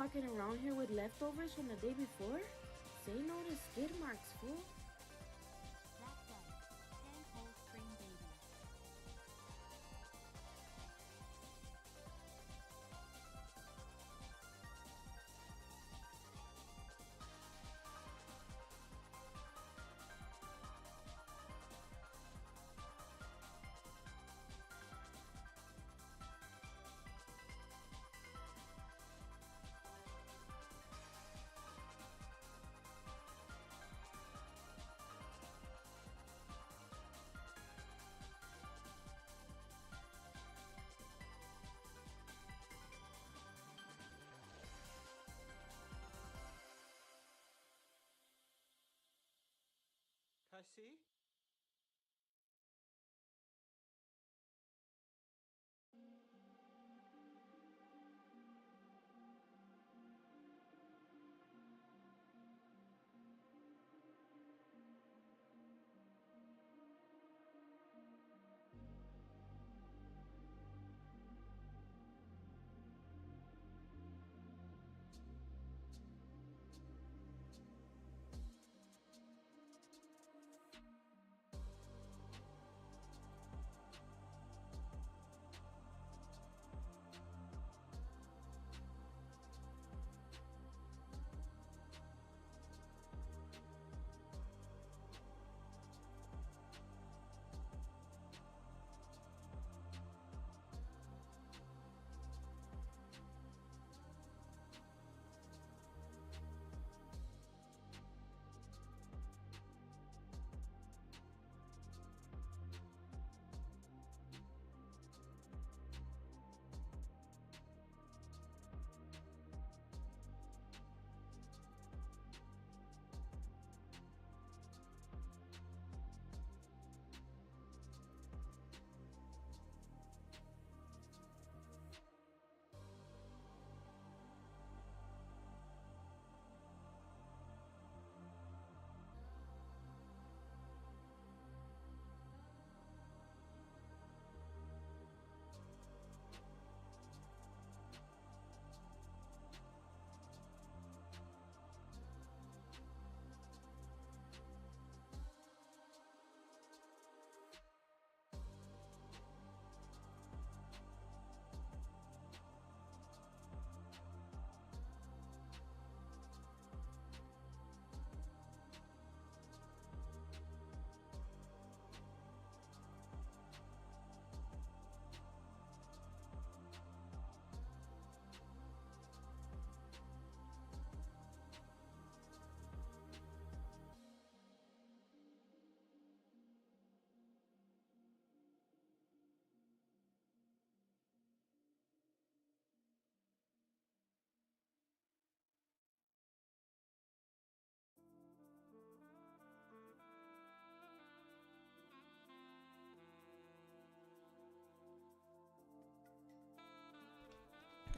walking around here with leftovers from the day before? Say no to skid marks, fool. That's done. 10 whole spring babies. Cassie?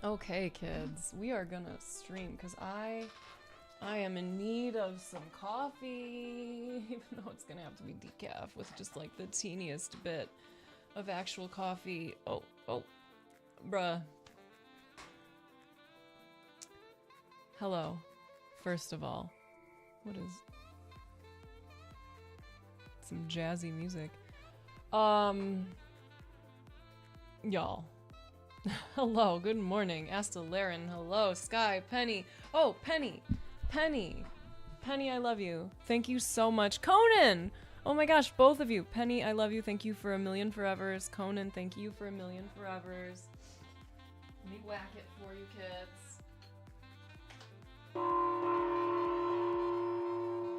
Okay, kids, we are gonna stream because I am in need of some coffee, even though it's gonna have to be decaf with just like the teeniest bit of actual coffee. Oh, bruh. Hello, first of all. What is some jazzy music? Y'all. Hello, good morning. Astelarin, hello. Sky, Penny. Oh, Penny. Penny, I love you. Thank you so much. Conan! Oh my gosh, both of you. Penny, I love you. Thank you for 1,000,000 forevers. Conan, thank you for 1,000,000 forevers. Let me whack it for you, kids.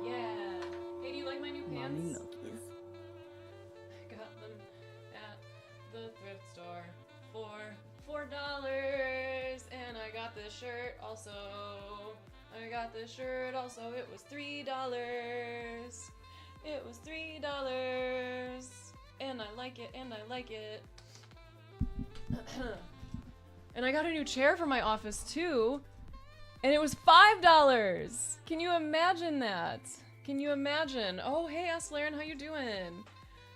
Yeah. Hey, do you like my new pants? I got them at the thrift store for $4, and I got this shirt also. It was $3. It was $3, and I like it, And I got a new chair for my office too, and it was $5. Can you imagine that? Can you imagine? Oh, hey, Aslaren, how you doing?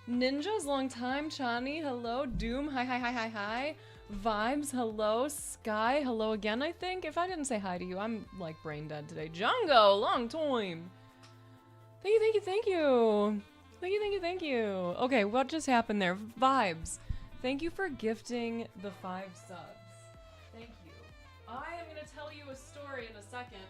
Ninjas, long time. Chani, hello. Doom, hi. Vibes, hello. Sky, hello again, I think. If I didn't say hi to you, I'm like brain dead today. Django, long time. Thank you, thank you, thank you. Thank you, thank you, thank you. Okay, what just happened there? Vibes. Thank you for gifting the 5 subs. Thank you. I am going to tell you a story in a second.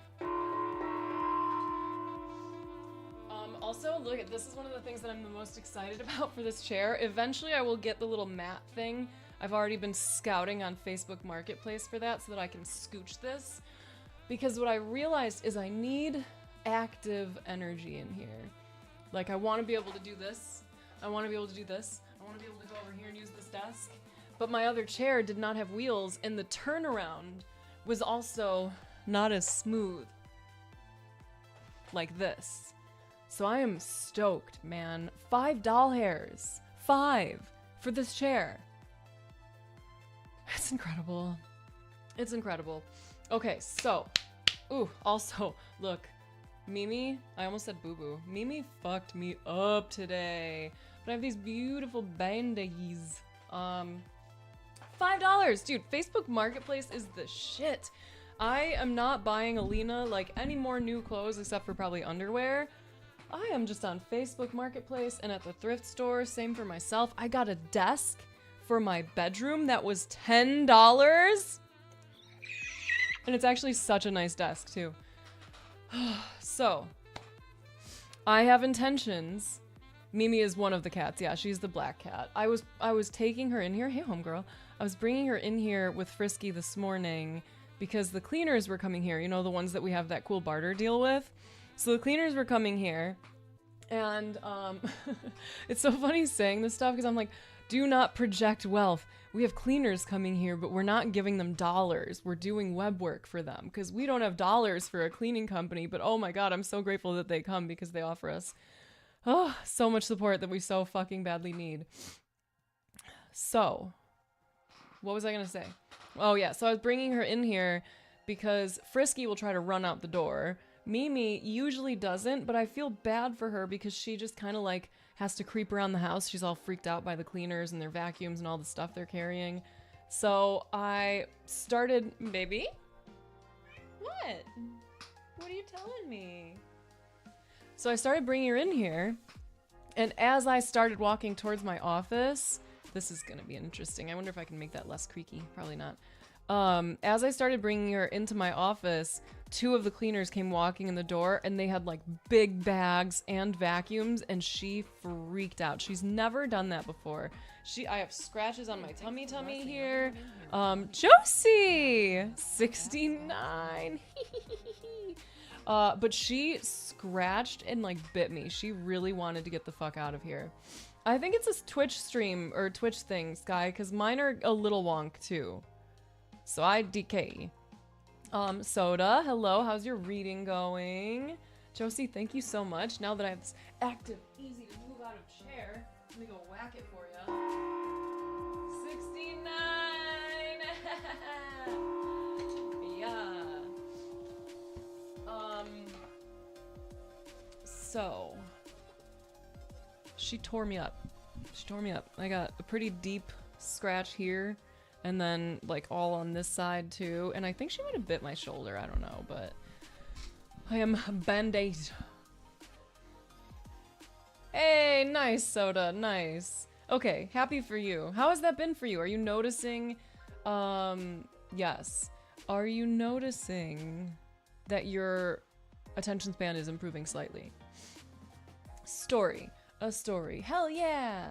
Also, look at this is one of the things that I'm the most excited about for this chair. Eventually, I will get the little mat thing. I've already been scouting on Facebook Marketplace for that so that I can scooch this. Because what I realized is I need active energy in here. Like, I want to be able to do this. I want to be able to do this. I want to be able to go over here and use this desk. But my other chair did not have wheels, and the turnaround was also not as smooth. Like this. So I am stoked, man. 5 doll hairs. 5 for this chair. It's incredible. It's incredible. Okay, so. Ooh, also, look. Mimi, I almost said boo-boo. Mimi fucked me up today. But I have these beautiful bandages. $5. Dude, Facebook Marketplace is the shit. I am not buying Alina like any more new clothes except for probably underwear. I am just on Facebook Marketplace and at the thrift store. Same for myself. I got a desk for my bedroom that was $10. And it's actually such a nice desk too. So, I have intentions. Mimi is one of the cats. Yeah, she's the black cat. I was taking her in here. Hey, homegirl. I was bringing her in here with Frisky this morning because the cleaners were coming here. You know, the ones that we have that cool barter deal with. So the cleaners were coming here, and it's so funny saying this stuff because I'm like, do not project wealth. We have cleaners coming here, but we're not giving them dollars. We're doing web work for them because we don't have dollars for a cleaning company. But oh my God, I'm so grateful that they come because they offer us so much support that we so fucking badly need. So, what was I going to say? Oh yeah, so I was bringing her in here because Frisky will try to run out the door. Mimi usually doesn't, but I feel bad for her because she just kind of like has to creep around the house. She's all freaked out by the cleaners and their vacuums and all the stuff they're carrying. So I started... Baby? What? What are you telling me? So I started bringing her in here, and as I started walking towards my office... This is gonna be interesting. I wonder if I can make that less creaky. Probably not. As I started bringing her into my office, 2 of the cleaners came walking in the door and they had like big bags and vacuums, and she freaked out. She's never done that before. I have scratches on my tummy here. Josie! 69. But she scratched and like bit me. She really wanted to get the fuck out of here. I think it's a Twitch stream or Twitch thing, Sky, because mine are a little wonk too. So I DK. Soda, hello, how's your reading going? Josie, thank you so much. Now that I have this active, easy to move out of chair, let me go whack it for you. 69! Yeah. So... She tore me up. She tore me up. I got a pretty deep scratch here, and then like all on this side too. And I think she might have bit my shoulder. I don't know, but I am band-aid. Hey, nice, Soda, nice. Okay, happy for you. How has that been for you? Are you noticing? Yes. Are you noticing that your attention span is improving slightly? Story. A story. Hell yeah!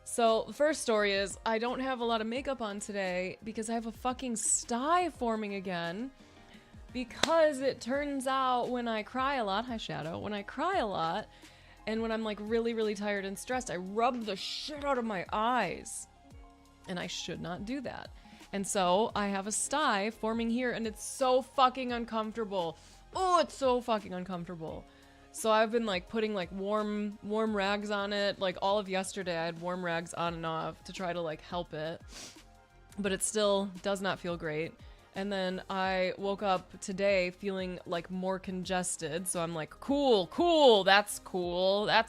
So, the first story is, I don't have a lot of makeup on today because I have a fucking sty forming again. Because it turns out when I cry a lot, hi Shadow, when I cry a lot, and when I'm like really, really tired and stressed, I rub the shit out of my eyes. And I should not do that. And so, I have a sty forming here, and it's so fucking uncomfortable. Oh, it's so fucking uncomfortable. So I've been like putting like warm rags on it. Like all of yesterday I had warm rags on and off to try to like help it. But it still does not feel great. And then I woke up today feeling like more congested. So I'm like, cool, that's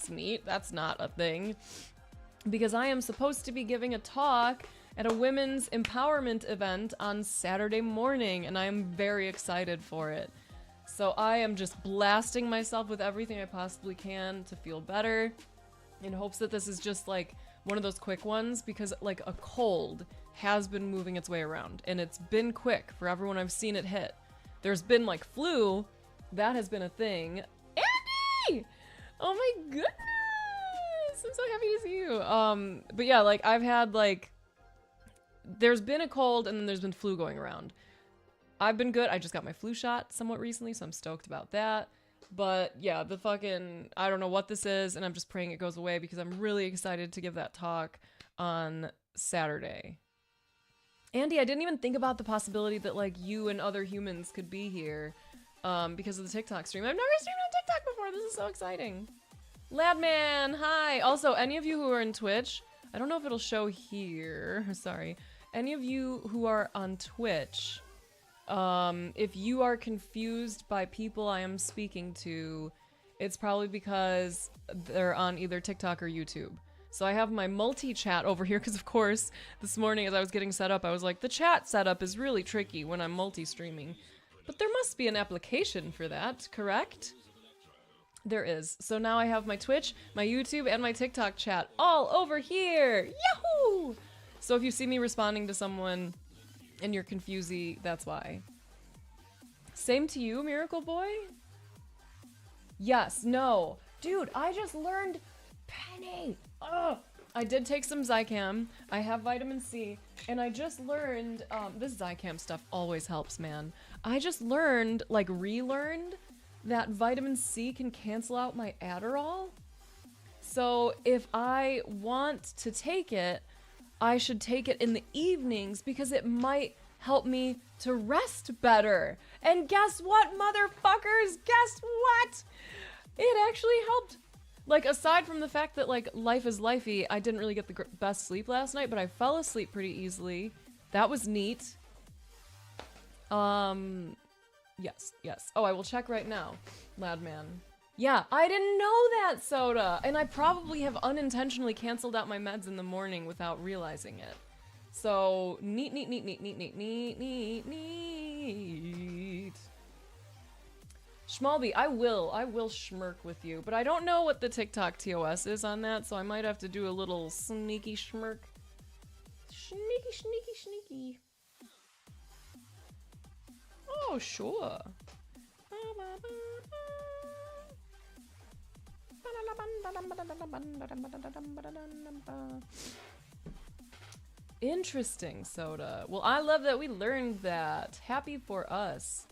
neat. That's not a thing. Because I am supposed to be giving a talk at a women's empowerment event on Saturday morning, and I am very excited for it. So I am just blasting myself with everything I possibly can to feel better, in hopes that this is just like one of those quick ones, because like a cold has been moving its way around, and it's been quick for everyone I've seen it hit. There's been like flu, that has been a thing. Andy! Oh my goodness! I'm so happy to see you. But yeah, like I've had like, there's been a cold and then there's been flu going around. I've been good. I just got my flu shot somewhat recently, so I'm stoked about that. But yeah, the fucking, I don't know what this is, and I'm just praying it goes away because I'm really excited to give that talk on Saturday. Andy, I didn't even think about the possibility that like you and other humans could be here because of the TikTok stream. I've never streamed on TikTok before. This is so exciting. Ladman, hi. Also, any of you who are in Twitch, I don't know if it'll show here. Sorry. Any of you who are on Twitch, if you are confused by people I am speaking to, it's probably because they're on either TikTok or YouTube. So I have my multi-chat over here because, of course, this morning as I was getting set up, I was like, the chat setup is really tricky when I'm multi-streaming. But there must be an application for that, correct? There is. So now I have my Twitch, my YouTube, and my TikTok chat all over here. Yahoo! So if you see me responding to someone and you're confusy, that's why. Same to you, Miracle Boy? Yes, no. Dude, I just learned... Penny! Ugh! I did take some Zicam. I have vitamin C. And I just learned... this Zicam stuff always helps, man. I just learned, like relearned, that vitamin C can cancel out my Adderall. So if I want to take it, I should take it in the evenings because it might help me to rest better. And guess what, motherfuckers? Guess what? It actually helped. Like, aside from the fact that, like, life is lifey, I didn't really get the best sleep last night, but I fell asleep pretty easily. That was neat. Yes. Oh, I will check right now, Ladman. Yeah, I didn't know that, Soda! And I probably have unintentionally canceled out my meds in the morning without realizing it. So, neat. Schmalby, I will schmirk with you, but I don't know what the TikTok TOS is on that, so I might have to do a little sneaky schmirk. Sneaky. Oh, sure. Interesting, Soda. Well, I love that we learned that. Happy for us.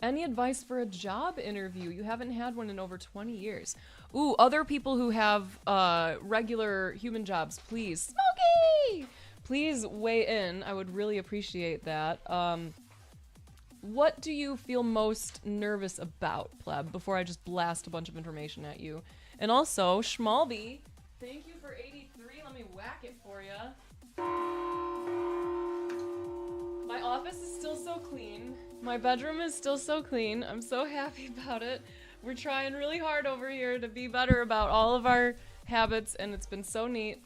Any advice for a job interview? You haven't had one in over 20 years. Ooh, other people who have regular human jobs, please. Smokey! Please weigh in. I would really appreciate that. What do you feel most nervous about, Pleb, before I just blast a bunch of information at you? And also, Schmalby, thank you for 83. Let me whack it for ya. My office is still so clean. My bedroom is still so clean. I'm so happy about it. We're trying really hard over here to be better about all of our habits, and it's been so neat.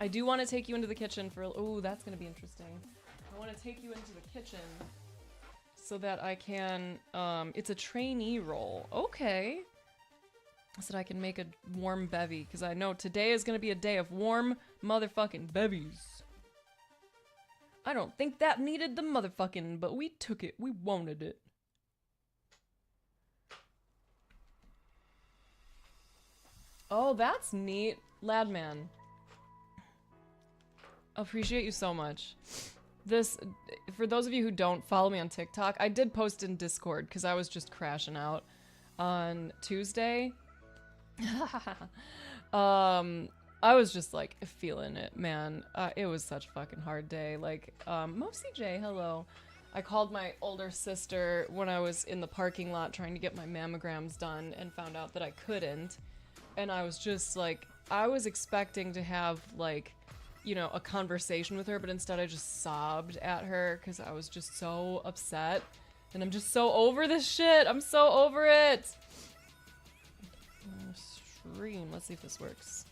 I do want to take you into the kitchen for... Ooh, that's going to be interesting. I want to take you into the kitchen so that I can... it's a trainee role. Okay. So that I can make a warm bevy, because I know today is going to be a day of warm motherfucking bevies. I don't think that needed the motherfucking, but we took it. We wanted it. Oh, that's neat. Ladman. Appreciate you so much. This, for those of you who don't follow me on TikTok, I did post in Discord because I was just crashing out on Tuesday. I was just like feeling it, man. It was such a fucking hard day. Like, MoCJ, hello. I called my older sister when I was in the parking lot trying to get my mammograms done and found out that I couldn't. And I was just like, I was expecting to have like, you know, a conversation with her, but instead I just sobbed at her because I was just so upset. And I'm just so over this shit. I'm so over it. Stream. Let's see if this works.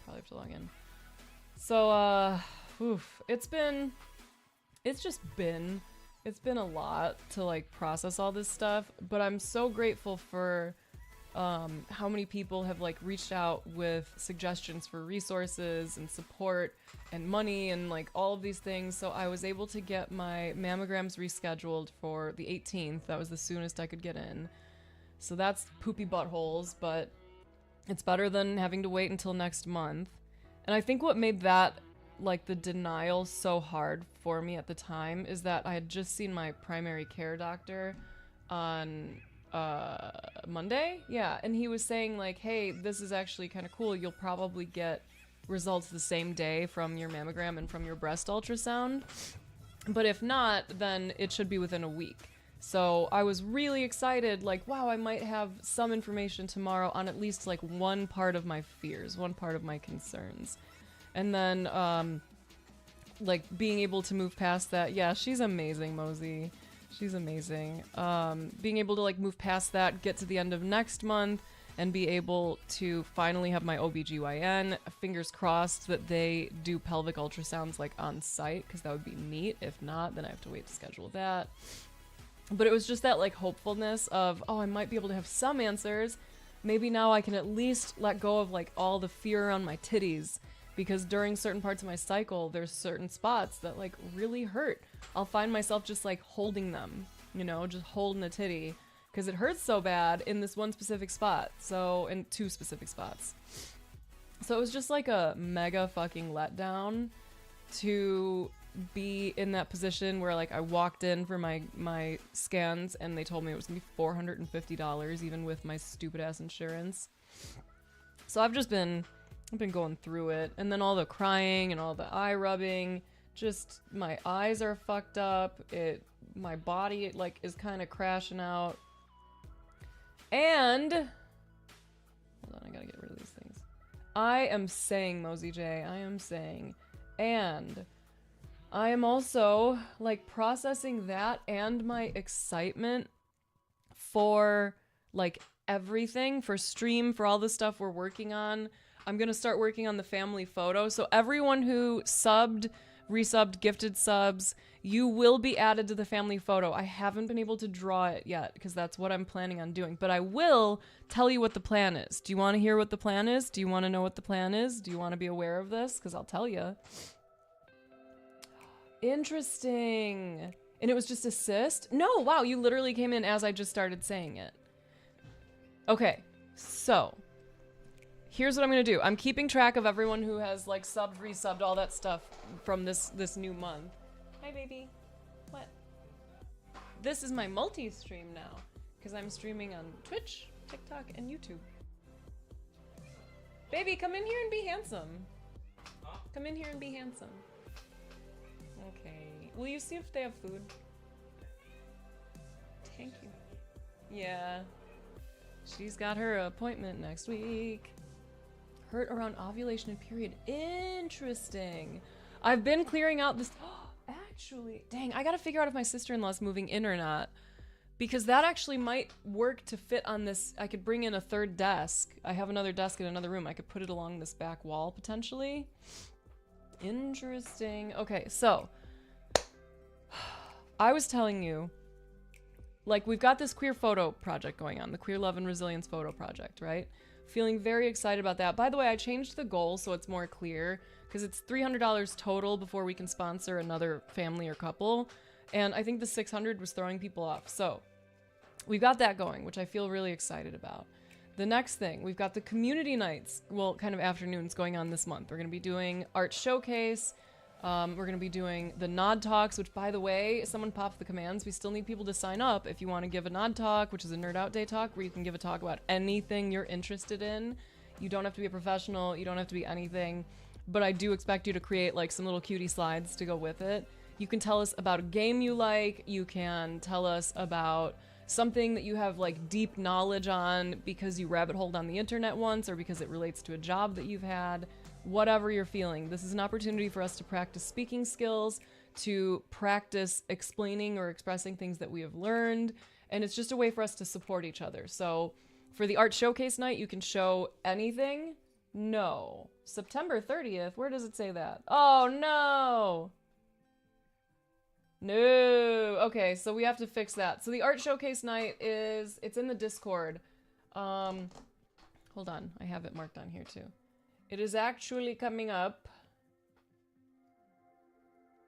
Probably have to log in. So, it's been a lot to like process all this stuff, but I'm so grateful for how many people have like reached out with suggestions for resources and support and money and like all of these things. So I was able to get my mammograms rescheduled for the 18th. That was the soonest I could get in. So that's poopy buttholes, but it's better than having to wait until next month. And I think what made that, like, the denial so hard for me at the time is that I had just seen my primary care doctor on Monday. Yeah, and he was saying, like, hey, this is actually kind of cool. You'll probably get results the same day from your mammogram and from your breast ultrasound. But if not, then it should be within a week. So I was really excited, like, wow, I might have some information tomorrow on at least, like, one part of my fears, one part of my concerns. And then, like, being able to move past that. Yeah, she's amazing, Mosey. She's amazing. Being able to, like, move past that, get to the end of next month, and be able to finally have my OBGYN. Fingers crossed that they do pelvic ultrasounds, like, on site, because that would be neat. If not, then I have to wait to schedule that. But it was just that, like, hopefulness of, oh, I might be able to have some answers. Maybe now I can at least let go of, like, all the fear around my titties. Because during certain parts of my cycle, there's certain spots that, like, really hurt. I'll find myself just, like, holding them, you know, just holding the titty. Because it hurts so bad in this one specific spot. So, in two specific spots. So it was just, like, a mega fucking letdown to be in that position where, like, I walked in for my scans and they told me it was gonna be $450 even with my stupid ass insurance. So I've been going through it, and then all the crying and all the eye rubbing, just my eyes are fucked up, my body, like, is kind of crashing out. And hold on, I gotta get rid of these things. I am saying, Mosey J, I am saying, and I am also, like, processing that and my excitement for, like, everything, for stream, for all the stuff we're working on. I'm gonna start working on the family photo. So everyone who subbed, resubbed, gifted subs, you will be added to the family photo. I haven't been able to draw it yet because that's what I'm planning on doing. But I will tell you what the plan is. Do you want to hear what the plan is? Do you want to know what the plan is? Do you want to be aware of this? Because I'll tell you. Interesting. And it was just a cyst? No, wow, you literally came in as I just started saying it. Okay, so here's what I'm gonna do. I'm keeping track of everyone who has, like, subbed, resubbed, all that stuff from this new month. Hi, baby. What? This is my multi-stream now, because I'm streaming on Twitch, TikTok, and YouTube. Baby, come in here and be handsome. Come in here and be handsome. Okay. Will you see if they have food? Thank you. Yeah. She's got her appointment next week. Hurt around ovulation and period. Interesting. I've been clearing out this. Actually, dang, I gotta figure out if my sister-in-law's moving in or not. Because that actually might work to fit on this. I could bring in a third desk. I have another desk in another room. I could put it along this back wall, potentially. Interesting. Okay, so I was telling you, like, we've got this queer photo project going on, the Queer Love and Resilience photo project, right? Feeling very excited about that. By the way, I changed the goal so it's more clear, because it's $300 total before we can sponsor another family or couple, and I think the $600 was throwing people off. So we've got that going, which I feel really excited about. The next thing, we've got the community nights, well, kind of afternoons going on this month. We're going to be doing art showcase. We're going to be doing the nod talks, which, by the way, someone popped the commands. We still need people to sign up if you want to give a nod talk, which is a Nerd Out Day talk, where you can give a talk about anything you're interested in. You don't have to be a professional. You don't have to be anything. But I do expect you to create, like, some little cutie slides to go with it. You can tell us about a game you like. You can tell us about something that you have, like, deep knowledge on because you rabbit holed on the internet once, or because it relates to a job that you've had. Whatever you're feeling. This is an opportunity for us to practice speaking skills, to practice explaining or expressing things that we have learned, and it's just a way for us to support each other. So for the art showcase night, you can show anything? No. September 30th? Where does it say that? Oh, no! No! Okay, so we have to fix that. So the art showcase night is... It's in the Discord. Hold on. I have it marked on here, too. It is actually coming up.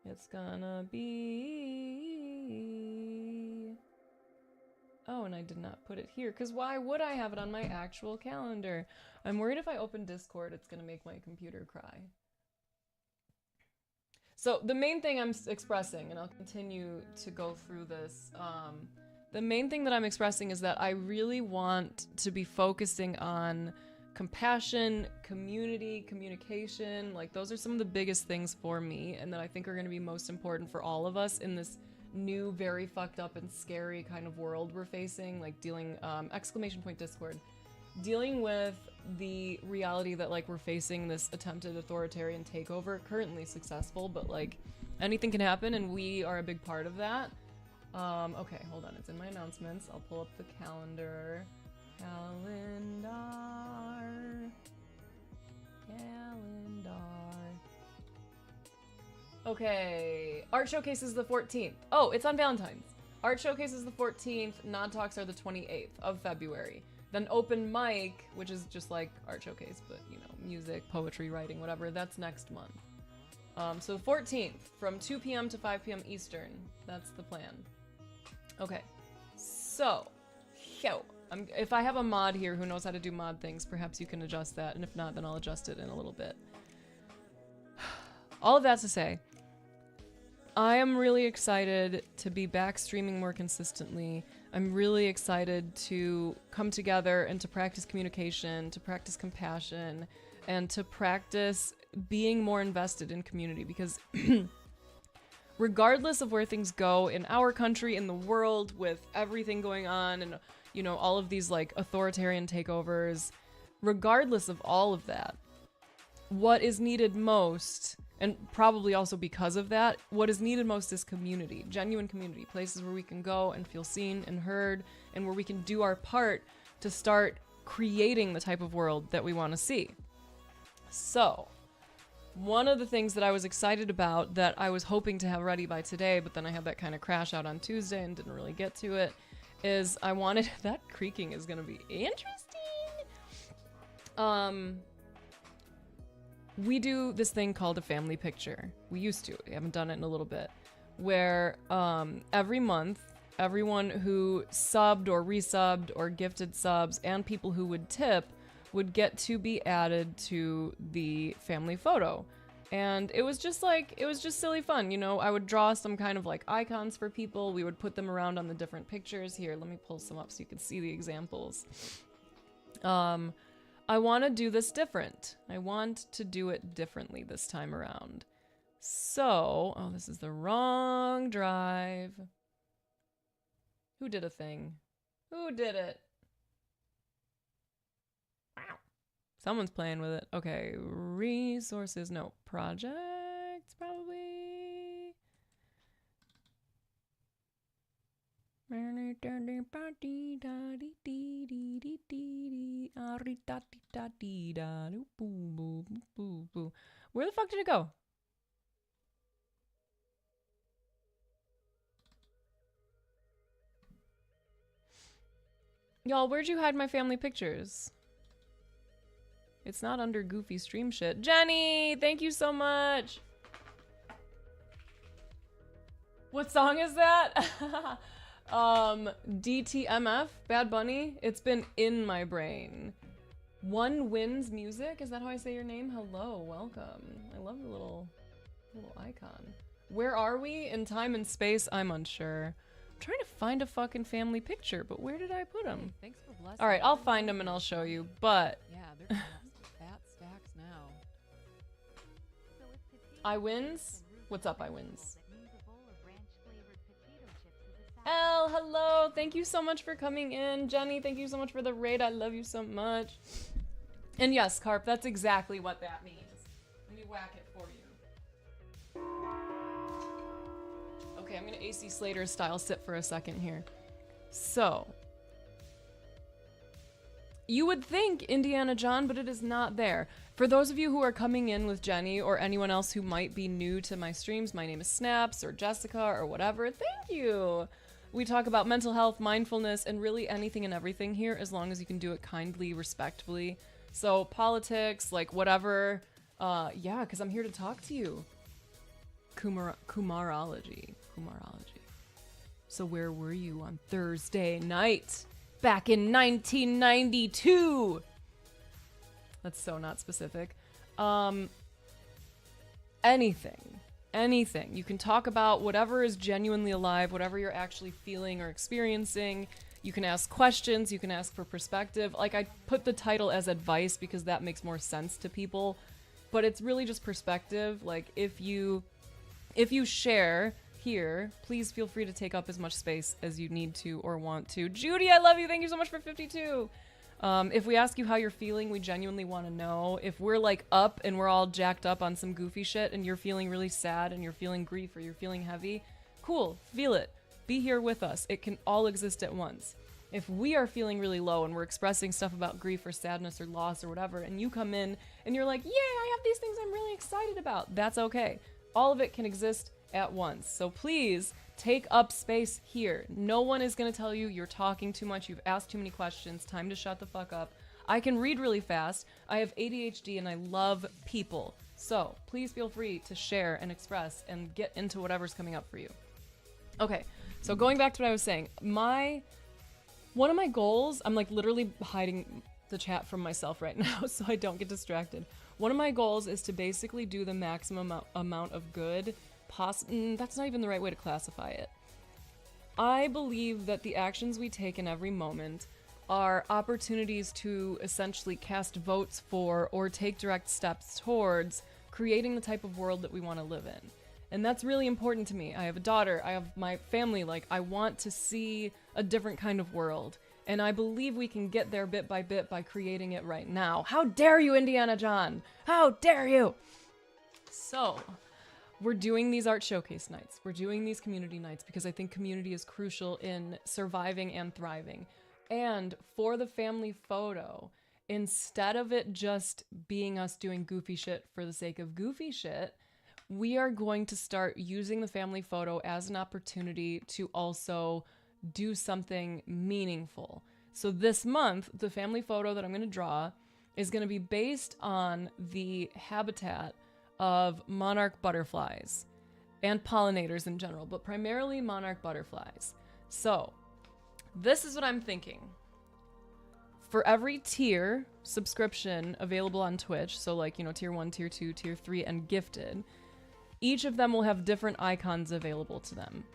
It's gonna be... Oh, and I did not put it here, because why would I have it on my actual calendar? I'm worried if I open Discord, it's gonna make my computer cry. So the main thing I'm expressing, and I'll continue to go through this, the main thing that I'm expressing is that I really want to be focusing on compassion, community, communication. Like, those are some of the biggest things for me, and that I think are going to be most important for all of us in this new, very fucked up and scary kind of world we're facing. Like, dealing, Discord, dealing with the reality that, like, we're facing this attempted authoritarian takeover, currently successful, but, like, anything can happen, and we are a big part of that. Okay, hold on, it's in my announcements. I'll pull up the calendar. Calendar. Okay, art showcase is the 14th. Oh, it's on Valentine's. Art showcase is the 14th, nod talks are the 28th of February. Then open mic, which is just like art showcase, but you know, music, poetry, writing, whatever, that's next month. So the 14th, from 2 p.m. to 5 p.m. Eastern. That's the plan. Okay, so, if I have a mod here who knows how to do mod things, perhaps you can adjust that, and if not, then I'll adjust it in a little bit. All of that to say, I am really excited to be back streaming more consistently. I'm really excited to come together and to practice communication, to practice compassion, and to practice being more invested in community, because regardless of where things go in our country, in the world, with everything going on, and you know, all of these like authoritarian takeovers, regardless of all of that, what is needed most, and probably also because of that, what is needed most is community, genuine community, places where we can go and feel seen and heard, and where we can do our part to start creating the type of world that we want to see. So, one of the things that I was excited about that I was hoping to have ready by today, but then I had that kind of crash out on Tuesday and didn't really get to it, is I wanted... That creaking is going to be interesting! We do this thing called a family picture. We used to. We haven't done it in a little bit. Where every month, everyone who subbed or resubbed or gifted subs and people who would tip would get to be added to the family photo. And it was just like, it was just silly fun, you know? I would draw some kind of like icons for people. We would put them around on the different pictures. Here, let me pull some up so you can see the examples. I want to do this different. I want to do it differently this time around. So, oh, this is the wrong drive. Who did a thing? Who did it? Wow. Someone's playing with it. Okay, resources, no. Projects, probably. Where the fuck did it go? Y'all, where'd you hide my family pictures? It's not under goofy stream shit. Jenny, thank you so much. What song is that? DTMF, Bad Bunny. It's been in my brain. One Wins Music, is that how I say your name? Hello, welcome. I love the little icon. Where are we in time and space? I'm unsure. I'm trying to find a fucking family picture, but where did I put them? Hey, thanks for blessing. All right, I'll find them and I'll show you, but Yeah, there's some fat stacks now. I Wins? What's up, I Wins? Elle, hello! Thank you so much for coming in. Jenny, thank you so much for the raid. I love you so much. And yes, Carp, that's exactly what that means. Let me whack it for you. Okay, I'm gonna AC Slater style sit for a second here. So, You would think Indiana John, but it is not there. For those of you who are coming in with Jenny or anyone else who might be new to my streams, my name is Snaps or Jessica or whatever. Thank you. We talk about mental health, mindfulness, and really anything and everything here as long as you can do it kindly, respectfully. So politics, like whatever. Yeah, because I'm here to talk to you. Kumarology. So where were you on Thursday night? Back in 1992. That's so not specific. Anything. You can talk about whatever is genuinely alive, whatever you're actually feeling or experiencing. You can ask questions, you can ask for perspective. Like, I put the title as advice because that makes more sense to people, but it's really just perspective. Like, if you share here, please feel free to take up as much space as you need to or want to. Judy, I love you. Thank you so much for 52. If we ask you how you're feeling, we genuinely want to know. If we're like up and we're all jacked up on some goofy shit and you're feeling really sad and you're feeling grief or you're feeling heavy, cool, feel it. Be here with us. It can all exist at once. If we are feeling really low and we're expressing stuff about grief or sadness or loss or whatever, and you come in and you're like, yeah, I have these things I'm really excited about, that's okay. All of it can exist at once. So please take up space here. No one is going to tell you you're talking too much, you've asked too many questions, time to shut the fuck up. I can read really fast. I have ADHD and I love people. So please feel free to share and express and get into whatever's coming up for you. Okay, so going back to what I was saying, one of my goals, I'm like literally hiding the chat from myself right now so I don't get distracted. One of my goals is to basically do the maximum amount of good. That's not even the right way to classify it. I believe that the actions we take in every moment are opportunities to essentially cast votes for or take direct steps towards creating the type of world that we want to live in. And that's really important to me. I have a daughter, I have my family, like I want to see a different kind of world. And I believe we can get there bit by creating it right now. How dare you, Indiana John? How dare you? So, we're doing these art showcase nights. We're doing these community nights because I think community is crucial in surviving and thriving. And for the family photo, instead of it just being us doing goofy shit for the sake of goofy shit, we are going to start using the family photo as an opportunity to also do something meaningful. So this month, the family photo that I'm going to draw is going to be based on the habitat of monarch butterflies and pollinators in general, but primarily monarch butterflies. So this is what I'm thinking. For every tier subscription available on Twitch, so like, tier 1, tier 2, tier 3, and gifted, each of them will have different icons available to them.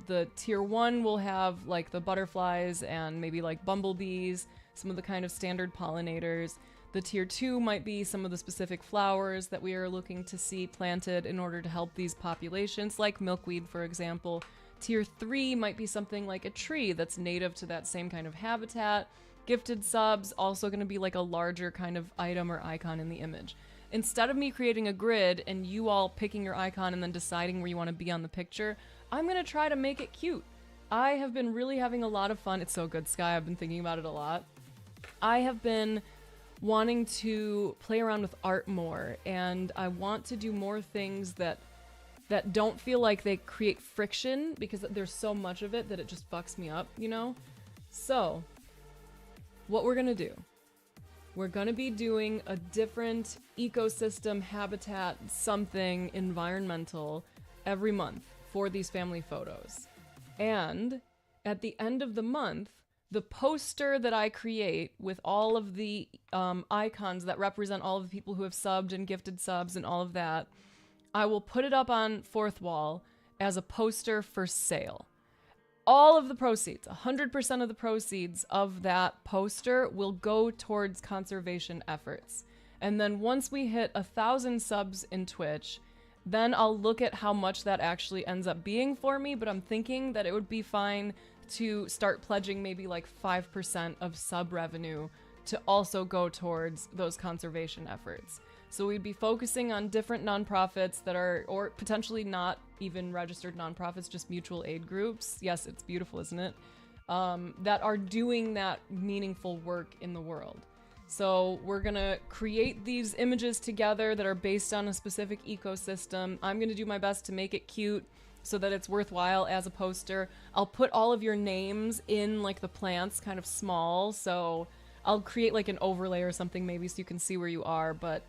The tier 1 will have like the butterflies and maybe like bumblebees, some of the kind of standard pollinators. The tier 2 might be some of the specific flowers that we are looking to see planted in order to help these populations, like milkweed, for example. Tier 3 might be something like a tree that's native to that same kind of habitat. Gifted subs, also going to be like a larger kind of item or icon in the image. Instead of me creating a grid and you all picking your icon and then deciding where you want to be on the picture, I'm going to try to make it cute. I have been really having a lot of fun. It's so good, Sky. I've been thinking about it a lot. I have been wanting to play around with art more, and I want to do more things that don't feel like they create friction, because there's so much of it that it just fucks me up, So, what we're going to do, we're going to be doing a different ecosystem, habitat, something environmental every month for these family photos. And at the end of the month, the poster that I create with all of the icons that represent all of the people who have subbed and gifted subs and all of that, I will put it up on Fourth Wall as a poster for sale. All of the proceeds, 100% of the proceeds of that poster will go towards conservation efforts. And then once we hit 1,000 subs in Twitch, then I'll look at how much that actually ends up being for me, but I'm thinking that it would be fine to start pledging maybe like 5% of sub revenue to also go towards those conservation efforts. So we'd be focusing on different nonprofits that are, or potentially not even registered nonprofits, just mutual aid groups. Yes, it's beautiful, isn't it? that are doing that meaningful work in the world. So we're gonna create these images together that are based on a specific ecosystem. I'm gonna do my best to make it cute so that it's worthwhile as a poster. I'll put all of your names in like the plants kind of small, so I'll create like an overlay or something maybe so you can see where you are, but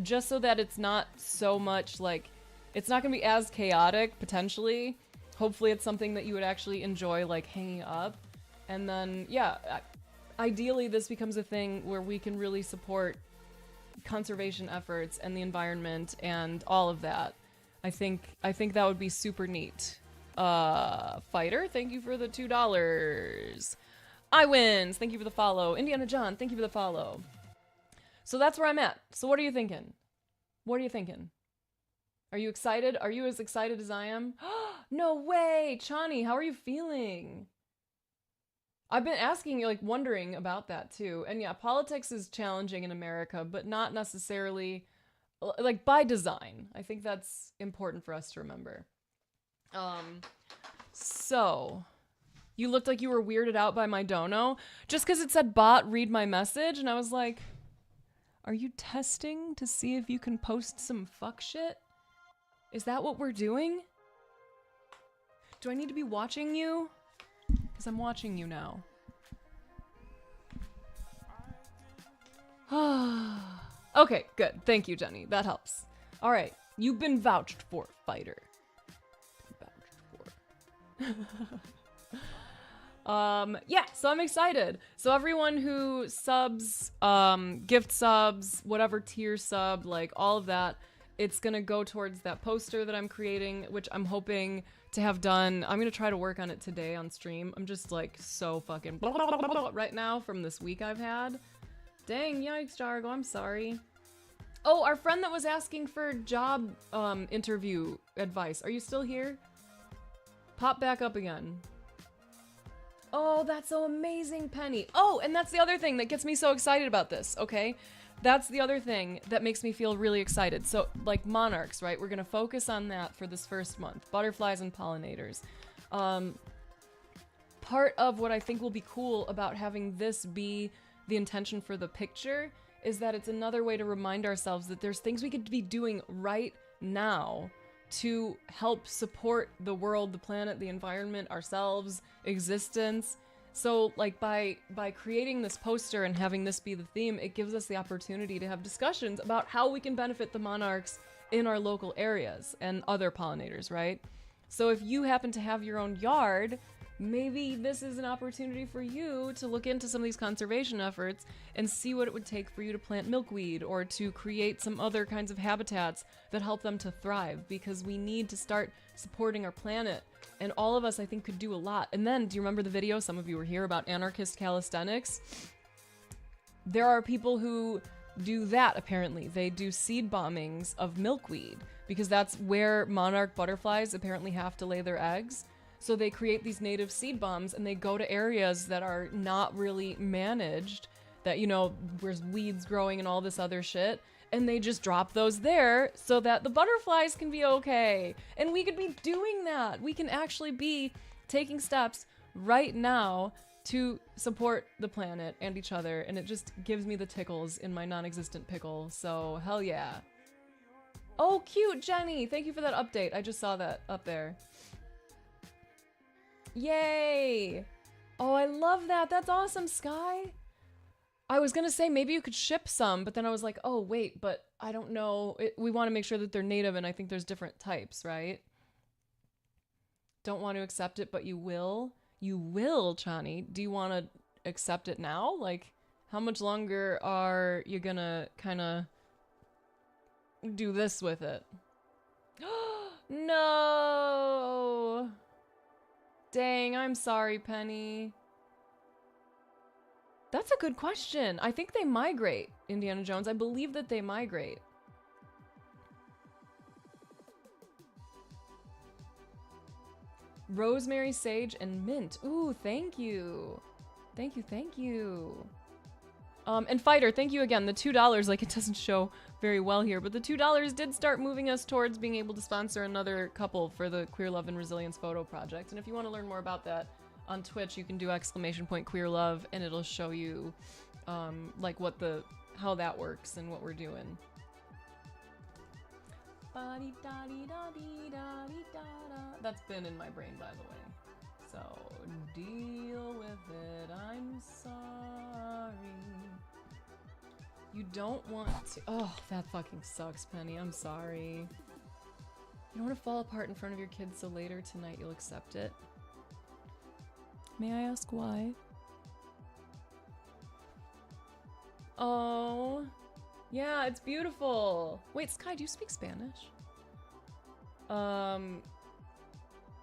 just so that it's not so much like, it's not gonna be as chaotic potentially. Hopefully it's something that you would actually enjoy like hanging up. And then, yeah, ideally this becomes a thing where we can really support conservation efforts and the environment and all of that. I think that would be super neat. Fighter, thank you for the $2. I wins, thank you for the follow. Indiana John, thank you for the follow. So that's where I'm at. So what are you thinking? What are you thinking? Are you excited? Are you as excited as I am? No way! Chani, how are you feeling? I've been asking you, like, wondering about that too. And yeah, politics is challenging in America, but not necessarily, like, by design. I think that's important for us to remember. So, you looked like you were weirded out by my dono, just because it said bot, read my message, and I was like, are you testing to see if you can post some fuck shit? Is that what we're doing? Do I need to be watching you? Because I'm watching you now. Okay, good. Thank you, Jenny. That helps. All right. You've been vouched for, fighter. Vouched for. Yeah, so I'm excited. So everyone who subs, gift subs, whatever tier sub, like all of that, it's gonna go towards that poster that I'm creating, which I'm hoping to have done. I'm gonna try to work on it today on stream. I'm just like so fucking right now from this week I've had. Dang, yikes, Jargo, I'm sorry. Oh, our friend that was asking for job interview advice. Are you still here? Pop back up again. Oh, that's so amazing, Penny. Oh, and that's the other thing that gets me so excited about this, okay? That's the other thing that makes me feel really excited. So, like monarchs, right? We're gonna focus on that for this first month. Butterflies and pollinators. Part of what I think will be cool about having this be the intention for the picture is that it's another way to remind ourselves that there's things we could be doing right now to help support the world, the planet, the environment, ourselves, existence. So like by creating this poster and having this be the theme, it gives us the opportunity to have discussions about how we can benefit the monarchs in our local areas and other pollinators, right? So if you happen to have your own yard, maybe this is an opportunity for you to look into some of these conservation efforts and see what it would take for you to plant milkweed or to create some other kinds of habitats that help them to thrive, because we need to start supporting our planet. And all of us, I think, could do a lot. And then, do you remember the video? Some of you were here about anarchist calisthenics. There are people who do that, apparently. They do seed bombings of milkweed, because that's where monarch butterflies apparently have to lay their eggs. So they create these native seed bombs and they go to areas that are not really managed, that, you know, there's weeds growing and all this other shit. And they just drop those there so that the butterflies can be okay. And we could be doing that. We can actually be taking steps right now to support the planet and each other. And it just gives me the tickles in my non-existent pickle. So hell yeah. Oh, cute, Jenny. Thank you for that update. I just saw that up there. Yay! Oh, I love that. That's awesome, Sky. I was gonna say maybe you could ship some, but then I was like, oh, wait, but I don't know. We want to make sure that they're native, and I think there's different types, right? Don't want to accept it, but you will? You will, Chani. Do you want to accept it now? Like, how much longer are you gonna kind of do this with it? No! Dang, I'm sorry, Penny. That's a good question. I think they migrate, Indiana Jones. I believe that they migrate. Rosemary, sage, and mint. Ooh, thank you. Thank you, thank you. And Fighter, thank you again. The $2, like, it doesn't show very well here, but the $2 did start moving us towards being able to sponsor another couple for the Queer Love and Resilience Photo Project. And if you want to learn more about that, on Twitch, you can do !queer love, and it'll show you, like how that works and what we're doing. That's been in my brain, by the way. So, deal with it, I'm sorry. You don't want to— oh, that fucking sucks, Penny, I'm sorry. You don't want to fall apart in front of your kids so later tonight you'll accept it. May I ask why? Oh, yeah, it's beautiful. Wait, Sky, do you speak Spanish?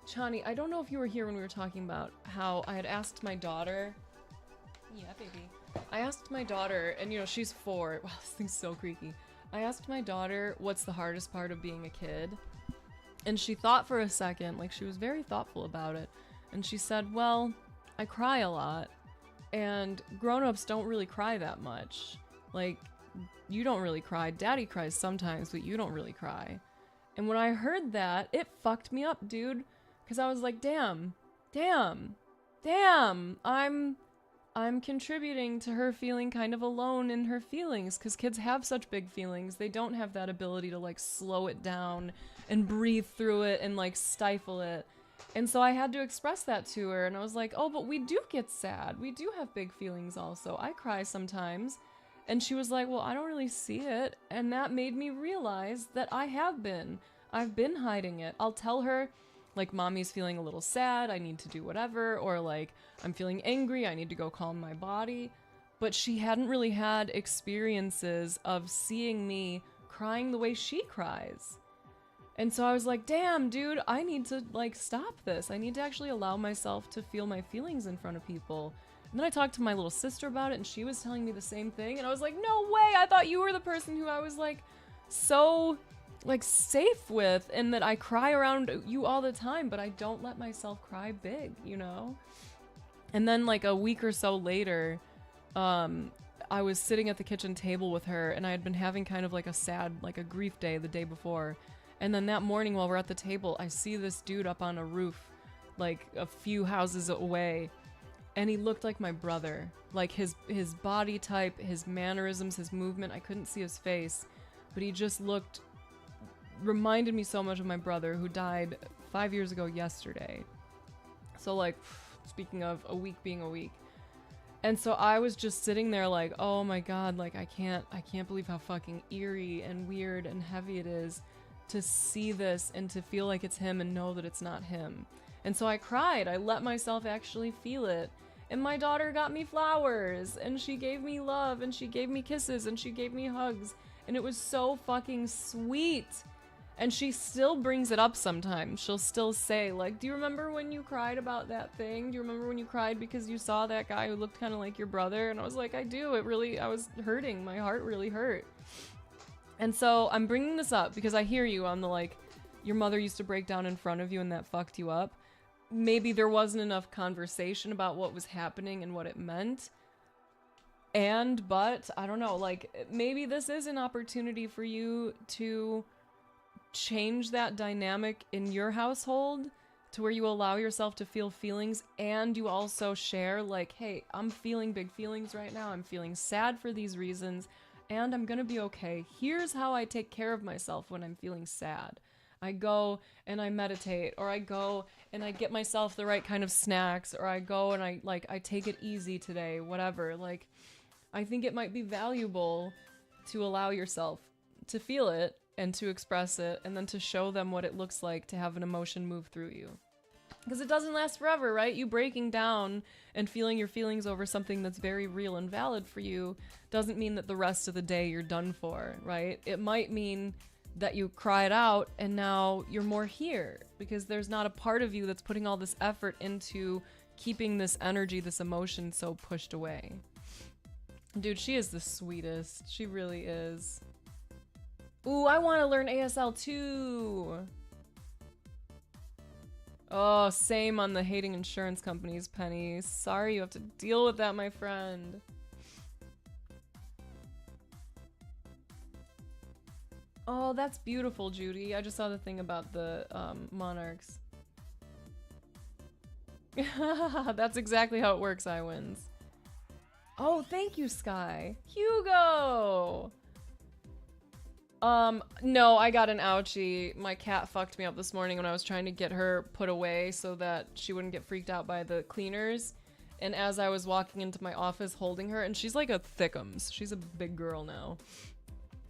Chani, I don't know if you were here when we were talking about how I had asked my daughter. Yeah, baby. I asked my daughter, and you know, she's 4. Wow, this thing's so creaky. I asked my daughter what's the hardest part of being a kid. And she thought for a second, like she was very thoughtful about it. And she said, well, I cry a lot. And grown-ups don't really cry that much. Like, you don't really cry. Daddy cries sometimes, but you don't really cry. And when I heard that, it fucked me up, dude. Because I was like, damn, I'm contributing to her feeling kind of alone in her feelings. Because kids have such big feelings. They don't have that ability to, like, slow it down and breathe through it and, like, stifle it. And so I had to express that to her, and I was like, oh, but we do get sad. We do have big feelings also. I cry sometimes. And she was like, well, I don't really see it. And that made me realize that I have been. I've been hiding it. I'll tell her, like, mommy's feeling a little sad, I need to do whatever, or like, I'm feeling angry, I need to go calm my body. But she hadn't really had experiences of seeing me crying the way she cries. And so I was like, damn, dude, I need to, like, stop this. I need to actually allow myself to feel my feelings in front of people. And then I talked to my little sister about it, and she was telling me the same thing. And I was like, no way, I thought you were the person who I was, like, so, like, safe with, and that I cry around you all the time, but I don't let myself cry big, you know? And then, like, a week or so later, I was sitting at the kitchen table with her, and I had been having kind of, like, a sad, like, a grief day the day before. And then that morning while we're at the table, I see this dude up on a roof, like a few houses away, and he looked like my brother. Like his body type, his mannerisms, his movement, I couldn't see his face, but he just reminded me so much of my brother who died 5 years ago yesterday. So like, speaking of a week being a week. And so I was just sitting there like, oh my God, like I can't believe how fucking eerie and weird and heavy it is to see this and to feel like it's him and know that it's not him. And so I cried. I let myself actually feel it. And my daughter got me flowers, and she gave me love, and she gave me kisses, and she gave me hugs. And it was so fucking sweet. And she still brings it up sometimes. She'll still say, like, do you remember when you cried about that thing? Do you remember when you cried because you saw that guy who looked kind of like your brother? And I was like, I do. I was hurting. My heart really hurt. And so I'm bringing this up because I hear you on the, like, your mother used to break down in front of you and that fucked you up. Maybe there wasn't enough conversation about what was happening and what it meant. But, I don't know, like, maybe this is an opportunity for you to change that dynamic in your household to where you allow yourself to feel feelings, and you also share, like, hey, I'm feeling big feelings right now. I'm feeling sad for these reasons. And I'm gonna be okay. Here's how I take care of myself when I'm feeling sad. I go and I meditate, or I go and I get myself the right kind of snacks, or I go and I take it easy today, whatever. Like, I think it might be valuable to allow yourself to feel it and to express it, and then to show them what it looks like to have an emotion move through you. Because it doesn't last forever, right? You breaking down and feeling your feelings over something that's very real and valid for you doesn't mean that the rest of the day you're done for, right? It might mean that you cried out and now you're more here because there's not a part of you that's putting all this effort into keeping this energy, this emotion so pushed away. Dude, she is the sweetest. She really is. Ooh, I want to learn ASL too. Oh, same on the hating insurance companies, Penny. Sorry you have to deal with that, my friend. Oh, that's beautiful, Judy. I just saw the thing about the monarchs. That's exactly how it works, I wins. Oh, thank you, Sky. Hugo! No, I got an ouchie. My cat fucked me up this morning when I was trying to get her put away so that she wouldn't get freaked out by the cleaners. And as I was walking into my office holding her, and she's like a thickums. She's a big girl now.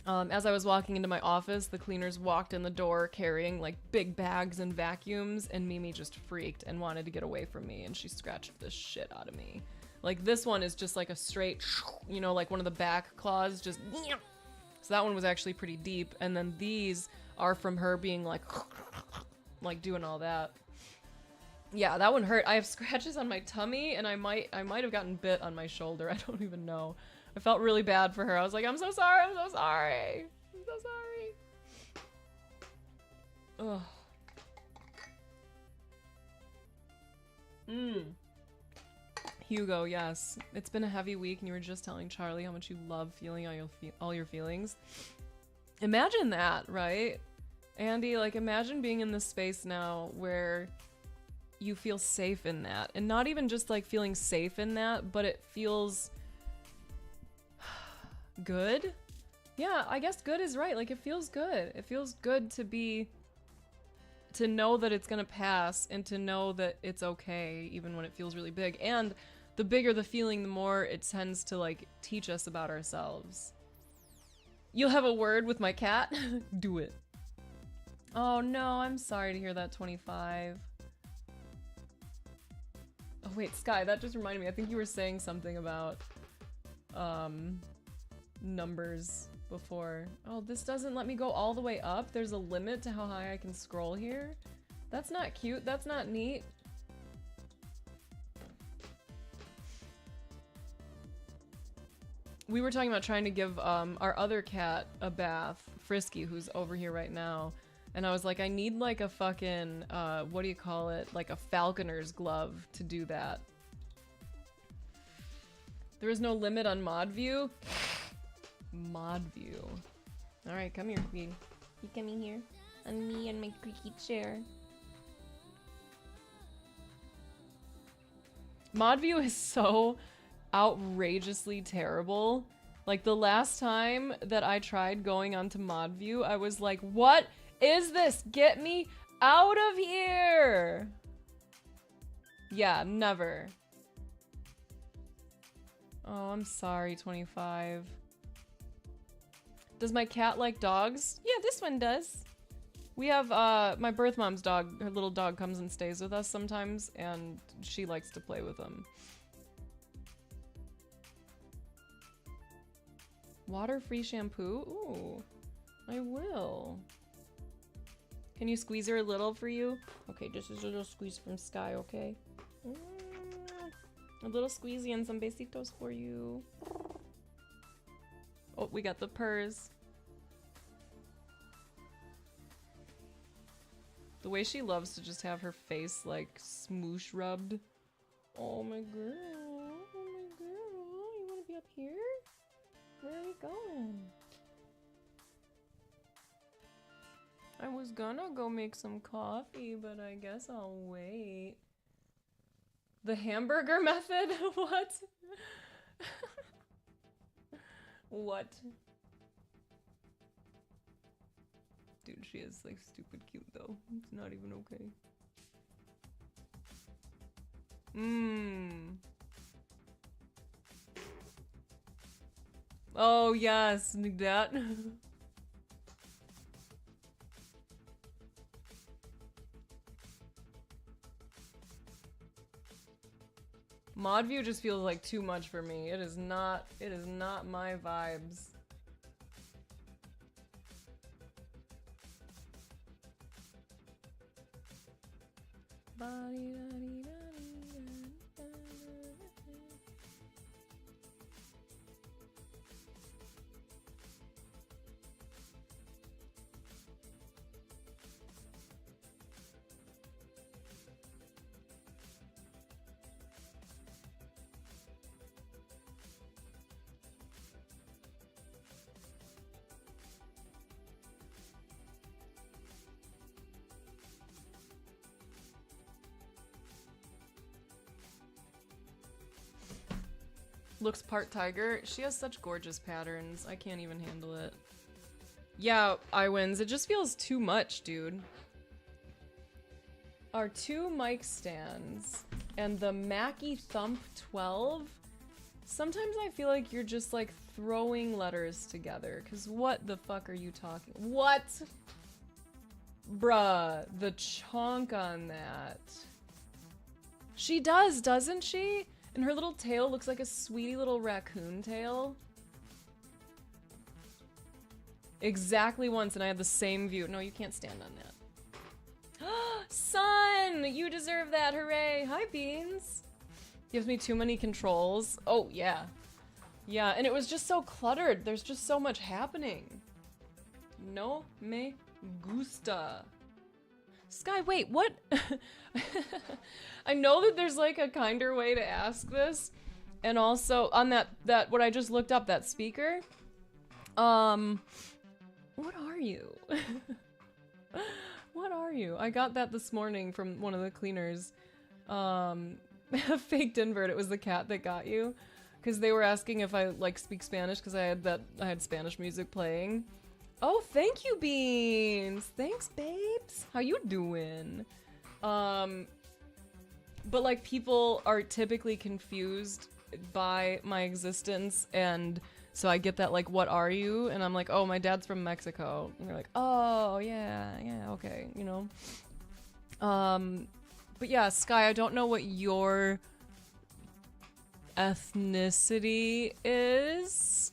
As I was walking into my office, the cleaners walked in the door carrying like big bags and vacuums, and Mimi just freaked and wanted to get away from me, and she scratched the shit out of me. Like this one is just like a straight, you know, like one of the back claws, just. So that one was actually pretty deep, and then these are from her being like doing all that. Yeah, that one hurt. I have scratches on my tummy, and I might have gotten bit on my shoulder. I don't even know. I felt really bad for her. I was like, I'm so sorry, I'm so sorry. I'm so sorry. Ugh. Hugo, yes. It's been a heavy week, and you were just telling Charlie how much you love feeling all your feelings. Imagine that, right? Andy, like, imagine being in this space now where you feel safe in that. And not even just, like, feeling safe in that, but it feels good? Yeah, I guess good is right. Like, it feels good. It feels good to know that it's gonna pass and to know that it's okay, even when it feels really big. And the bigger the feeling, the more it tends to, like, teach us about ourselves. You'll have a word with my cat? Do it. Oh no, I'm sorry to hear that, 25. Oh wait, Sky, that just reminded me. I think you were saying something about, numbers before. Oh, this doesn't let me go all the way up. There's a limit to how high I can scroll here. That's not cute. That's not neat. We were talking about trying to give our other cat a bath, Frisky, who's over here right now. And I was like, I need like a fucking, what do you call it? Like a falconer's glove to do that. There is no limit on mod view. Mod view. Alright, come here, Queen. You come in here. On me and my creaky chair. Mod view is so outrageously terrible. Like the last time that I tried going onto mod view, I was like, what is this? Get me out of here! Yeah, never. Oh, I'm sorry, 25. Does my cat like dogs? Yeah, this one does. We have, my birth mom's dog, her little dog comes and stays with us sometimes, and she likes to play with him. Water-free shampoo? Ooh, I will. Can you squeeze her a little for you? Okay, just a little squeeze from Sky, okay? A little squeezy and some besitos for you. Oh, we got the purrs. The way she loves to just have her face, like, smoosh rubbed. Oh, my girl. Oh, my girl. You wanna be up here? Where are we going? I was gonna go make some coffee, but I guess I'll wait. The hamburger method? What? What? Dude, she is like stupid cute though. It's not even okay. Mmm. Oh yes, that. Mod view just feels like too much for me. It is not my vibes. Looks part tiger. She has such gorgeous patterns. I can't even handle it. Yeah, I-Wins. It just feels too much, dude. Our 2 mic stands and the Mackie Thump 12. Sometimes I feel like you're just like throwing letters together. Cause what the fuck are you talking? What? Bruh, the chonk on that. She does, doesn't she? And her little tail looks like a sweetie little raccoon tail. Exactly once, and I had the same view. No, you can't stand on that. Son! You deserve that, hooray! Hi, Beans! Gives me too many controls. Oh, yeah. Yeah, and it was just so cluttered. There's just so much happening. No me gusta. Sky, wait, what? I know that there's like a kinder way to ask this. And also on that what I just looked up, that speaker. What are you? What are you? I got that this morning from one of the cleaners. Fake invert, it was the cat that got you. Because they were asking if I like speak Spanish because I had Spanish music playing. Oh, thank you, Beans! Thanks, babes! How you doing? But like people are typically confused by my existence, and so I get that like, what are you? And I'm like, oh, my dad's from Mexico. And they're like, oh, yeah, okay, you know? But yeah, Sky, I don't know what your ethnicity is.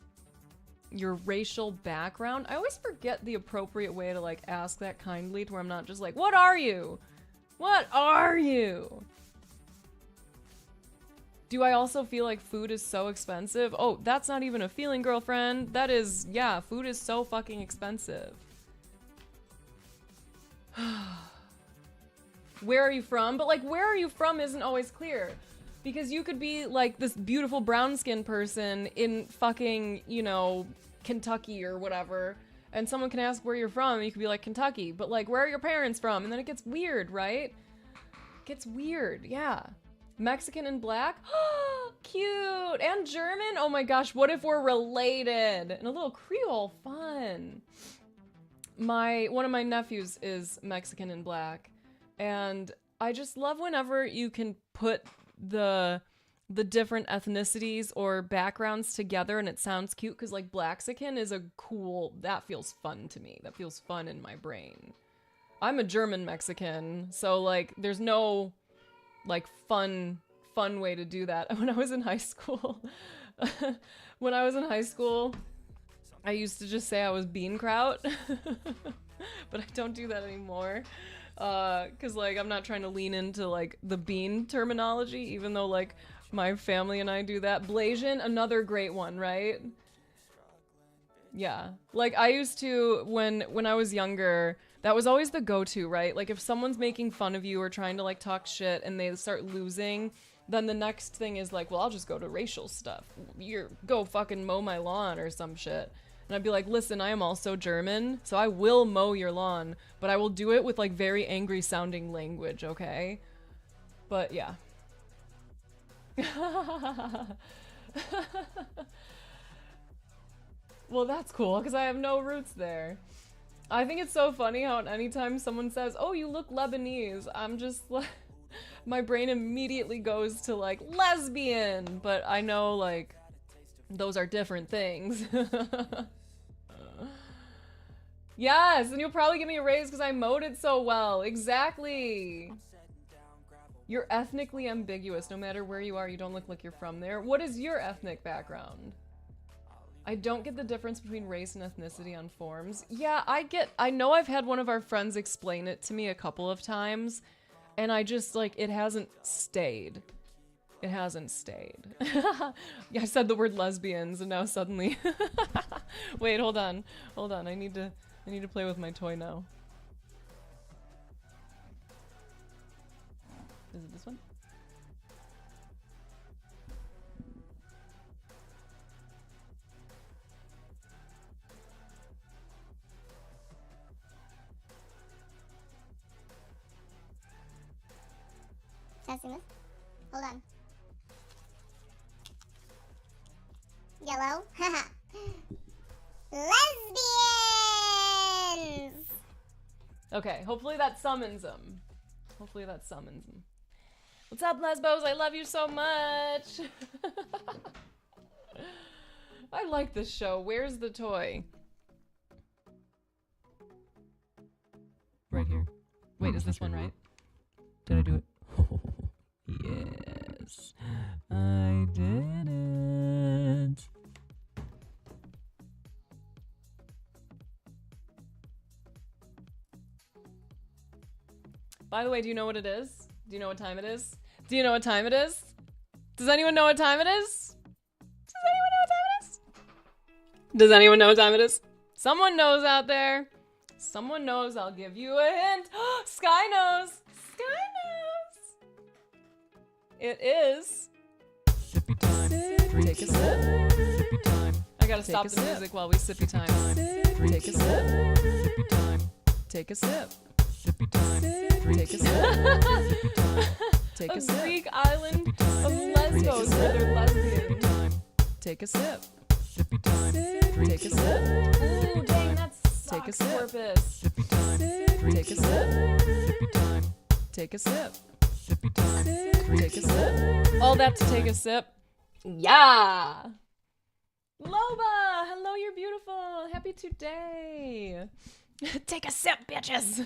Your racial background. I always forget the appropriate way to like ask that kindly to where I'm not just like, what are you? What are you? Do I also feel like food is so expensive? Oh, that's not even a feeling, girlfriend. That is, yeah, food is so fucking expensive. Where are you from? But like, where are you from isn't always clear. Because you could be like this beautiful brown-skinned person in fucking, you know, Kentucky or whatever, and someone can ask where you're from, and you could be like, Kentucky, but like, where are your parents from? And then it gets weird, right? It gets weird, yeah. Mexican and black? Cute! And German? Oh my gosh, what if we're related? And a little Creole, fun. One of my nephews is Mexican and black, and I just love whenever you can put the different ethnicities or backgrounds together and it sounds cute, because like Blaxican is a cool, that feels fun to me. That feels fun in my brain. I'm a German Mexican, so like there's no like fun way to do that. When I was in high school, I used to just say I was bean kraut, but I don't do that anymore. Cause like I'm not trying to lean into like the bean terminology, even though like my family and I do that. Blasian, another great one, right? Yeah. Like I used to, when I was younger, that was always the go-to, right? Like if someone's making fun of you or trying to like talk shit and they start losing, then the next thing is like, well, I'll just go to racial stuff. Go fucking mow my lawn or some shit. And I'd be like, listen, I am also German, so I will mow your lawn, but I will do it with like very angry sounding language, okay? But yeah. Well, that's cool, because I have no roots there. I think it's so funny how anytime someone says, oh, you look Lebanese, I'm just like, my brain immediately goes to like lesbian, but I know like those are different things. Yes, and you'll probably give me a raise because I mowed it so well. Exactly. You're ethnically ambiguous. No matter where you are, you don't look like you're from there. What is your ethnic background? I don't get the difference between race and ethnicity on forums. Yeah, I know I've had one of our friends explain it to me a couple of times, and I just, like, it hasn't stayed. It hasn't stayed. Yeah, I said the word lesbians, and now suddenly... Wait, hold on. Hold on, I need to play with my toy now. Is it this one? Testing this. Hold on. hello. Lesbians! Okay, hopefully that summons them. Hopefully that summons them. What's up, Lesbos? I love you so much. I like this show. Where's the toy? Right here. Wait, is this one right? Did I do it? Yes, I did it. By the way, do you know what it is? Do you know what time it is? Do you know what time it is? Does anyone know what time it is? Does anyone know what time it is? Does anyone know what time it is? Someone knows out there. Someone knows. I'll give you a hint. Sky knows. Sky knows. It is. Sippy time. Take a sip. Sippy time. I gotta stop the music while we sippy time. Take a sip. Sippy time. Take a sip. Sippy time. Take a sip. Take a sip. A Greek island of Lesbos where they're lesbians. Take a sip. Sippy time. Take a sip. Ooh, dang, that sucks. Take a sip. Porpoise. Sippy time. Take a sip. Sippy time. Take a sip. Sippy time. Take a sip. All that to take a sip. Yeah. Loba, hello, you're beautiful. Happy today. Take a sip, bitches.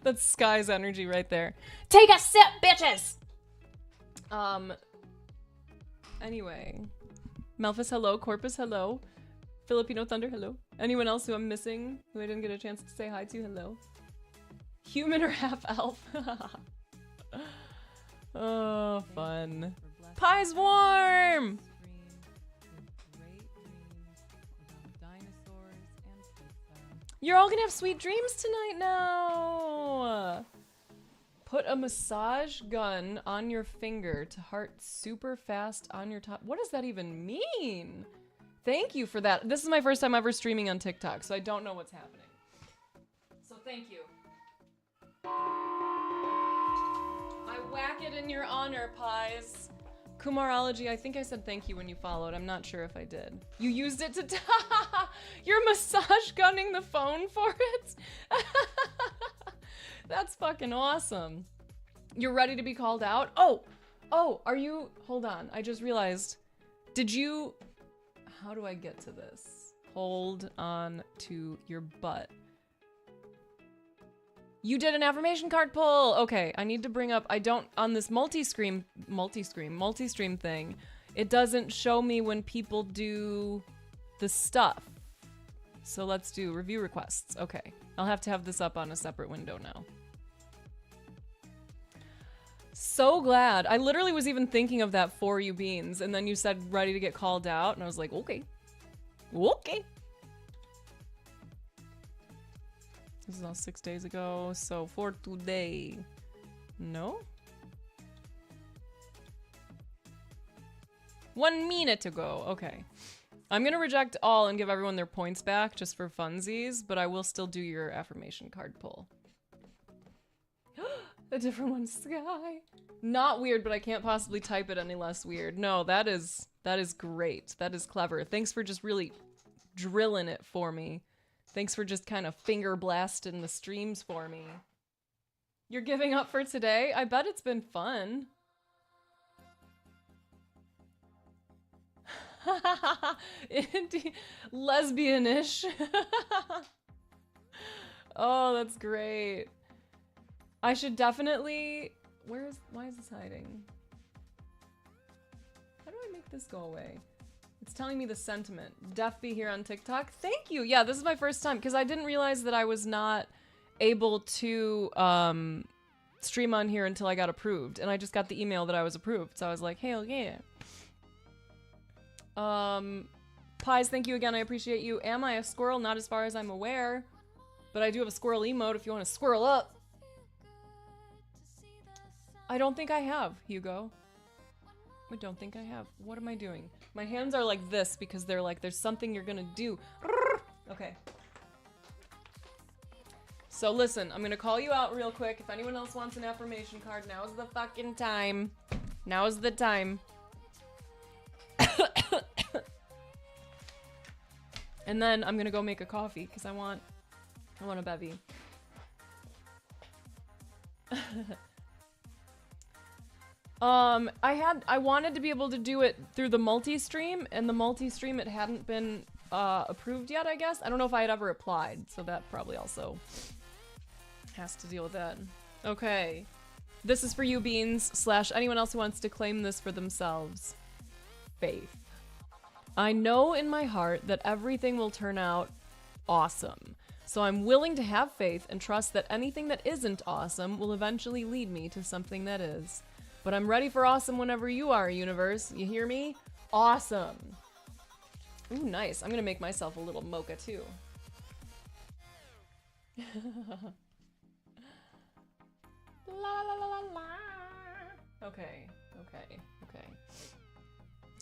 That's Sky's energy right there. Take a sip, bitches. Anyway. Melphis, hello. Corpus, hello. Filipino Thunder, hello. Anyone else who I'm missing, who I didn't get a chance to say hi to, hello. Human or half elf? Oh, fun. Pie's warm! You're all gonna have sweet dreams tonight now! Put a massage gun on your finger to heart super fast on your top. What does that even mean? Thank you for that. This is my first time ever streaming on TikTok, so I don't know what's happening. So thank you. I whack it in your honor, Pies. Kumarology, I think I said thank you when you followed. I'm not sure if I did. You used it to You're massage gunning the phone for it? That's fucking awesome. You're ready to be called out? Oh, are you, hold on. I just realized, did you, how do I get to this? Hold on to your butt. You did an affirmation card pull. Okay, I need to bring up, I don't, on this multi-stream thing, it doesn't show me when people do the stuff. So let's do review requests. Okay, I'll have to have this up on a separate window now. So glad. I literally was even thinking of that for you, Beans, and then you said ready to get called out, and I was like, okay. Okay. This is all 6 days ago, so for today. No? 1 minute ago, okay. I'm gonna reject all and give everyone their points back just for funsies, but I will still do your affirmation card pull. A different one, Sky. Not weird, but I can't possibly type it any less weird. No, that is great. That is clever. Thanks for just really drilling it for me. Thanks for just kind of finger blasting the streams for me. You're giving up for today? I bet it's been fun. Lesbian-ish. Oh, that's great. I should definitely... why is this hiding? How do I make this go away? It's telling me the sentiment. Def be here on TikTok. Thank you. Yeah, this is my first time because I didn't realize that I was not able to stream on here until I got approved. And I just got the email that I was approved. So I was like, hell yeah. Pies, thank you again. I appreciate you. Am I a squirrel? Not as far as I'm aware. But I do have a squirrel emote if you want to squirrel up. I don't think I have, Hugo. I don't think I have. What am I doing? My hands are like this because they're like, there's something you're gonna do. Okay. So listen, I'm gonna call you out real quick. If anyone else wants an affirmation card, now's the fucking time. Now's the time. And then I'm gonna go make a coffee because I want a bevy. I wanted to be able to do it through the multi-stream, and the multi-stream, it hadn't been approved yet, I guess. I don't know if I had ever applied, so that probably also has to deal with that. Okay. This is for you, Beans, / anyone else who wants to claim this for themselves. Faith. I know in my heart that everything will turn out awesome. So I'm willing to have faith and trust that anything that isn't awesome will eventually lead me to something that is. But I'm ready for awesome whenever you are, universe. You hear me? Awesome. Ooh, nice. I'm gonna make myself a little mocha too. La la la la la. Okay.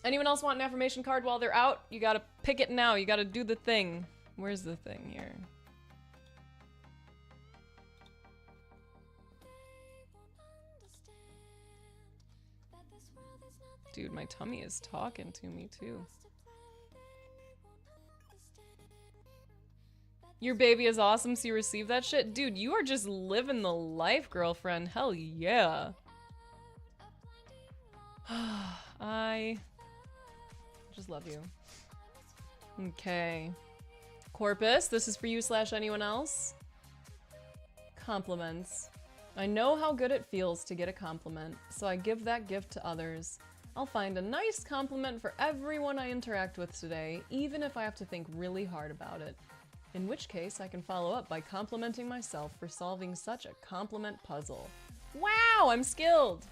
Anyone else want an affirmation card while they're out? You gotta pick it now. You gotta do the thing. Where's the thing here? Dude, my tummy is talking to me too. Your baby is awesome, so you receive that shit? Dude, you are just living the life, girlfriend. Hell yeah. I just love you. Okay. Corpus, this is for you / anyone else. Compliments. I know how good it feels to get a compliment, so I give that gift to others. I'll find a nice compliment for everyone I interact with today, even if I have to think really hard about it. In which case, I can follow up by complimenting myself for solving such a compliment puzzle. Wow, I'm skilled!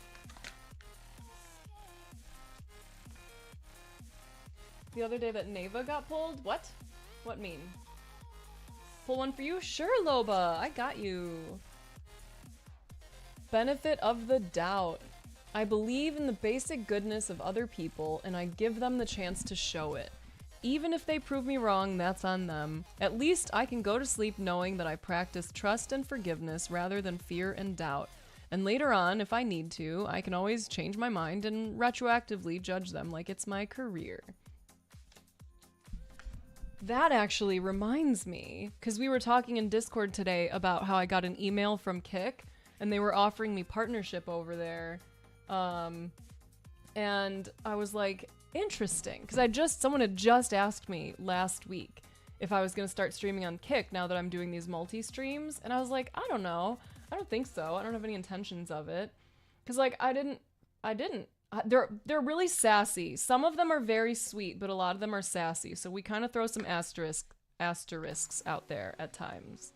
The other day that Neva got pulled? What? What mean? Pull one for you? Sure, Loba, I got you. Benefit of the doubt. I believe in the basic goodness of other people, and I give them the chance to show it. Even if they prove me wrong, that's on them. At least I can go to sleep knowing that I practice trust and forgiveness rather than fear and doubt. And later on, if I need to, I can always change my mind and retroactively judge them like it's my career. That actually reminds me, because we were talking in Discord today about how I got an email from Kik, and they were offering me partnership over there. And I was like, interesting, because someone had just asked me last week if I was going to start streaming on Kik now that I'm doing these multi-streams, and I was like, I don't know. I don't think so. I don't have any intentions of it. Because, like, I didn't. They're really sassy. Some of them are very sweet, but a lot of them are sassy. So we kind of throw some asterisks out there at times.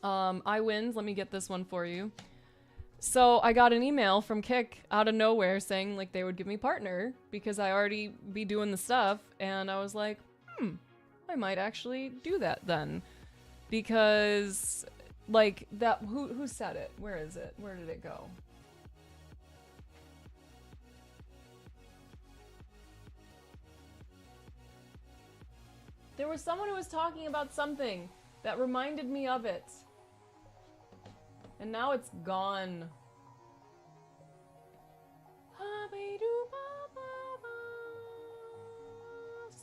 I wins. Let me get this one for you. So I got an email from Kik out of nowhere saying like they would give me partner because I already be doing the stuff, and I was like, I might actually do that then, because like that. Who said it? Where is it? Where did it go? There was someone who was talking about something that reminded me of it. And now it's gone.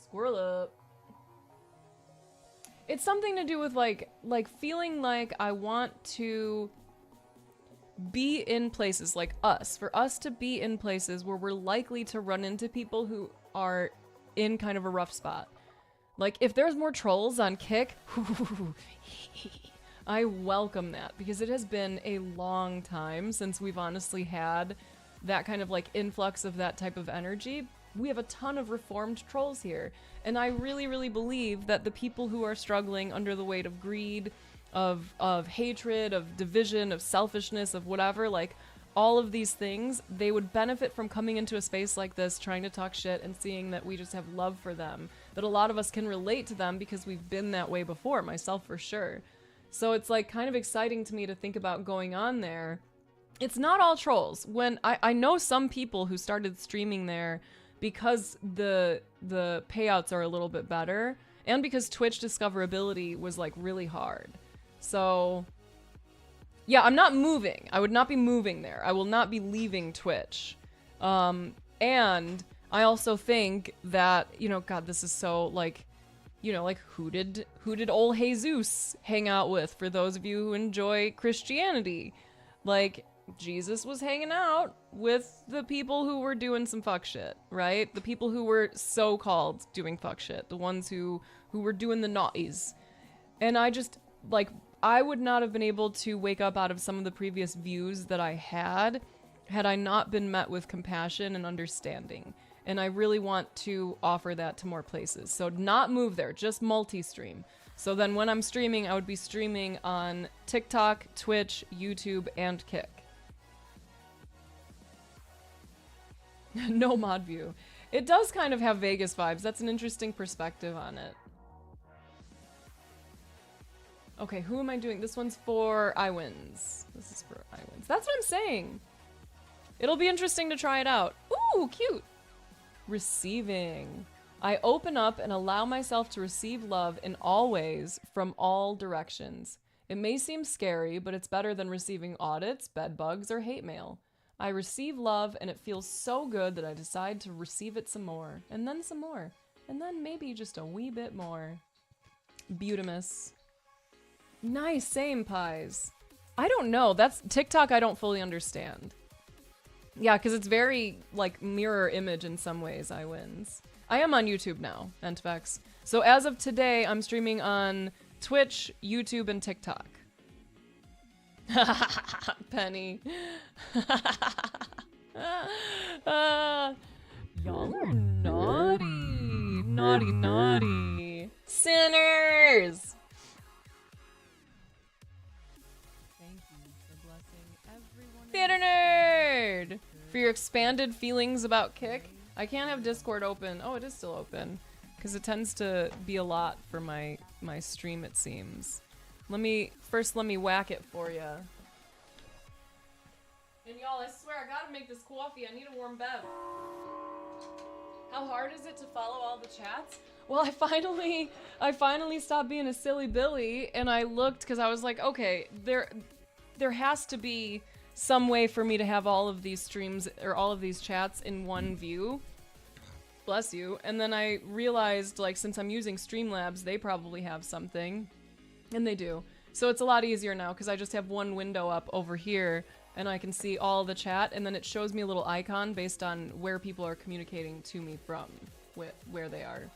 Squirrel up. It's something to do with like feeling like I want to be in places like us. For us to be in places where we're likely to run into people who are in kind of a rough spot. Like, if there's more trolls on Kik, I welcome that, because it has been a long time since we've honestly had that kind of, like, influx of that type of energy. We have a ton of reformed trolls here, and I really, really believe that the people who are struggling under the weight of greed, of hatred, of division, of selfishness, of whatever, like, all of these things, they would benefit from coming into a space like this, trying to talk shit and seeing that we just have love for them. That a lot of us can relate to them because we've been that way before, myself for sure. So it's like kind of exciting to me to think about going on there. It's not all trolls. When I know some people who started streaming there because the payouts are a little bit better, and because Twitch discoverability was like really hard. So yeah, I'm not moving. I would not be moving there. I will not be leaving Twitch. And I also think that, you know, God, this is so, like, you know, like who did old Jesus hang out with, for those of you who enjoy Christianity? Like, Jesus was hanging out with the people who were doing some fuck shit, right? The people who were so-called doing fuck shit, the ones who were doing the naughties. And I just, like, I would not have been able to wake up out of some of the previous views that I had I not been met with compassion and understanding. And I really want to offer that to more places. So not move there, just multi-stream. So then when I'm streaming, I would be streaming on TikTok, Twitch, YouTube, and Kick. No mod view. It does kind of have Vegas vibes. That's an interesting perspective on it. Okay, who am I doing? This one's for iWins. This is for iWins. That's what I'm saying. It'll be interesting to try it out. Ooh, cute. Receiving. I open up and allow myself to receive love in all ways from all directions. It may seem scary, but it's better than receiving audits, bed bugs, or hate mail. I receive love and it feels so good that I decide to receive it some more, and then some more, and then maybe just a wee bit more. Beautimus. Nice, same pies. I don't know. That's TikTok I don't fully understand. Yeah, because it's very, like, mirror image in some ways, iWins. I am on YouTube now, Entvex. So as of today, I'm streaming on Twitch, YouTube, and TikTok. Penny. Y'all are naughty. Naughty, naughty. Sinners! Thank you for blessing everyone. Theater Nerd! For your expanded feelings about Kick. I can't have Discord open. Oh, it is still open. Because it tends to be a lot for my stream, it seems. Let me whack it for you. And y'all, I swear, I gotta make this coffee. I need a warm bev. How hard is it to follow all the chats? Well, I finally stopped being a silly Billy, and I looked, because I was like, okay, there has to be some way for me to have all of these streams, or all of these chats in one view. Bless you. And then I realized, like, since I'm using Streamlabs, they probably have something. And they do. So it's a lot easier now, because I just have one window up over here, and I can see all the chat, and then it shows me a little icon based on where people are communicating to me from, where they are.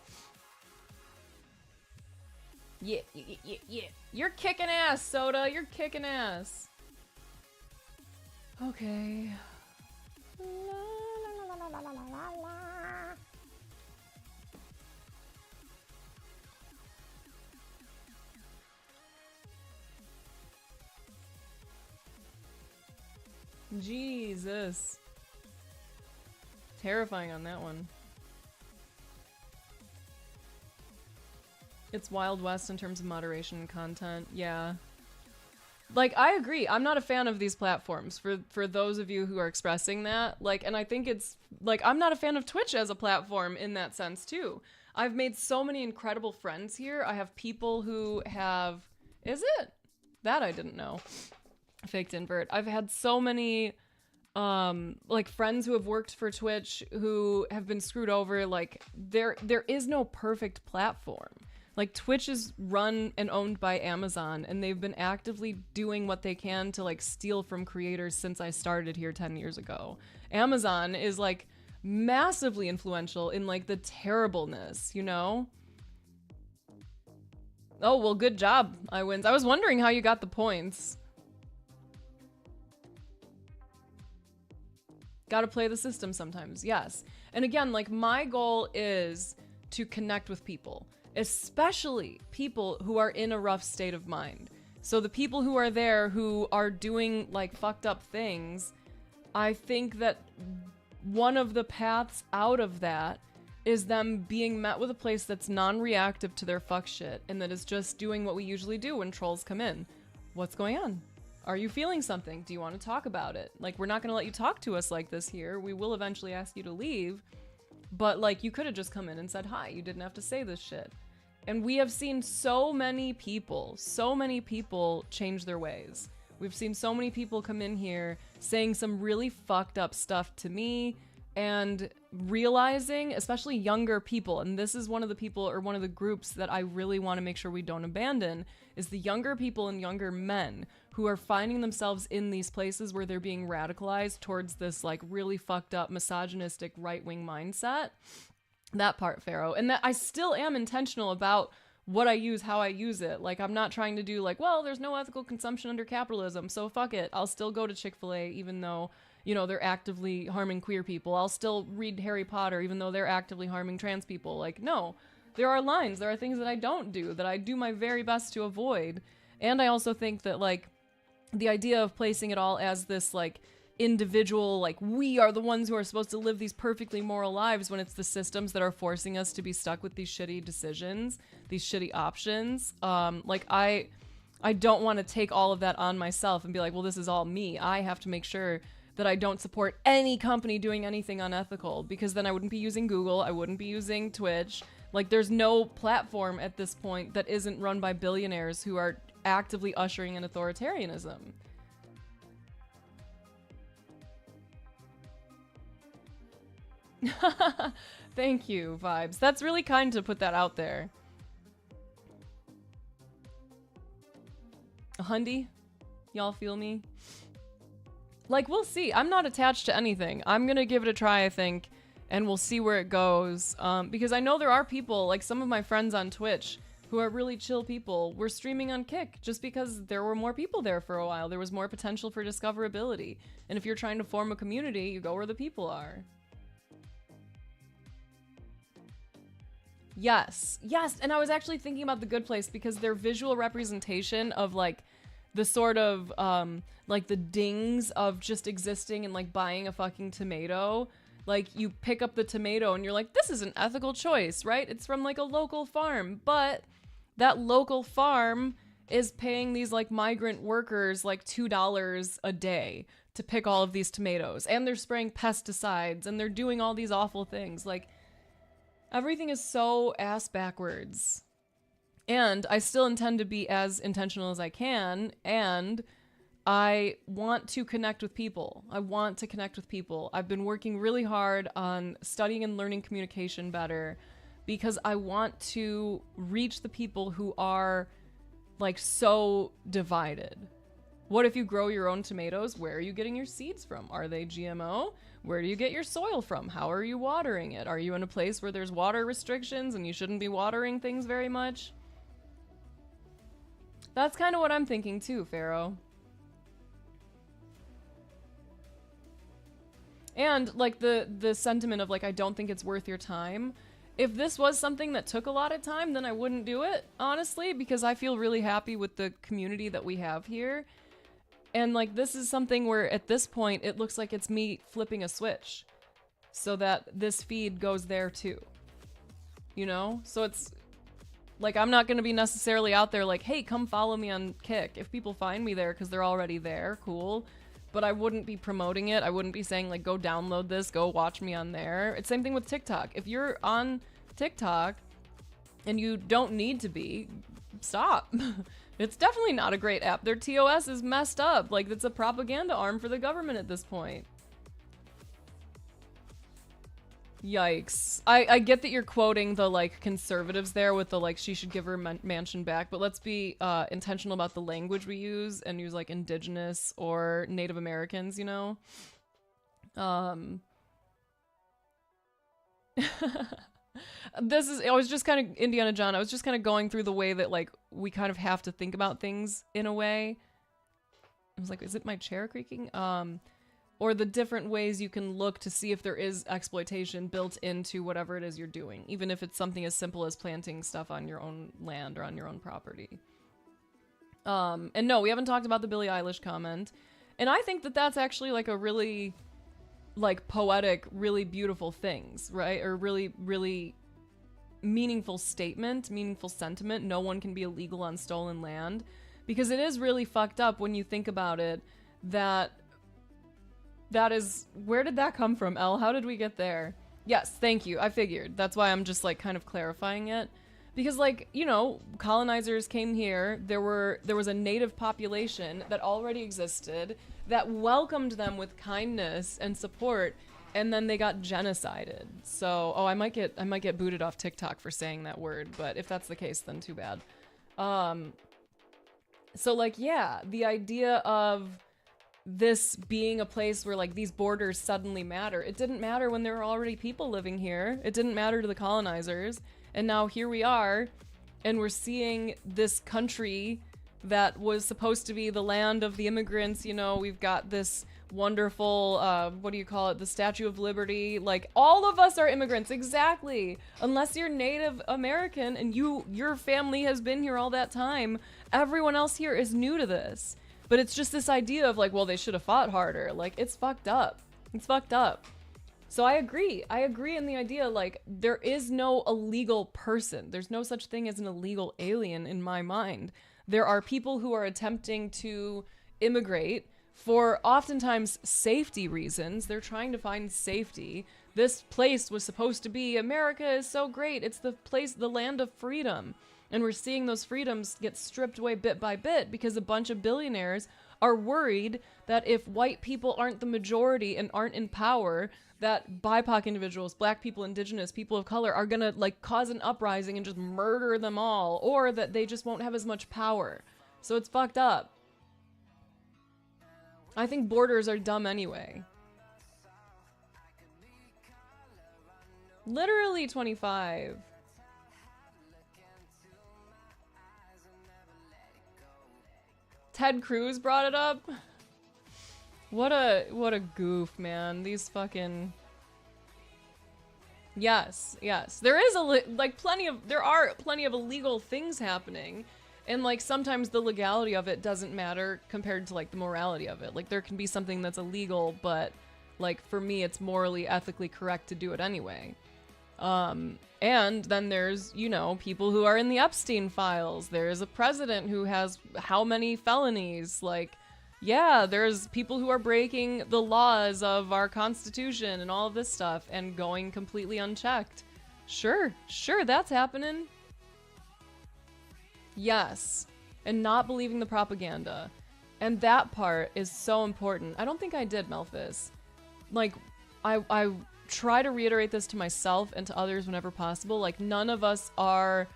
Yeah. You're kicking ass, Soda. You're kicking ass. Okay. Jesus. Terrifying on that one. It's Wild West in terms of moderation and content. Yeah. Like, I agree. I'm not a fan of these platforms, for those of you who are expressing that. Like, and I think it's, like, I'm not a fan of Twitch as a platform in that sense, too. I've made so many incredible friends here. I have people who have... Is it? That I didn't know. Faked invert. I've had so many, like, friends who have worked for Twitch who have been screwed over. Like, there is no perfect platform. Like, Twitch is run and owned by Amazon, and they've been actively doing what they can to, like, steal from creators since I started here 10 years ago. Amazon is, like, massively influential in, like, the terribleness, you know? Oh, well, good job, iWins. I was wondering how you got the points. Gotta play the system sometimes, yes. And again, like, my goal is to connect with people. Especially people who are in a rough state of mind. So the people who are there who are doing, like, fucked up things, I think that one of the paths out of that is them being met with a place that's non-reactive to their fuck shit, and that is just doing what we usually do when trolls come in. What's going on? Are you feeling something? Do you want to talk about it? Like, we're not gonna let you talk to us like this here. We will eventually ask you to leave. But, like, you could have just come in and said hi. You didn't have to say this shit. And we have seen so many people change their ways. We've seen so many people come in here saying some really fucked up stuff to me and realizing, especially younger people, and this is one of the people or one of the groups that I really want to make sure we don't abandon, is the younger people and younger men who are finding themselves in these places where they're being radicalized towards this like really fucked up misogynistic right-wing mindset. That part, Pharaoh. And that I still am intentional about what I use, how I use it. Like, I'm not trying to do like, well, there's no ethical consumption under capitalism, so fuck it. I'll still go to Chick-fil-A even though, you know, they're actively harming queer people. I'll still read Harry Potter even though they're actively harming trans people. Like, no. There are lines. There are things that I don't do, that I do my very best to avoid. And I also think that, like, the idea of placing it all as this, like, individual, like, we are the ones who are supposed to live these perfectly moral lives, when it's the systems that are forcing us to be stuck with these shitty decisions, these shitty options. Like, I don't want to take all of that on myself and be like, well, this is all me. I have to make sure that I don't support any company doing anything unethical, because then I wouldn't be using Google, I wouldn't be using Twitch. Like, there's no platform at this point that isn't run by billionaires who are actively ushering in authoritarianism. Thank you, Vibes. That's really kind to put that out there. A hundy? Y'all feel me? Like, we'll see. I'm not attached to anything. I'm gonna give it a try, I think, and we'll see where it goes. Because I know there are people, like some of my friends on Twitch, who are really chill people. We're streaming on Kick just because there were more people there for a while. There was more potential for discoverability. And if you're trying to form a community, you go where the people are. Yes. Yes. And I was actually thinking about The Good Place because their visual representation of like the sort of like the dings of just existing and like buying a fucking tomato. Like, you pick up the tomato and you're like, this is an ethical choice, right? It's from like a local farm, but that local farm is paying these like migrant workers like $2 a day to pick all of these tomatoes, and they're spraying pesticides and they're doing all these awful things. Like, everything is so ass backwards. And I still intend to be as intentional as I can, and I want to connect with people. I want to connect with people. I've been working really hard on studying and learning communication better because I want to reach the people who are like so divided. What if you grow your own tomatoes? Where are you getting your seeds from? Are they GMO? Where do you get your soil from? How are you watering it? Are you in a place where there's water restrictions and you shouldn't be watering things very much? That's kind of what I'm thinking too, Pharaoh. And like the sentiment of like, I don't think it's worth your time. If this was something that took a lot of time, then I wouldn't do it, honestly, because I feel really happy with the community that we have here. And like, this is something where at this point, it looks like it's me flipping a switch so that this feed goes there too. You know? So it's like, I'm not going to be necessarily out there like, hey, come follow me on Kick. If people find me there because they're already there, cool. But I wouldn't be promoting it. I wouldn't be saying like, go download this, go watch me on there. It's same thing with TikTok. If you're on TikTok and you don't need to be, stop. It's definitely not a great app. Their TOS is messed up. Like, it's a propaganda arm for the government at this point. Yikes. I get that you're quoting the, like, conservatives there with the, like, she should give her mansion back, but let's be intentional about the language we use and use, like, indigenous or Native Americans, you know? I was just kind of, Indiana John, I was just kind of going through the way that, like, we kind of have to think about things in a way. I was like, is it my chair creaking? Or the different ways you can look to see if there is exploitation built into whatever it is you're doing, even if it's something as simple as planting stuff on your own land or on your own property. And no, we haven't talked about the Billie Eilish comment. And I think that that's actually like a really, like, poetic, really beautiful things, right? Or really, really meaningful statement, meaningful sentiment. No one can be illegal on stolen land. Because it is really fucked up when you think about it, that is, where did that come from, Elle? How did we get there? Yes, thank you. I figured. That's why I'm just, like, kind of clarifying it. Because, like, you know, colonizers came here. There was a native population that already existed that welcomed them with kindness and support. and then they got genocided. So, I might get booted off TikTok for saying that word, but if that's the case, then too bad. So like, yeah, the idea of this being a place where like these borders suddenly matter. It didn't matter when there were already people living here. It didn't matter to the colonizers. And now here we are, and we're seeing this country that was supposed to be the land of the immigrants. You know, we've got this wonderful, what do you call it? The Statue of Liberty. Like, all of us are immigrants, exactly. Unless you're Native American and your family has been here all that time, everyone else here is new to this. But it's just this idea of like, well, they should have fought harder. Like, it's fucked up. It's fucked up. So I agree in the idea, like, there is no illegal person. There's no such thing as an illegal alien in my mind. There are people who are attempting to immigrate for oftentimes safety reasons. They're trying to find safety. This place was supposed to be, America is so great. It's the place, the land of freedom. And we're seeing those freedoms get stripped away bit by bit because a bunch of billionaires are worried that if white people aren't the majority and aren't in power, that BIPOC individuals, black people, indigenous, people of color are gonna like cause an uprising and just murder them all, or that they just won't have as much power. So it's fucked up. I think borders are dumb anyway. Literally 25. Ted Cruz brought it up. What a goof, man. These fucking... Yes. There is there are plenty of illegal things happening. And like sometimes the legality of it doesn't matter compared to like the morality of it. Like there can be something that's illegal, but like for me it's morally, ethically correct to do it anyway. And then there's, you know, people who are in the Epstein files. There's a president who has how many felonies? Like, yeah, there's people who are breaking the laws of our Constitution and all of this stuff and going completely unchecked. Sure, that's happening. Yes, and not believing the propaganda. And that part is so important. I don't think I did, Melphis. Like, I try to reiterate this to myself and to others whenever possible. Like, none of us are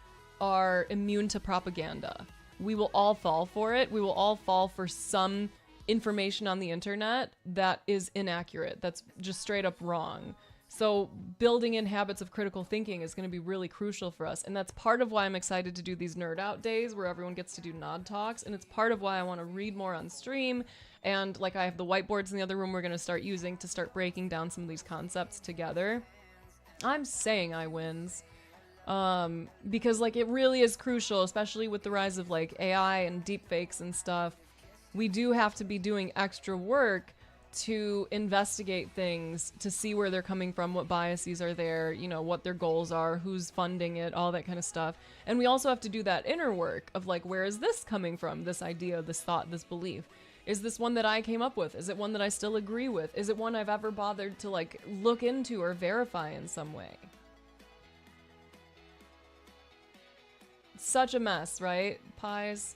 immune to propaganda. We will all fall for it. We will all fall for some information on the internet that is inaccurate, that's just straight up wrong. So building in habits of critical thinking is going to be really crucial for us. And that's part of why I'm excited to do these nerd out days where everyone gets to do nod talks. And it's part of why I want to read more on stream. And like I have the whiteboards in the other room we're going to start using to start breaking down some of these concepts together. I'm saying I wins. Because like it really is crucial, especially with the rise of like AI and deepfakes and stuff. We do have to be doing extra work to investigate things, to see where they're coming from, what biases are there, you know, what their goals are, who's funding it, all that kind of stuff. And we also have to do that inner work of like, where is this coming from? This idea, this thought, this belief. Is this one that I came up with? Is it one that I still agree with? Is it one I've ever bothered to like look into or verify in some way? Such a mess, right? Pies.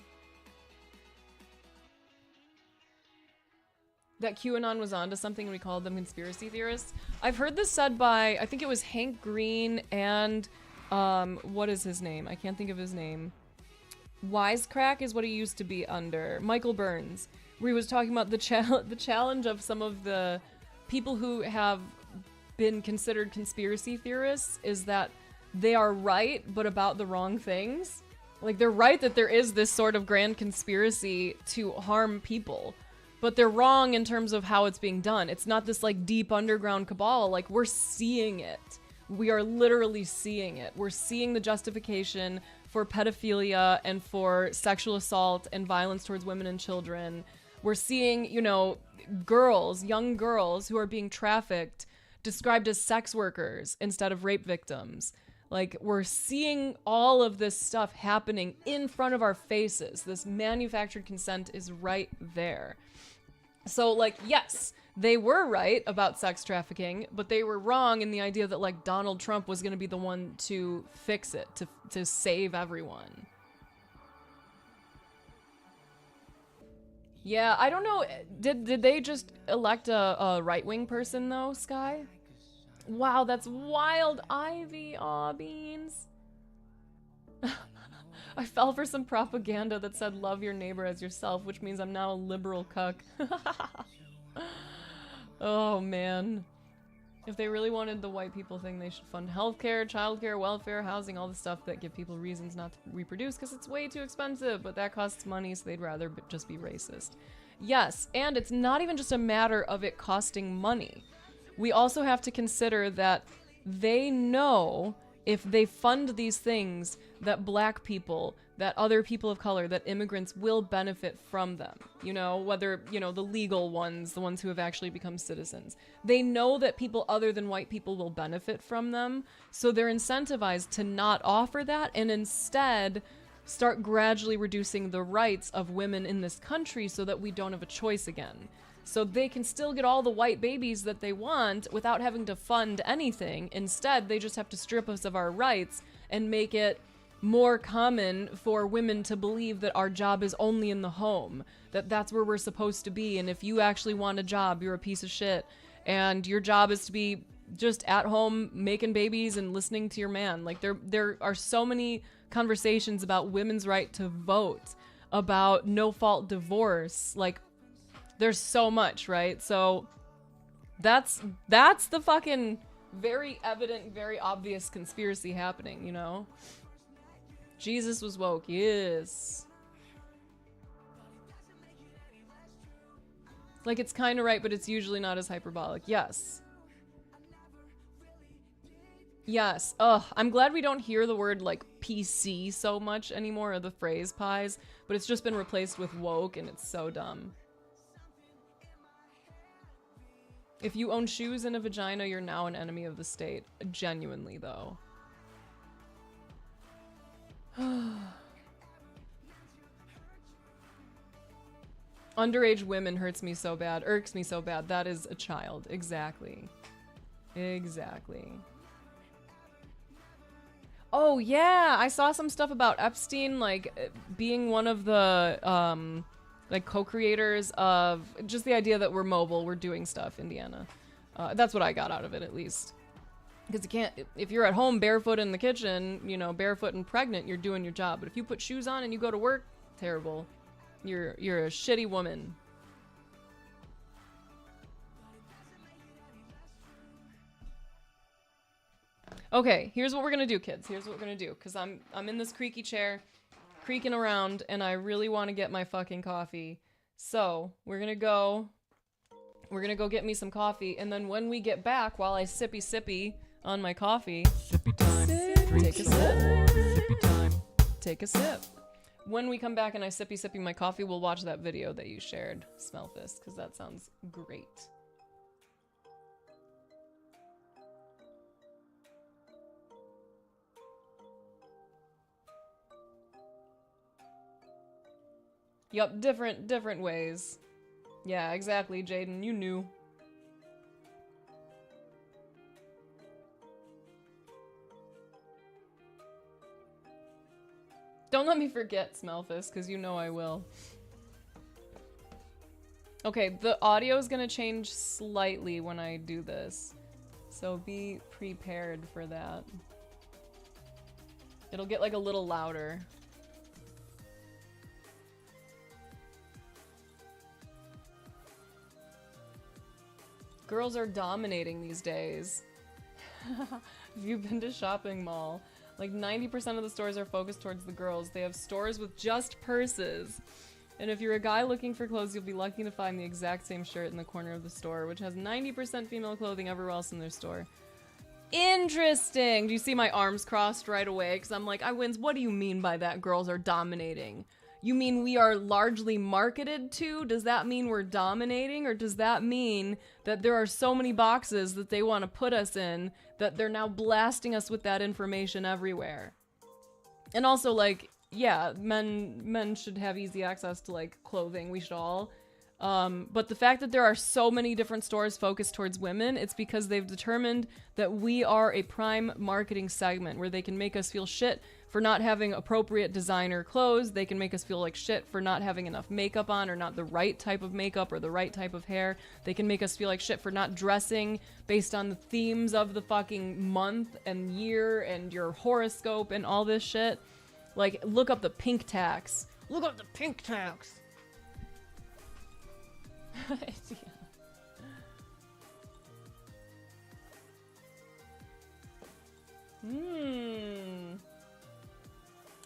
That QAnon was onto something and we called them conspiracy theorists. I've heard this said by, I think it was Hank Green and, what is his name? I can't think of his name. Wisecrack is what he used to be under. Michael Burns, where he was talking about the challenge of some of the people who have been considered conspiracy theorists is that they are right, but about the wrong things. Like, they're right that there is this sort of grand conspiracy to harm people, but they're wrong in terms of how it's being done. It's not this, like, deep underground cabal. Like, we're seeing it. We are literally seeing it. We're seeing the justification for pedophilia and for sexual assault and violence towards women and children. We're seeing, you know, girls, young girls who are being trafficked, described as sex workers instead of rape victims. Like, we're seeing all of this stuff happening in front of our faces. This manufactured consent is right there. So, like, yes, they were right about sex trafficking, but they were wrong in the idea that, like, Donald Trump was going to be the one to fix it, to save everyone. Yeah, I don't know. Did they just elect a right-wing person though, Sky? Wow, that's wild. Ivy, aw, beans. I fell for some propaganda that said love your neighbor as yourself, which means I'm now a liberal cuck. Oh, man. If they really wanted the white people thing, they should fund healthcare, childcare, welfare, housing, all the stuff that give people reasons not to reproduce because it's way too expensive, but that costs money, so they'd rather just be racist. Yes, and it's not even just a matter of it costing money. We also have to consider that they know if they fund these things that black people, that other people of color, that immigrants will benefit from them. You know, whether, you know, the legal ones, the ones who have actually become citizens. They know that people other than white people will benefit from them, so they're incentivized to not offer that and instead start gradually reducing the rights of women in this country so that we don't have a choice again. So they can still get all the white babies that they want without having to fund anything. Instead, they just have to strip us of our rights and make it more common for women to believe that our job is only in the home, that that's where we're supposed to be, and if you actually want a job, you're a piece of shit, and your job is to be just at home making babies and listening to your man. Like, there are so many conversations about women's right to vote, about no-fault divorce, like, there's so much, right? So that's the fucking very evident, very obvious conspiracy happening, you know? Jesus was woke, yes. Like, it's kind of right, but it's usually not as hyperbolic. Yes. Yes. Ugh, I'm glad we don't hear the word, like, PC so much anymore, or the phrase pies, but it's just been replaced with woke, and it's so dumb. If you own shoes and a vagina, you're now an enemy of the state. Genuinely, though. Underage women hurts me so bad, irks me so bad. That is a child. Exactly. Exactly. Oh, yeah! I saw some stuff about Epstein, like, being one of the, like, co-creators of just the idea that we're mobile, we're doing stuff, Indiana. That's what I got out of it, at least. Because you can't, if you're at home barefoot in the kitchen, you know, barefoot and pregnant, you're doing your job. But if you put shoes on and you go to work, terrible. You're a shitty woman. Okay, here's what we're gonna do, kids. Here's what we're gonna do. Because I'm in this creaky chair, creaking around, and I really want to get my fucking coffee. So, we're gonna go get me some coffee, and then when we get back, while I sippy on my coffee, Sippy time. take a sip. Sippy time. Take a sip. When we come back and I sippy my coffee, we'll watch that video that you shared, Smellfist, because that sounds great. Yup, different ways. Yeah, exactly, Jaden, you knew. Don't let me forget, Smellfist, because you know I will. Okay, the audio is gonna change slightly when I do this, so be prepared for that. It'll get like a little louder. Girls are dominating these days. Have you been to shopping mall? Like 90% of the stores are focused towards the girls. They have stores with just purses. And if you're a guy looking for clothes, you'll be lucky to find the exact same shirt in the corner of the store, which has 90% female clothing everywhere else in their store. Interesting! Do you see my arms crossed right away? Because I'm like, I wins. What do you mean by that girls are dominating? You mean we are largely marketed to? Does that mean we're dominating? Or does that mean that there are so many boxes that they want to put us in that they're now blasting us with that information everywhere? And also, like, yeah, men should have easy access to, like, clothing. We should all. But the fact that there are so many different stores focused towards women, it's because they've determined that we are a prime marketing segment where they can make us feel shit for not having appropriate designer clothes. They can make us feel like shit for not having enough makeup on or not the right type of makeup or the right type of hair. They can make us feel like shit for not dressing based on the themes of the fucking month and year and your horoscope and all this shit. Like, look up the pink tax. Look up the pink tax.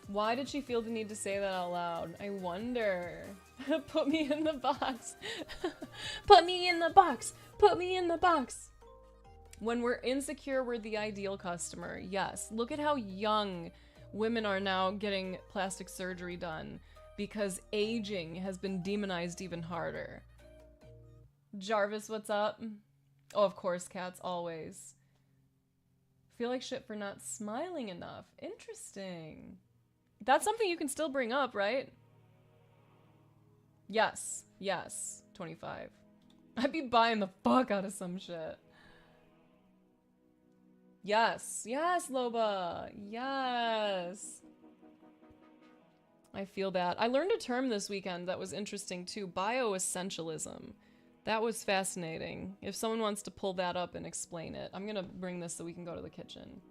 Why did she feel the need to say that out loud? I wonder. Put me in the box. Put me in the box. Put me in the box. When we're insecure, we're the ideal customer. Yes. Look at how young women are now getting plastic surgery done because aging has been demonized even harder. Jarvis, what's up? Oh, of course, cats, always. Feel like shit for not smiling enough. Interesting. That's something you can still bring up, right? Yes. Yes. 25. I'd be buying the fuck out of some shit. Yes. Yes, Loba. Yes. I feel that. I learned a term this weekend that was interesting too. Bioessentialism. That was fascinating. If someone wants to pull that up and explain it, I'm gonna bring this so we can go to the kitchen.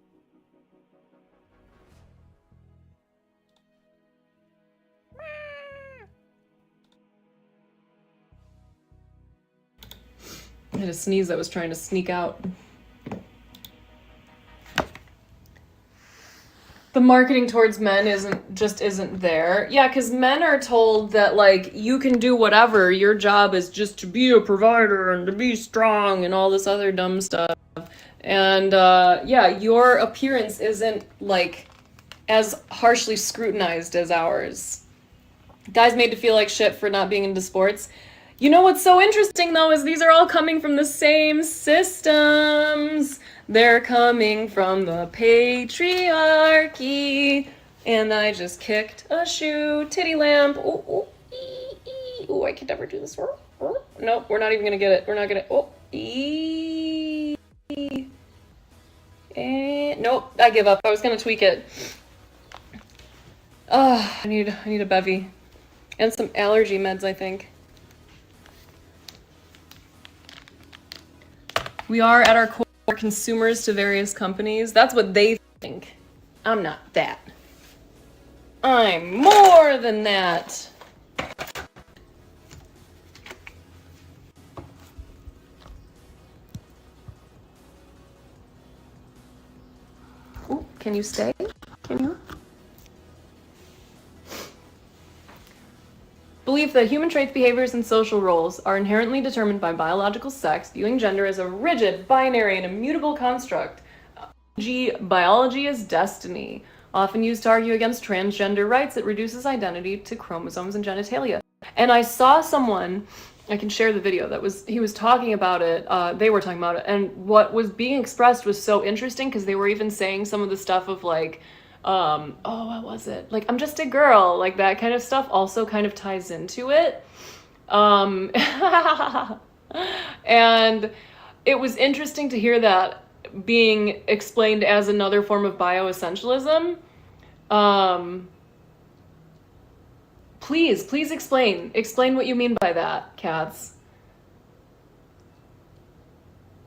I had a sneeze that was trying to sneak out. The marketing towards men isn't there. Yeah, because men are told that, like, you can do whatever. Your job is just to be a provider and to be strong and all this other dumb stuff. And, yeah, your appearance isn't, like, as harshly scrutinized as ours. Guys made to feel like shit for not being into sports. You know what's so interesting, though, is these are all coming from the same systems. They're coming from the patriarchy. And I just kicked a shoe. Titty lamp. Ooh, ooh, ee, ee. Ooh, I could never do this. Nope, we're not even gonna get it. We're not gonna. Oh, ee. Nope, I give up. I was gonna tweak it. I need a bevy. And some allergy meds, I think. We are at our core consumers to various companies. That's what they think. I'm not that. I'm more than that. Ooh, can you stay? Can you? Belief that human traits, behaviors, and social roles are inherently determined by biological sex, viewing gender as a rigid, binary, and immutable construct. Biology is destiny. Often used to argue against transgender rights, it reduces identity to chromosomes and genitalia. And I saw someone, I can share the video, he was talking about it, they were talking about it, and what was being expressed was so interesting because they were even saying some of the stuff of like, what was it? Like, I'm just a girl, like that kind of stuff also kind of ties into it. And it was interesting to hear that being explained as another form of bioessentialism. Please explain what you mean by that, cats.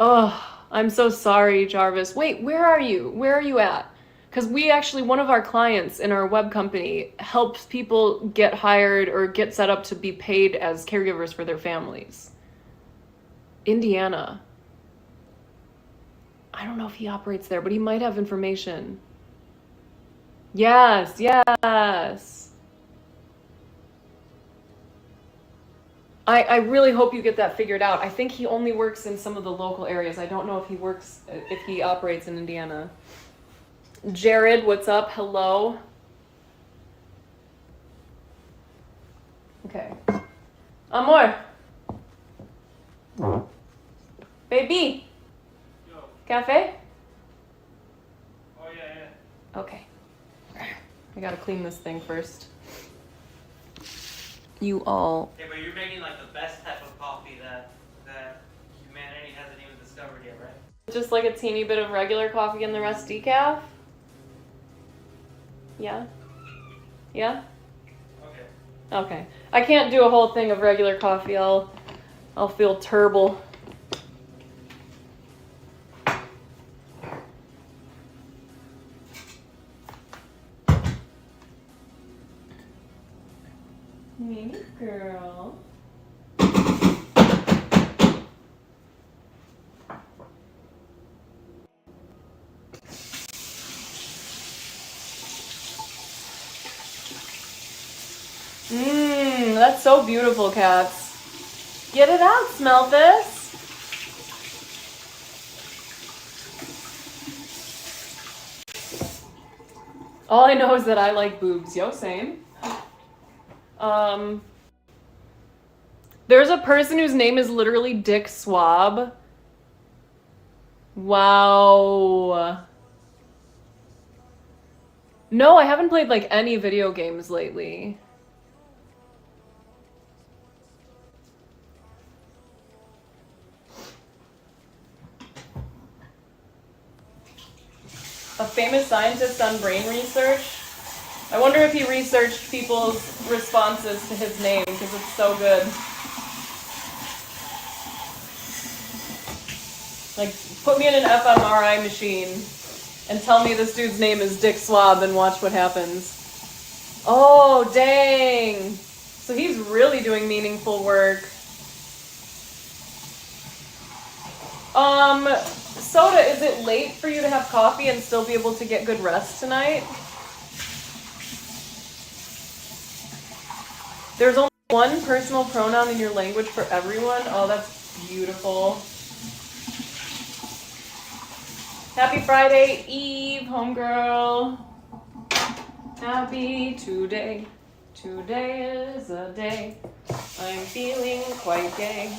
Oh, I'm so sorry, Jarvis. Wait, where are you at? Because we actually, one of our clients in our web company helps people get hired or get set up to be paid as caregivers for their families. Indiana. I don't know if he operates there, but he might have information. Yes. I really hope you get that figured out. I think he only works in some of the local areas. I don't know if he operates in Indiana. Jared, what's up? Hello. Okay. Amor. Baby. Yo. Cafe? Oh, yeah. Okay. I gotta clean this thing first. you all. Hey, but you're making like the best type of coffee that humanity hasn't even discovered yet, right? Just like a teeny bit of regular coffee and the rest decaf? Yeah? Yeah? Okay. Okay. I can't do a whole thing of regular coffee. I'll feel terrible. Me girl. That's so beautiful, cats. Get it out, smell this. All I know is that I like boobs. Yo, same. There's a person whose name is literally Dick Swab. Wow. No, I haven't played like any video games lately. A famous scientist on brain research. I wonder if he researched people's responses to his name, because it's so good. Like, put me in an fMRI machine and tell me this dude's name is Dick Swab and watch what happens. Oh, dang. So he's really doing meaningful work. Soda, is it late for you to have coffee and still be able to get good rest tonight? There's only one personal pronoun in your language for everyone. Oh, that's beautiful. Happy Friday Eve, homegirl. Happy today. Today is a day. I'm feeling quite gay.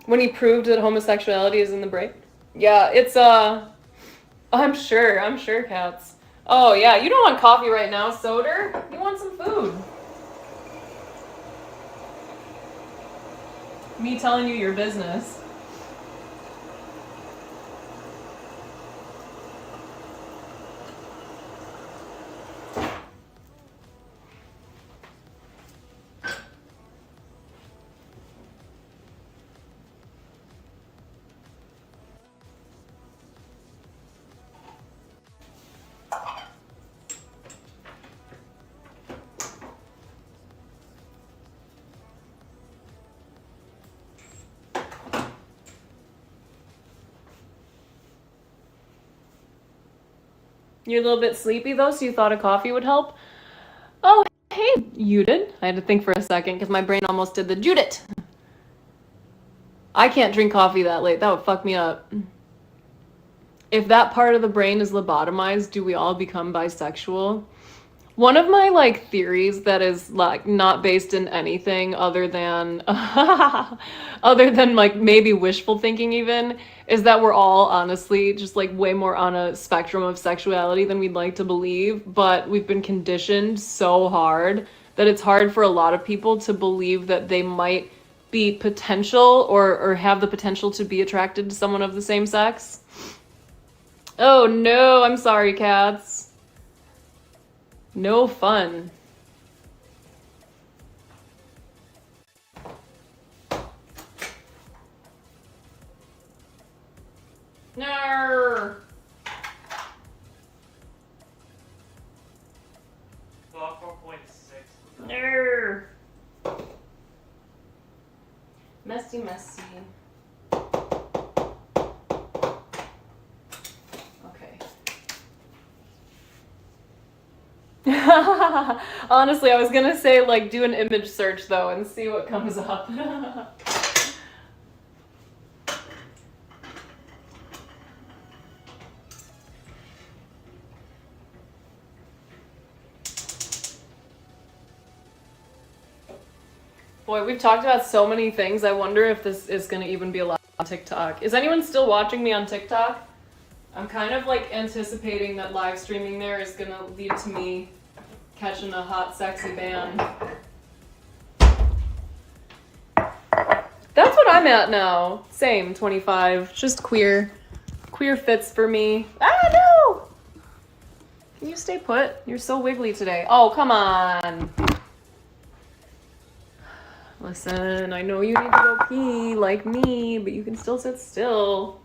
When he proved that homosexuality is in the brain? Yeah, it's, I'm sure, cats. Oh, yeah, you don't want coffee right now, Soder. You want some food. Me telling you your business. You're a little bit sleepy though, so you thought a coffee would help? Oh, hey, you did. I had to think for a second because my brain almost did the Judith. I can't drink coffee that late. That would fuck me up. If that part of the brain is lobotomized, do we all become bisexual? One of my like theories that is like not based in anything other than like maybe wishful thinking even is that we're all honestly just like way more on a spectrum of sexuality than we'd like to believe, but we've been conditioned so hard that it's hard for a lot of people to believe that they might be potential or have the potential to be attracted to someone of the same sex. Oh no, I'm sorry, cats. No fun. No. Well, 4.6. No. Messy. Honestly, I was gonna say, like, do an image search, though, and see what comes up. Boy, we've talked about so many things. I wonder if this is gonna even be allowed on TikTok. Is anyone still watching me on TikTok? I'm kind of like anticipating that live streaming there is gonna lead to me catching a hot, sexy band. That's what I'm at now. Same, 25. Just queer. Queer fits for me. Ah, no! Can you stay put? You're so wiggly today. Oh, come on. Listen, I know you need to go pee like me, but you can still sit still.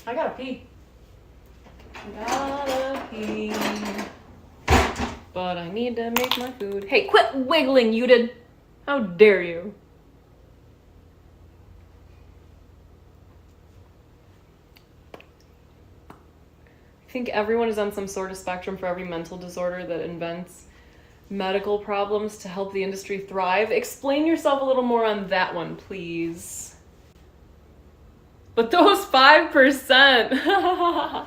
I gotta pee. Gotta pee. But I need to make my food. Hey, quit wiggling, you did. How dare you? I think everyone is on some sort of spectrum for every mental disorder that invents medical problems to help the industry thrive. Explain yourself a little more on that one, please. But those 5%.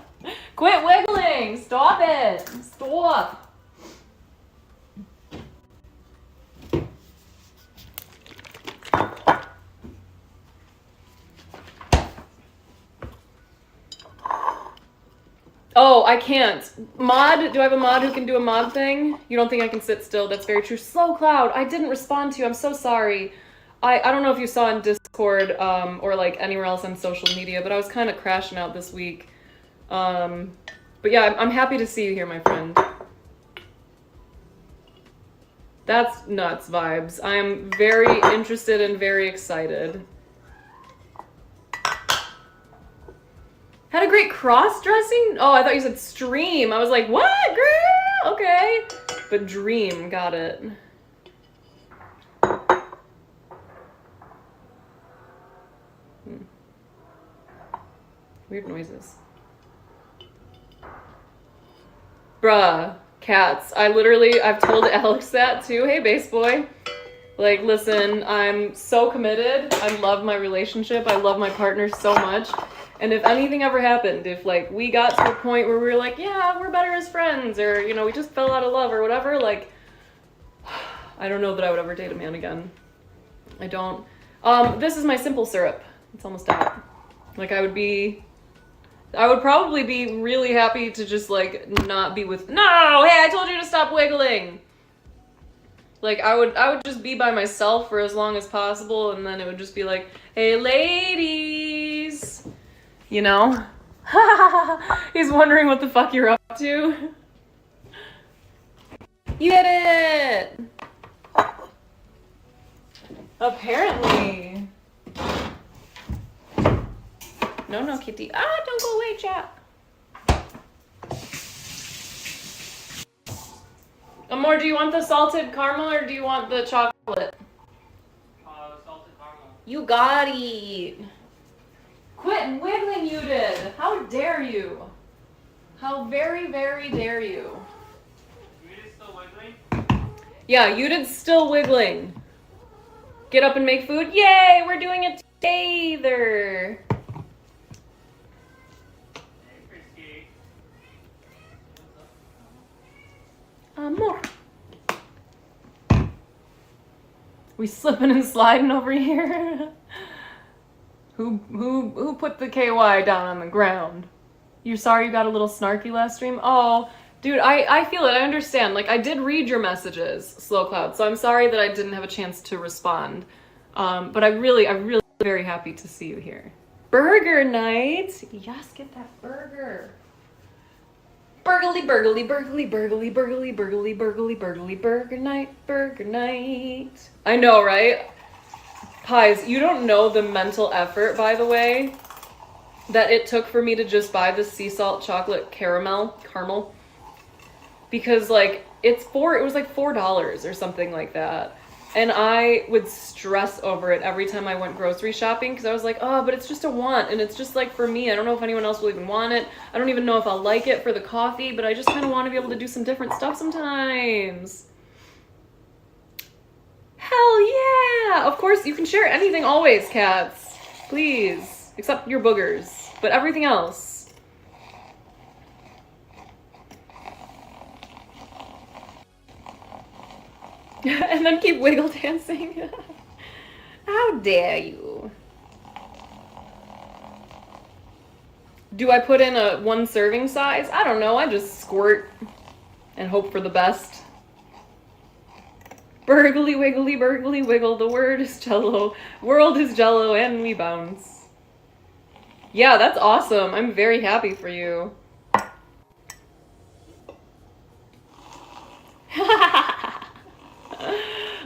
Quit wiggling. Stop it. Stop. Oh, I can't. Mod? Do I have a mod who can do a mod thing? You don't think I can sit still? That's very true. Slow Cloud, I didn't respond to you. I'm so sorry. I don't know if you saw in Discord or like anywhere else on social media, but I was kind of crashing out this week. But yeah, I'm happy to see you here, my friend. That's nuts vibes. I am very interested and very excited. Had a great cross-dressing? Oh, I thought you said stream. I was like, what, girl? Okay. But dream, got it. Weird noises. Bruh, cats. I've told Alex that too. Hey, bass boy. Like, listen, I'm so committed. I love my relationship. I love my partner so much. And if anything ever happened, if like we got to a point where we were like, yeah, we're better as friends, or you know, we just fell out of love or whatever, like, I don't know that I would ever date a man again. I don't. This is my simple syrup. It's almost out. Like I would probably be really happy to just like not be with. No, hey, I told you to stop wiggling. Like I would just be by myself for as long as possible, and then it would just be like, hey, ladies. You know? He's wondering what the fuck you're up to. You did it! Apparently. No, kitty. Ah, don't go away, chat. Amor, do you want the salted caramel or do you want the chocolate? Salted caramel. You got it. Quit wiggling, you did. How dare you? How very, very dare you? You did still wiggling? Yeah, you did still wiggling. Get up and make food? Yay, we're doing it together. Hey, Christy. More. We slipping and sliding over here. Who put the KY down on the ground? You're sorry you got a little snarky last stream? Oh, dude, I feel it. I understand. Like, I did read your messages, Slow Cloud, so I'm sorry that I didn't have a chance to respond. But I'm really very happy to see you here. Burger night! Yes, get that burger. Burgly, burgly, burgly, burgly, burgly, burgly, burgly, burgly, burger night, burger night. I know, right? Pies, you don't know the mental effort, by the way, that it took for me to just buy the sea salt chocolate caramel, because like it was like $4 or something like that, and I would stress over it every time I went grocery shopping because I was like, oh, but it's just a want, and it's just like for me. I don't know if anyone else will even want it. I don't even know if I'll like it for the coffee, but I just kind of want to be able to do some different stuff sometimes. Hell yeah! Of course, you can share anything always, cats. Please. Except your boogers. But everything else. And then keep wiggle dancing. How dare you? Do I put in a 1 serving size? I don't know. I just squirt and hope for the best. Burgly wiggly burgly wiggle. The word is jello. World is jello and we bounce. Yeah, that's awesome. I'm very happy for you.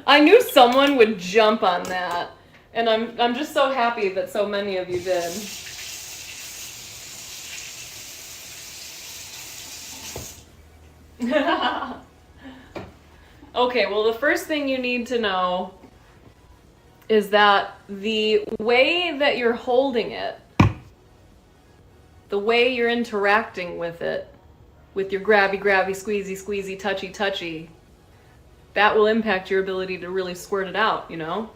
I knew someone would jump on that. And I'm just so happy that so many of you did. Okay, well, the first thing you need to know is that the way that you're holding it, the way you're interacting with it, with your grabby, grabby, squeezy, squeezy, touchy, touchy, that will impact your ability to really squirt it out, you know?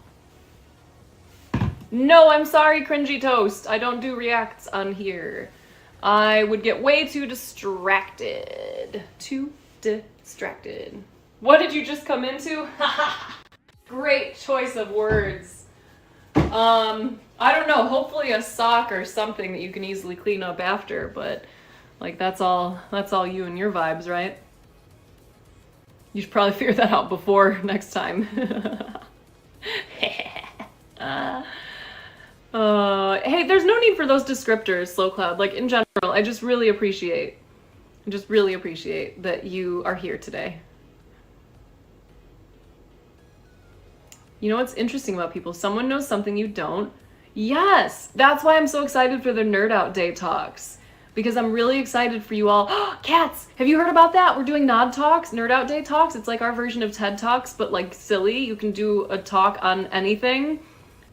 No, I'm sorry, Cringy Toast. I don't do reacts on here. I would get way too distracted. Too distracted. What did you just come into? Great choice of words. I don't know, hopefully a sock or something that you can easily clean up after, but like that's all you and your vibes, right? You should probably figure that out before next time. Hey, there's no need for those descriptors, Slow Cloud. Like in general, I just really appreciate that you are here today. You know what's interesting about people? Someone knows something you don't. Yes, that's why I'm so excited for the Nerd Out Day talks. Because I'm really excited for you all. Cats, have you heard about that? We're doing Nod Talks, Nerd Out Day talks. It's like our version of TED Talks, but like silly. You can do a talk on anything.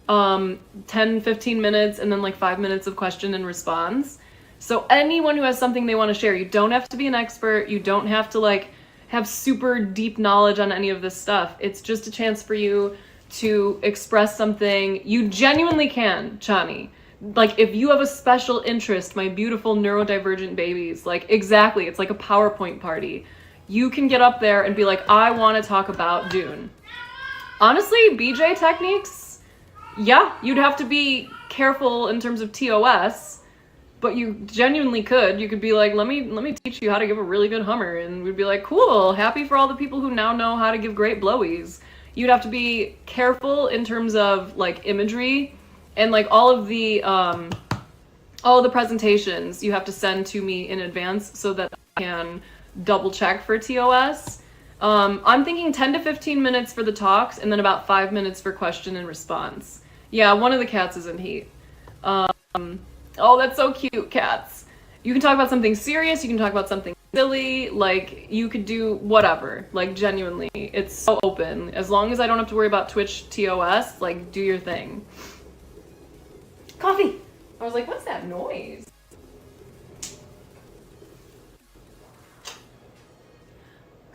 10, 15 minutes, and then like 5 minutes of question and response. So anyone who has something they want to share, you don't have to be an expert. You don't have to like have super deep knowledge on any of this stuff. It's just a chance for you to express something. You genuinely can, Chani. Like, if you have a special interest, my beautiful neurodivergent babies, like, exactly, it's like a PowerPoint party. You can get up there and be like, I want to talk about Dune. Honestly, BJ techniques, yeah, you'd have to be careful in terms of TOS, but you genuinely could. You could be like, let me teach you how to give a really good Hummer, and we'd be like, cool, happy for all the people who now know how to give great blowies. You'd have to be careful in terms of like imagery and like all of the presentations you have to send to me in advance so that I can double check for TOS. I'm thinking 10 to 15 minutes for the talks and then about 5 minutes for question and response. Yeah, one of the cats is in heat. Oh, that's so cute, cats. You can talk about something serious, you can talk about something silly, like, you could do whatever, like, genuinely. It's so open. As long as I don't have to worry about Twitch TOS, like, do your thing. Coffee! I was like, what's that noise?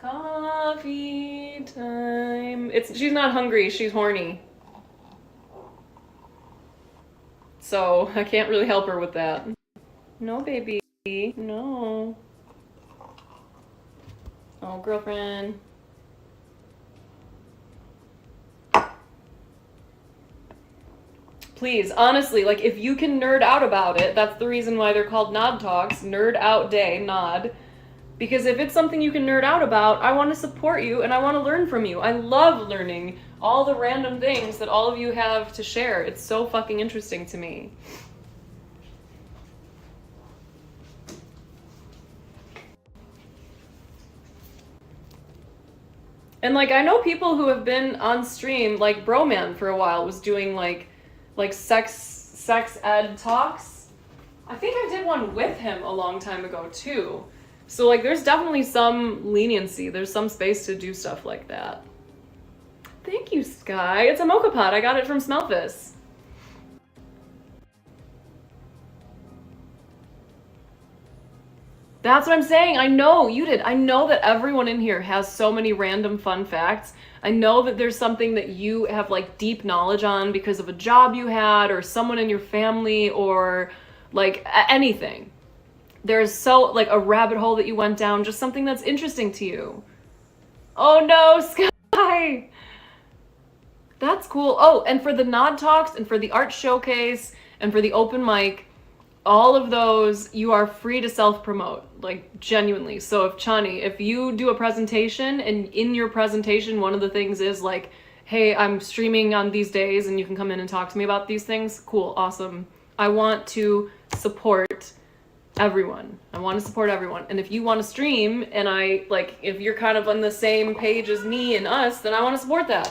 Coffee time. She's not hungry, she's horny. So, I can't really help her with that. No, baby. No. Oh, girlfriend. Please, honestly, like, if you can nerd out about it, that's the reason why they're called Nod Talks, Nerd Out Day, Nod. Because if it's something you can nerd out about, I want to support you and I want to learn from you. I love learning all the random things that all of you have to share. It's so fucking interesting to me. And, like, I know people who have been on stream, like, Broman for a while was doing, like sex ed talks. I think I did one with him a long time ago, too. So, like, there's definitely some leniency. There's some space to do stuff like that. Thank you, Sky. It's a mocha pot. I got it from Smelfus. That's what I'm saying. I know you did. I know that everyone in here has so many random fun facts. I know that there's something that you have like deep knowledge on because of a job you had or someone in your family or like anything. There's so like a rabbit hole that you went down, just something that's interesting to you. Oh no, Sky, Sky. That's cool. Oh, and for the Nod Talks and for the art showcase and for the open mic, all of those you are free to self-promote, like genuinely. So if Chani, if you do a presentation and in your presentation one of the things is like, hey, I'm streaming on these days and you can come in and talk to me about these things, cool, awesome. I want to support everyone. I want to support everyone. And if you want to stream and I like, if you're kind of on the same page as me and us, then I want to support that.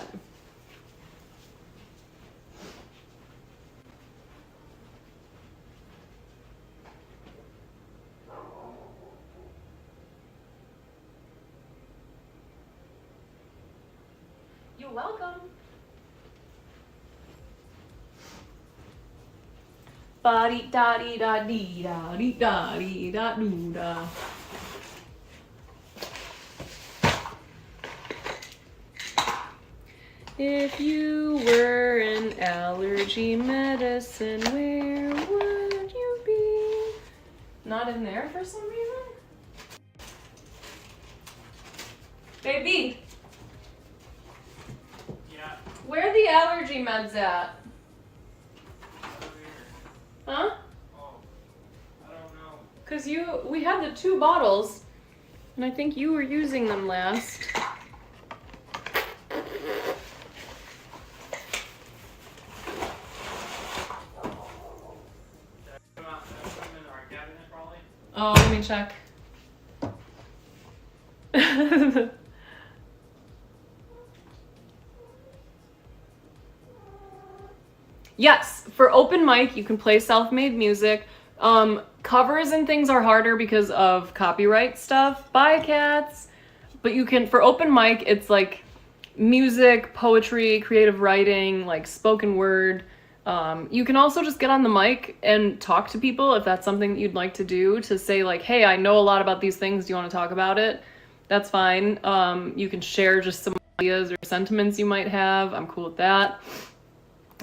You're welcome. Ba-dee da dee da dee da dee da dee da doo da. If you were an allergy medicine, where would you be? Not in there for some reason? Baby, Yeah. where are the allergy meds at? Huh? Oh, I don't know. Cause we had the 2 bottles, and I think you were using them last. Come out, put them in our cabinet probably. Oh, let me check. Yes, for open mic, you can play self-made music. Covers and things are harder because of copyright stuff. Bye, cats. But you can, for open mic, it's like music, poetry, creative writing, like spoken word. You can also just get on the mic and talk to people if that's something that you'd like to do, to say like, hey, I know a lot about these things. Do you want to talk about it? That's fine. You can share just some ideas or sentiments you might have. I'm cool with that.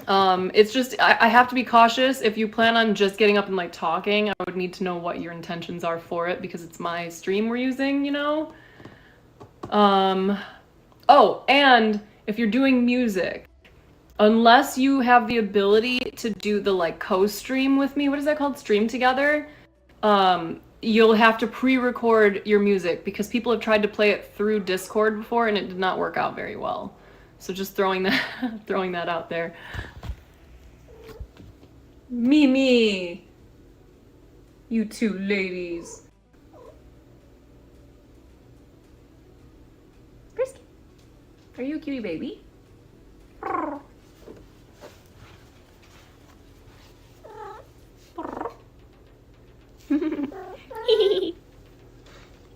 It's just, I have to be cautious. If you plan on just getting up and like talking, I would need to know what your intentions are for it because it's my stream we're using, you know? Oh, and if you're doing music, unless you have the ability to do the like co-stream with me, what is that called? Stream together? You'll have to pre-record your music because people have tried to play it through Discord before and it did not work out very well. So just throwing that out there. Mimi, you 2 ladies. Frisky, are you a cutie baby?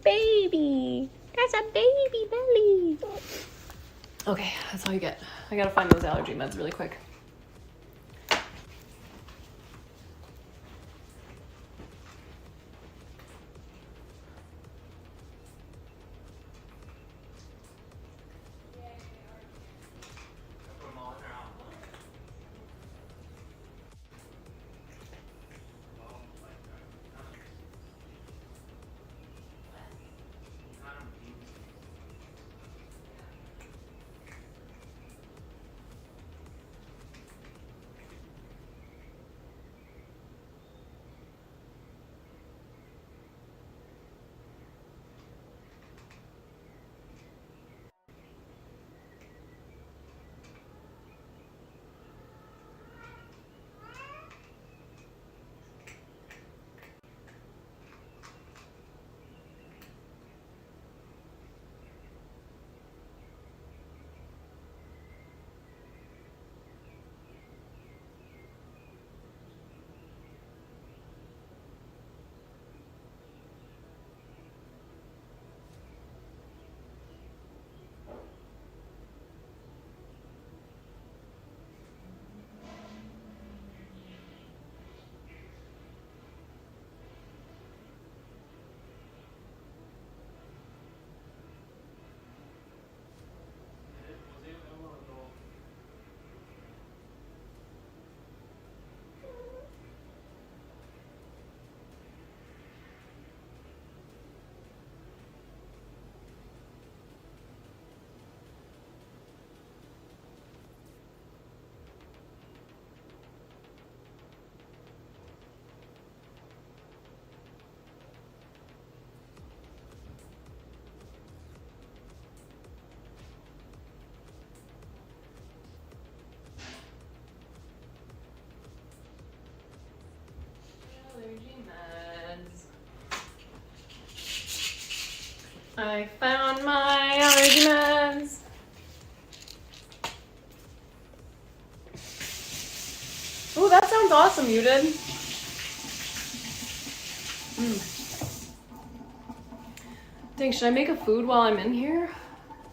Baby, that's a baby belly. Okay, that's all you get. I gotta find those allergy meds really quick. Put them all in there. I found my allergy meds. Oh, that sounds awesome, you did. Dang, should I make a food while I'm in here?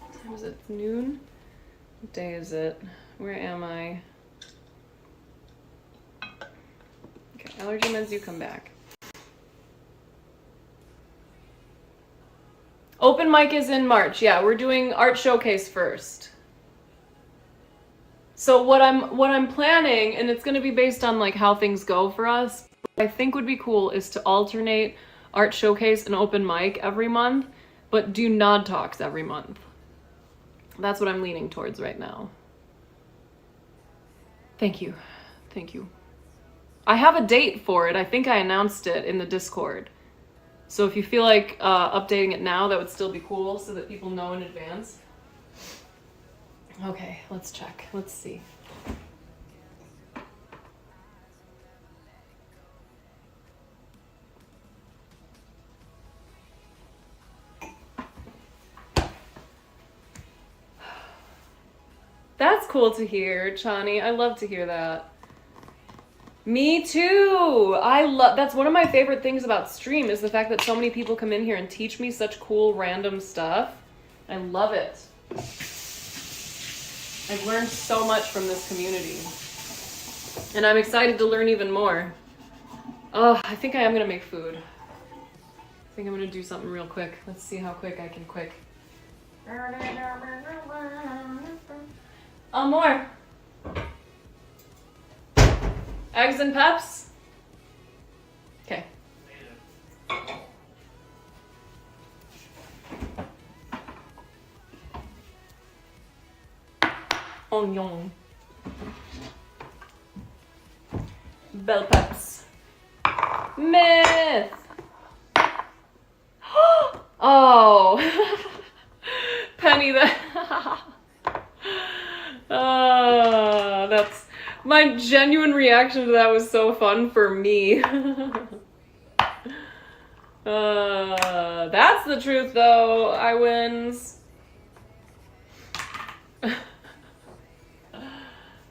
What time is it? Noon? What day is it? Where am I? Okay, allergy meds, you come back. Open mic is in March. Yeah, we're doing art showcase first. So what I'm planning, and it's gonna be based on like how things go for us, what I think would be cool is to alternate art showcase and open mic every month, but do nod talks every month. That's what I'm leaning towards right now. Thank you. Thank you. I have a date for it. I think I announced it in the Discord. So if you feel like updating it now, that would still be cool so that people know in advance. Okay, let's check. Let's see. That's cool to hear, Chani. I love to hear that. Me too. That's one of my favorite things about stream is the fact that so many people come in here and teach me such cool random stuff. I love it. I've learned so much from this community. And I'm excited to learn even more. Oh, I think I am going to make food. I think I'm going to do something real quick. Let's see how quick I can quick. More. Eggs and peps? Okay. Onion. Bell peps. Myth! Oh! Penny, that... that's... My genuine reaction to that was so fun for me. That's the truth, though. I wins.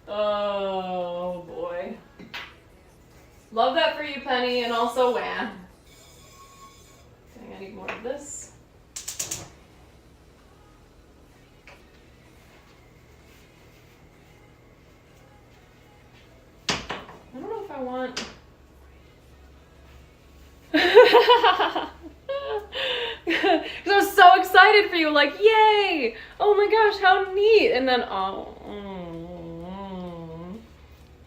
Oh, boy. Love that for you, Penny, and also Wan. Dang, I need more of this. I don't know if I want... Because I was so excited for you, like, yay! Oh my gosh, how neat! And then, oh...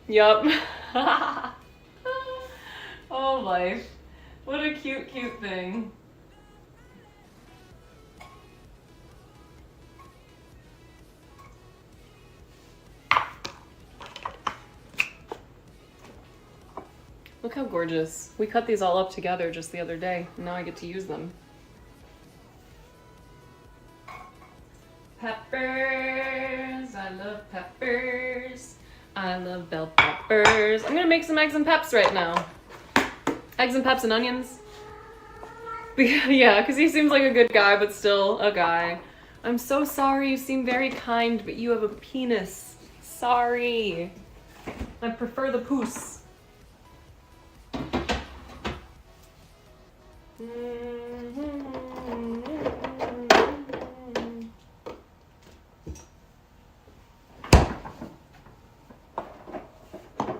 Yup. Oh, life. What a cute, cute thing. Look how gorgeous. We cut these all up together just the other day, and now I get to use them. Peppers. I love peppers. I love bell peppers. I'm gonna make some eggs and peps right now. Eggs and peps and onions. Yeah, because he seems like a good guy, but still a guy. I'm so sorry. You seem very kind, but you have a penis. Sorry. I prefer the poos.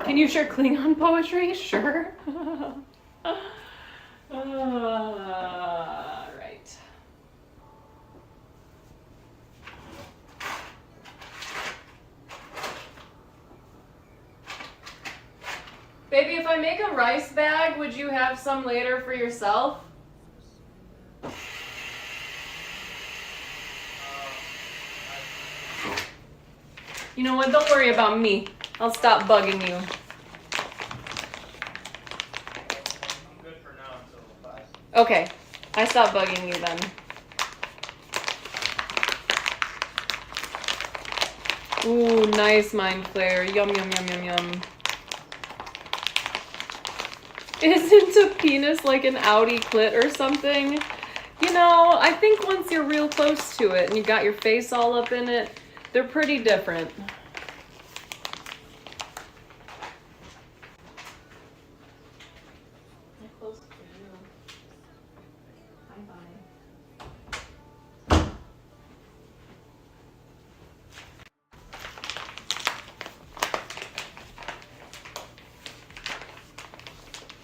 Can you share Klingon poetry? Sure. Right. Baby, if I make a rice bag, would you have some later for yourself? You know what? Don't worry about me. I'll stop bugging you. I'm good for now until 5. Okay. I stop bugging you then. Ooh, nice mind flare. Yum, yum, yum, yum, yum. Isn't a penis like an Audi clit or something? You know, I think once you're real close to it and you got your face all up in it, they're pretty different.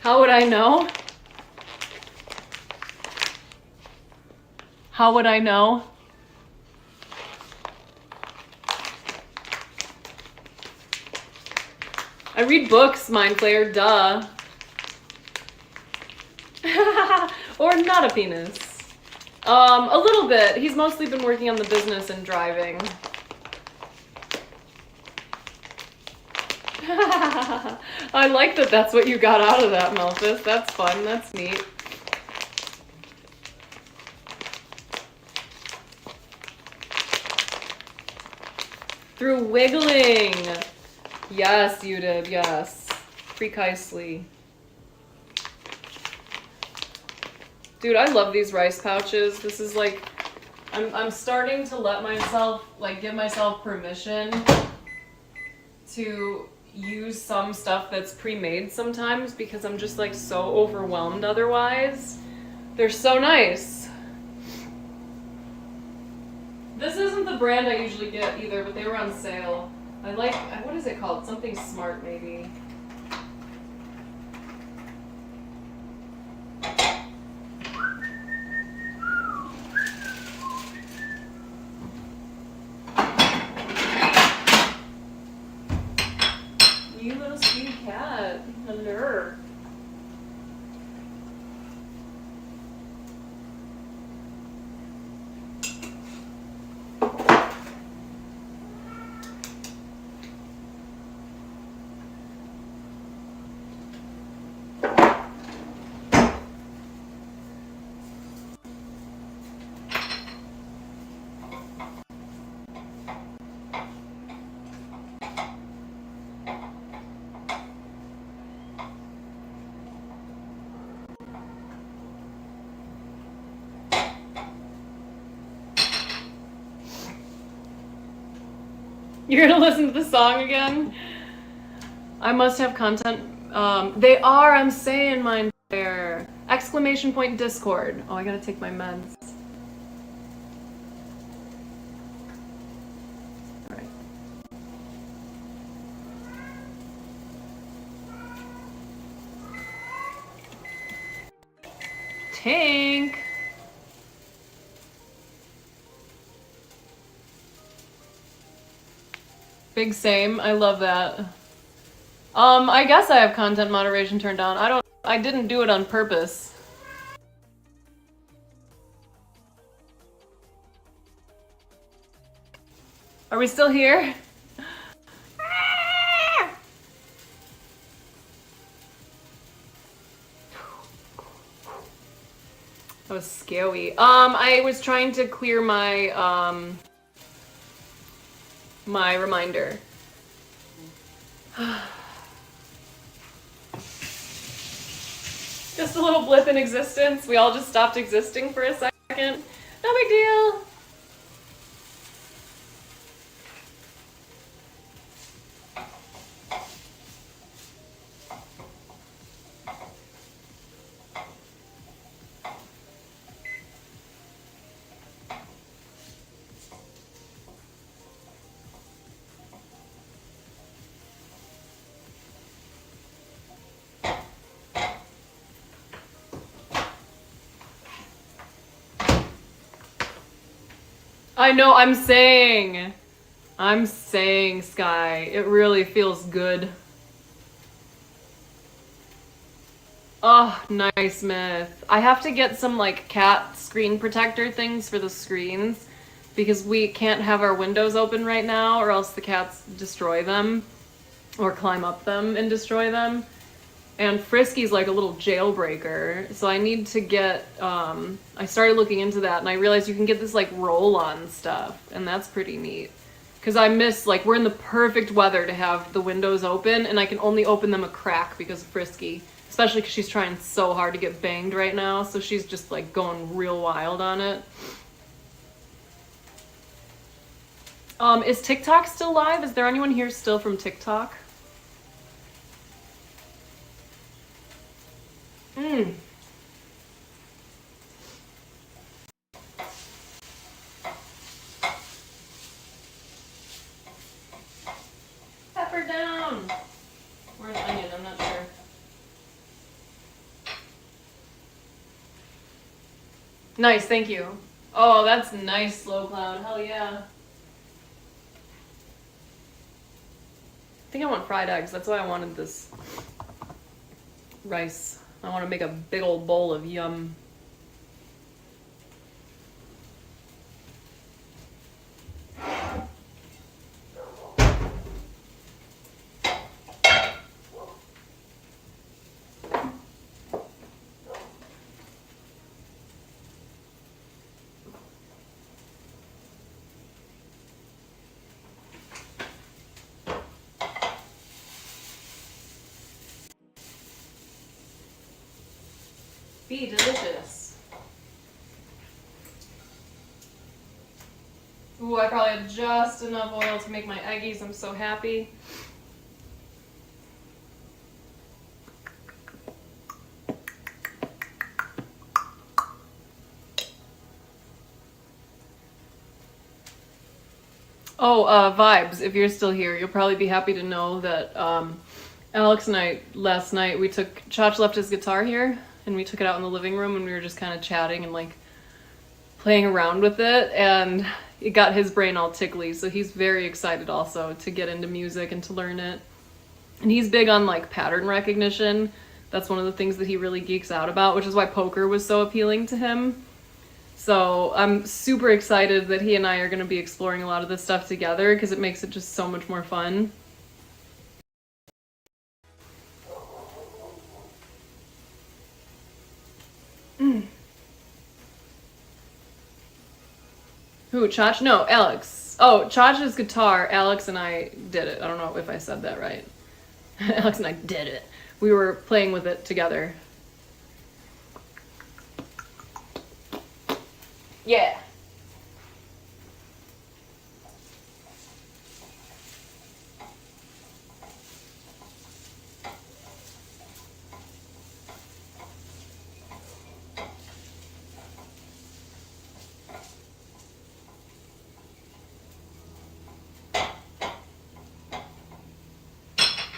How would I know? How would I know? I read books, Mind Flayer, duh. Or not a penis. A little bit. He's mostly been working on the business and driving. I like that that's what you got out of that, Melphis. That's fun. That's neat. Through wiggling. Yes, you did. Yes. Precisely. Dude, I love these rice pouches. This is like, I'm starting to let myself, like, give myself permission to use some stuff that's pre-made sometimes because I'm just like so overwhelmed otherwise. They're so nice. This isn't the brand I usually get either, but they were on sale. I like, what is it called? Something Smart maybe. You little sweet cat. Hello. You're gonna listen to the song again? I must have content. They are, I'm saying, Mind Flayer. Exclamation point Discord. Oh, I gotta take my meds. Alright. Tank! Big same. I love that. I guess I have content moderation turned on. I didn't do it on purpose. Are we still here? That was scary. I was trying to clear my, my reminder. Just a little blip in existence. We all just stopped existing for a second. No big deal. I know, I'm saying, Sky, it really feels good. Oh, nice, Myth. I have to get some, like, cat screen protector things for the screens, because we can't have our windows open right now, or else the cats destroy them, or climb up them and destroy them. And Frisky's like a little jailbreaker, so I need to get, I started looking into that, and I realized you can get this, like, roll-on stuff, and that's pretty neat. Because I miss, like, we're in the perfect weather to have the windows open, and I can only open them a crack because of Frisky. especially because she's trying so hard to get banged right now, so she's just like going real wild on it. Is TikTok still live? Is there anyone here still from TikTok? Pepper down. Or an onion, I'm not sure. Nice, thank you. Oh, that's nice, Slow Cloud. Hell yeah. I think I want fried eggs. That's why I wanted this rice. I want to make a big old bowl of yum. Be delicious. Ooh, I probably had just enough oil to make my eggies. I'm so happy. Oh, Vibes, if you're still here, you'll probably be happy to know that Alex and I, last night, Chach left his guitar here, and we took it out in the living room, and we were just kind of chatting and like playing around with it, and it got his brain all tickly, so he's very excited also to get into music and to learn it. And he's big on like pattern recognition. That's one of the things that he really geeks out about, which is why poker was so appealing to him. So I'm super excited that he and I are going to be exploring a lot of this stuff together because it makes it just so much more fun. Who, Chach? No, Alex. Oh, Chach's guitar, Alex and I did it. I don't know if I said that right. Alex and I did it. We were playing with it together. Yeah.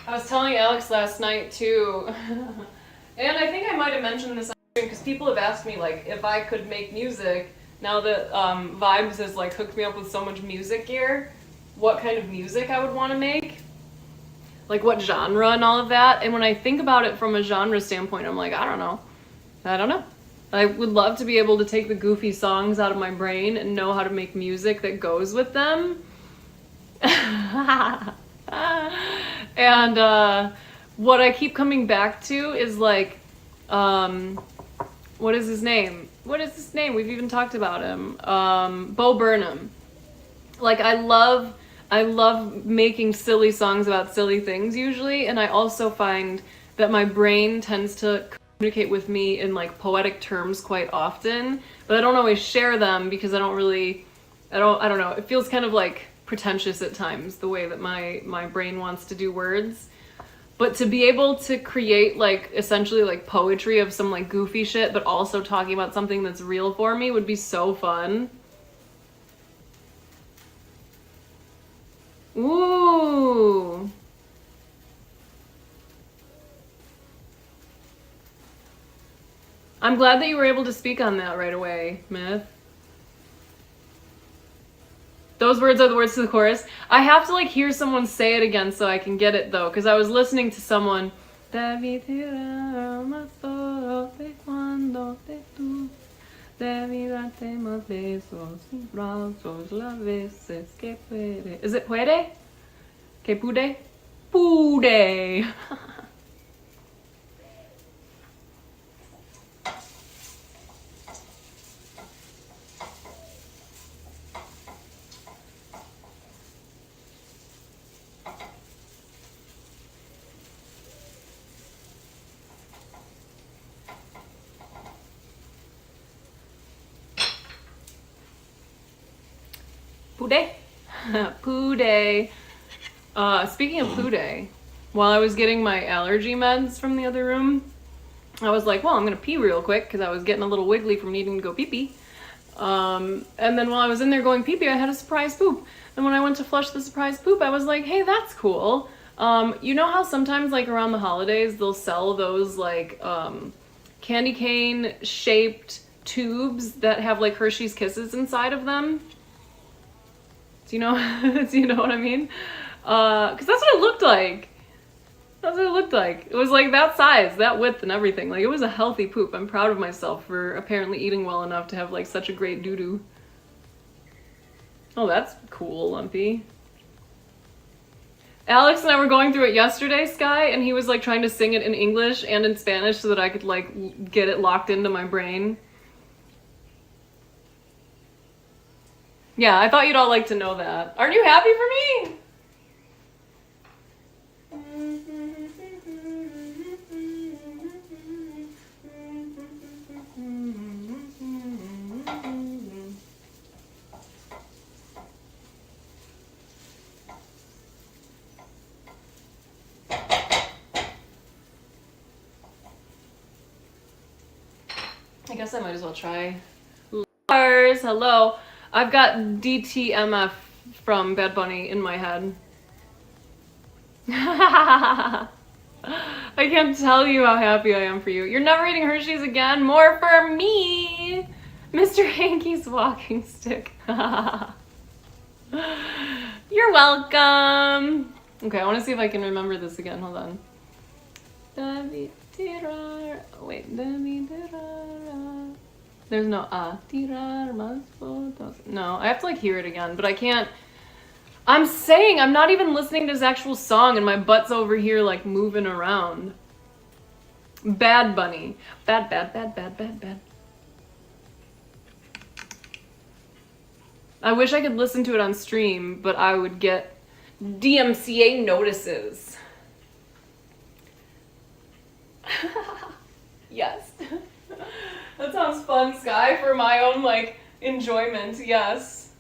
I was telling Alex last night too, and I think I might have mentioned this because people have asked me like if I could make music now that Vibes has like hooked me up with so much music gear, what kind of music I would want to make, like what genre and all of that. And when I think about it from a genre standpoint, I'm like, I don't know. I would love to be able to take the goofy songs out of my brain and know how to make music that goes with them. And what I keep coming back to is like, what is his name? We've even talked about him. Bo Burnham. Like I love making silly songs about silly things usually, and I also find that my brain tends to communicate with me in like poetic terms quite often, but I don't always share them because I don't know, it feels kind of like pretentious at times the way that my brain wants to do words. But to be able to create like essentially like poetry of some like goofy shit but also talking about something that's real for me would be so fun. Ooh. I'm glad that you were able to speak on that right away, Myth. Those words are the words to the chorus. I have to like hear someone say it again so I can get it though, because I was listening to someone. Is it puede? Que pude? Pude. Poo day. Poo day. Speaking of poo day, while I was getting my allergy meds from the other room, I was like, well, I'm gonna pee real quick because I was getting a little wiggly from needing to go pee-pee. And then while I was in there going pee-pee, I had a surprise poop. And when I went to flush the surprise poop, I was like, hey, that's cool. You know how sometimes, like, around the holidays, they'll sell those, like, candy cane shaped tubes that have, like, Hershey's Kisses inside of them? Do you know what I mean? Because that's what it looked like. That's what it looked like. It was like that size, that width and everything. Like, it was a healthy poop. I'm proud of myself for apparently eating well enough to have, like, such a great doo-doo. Oh, that's cool, Lumpy. Alex and I were going through it yesterday, Sky, and he was, like, trying to sing it in English and in Spanish so that I could, like, get it locked into my brain. Yeah, I thought you'd all like to know that. Aren't you happy for me? I guess I might as well try. Lars, hello. I've got DTMF from Bad Bunny in my head. I can't tell you how happy I am for you. You're never eating Hershey's again? More for me! Mr. Hanky's walking stick. You're welcome! Okay, I want to see if I can remember this again. Hold on. Wait. There's no tirar más fotos. No, I have to like hear it again, but I can't. I'm saying I'm not even listening to his actual song and my butt's over here like moving around. Bad Bunny. Bad. I wish I could listen to it on stream, but I would get DMCA notices. Yes. That sounds fun, Sky, for my own, like, enjoyment, yes.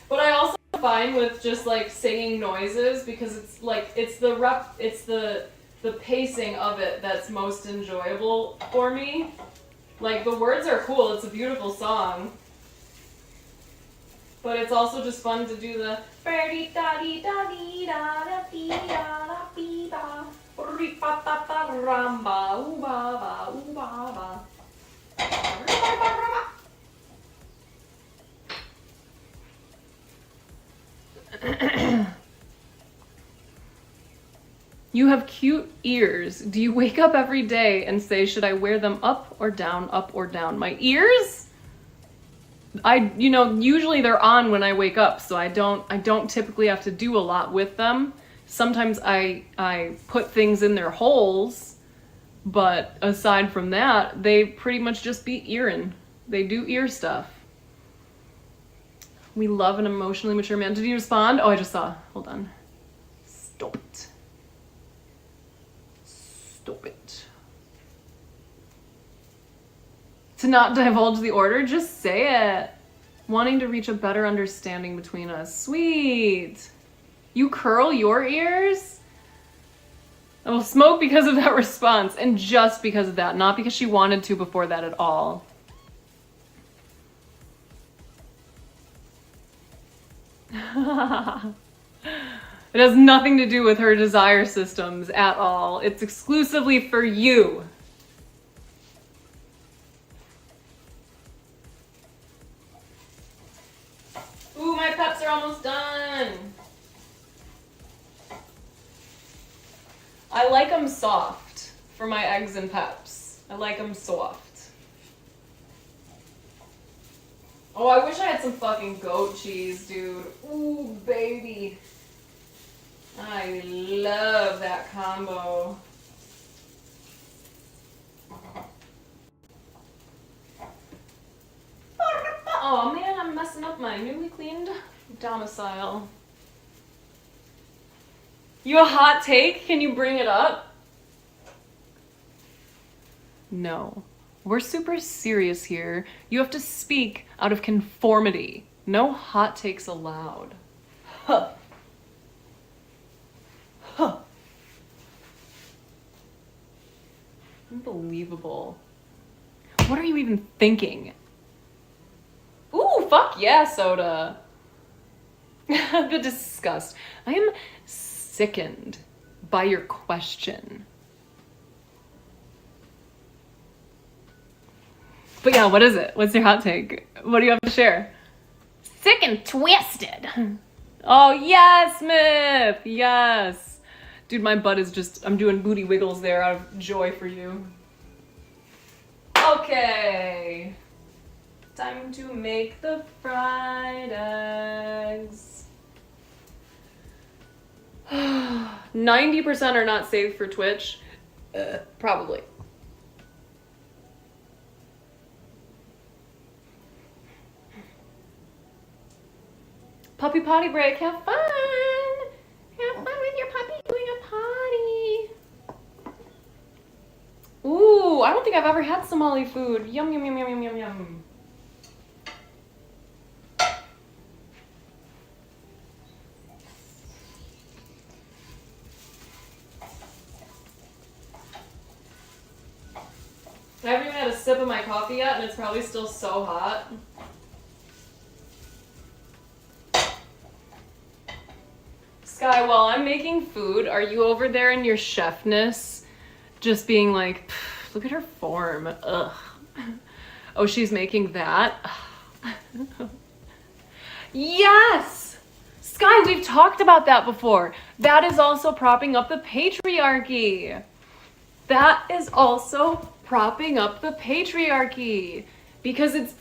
But I also find with just, like, singing noises, because it's, like, it's the pacing of it that's most enjoyable for me. Like, the words are cool, it's a beautiful song. But it's also just fun to do the You have cute ears. Do you wake up every day and say, should I wear them up or down, up or down? My ears? Usually they're on when I wake up, so I don't typically have to do a lot with them. Sometimes I put things in their holes, but aside from that, they pretty much just be earin'. They do ear stuff. We love an emotionally mature man. Did you respond? Oh, I just saw. Hold on. Stop it. Stop it. To not divulge the order, just say it. Wanting to reach a better understanding between us. Sweet. You curl your ears? I will smoke because of that response, and just because of that, not because she wanted to before that at all. It has nothing to do with her desire systems at all. It's exclusively for you. Ooh, my peps are almost done. I like them soft for my eggs and peps. I like them soft. Oh, I wish I had some fucking goat cheese, dude. Ooh, baby. I love that combo. Oh man, I'm messing up my newly cleaned domicile. You a hot take? Can you bring it up? No. We're super serious here. You have to speak out of conformity. No hot takes allowed. Huh. Huh. Unbelievable. What are you even thinking? Ooh, fuck yeah, soda. The disgust. I am sickened by your question. But yeah, what is it? What's your hot take? What do you have to share? Sick and twisted. Oh, yes, Smith. Yes. Dude, my butt is just, I'm doing booty wiggles there out of joy for you. Okay. Time to make the fried eggs. 90% are not safe for Twitch. Probably. Puppy potty break. Have fun. Have fun with your puppy doing a potty. Ooh, I don't think I've ever had Somali food. Yum, yum, yum, yum, yum, yum, yum. I haven't even had a sip of my coffee yet, and it's probably still so hot. Sky, while I'm making food, are you over there in your chefness just being like, look at her form, ugh. Oh, she's making that? Yes! Sky, we've talked about that before. That is also propping up the patriarchy. That is also propping up the patriarchy. Because it's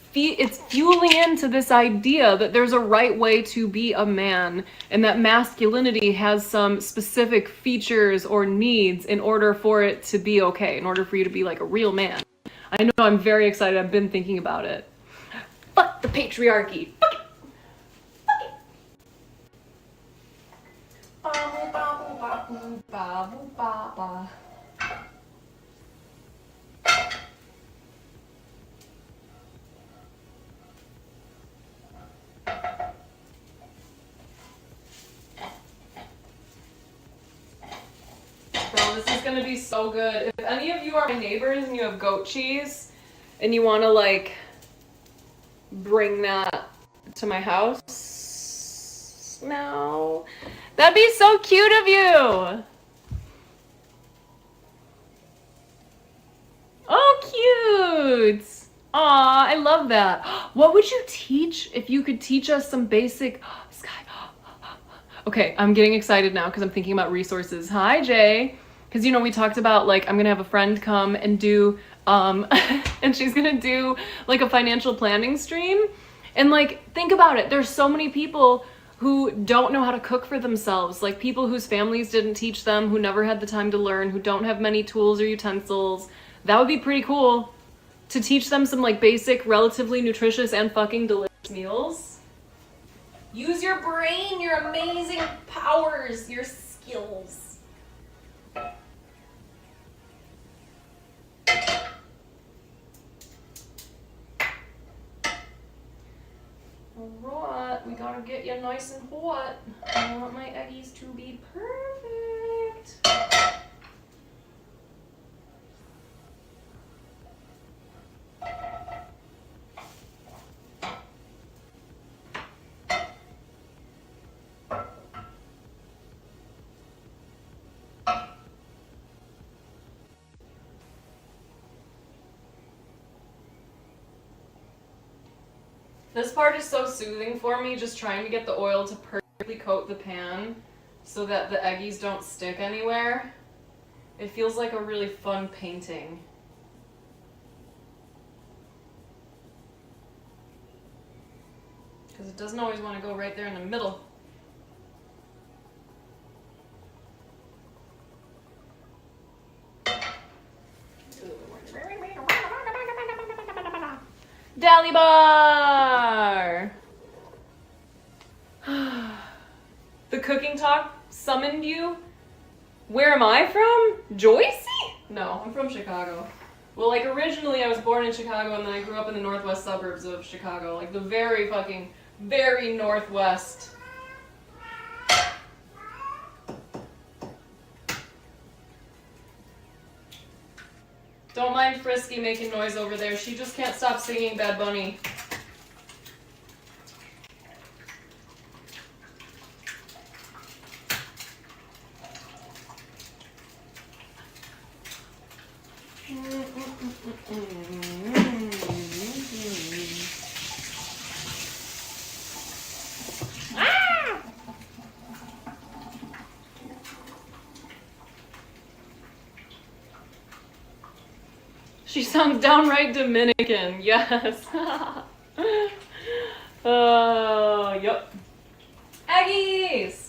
fueling into this idea that there's a right way to be a man and that masculinity has some specific features or needs in order for it to be okay, in order for you to be like a real man. I know, I'm very excited. I've been thinking about it. Fuck the patriarchy. Fuck it. Fuck it. Bro, this is gonna be so good. If any of you are my neighbors and you have goat cheese and you wanna like bring that to my house now, that'd be so cute of you. Oh, cute. Aw, I love that. What would you teach if you could teach us some basic... Sky. Okay, I'm getting excited now because I'm thinking about resources. Hi, Jay. Because, you know, we talked about, like, I'm going to have a friend come and do, and she's going to do, like, a financial planning stream. And, like, think about it. There's so many people who don't know how to cook for themselves. Like, people whose families didn't teach them, who never had the time to learn, who don't have many tools or utensils. That would be pretty cool to teach them some, like, basic, relatively nutritious and fucking delicious meals. Use your brain, your amazing powers, your skills. Alright, we gotta get you nice and hot. I want my eggies to be perfect. This part is so soothing for me, just trying to get the oil to perfectly coat the pan so that the eggies don't stick anywhere. It feels like a really fun painting. Because it doesn't always want to go right there in the middle. Dally bar! The cooking talk summoned you? Where am I from? Joycey? No, I'm from Chicago. Well, like originally I was born in Chicago and then I grew up in the northwest suburbs of Chicago. Like the very fucking, very northwest. Don't mind Frisky making noise over there. She just can't stop singing Bad Bunny. She sounds downright Dominican, yes. Yep. Aggies!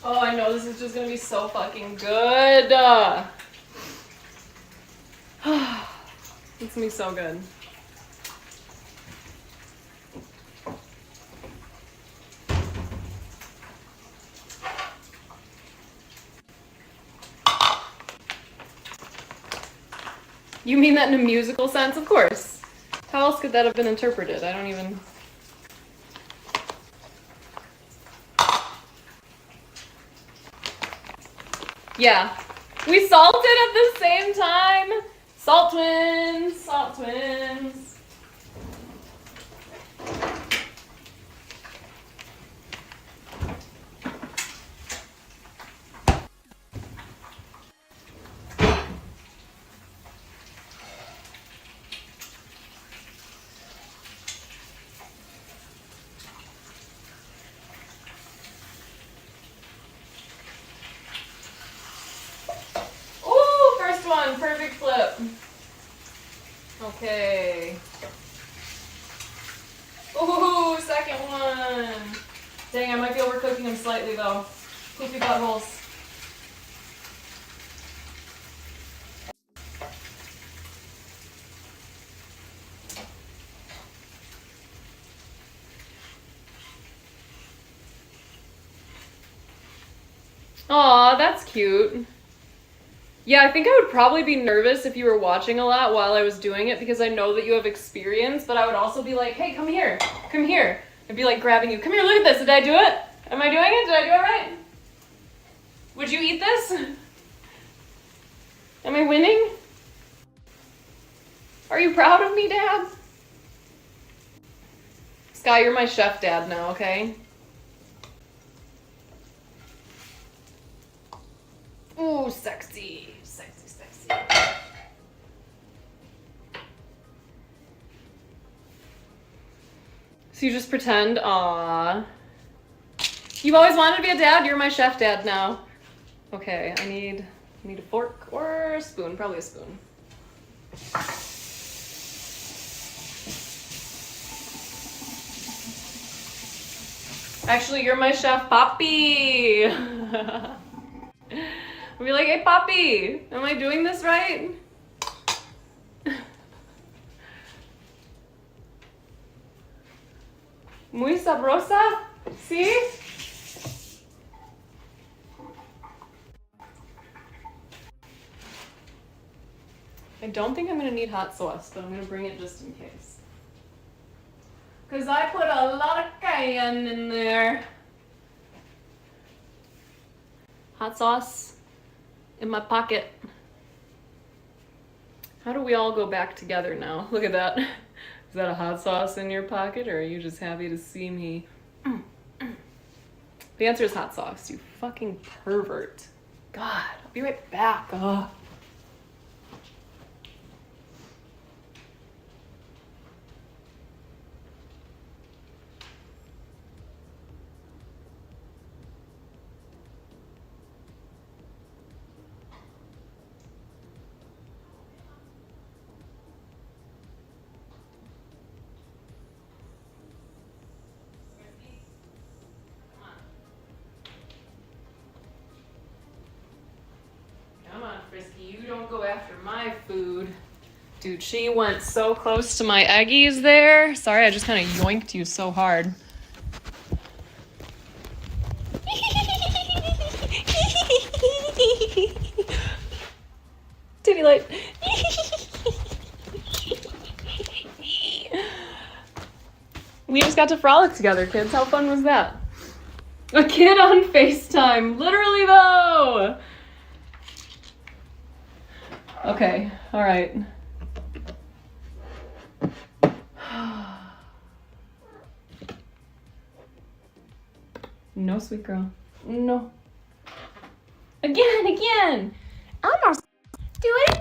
Oh, I know this is just gonna be so fucking good. It's gonna be so good. You mean that in a musical sense? Of course. How else could that have been interpreted? I don't even... Yeah. We salted at the same time! Salt twins! Salt twins! Ooh, first one, perfect flip. Okay. Ooh, second one. Dang, I might be overcooking them slightly though. Poopy buttholes. Aw, that's cute. Yeah, I think I would probably be nervous if you were watching a lot while I was doing it because I know that you have experience, but I would also be like, hey, come here, come here. I'd be like grabbing you. Come here, look at this. Did I do it? Am I doing it? Did I do it right? Would you eat this? Am I winning? Are you proud of me, Dad? Sky, you're my chef dad now, okay? Ooh, sexy. Sexy, sexy. So you just pretend, aww. You've always wanted to be a dad, you're my chef dad now. Okay, I need a fork or a spoon, probably a spoon. Actually, you're my chef, Poppy. We'll be like, hey, Poppy, am I doing this right? Muy sabrosa? See? I don't think I'm gonna need hot sauce, but I'm gonna bring it just in case. Cause I put a lot of cayenne in there. Hot sauce in my pocket. How do we all go back together now? Look at that. Is that a hot sauce in your pocket, or are you just happy to see me? The answer is hot sauce, you fucking pervert. God, I'll be right back. Ugh. my food. Dude, she went so close to my eggies there. Sorry, I just kind of yoinked you so hard. Titty light. We just got to frolic together, kids. How fun was that? A kid on FaceTime. Literally, though. Okay, all right. No, sweet girl. No. Again. Almost. Do it.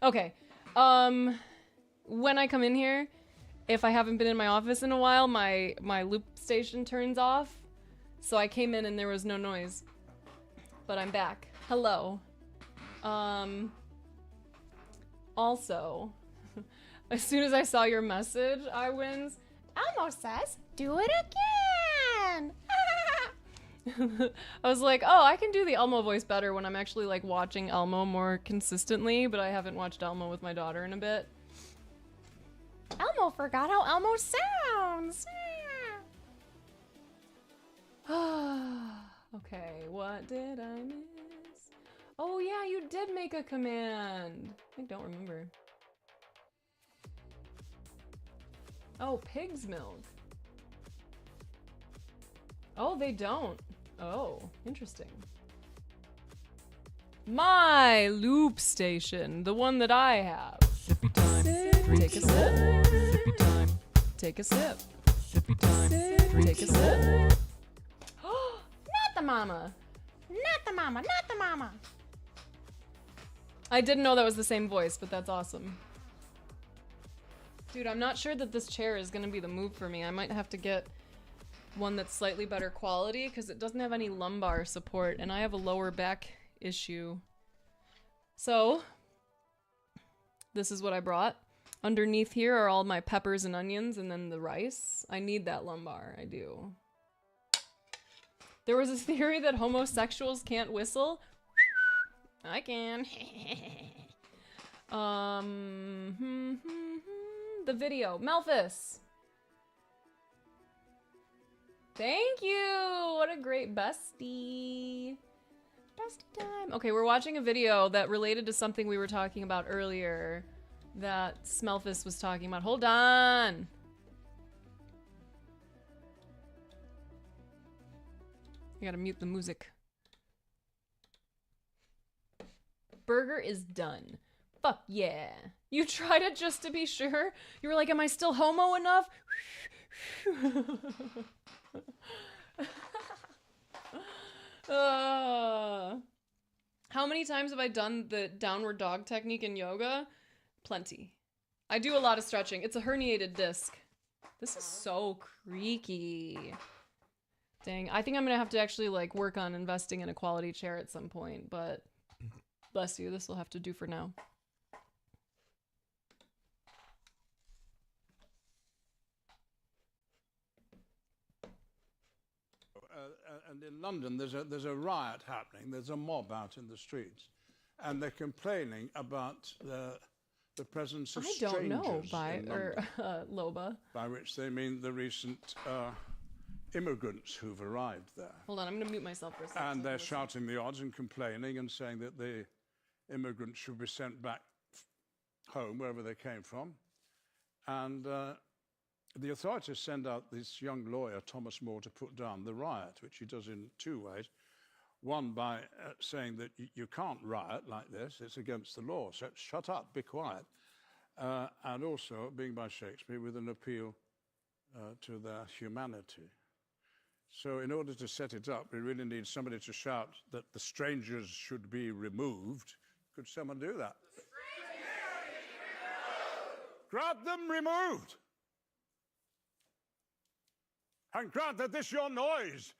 Okay. When I come in here, if I haven't been in my office in a while, my loop station turns off. So I came in and there was no noise. But I'm back. Hello. Also, as soon as I saw your message, I wins. Elmo says, do it again. I was like, oh, I can do the Elmo voice better when I'm actually like watching Elmo more consistently, but I haven't watched Elmo with my daughter in a bit. Elmo forgot how Elmo sounds. Okay, what did I miss? Oh yeah, you did make a command. I don't remember. Oh, pig's milk. Oh, they don't. Oh, interesting. My loop station, the one that I have. Sippy time. Take a sip. Sippy time. Take a sip. Sippy time. Take a sip. Not the mama. Not the mama. Not the mama. I didn't know that was the same voice, but that's awesome. Dude, I'm not sure that this chair is gonna be the move for me. I might have to get one that's slightly better quality because it doesn't have any lumbar support and I have a lower back issue. So, this is what I brought. Underneath here are all my peppers and onions and then the rice. I need that lumbar, I do. There was a theory that homosexuals can't whistle. I can. The video. Melphis! Thank you! What a great bestie. Bestie time. Okay, we're watching a video that related to something we were talking about earlier that Smelphis was talking about. Hold on! I gotta mute the music. Burger is done. Fuck yeah. You tried it just to be sure? You were like, am I still homo enough? How many times have I done the downward dog technique in yoga? Plenty. I do a lot of stretching. It's a herniated disc. This is so creaky. Dang, I think I'm gonna have to actually like work on investing in a quality chair at some point, but bless you, this will have to do for now. And in London, there's a riot happening. There's a mob out in the streets, and they're complaining about the presence of strangers. I don't know, in London, Loba. by which they mean the recent immigrants who've arrived there. Hold on, I'm gonna mute myself for a second. And they're shouting the odds and complaining and saying that the immigrants should be sent back home, wherever they came from. And the authorities send out this young lawyer, Thomas More, to put down the riot, which he does in two ways. One, by saying that you can't riot like this, it's against the law, so shut up, be quiet. And also, being by Shakespeare, with an appeal to their humanity. So in order to set it up, we really need somebody to shout that the strangers should be removed, Could someone do that? Grant them removed. And grant that this your noise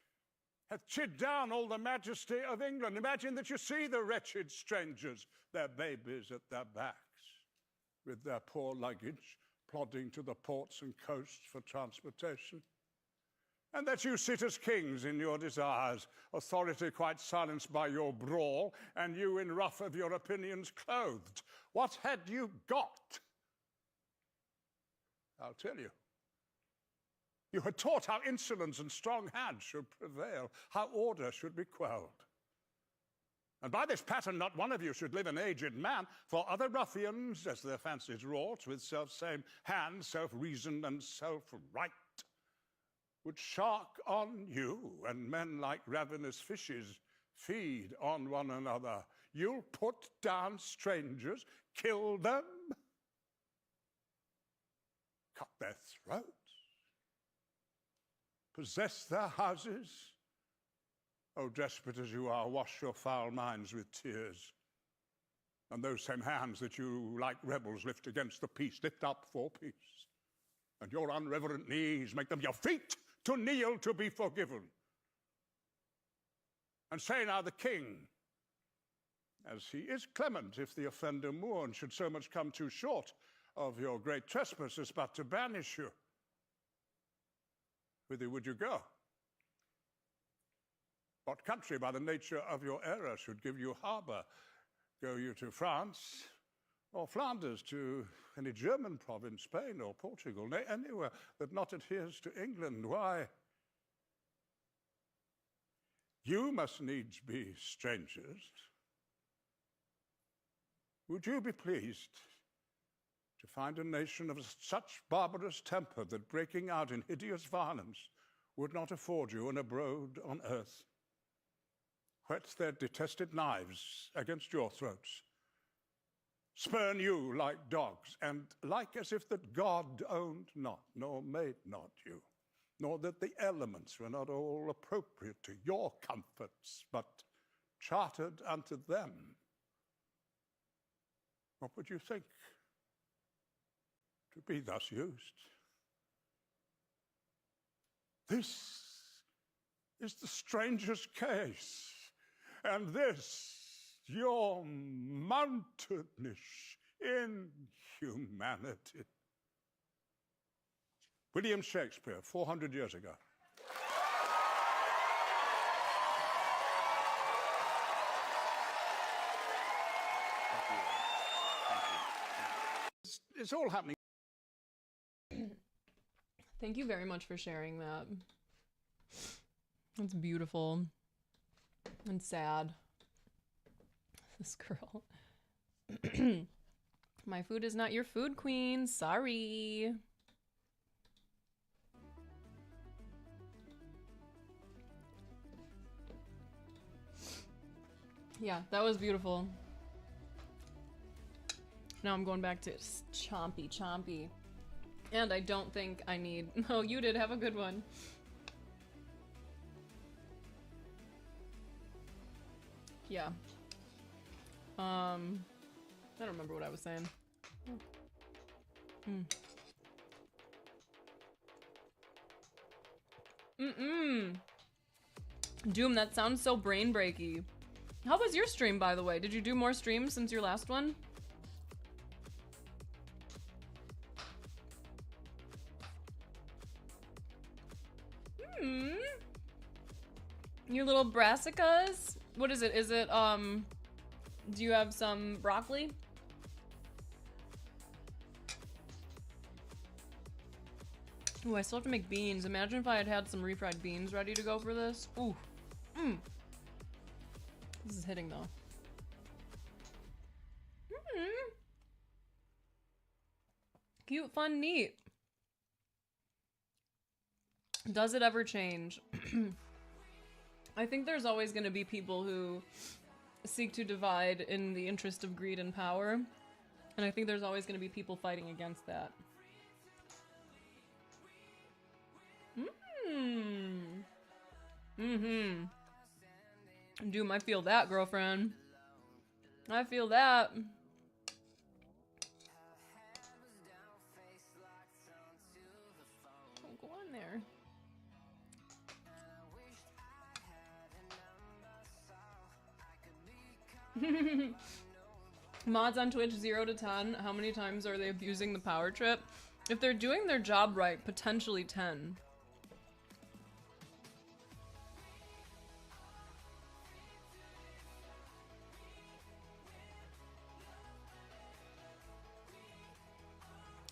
hath chid down all the majesty of England. Imagine that you see the wretched strangers, their babies at their backs, with their poor luggage, plodding to the ports and coasts for transportation. And that you sit as kings in your desires, authority quite silenced by your brawl, and you in ruff of your opinions clothed. What had you got? I'll tell you. You had taught how insolence and strong hand should prevail, how order should be quelled. And by this pattern not one of you should live an aged man, for other ruffians, as their fancies wrought, with self-same hand, self-reason, and self-right, would shark on you, and men like ravenous fishes feed on one another. You'll put down strangers, kill them, cut their throats, possess their houses. Oh, desperate as you are, wash your foul minds with tears. And those same hands that you, like rebels, lift against the peace, lift up for peace. And your unreverent knees, make them your feet to kneel to be forgiven. And say now the king, as he is clement, if the offender mourn, should so much come too short of your great trespasses, but to banish you. Whither would you go? What country, by the nature of your error, should give you harbour? Go you to France, or Flanders, to any German province, Spain or Portugal, nay, anywhere that not adheres to England? Why? You must needs be strangers. Would you be pleased to find a nation of such barbarous temper that breaking out in hideous violence would not afford you an abode on earth? Whet their detested knives against your throats, spurn you like dogs, and like as if that God owned not, nor made not you, nor that the elements were not all appropriate to your comforts, but chartered unto them. What would you think to be thus used? This is the stranger's case, and this your mountainish inhumanity. William Shakespeare, 400 years ago. It's all happening. Thank you very much for sharing that. That's beautiful and sad. This girl. My food is not your food, queen. Sorry. Yeah, that was beautiful. Now I'm going back to chompy chompy. And I don't think I need... Oh, you did. Have a good one. Yeah. I don't remember what I was saying. Doom, that sounds so brain breaky. How was your stream, by the way? Did you do more streams since your last one? Your little brassicas? What is it? Is it, do you have some broccoli? Ooh, I still have to make beans. Imagine if I had had some refried beans ready to go for this. Ooh. This is hitting, though. Cute, fun, neat. Does it ever change? I think there's always going to be people who seek to divide in the interest of greed and power. And I think there's always going to be people fighting against that. Doom, I feel that, girlfriend. I feel that. Don't go on there. Mods on Twitch 0 to 10. How many times are they abusing the power trip? If they're doing their job right, potentially 10.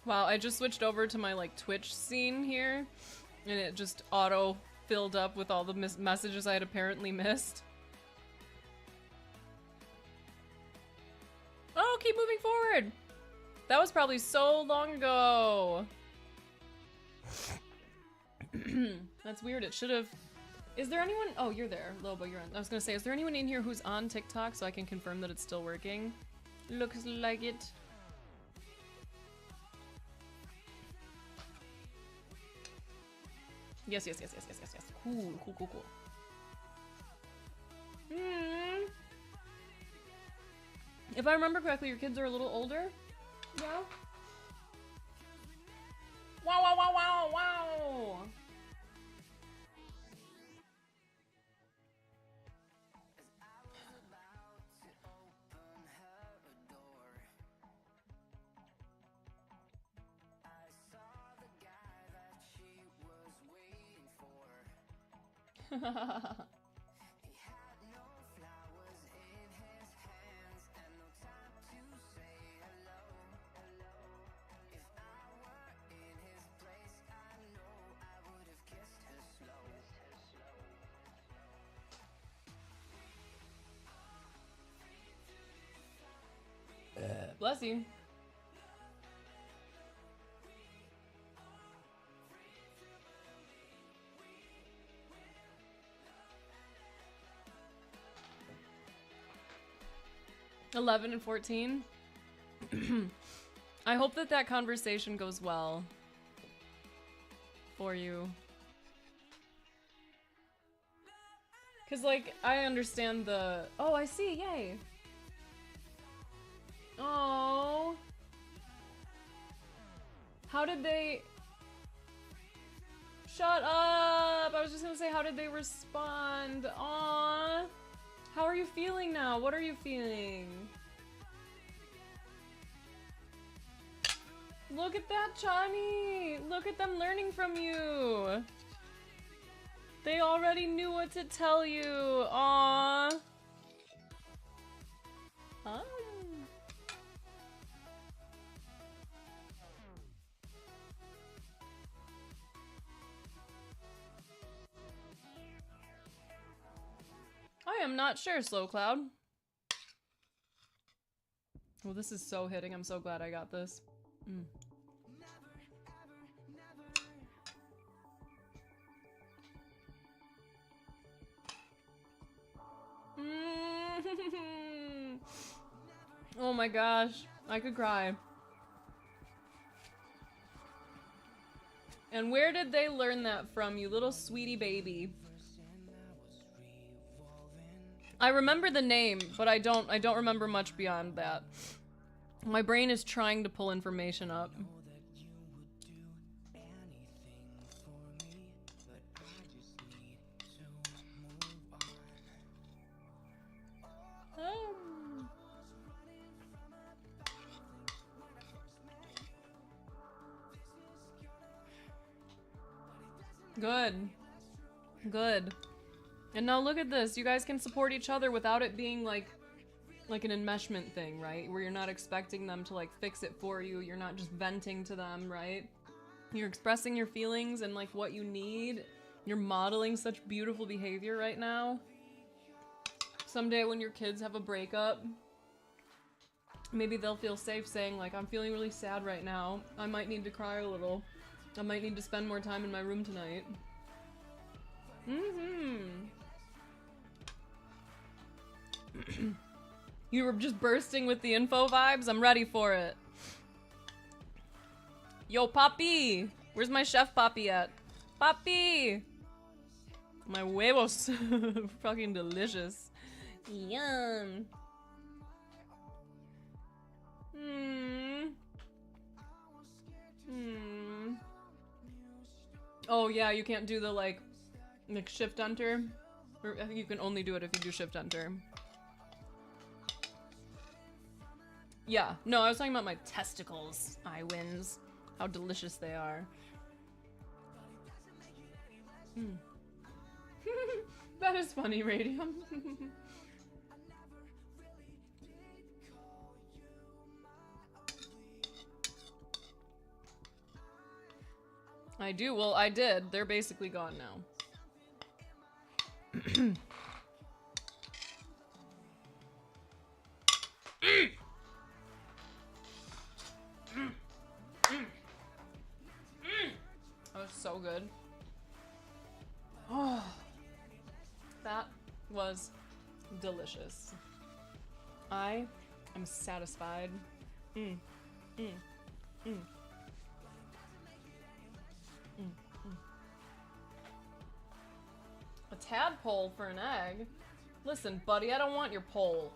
Wow, I just switched over to my like Twitch scene here, and it just auto filled up with all the messages I had apparently missed. Oh, keep moving forward! That was probably so long ago. That's weird, it should've... Is there anyone... Oh, you're there. Lobo, you're on. I was gonna say, is there anyone in here who's on TikTok so I can confirm that it's still working? Looks like it. Yes. Cool. If I remember correctly, your kids are a little older? Yeah? Wow! Bless you. $11 and $14. I hope that conversation goes well for you. Cause like, I understand the... Oh, I see, yay. Oh. How did they... Shut up! I was just gonna say, how did they respond? Aww. How are you feeling now? What are you feeling? Look at that, Chani! Look at them learning from you! They already knew what to tell you! Aww! Huh? I am not sure, Slow Cloud. Well, this is so hitting. I'm so glad I got this. Oh my gosh. I could cry. And where did they learn that from, you little sweetie baby? I remember the name, but I don't remember much beyond that. My brain is trying to pull information up. Good. And now look at this. You guys can support each other without it being like an enmeshment thing, right? Where you're not expecting them to like fix it for you. You're not just venting to them, right? You're expressing your feelings and like what you need. You're modeling such beautiful behavior right now. Someday when your kids have a breakup, maybe they'll feel safe saying like, I'm feeling really sad right now. I might need to cry a little. I might need to spend more time in my room tonight. You were just bursting with the info vibes? I'm ready for it. Yo, Papi! Where's my chef Papi at? Papi! My huevos. Fucking delicious. Yum. Hmm. Hmm. Oh yeah, you can't do the like shift enter. Or I think you can only do it if you do shift enter. Yeah, no, I was talking about my testicles, I-wins. How delicious they are. Mm. That is funny, Radium. I do, well, I did. They're basically gone now. That was so good. Oh, that was delicious. I am satisfied. Mm, mm, mm. Mm, mm. A tadpole for an egg? Listen, buddy, I don't want your pole.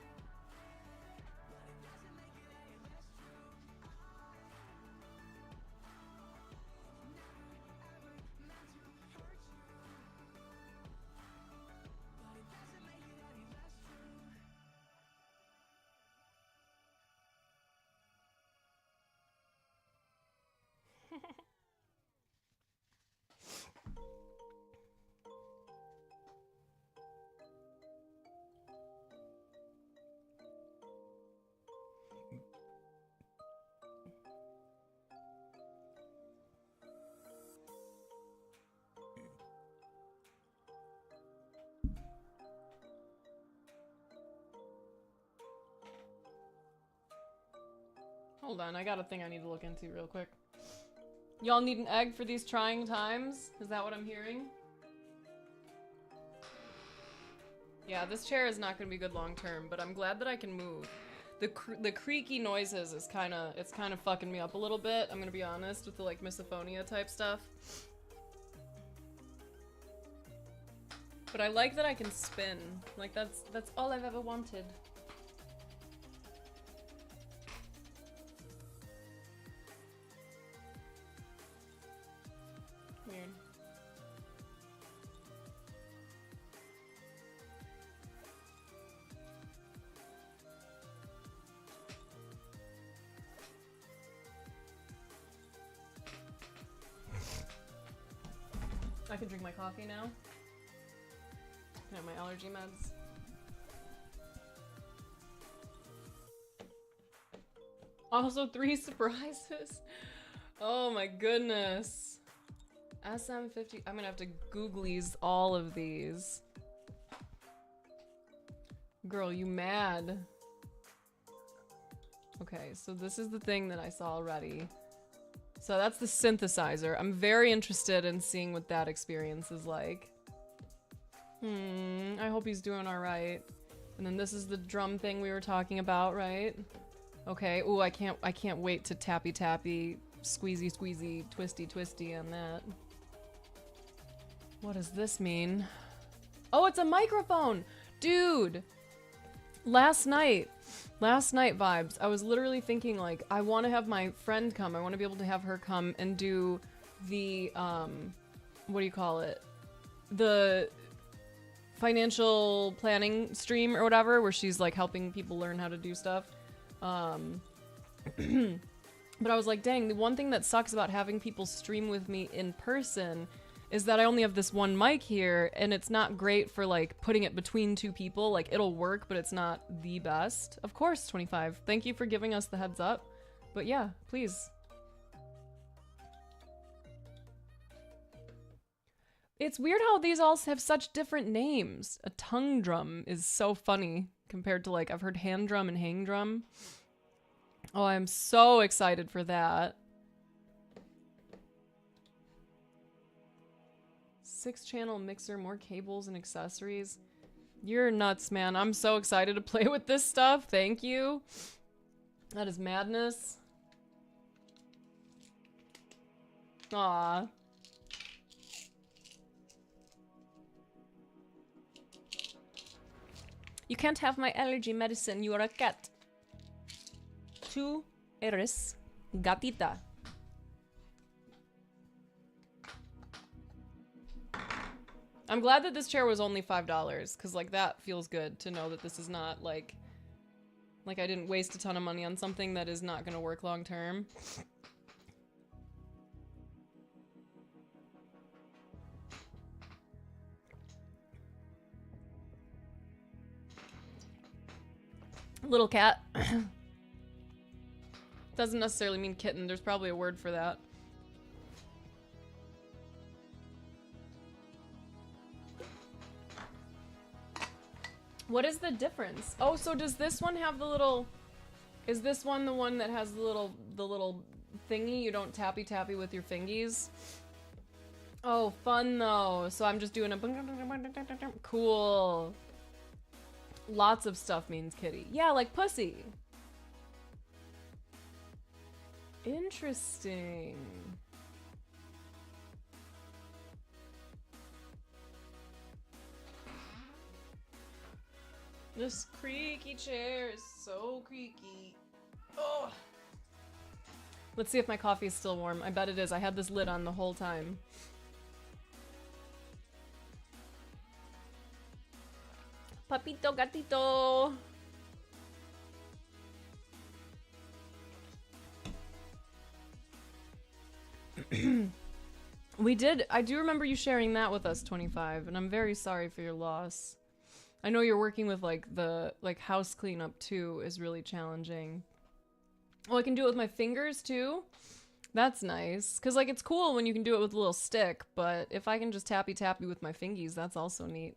Hold on, I got a thing I need to look into real quick. Y'all need an egg for these trying times? Is that what I'm hearing? Yeah, this chair is not gonna be good long term, but I'm glad that I can move. The creaky noises is it's kind of fucking me up a little bit. I'm gonna be honest with the like misophonia type stuff. But I like that I can spin. Like that's all I've ever wanted. Weird. I can drink my coffee now. Can I have my allergy meds? Also 3 surprises. Oh my goodness. SM50. I'm gonna have to Googlies all of these. Girl, you mad? Okay, so this is the thing that I saw already. So that's the synthesizer. I'm very interested in seeing what that experience is like. I hope he's doing alright. And then this is the drum thing we were talking about, right? Okay, ooh, I can't wait to tappy tappy, squeezy squeezy, twisty twisty on that. What does this mean? Oh, it's a microphone! Dude! Last night vibes, I was literally thinking like, I want to have my friend come. I want to be able to have her come and do the, what do you call it? The financial planning stream or whatever, where she's like helping people learn how to do stuff. But I was like, dang, the one thing that sucks about having people stream with me in person is that I only have this one mic here, and it's not great for like putting it between two people. Like it'll work, but it's not the best. Of course, 25. Thank you for giving us the heads up. But yeah, please. It's weird how these all have such different names. A tongue drum is so funny compared to like, I've heard hand drum and hang drum. Oh, I'm so excited for that. 6-channel mixer, more cables and accessories. You're nuts, man. I'm so excited to play with this stuff. Thank you. That is madness. Aw. You can't have my allergy medicine. You are a cat. 2 eres gatita. I'm glad that this chair was only $5 because like that feels good to know that this is not like I didn't waste a ton of money on something that is not going to work long term. Little cat. Doesn't necessarily mean kitten. There's probably a word for that. What is the difference? Oh, so does this one have the little... Is this one the one that has the little thingy? You don't tappy with your fingies? Oh, fun though. So I'm just doing a... Cool. Lots of stuff means kitty. Yeah, like pussy. Interesting. This creaky chair is so creaky. Oh. Let's see if my coffee is still warm. I bet it is. I had this lid on the whole time. Papito gatito. We did. I do remember you sharing that with us, 25, and I'm very sorry for your loss. I know you're working with like the house cleanup too is really challenging. Oh, I can do it with my fingers too. That's nice. Cause like it's cool when you can do it with a little stick, but if I can just tappy with my fingies, that's also neat.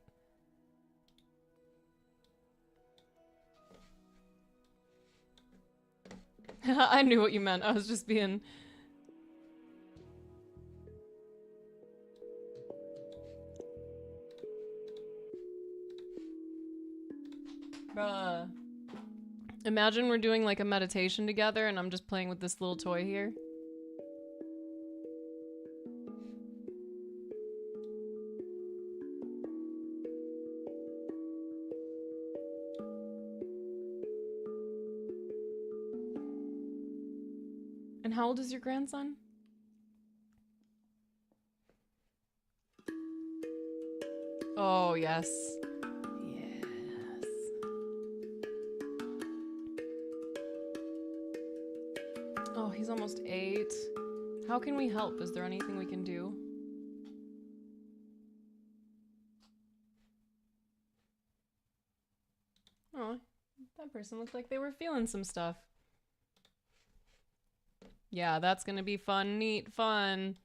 I knew what you meant. I was just being... Bruh. Imagine we're doing like a meditation together and I'm just playing with this little toy here. And how old is your grandson? Oh, yes. Yes. Oh, he's almost 8. How can we help? Is there anything we can do? Oh, that person looked like they were feeling some stuff. Yeah, that's gonna be fun, neat, fun.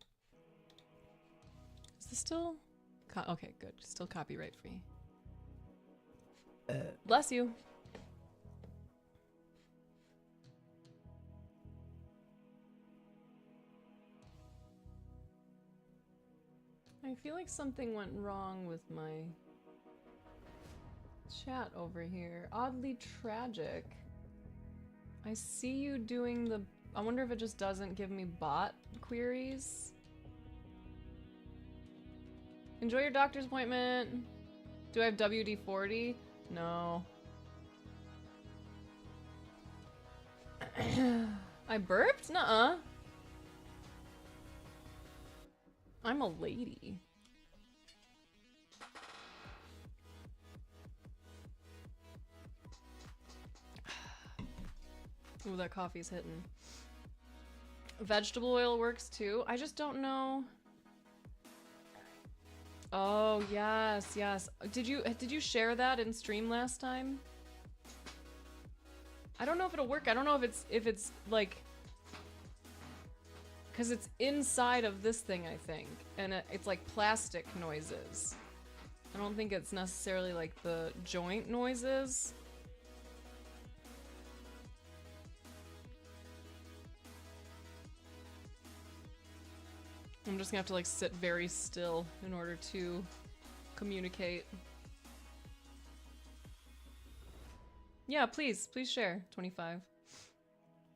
Is this still... okay, good. Still copyright free. Bless you. I feel like something went wrong with my chat over here. Oddly tragic. I see you doing the... I wonder if it just doesn't give me bot queries. Enjoy your doctor's appointment. Do I have WD-40? No. I burped? Nuh-uh. I'm a lady. Ooh, that coffee's hitting. Vegetable oil works too. I just don't know. Oh, yes, yes. Did you share that in stream last time? I don't know if it'll work. I don't know if it's like, cuz it's inside of this thing, I think. And it's like plastic noises. I don't think it's necessarily like the joint noises. I'm just gonna have to like sit very still in order to communicate. Yeah, please share, 25.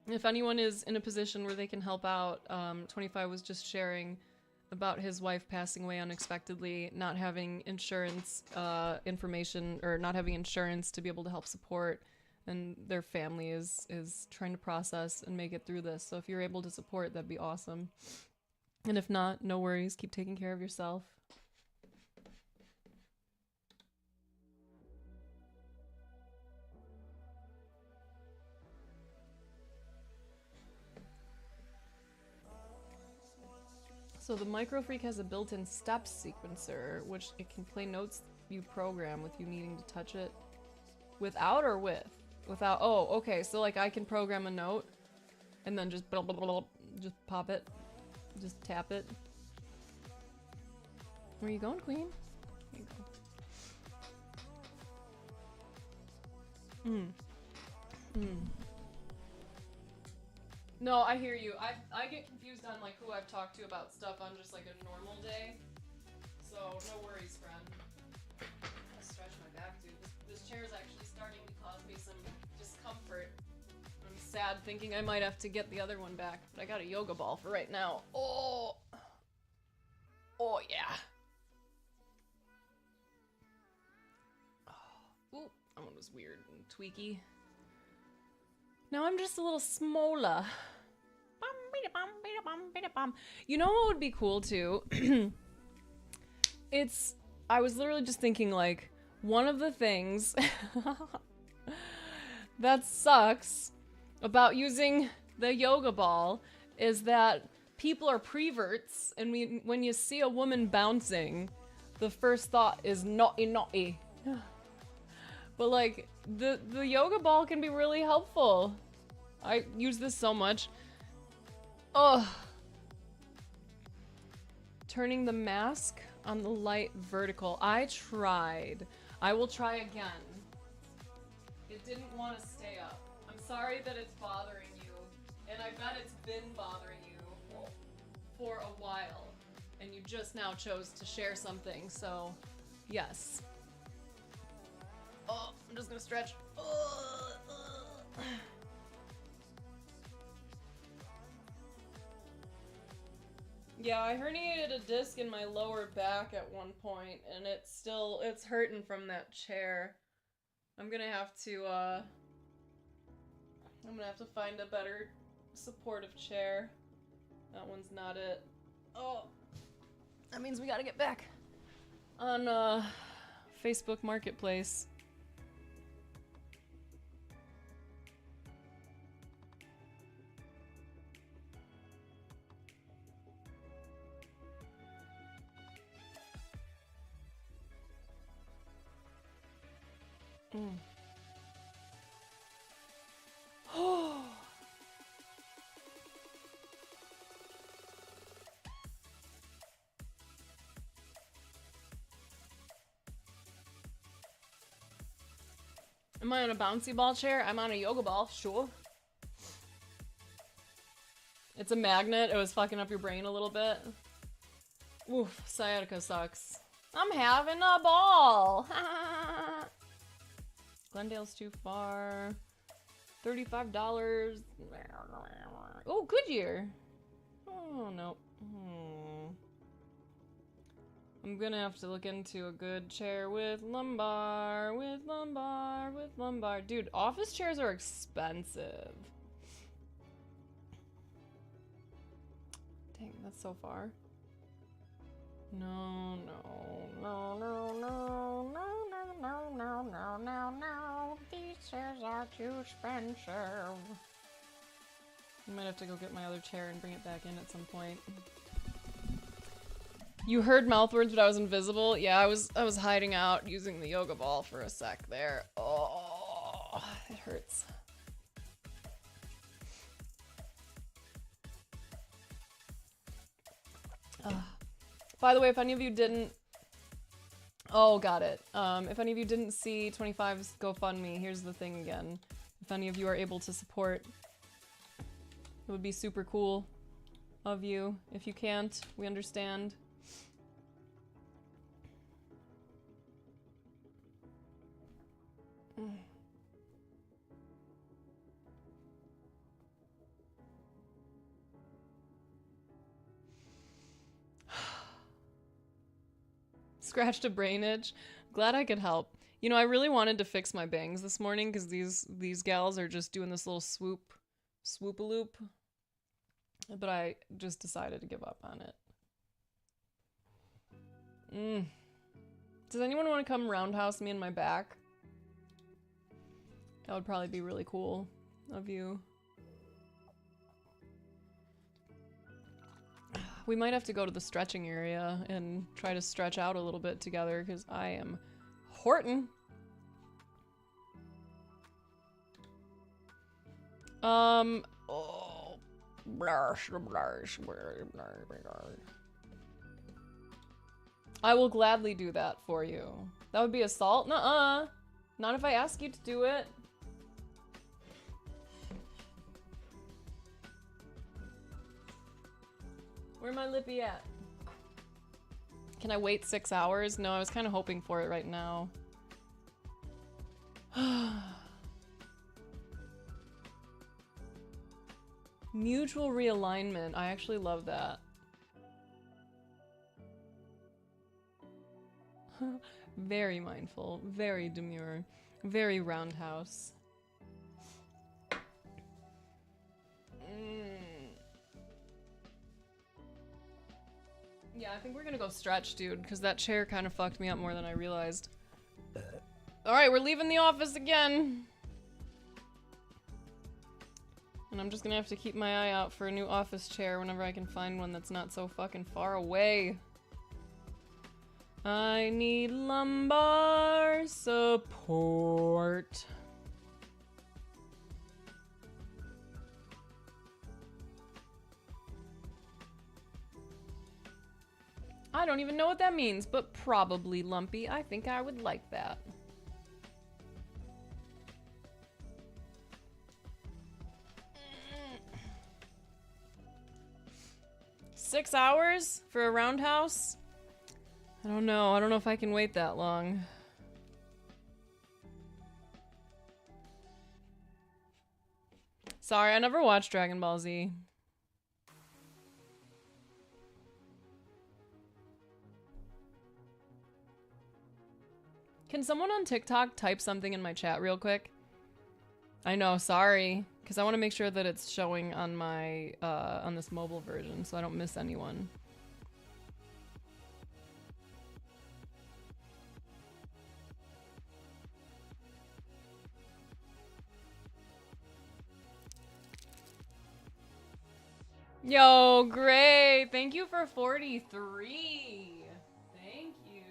If anyone is in a position where they can help out, 25 was just sharing about his wife passing away unexpectedly, not having insurance information, or not having insurance to be able to help support and their family is trying to process and make it through this. So if you're able to support, that'd be awesome. And if not, no worries. Keep taking care of yourself. So the Microfreak has a built-in steps sequencer, which it can play notes you program with you needing to touch it. Without or with? Without. Oh, okay. So like I can program a note and then just blah, blah, blah, blah, just pop it. Just tap it. Where you going, Queen? There you go. No, I hear you. I get confused on like who I've talked to about stuff on just like a normal day. So no worries, friend. I'll stretch my back, dude. This chair is actually starting to cause me some discomfort. I'm sad thinking I might have to get the other one back, but I got a yoga ball for right now. Oh, yeah. Ooh, that one was weird and tweaky. Now I'm just a little smaller. You know what would be cool too? I was literally just thinking like, one of the things that sucks about using the yoga ball is that people are preverts, and when you see a woman bouncing, the first thought is naughty naughty. But like, the yoga ball can be really helpful. I use this so much. Ugh. Turning the mask on the light vertical. I tried. I will try again. It didn't want to stay up. I'm sorry that it's bothering you. And I bet it's been bothering you for a while. And you just now chose to share something, so yes. Oh, I'm just gonna stretch. Yeah, I herniated a disc in my lower back at one point, and it's hurting from that chair. I'm gonna have to find a better supportive chair. That one's not it. Oh, that means we gotta get back on Facebook Marketplace. Oh. Am I on a bouncy ball chair? I'm on a yoga ball, sure. It's a magnet. It was fucking up your brain a little bit. Oof, sciatica sucks. I'm having a ball. Glendale's too far. $35. Oh, Goodyear. Oh, no. I'm gonna have to look into a good chair with lumbar, Dude, office chairs are expensive. Dang, that's so far. No. These chairs are too expensive. I might have to go get my other chair and bring it back in at some point. You heard mouth words, but I was invisible. Yeah, I was hiding out using the yoga ball for a sec there. Oh, it hurts. By the way, if any of you didn't... Oh, got it. If any of you didn't see 25's GoFundMe, here's the thing again. If any of you are able to support, it would be super cool of you. If you can't, we understand. Scratched a brain itch. Glad I could help. You know, I really wanted to fix my bangs this morning because these gals are just doing this little swoop-a-loop. But I just decided to give up on it. Does anyone want to come roundhouse me in my back? That would probably be really cool of you. We might have to go to the stretching area and try to stretch out a little bit together because I am Horton. Oh. I will gladly do that for you. That would be assault? Nuh-uh. Not if I ask you to do it. Where my lippy at? Can I wait 6 hours? No, I was kind of hoping for it right now. Mutual realignment. I actually love that. Very mindful, very demure, very roundhouse. Yeah, I think we're gonna go stretch, dude, because that chair kind of fucked me up more than I realized. Alright, we're leaving the office again. And I'm just gonna have to keep my eye out for a new office chair whenever I can find one that's not so fucking far away. I need lumbar support. I don't even know what that means, but probably lumpy. I think I would like that. Six hours for a roundhouse? I don't know. I don't know if I can wait that long. Sorry, I never watched Dragon Ball Z. Can someone on TikTok type something in my chat real quick? I know, sorry. Because I want to make sure that it's showing on my, on this mobile version so I don't miss anyone. Yo, great! Thank you for 43! Thank you.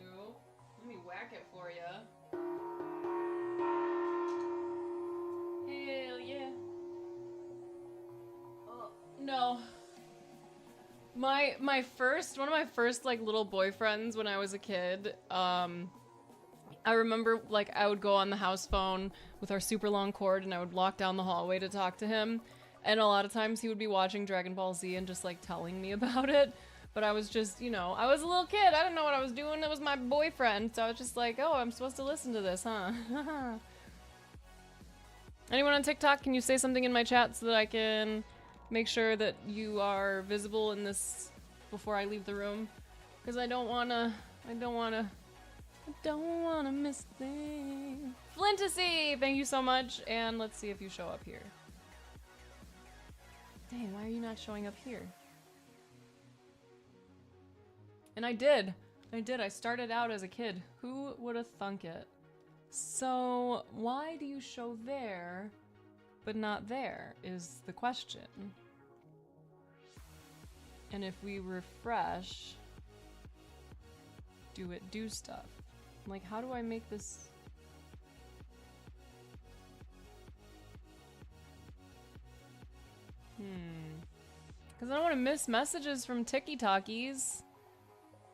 Let me whack it for you. Hell yeah. Oh, no. My first, one of my first, like, little boyfriends when I was a kid, I remember, like, I would go on the house phone with our super long cord and I would walk down the hallway to talk to him. And a lot of times he would be watching Dragon Ball Z and just like telling me about it. But I was just, you know, I was a little kid. I didn't know what I was doing. It was my boyfriend. So I was just like, oh, I'm supposed to listen to this, huh? Anyone on TikTok, can you say something in my chat so that I can make sure that you are visible in this before I leave the room? Because I don't want to miss a thing. Flintasy, thank you so much. And let's see if you show up here. Dang, why are you not showing up here? And I did. I started out as a kid. Who would have thunk it? So, why do you show there, but not there, is the question. And if we refresh, do it do stuff? Like, how do I make this... Because I don't want to miss messages from Tiki-Talkies.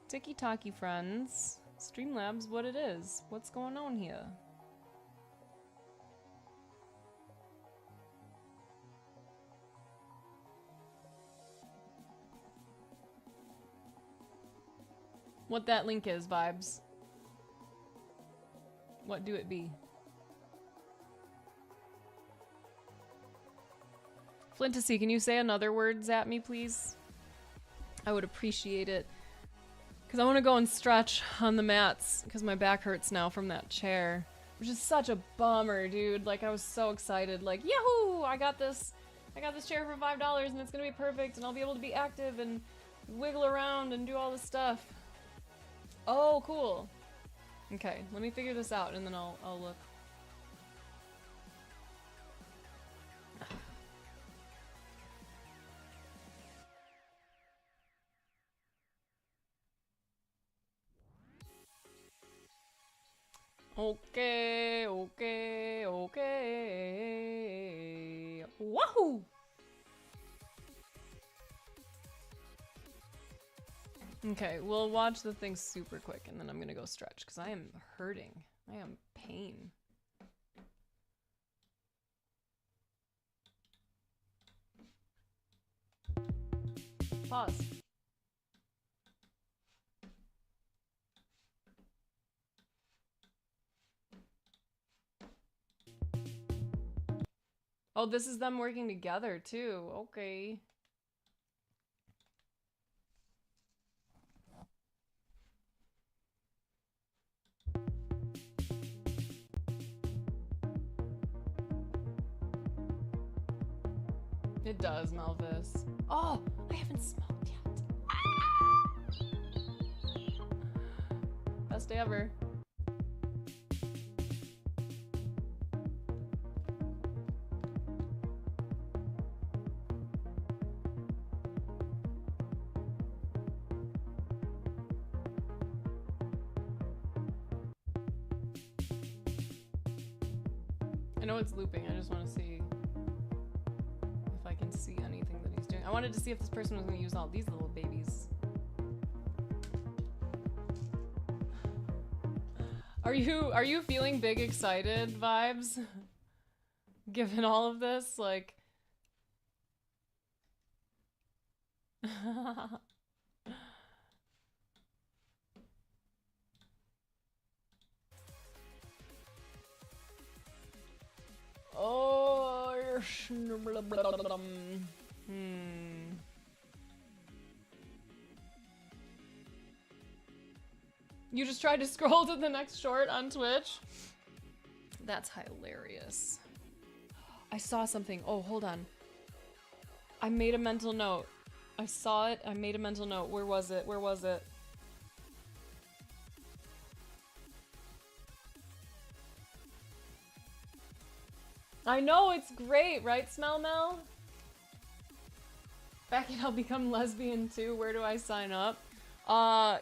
Tiki-Talkie friends. Streamlabs, what it is. What's going on here? What that link is, Vibes. What do it be? Flintasy, can you say another words at me, please? I would appreciate it. Because I want to go and stretch on the mats because my back hurts now from that chair. Which is such a bummer, dude. Like, I was so excited. Like, yahoo! I got this chair for $5 and it's gonna be perfect and I'll be able to be active and wiggle around and do all this stuff. Oh, cool. Okay, let me figure this out and then I'll look. Okay, okay, okay. Wahoo! Okay, we'll watch the thing super quick and then I'm gonna go stretch because I am hurting. I am pain. Pause. Oh, this is them working together too. Okay. It does, Melvis. Oh, I haven't smoked yet. Best day ever. I know it's looping, I just want to see if I can see anything that he's doing. I wanted to see if this person was going to use all these little babies. Are you feeling big excited vibes? Given all of this, like... Oh, You just tried to scroll to the next short on Twitch? That's hilarious. I saw something. Oh, hold on. I made a mental note. I saw it. I made a mental note. Where was it? Where was it? I know, it's great, right, Smell Mel? Back in I'll become lesbian too. Where do I sign up?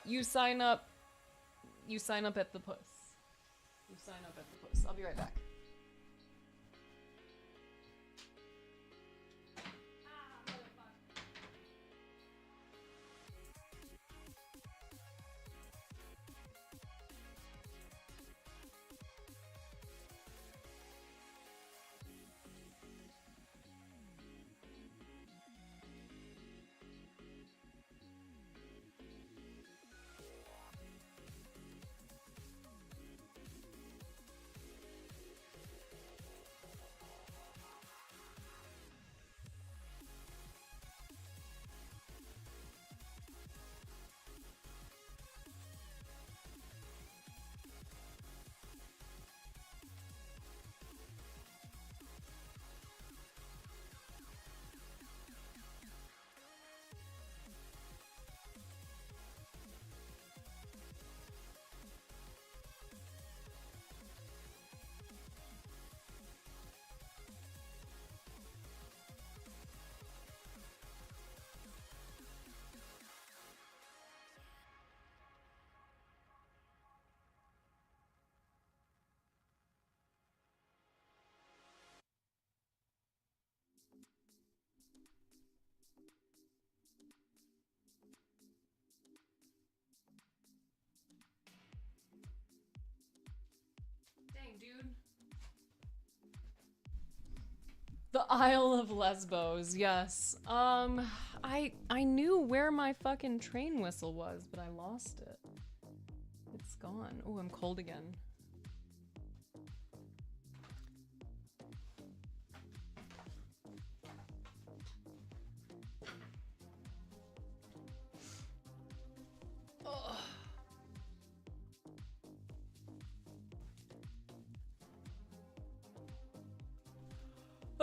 You sign up at the puss. You sign up at the puss. I'll be right back. Dang, dude. The Isle of Lesbos, yes. I knew where my fucking train whistle was, but I lost it. It's gone. Oh, I'm cold again. Ugh.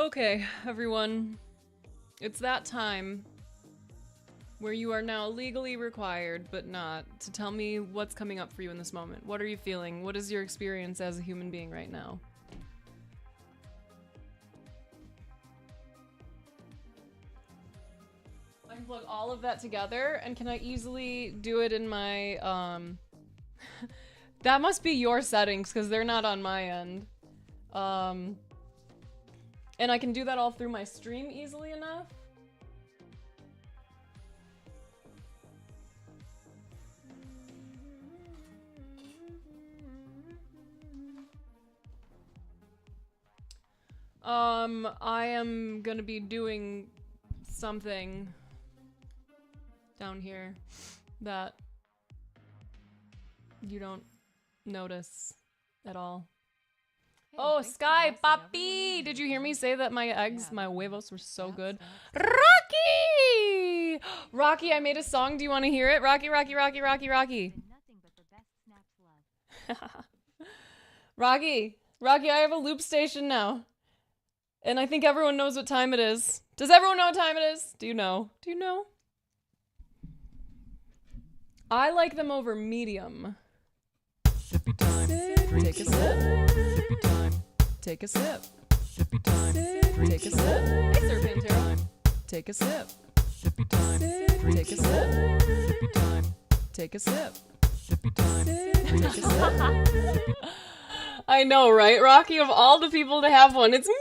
Okay, everyone. It's that time where you are now legally required, but not, to tell me what's coming up for you in this moment. What are you feeling? What is your experience as a human being right now? I can plug all of that together, and can I easily do it in my, that must be your settings, because they're not on my end. And I can do that all through my stream easily enough. I am gonna be doing something down here that you don't notice at all. Hey, Oh, thanks for Sky blessing everyone Papi! in Did here. you hear me say that my eggs, Yeah, my that- huevos were so that's- good? that's- Rocky! Rocky, I made a song. Do you want to hear it? Rocky, Rocky, Rocky, Rocky, Rocky. Been nothing but the best snaps love. Rocky, Rocky, I have a loop station now. And I think everyone knows what time it is. Does everyone know what time it is? Do you know? Do you know? I like them over medium. Sippy time. Drink Take a some sip. more. Sippy time. Take a sip. Sippy time. Drink Take a some sip. more. Hey, Sir Pantera. Take a sip. Sippy time. Drink Take a some sip. more. Sippy time. Take a sip. Sippy time. Take a sip. I know, right? Rocky, of all the people to have one, it's me!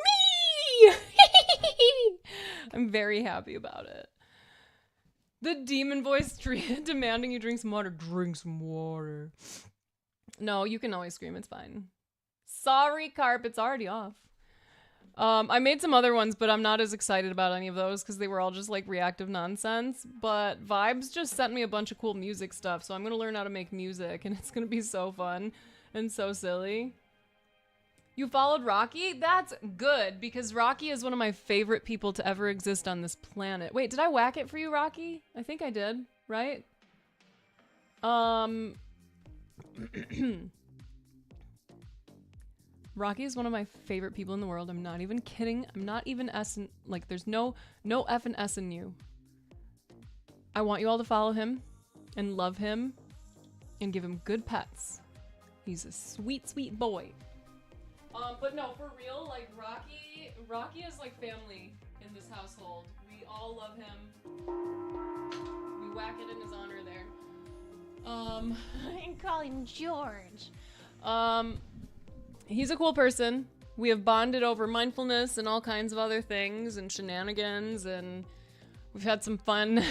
I'm very happy about it. The demon voice demanding you drink some water. Drink some water. No, you can always scream. It's fine. Sorry, Carp. It's already off. I made some other ones, but I'm not as excited about any of those because they were all just like reactive nonsense. But Vibes just sent me a bunch of cool music stuff, so I'm going to learn how to make music, and it's going to be so fun and so silly. You followed Rocky? That's good, because Rocky is one of my favorite people to ever exist on this planet. Wait, did I whack it for you, Rocky? I think I did, right? Rocky is one of my favorite people in the world. I'm not even kidding. I'm not even S-ing, like, there's no F and S in you. I want you all to follow him and love him and give him good pets. He's a sweet, sweet boy. But no, for real, like, Rocky is like family in this household. We all love him. We whack it in his honor there. And call him George. He's a cool person. We have bonded over mindfulness and all kinds of other things and shenanigans, and we've had some fun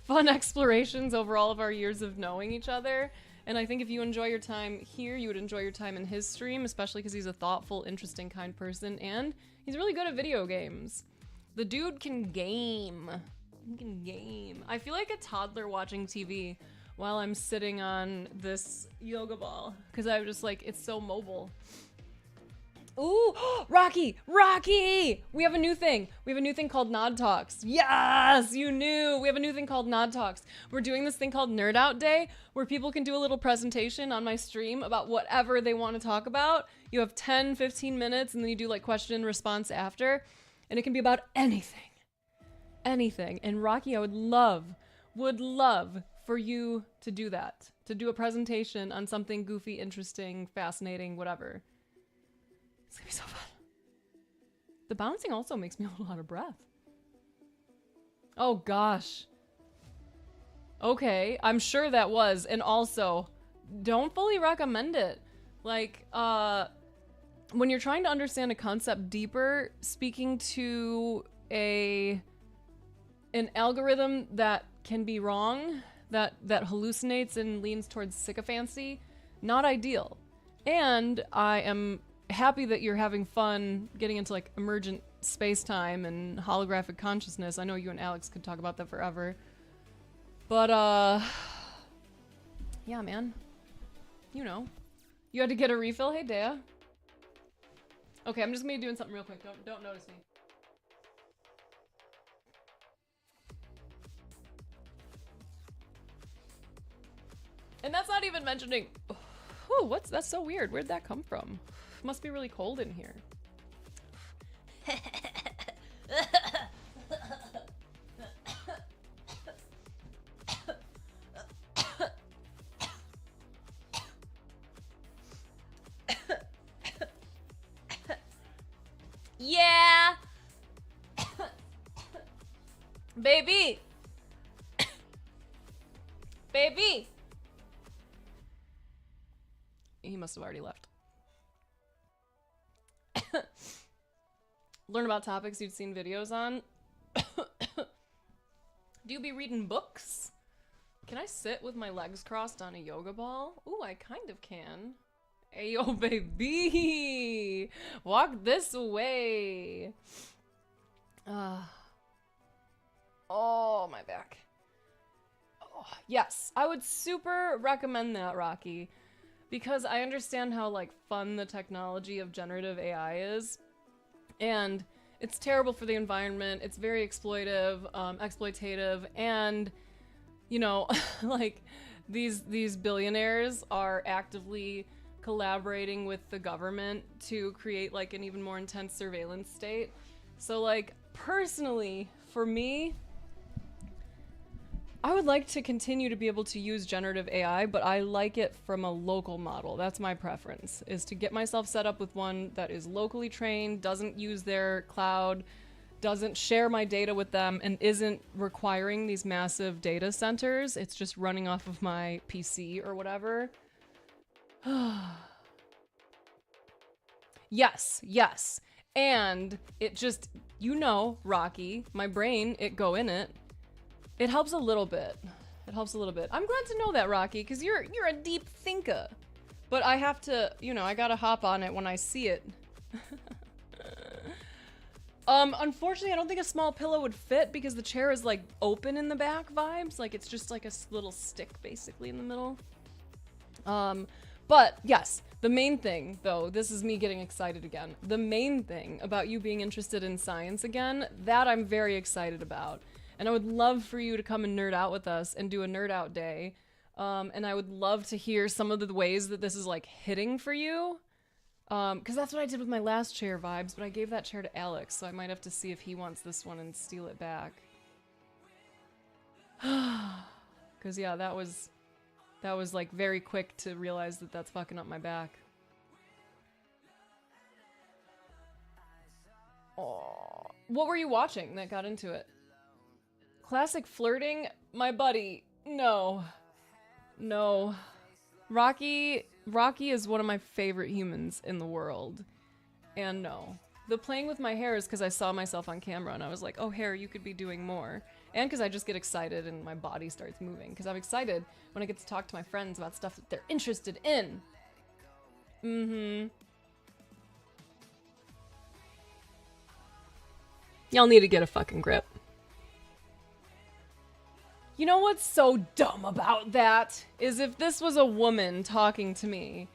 fun explorations over all of our years of knowing each other. And I think if you enjoy your time here, you would enjoy your time in his stream, especially because he's a thoughtful, interesting, kind person, and he's really good at video games. The dude can game. He can game. I feel like a toddler watching TV while I'm sitting on this yoga ball, because I'm just like, it's so mobile. Ooh, Rocky! Rocky! We have a new thing. We have a new thing called Nod Talks. Yes, you knew. We have a new thing called Nod Talks. We're doing this thing called Nerd Out Day, where people can do a little presentation on my stream about whatever they want to talk about. You have 10, 15 minutes, and then you do like question and response after, and it can be about anything. Anything. And Rocky, I would love for you to do that. To do a presentation on something goofy, interesting, fascinating, whatever. It's gonna be so fun. The bouncing also makes me a little out of breath. Oh gosh. Okay, I'm sure that was. And also, don't fully recommend it. Like, when you're trying to understand a concept deeper, speaking to an algorithm that can be wrong, that hallucinates and leans towards sycophancy, not ideal. And I am happy that you're having fun getting into like emergent space-time and holographic consciousness. I know you and Alex could talk about that forever. But yeah, man. You know. You had to get a refill? Hey, Dea. Okay, I'm just gonna be doing something real quick. Don't notice me. And that's not even mentioning. That's so weird. Where'd that come from? Must be really cold in here. Yeah! Baby! Baby! He must have already left. Learn about topics you've seen videos on. Do you be reading books? Can I sit with my legs crossed on a yoga ball? Ooh, I kind of can. Ayo, baby! Walk this way! Oh, my back. Oh, yes, I would super recommend that, Rocky. Because I understand how, like, fun the technology of generative AI is. And it's terrible for the environment. It's very exploitative, and, you know, like, these billionaires are actively collaborating with the government to create like an even more intense surveillance state. So like personally for me, I would like to continue to be able to use generative AI, but I like it from a local model. That's my preference, is to get myself set up with one that is locally trained, doesn't use their cloud, doesn't share my data with them, and isn't requiring these massive data centers. It's just running off of my PC or whatever. Yes, yes. And it just, you know, Rocky, my brain, it go in it. It helps a little bit. It helps a little bit. I'm glad to know that, Rocky, because you're a deep thinker. But I have to, you know, I gotta hop on it when I see it. Unfortunately, I don't think a small pillow would fit because the chair is like open in the back vibes. Like it's just like a little stick basically in the middle. But yes, the main thing though, this is me getting excited again. The main thing about you being interested in science again, that I'm very excited about. And I would love for you to come and nerd out with us and do a nerd out day. And I would love to hear some of the ways that this is like hitting for you. Because that's what I did with my last chair vibes, but I gave that chair to Alex, so I might have to see if he wants this one and steal it back. Because yeah, that was like very quick to realize that that's fucking up my back. Oh, what were you watching that got into it? Classic flirting? My buddy, no. No. Rocky is one of my favorite humans in the world. And no. The playing with my hair is because I saw myself on camera and I was like, oh, hair, you could be doing more. And because I just get excited and my body starts moving. Because I'm excited when I get to talk to my friends about stuff that they're interested in. Mm-hmm. Y'all need to get a fucking grip. You know what's so dumb about that? Is if this was a woman talking to me,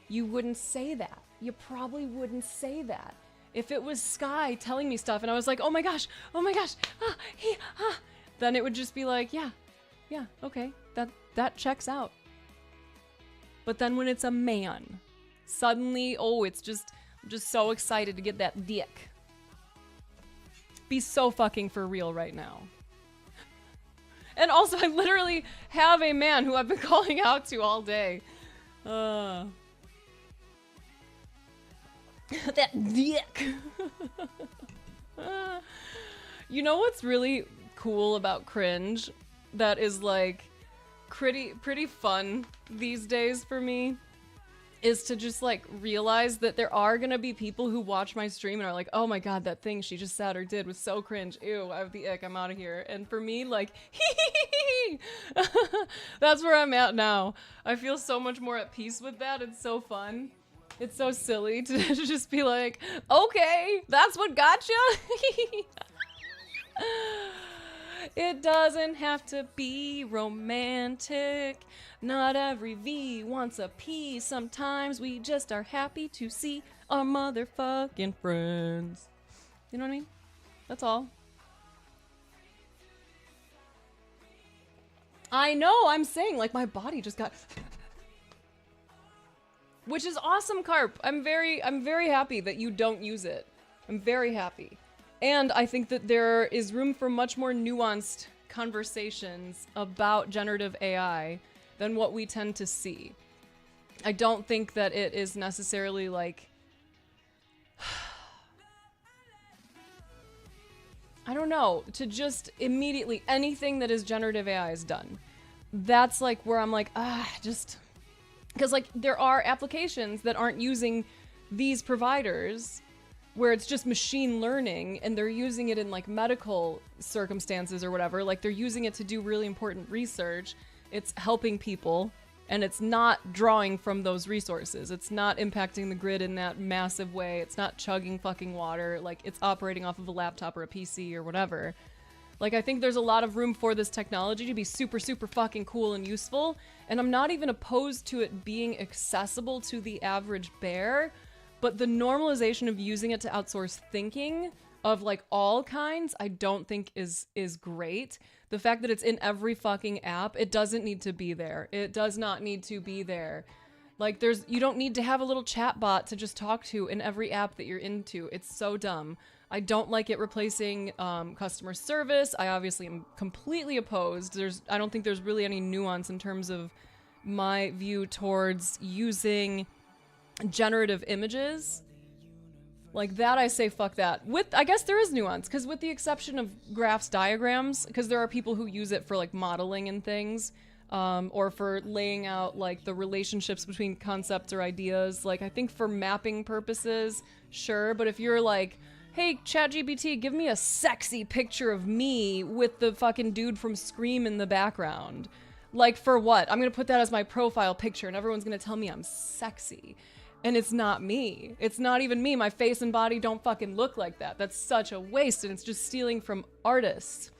you wouldn't say that. You probably wouldn't say that. If it was Sky telling me stuff and I was like, oh my gosh, then it would just be like, yeah, okay, that checks out. But then when it's a man, suddenly, oh, it's just, I'm just so excited to get that dick. Be so fucking for real right now. And also, I literally have a man who I've been calling out to all day. That dick. You know what's really cool about cringe? That is like pretty fun these days for me. Is to just like realize that there are gonna be people who watch my stream and are like, oh my god, that thing she just said or did was so cringe. Ew, I have the ick, I'm out of here. And for me, like, that's where I'm at now. I feel so much more at peace with that. It's so fun. It's so silly to just be like, okay, that's what got you? It doesn't have to be romantic. Not every V wants a P. Sometimes we just are happy to see our motherfucking friends. You know what I mean? That's all. I know, I'm saying, like, my body just got... Which is awesome, Carp. I'm very happy that you don't use it. I'm very happy. And I think that there is room for much more nuanced conversations about generative AI than what we tend to see. I don't think that it is necessarily like, I don't know, to just immediately anything that is generative AI is done. That's like where I'm like, just because like there are applications that aren't using these providers where it's just machine learning and they're using it in like medical circumstances or whatever. Like they're using it to do really important research. It's helping people and it's not drawing from those resources. It's not impacting the grid in that massive way. It's not chugging fucking water. Like it's operating off of a laptop or a PC or whatever. Like I think there's a lot of room for this technology to be super, super fucking cool and useful. And I'm not even opposed to it being accessible to the average bear. But the normalization of using it to outsource thinking of like all kinds, I don't think is great. The fact that it's in every fucking app, it doesn't need to be there. It does not need to be there. Like you don't need to have a little chat bot to just talk to in every app that you're into. It's so dumb. I don't like it replacing customer service. I obviously am completely opposed. I don't think there's really any nuance in terms of my view towards using generative images like that. I say fuck that. I guess there is nuance, because with the exception of graphs, diagrams, because there are people who use it for like modeling and things, or for laying out like the relationships between concepts or ideas. Like I think for mapping purposes, sure, but if you're like, hey ChatGPT, give me a sexy picture of me with the fucking dude from Scream in the background, like for what? I'm gonna put that as my profile picture and everyone's gonna tell me I'm sexy. And it's not me. It's not even me. My face and body don't fucking look like that. That's such a waste, and it's just stealing from artists.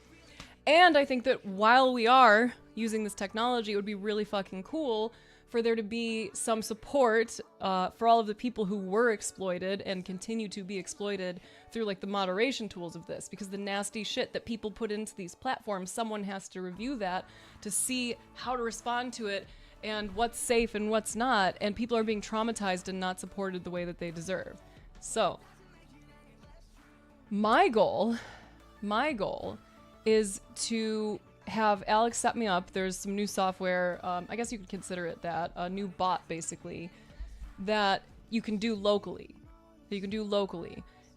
And I think that while we are using this technology, it would be really fucking cool for there to be some support for all of the people who were exploited and continue to be exploited through like the moderation tools of this. Because the nasty shit that people put into these platforms, someone has to review that to see how to respond to it and what's safe and what's not, and people are being traumatized and not supported the way that they deserve. So, my goal is to have Alex set me up. There's some new software, I guess you could consider it that, a new bot basically, that you can do locally.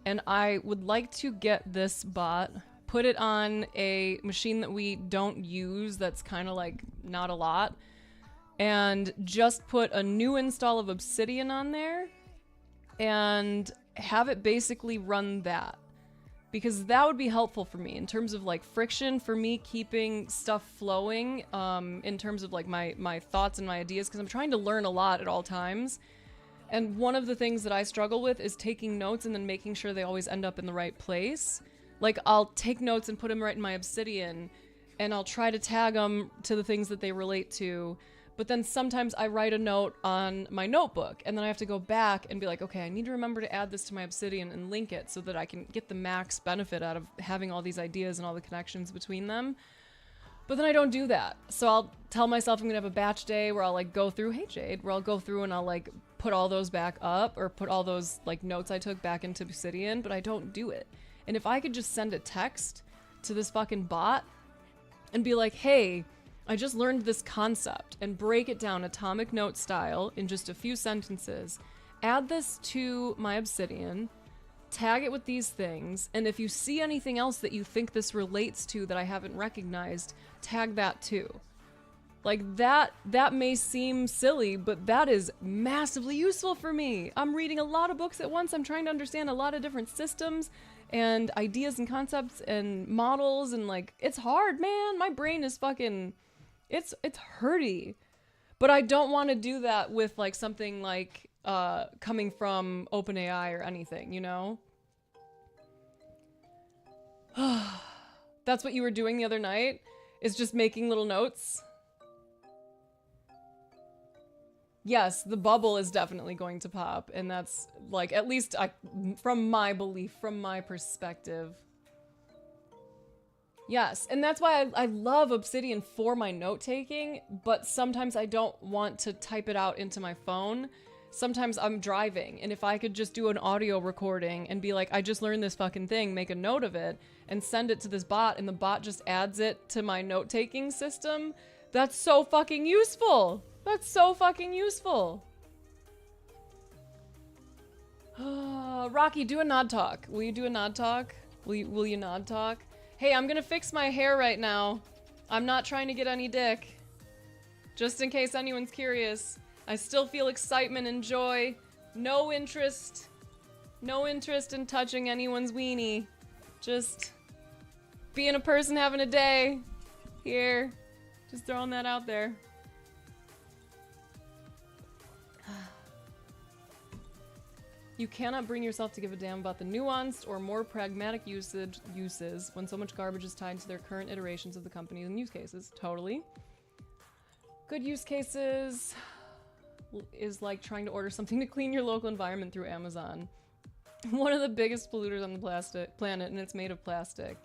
And I would like to get this bot, put it on a machine that we don't use, that's kind of like not a lot, and just put a new install of Obsidian on there and have it basically run that. Because that would be helpful for me in terms of like friction for me keeping stuff flowing, in terms of like my thoughts and my ideas, because I'm trying to learn a lot at all times. And one of the things that I struggle with is taking notes and then making sure they always end up in the right place. Like I'll take notes and put them right in my Obsidian, and I'll try to tag them to the things that they relate to. But then sometimes I write a note on my notebook and then I have to go back and be like, okay, I need to remember to add this to my Obsidian and link it so that I can get the max benefit out of having all these ideas and all the connections between them. But then I don't do that. So I'll tell myself I'm gonna have a batch day where I'll like go through, hey Jade, where I'll go through and I'll like put all those back up or put all those like notes I took back into Obsidian, but I don't do it. And if I could just send a text to this fucking bot and be like, hey, I just learned this concept, and break it down atomic note style in just a few sentences, add this to my Obsidian, tag it with these things, and if you see anything else that you think this relates to that I haven't recognized, tag that too. Like that may seem silly, but that is massively useful for me. I'm reading a lot of books at once. I'm trying to understand a lot of different systems and ideas and concepts and models, and like, it's hard, man. My brain is fucking... It's hurty, but I don't want to do that with like something like coming from OpenAI or anything, you know? That's what you were doing the other night, is just making little notes. Yes, the bubble is definitely going to pop, and that's like, at least from my belief, from my perspective. Yes, and that's why I love Obsidian for my note-taking, but sometimes I don't want to type it out into my phone sometimes I'm driving, and if I could just do an audio recording and be like, I just learned this fucking thing, make a note of it, and send it to this bot, and the bot just adds it to my note-taking system, that's so fucking useful. That's so fucking useful. Rocky, do a nod talk. Will you do a nod talk? Will you nod talk? Hey, I'm gonna fix my hair right now. I'm not trying to get any dick. Just in case anyone's curious. I still feel excitement and joy. No interest in touching anyone's weenie. Just being a person having a day. Here. Just throwing that out there. You cannot bring yourself to give a damn about the nuanced or more pragmatic uses when so much garbage is tied to their current iterations of the companies and use cases. Totally. Good use cases is like trying to order something to clean your local environment through Amazon. One of the biggest polluters on the planet, and it's made of plastic.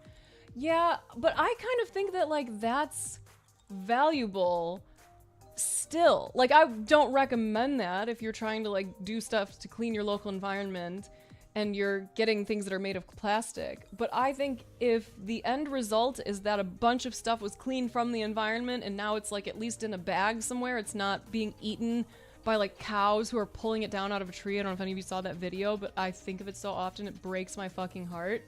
Yeah, but I kind of think that, like, that's valuable still. Like, I don't recommend that if you're trying to, like, do stuff to clean your local environment and you're getting things that are made of plastic. But I think if the end result is that a bunch of stuff was cleaned from the environment and now it's, like, at least in a bag somewhere, it's not being eaten by, like, cows who are pulling it down out of a tree. I don't know if any of you saw that video, but I think of it so often, it breaks my fucking heart.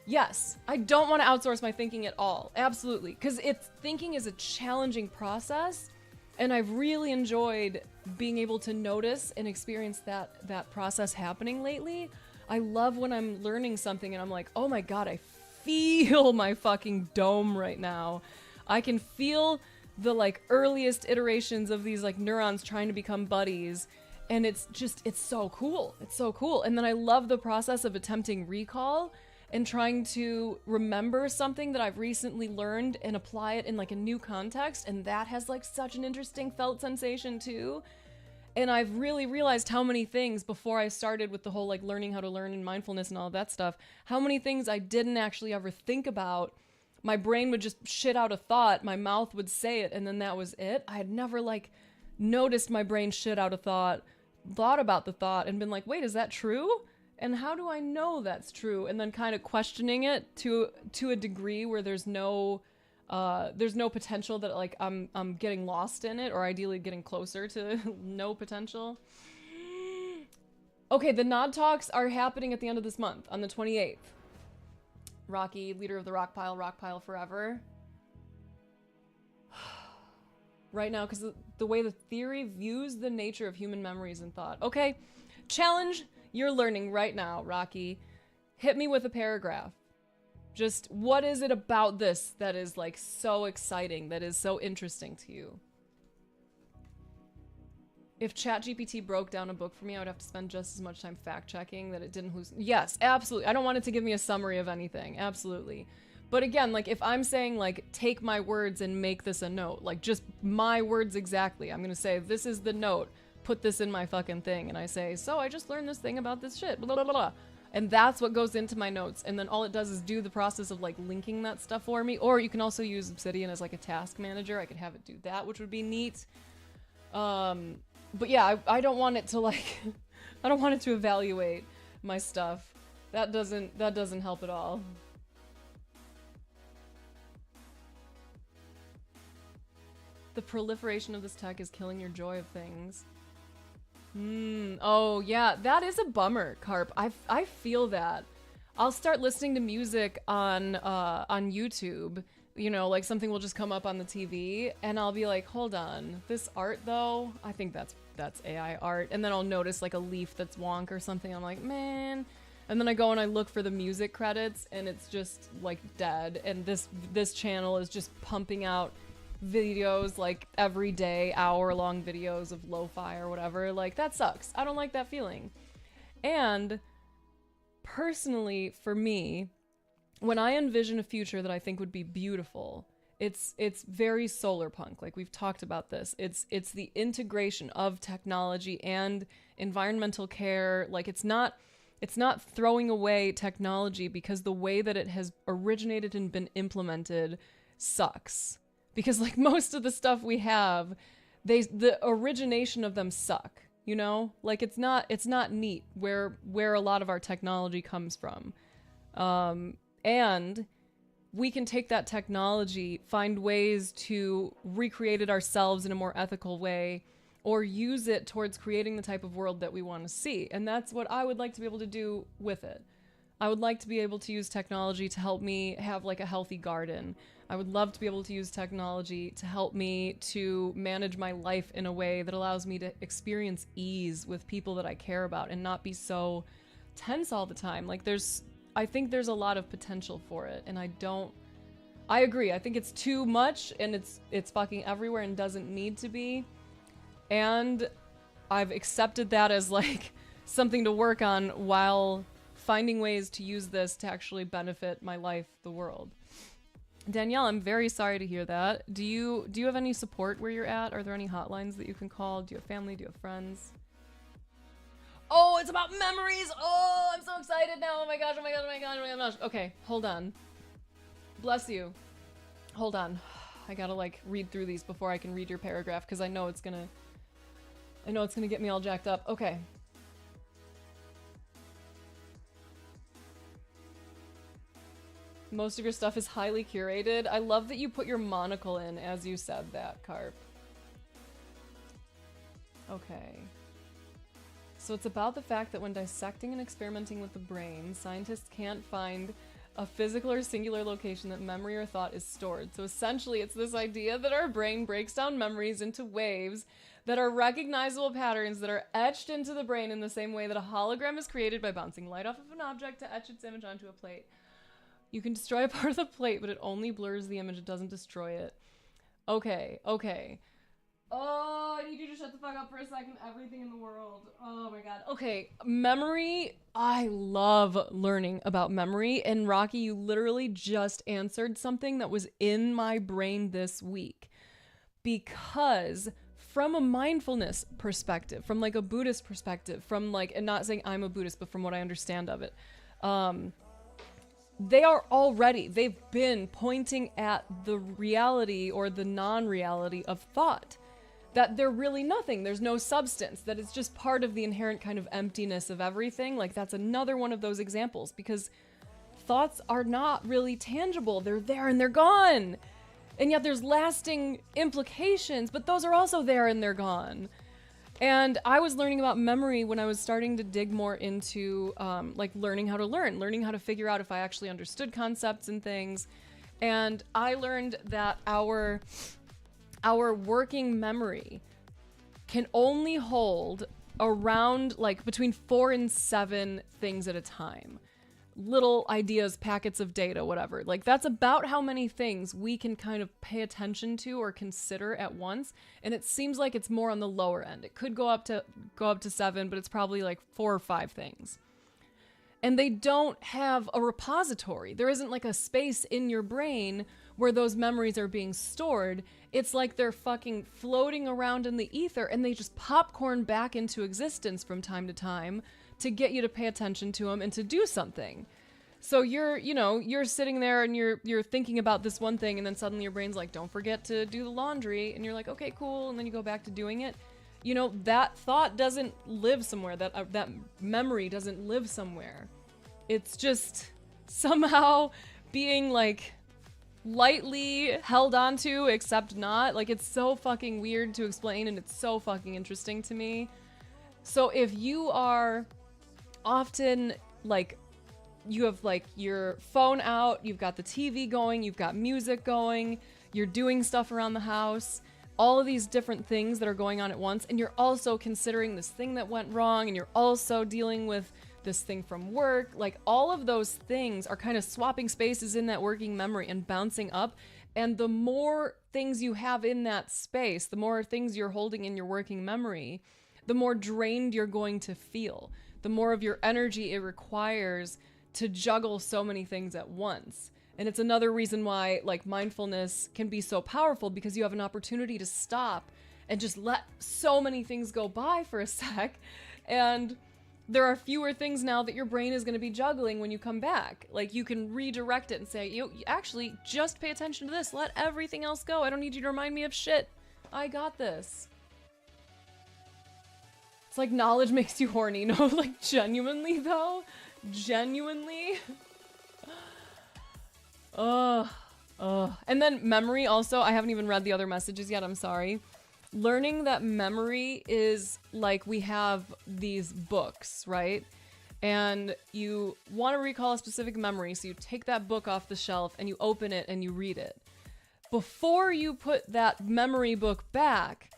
Yes, I don't want to outsource my thinking at all. Absolutely. Because thinking is a challenging process, and I've really enjoyed being able to notice and experience that process happening lately. I love when I'm learning something and I'm like, oh my god, I feel my fucking dome right now. I can feel the, like, earliest iterations of these, like, neurons trying to become buddies, and it's so cool. It's so cool. And then I love the process of attempting recall and trying to remember something that I've recently learned and apply it in, like, a new context, and that has, like, such an interesting felt sensation too. And I've really realized how many things, before I started with the whole, like, learning how to learn and mindfulness and all of that stuff, how many things I didn't actually ever think about. My brain would just shit out a thought, my mouth would say it, and then that was it. I had never, like, noticed my brain shit out a thought about the thought, and been like, wait, is that true? And how do I know that's true? And then kind of questioning it to a degree where there's no potential that, like, I'm getting lost in it, or ideally getting closer to no potential. Okay, the nod talks are happening at the end of this month on the 28th. Rocky, leader of the rock pile forever. Right now, because the way the theory views the nature of human memories and thought. Okay, challenge you're learning right now, Rocky. Hit me with a paragraph. Just, what is it about this that is, like, so exciting, that is so interesting to you? If ChatGPT broke down a book for me, I would have to spend just as much time fact-checking that it didn't lose. Yes, absolutely. I don't want it to give me a summary of anything. Absolutely. But again, like, if I'm saying, like, take my words and make this a note, like, just my words exactly. I'm gonna say, this is the note. Put this in my fucking thing. And I say, so I just learned this thing about this shit. Blah, blah, blah, blah. And that's what goes into my notes. And then all it does is do the process of, like, linking that stuff for me. Or you can also use Obsidian as, like, a task manager. I could have it do that, which would be neat. But yeah, I don't want it to, like, I don't want it to evaluate my stuff. That doesn't help at all. The proliferation of this tech is killing your joy of things. Oh yeah, that is a bummer, Carp. I feel that. I'll start listening to music on YouTube. You know, like, something will just come up on the TV, and I'll be like, hold on, this art though? I think that's AI art. And then I'll notice, like, a leaf that's wonk or something. I'm like, man. And then I go and I look for the music credits, and it's just, like, dead. And this channel is just pumping out videos, like, every day, hour-long videos of lo-fi or whatever. Like, that sucks. I don't like that feeling. And personally, for me, when I envision a future that I think would be beautiful, it's very solar punk. Like, we've talked about this. It's the integration of technology and environmental care. Like, it's not throwing away technology because the way that it has originated and been implemented sucks. Because, like, most of the stuff we have, the origination of them suck. you know? Like it's not neat where a lot of our technology comes from. And we can take that technology, find ways to recreate it ourselves in a more ethical way, or use it towards creating the type of world that we want to see. And that's what I would like to be able to do with it. I would like to be able to use technology to help me have like a healthy garden. I would love to be able to use technology to help me to manage my life in a way that allows me to experience ease with people that I care about and not be so tense all the time. Like I think there's a lot of potential for it, and I agree. I think it's too much, and it's fucking everywhere and doesn't need to be. And I've accepted that as like something to work on while finding ways to use this to actually benefit my life, the world. Danielle, I'm very sorry to hear that. Do you have any support where you're at? Are there any hotlines that you can call? Do you have family? Do you have friends? Oh, it's about memories. Oh, I'm so excited now. Oh my gosh, oh my gosh, oh my gosh, oh my gosh. Okay, hold on. Bless you. Hold on. I gotta like read through these before I can read your paragraph because I know it's gonna get me all jacked up. Okay. Most of your stuff is highly curated. I love that you put your monocle in as you said that, Carp. Okay. So it's about the fact that when dissecting and experimenting with the brain, scientists can't find a physical or singular location that memory or thought is stored. So essentially, it's this idea that our brain breaks down memories into waves that are recognizable patterns that are etched into the brain in the same way that a hologram is created by bouncing light off of an object to etch its image onto a plate. You can destroy a part of the plate, but it only blurs the image. It doesn't destroy it. Okay. Oh, I need you to shut the fuck up for a second. Everything in the world. Oh my god. Okay, memory. I love learning about memory. And Rocky, you literally just answered something that was in my brain this week. Because from a mindfulness perspective, from like a Buddhist perspective, from like, and not saying I'm a Buddhist, but from what I understand of it, they've been pointing at the reality or the non-reality of thought. That they're really nothing. There's no substance. That it's just part of the inherent kind of emptiness of everything. Like that's another one of those examples because thoughts are not really tangible. They're there and they're gone. And yet there's lasting implications, but those are also there and they're gone. And I was learning about memory when I was starting to dig more into like learning how to figure out if I actually understood concepts and things. And I learned that our working memory can only hold around like between 4 and 7 things at a time. Little ideas, packets of data, whatever. Like that's about how many things we can kind of pay attention to or consider at once. And it seems like it's more on the lower end. It could go up to 7, but it's probably like 4 or 5 things. And they don't have a repository. There isn't like a space in your brain where those memories are being stored. It's like they're fucking floating around in the ether and they just popcorn back into existence from time to time to get you to pay attention to them and to do something. So you're sitting there and you're thinking about this one thing and then suddenly your brain's like, don't forget to do the laundry. And you're like, okay, cool. And then you go back to doing it. You know, that thought doesn't live somewhere. That memory doesn't live somewhere. It's just somehow being like lightly held onto, except not. Like it's so fucking weird to explain and it's so fucking interesting to me. So if you are often like, you have like your phone out, you've got the TV going, you've got music going, you're doing stuff around the house, all of these different things that are going on at once, and you're also considering this thing that went wrong, and you're also dealing with this thing from work, like all of those things are kind of swapping spaces in that working memory and bouncing up. And the more things you have in that space, the more things you're holding in your working memory, the more drained you're going to feel, the more of your energy it requires to juggle so many things at once. And it's another reason why like mindfulness can be so powerful, because you have an opportunity to stop and just let so many things go by for a sec. And there are fewer things now that your brain is going to be juggling when you come back. Like you can redirect it and say, you actually just pay attention to this. Let everything else go. I don't need you to remind me of shit. I got this. It's like knowledge makes you horny. No, like genuinely though. Genuinely. Ugh. Ugh. And then memory also, I haven't even read the other messages yet, I'm sorry. Learning that memory is like we have these books, right? And you want to recall a specific memory, so you take that book off the shelf and you open it and you read it. Before you put that memory book back,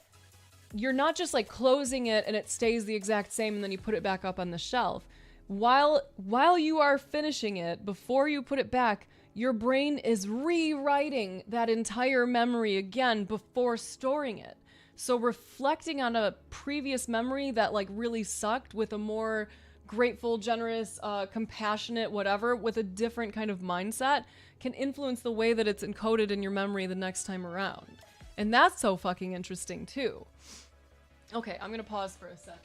you're not just like closing it and it stays the exact same and then you put it back up on the shelf. While you are finishing it, before you put it back, your brain is rewriting that entire memory again before storing it. So reflecting on a previous memory that like really sucked with a more grateful, generous, compassionate, whatever, with a different kind of mindset can influence the way that it's encoded in your memory the next time around. And that's so fucking interesting too. Okay, I'm gonna pause for a second.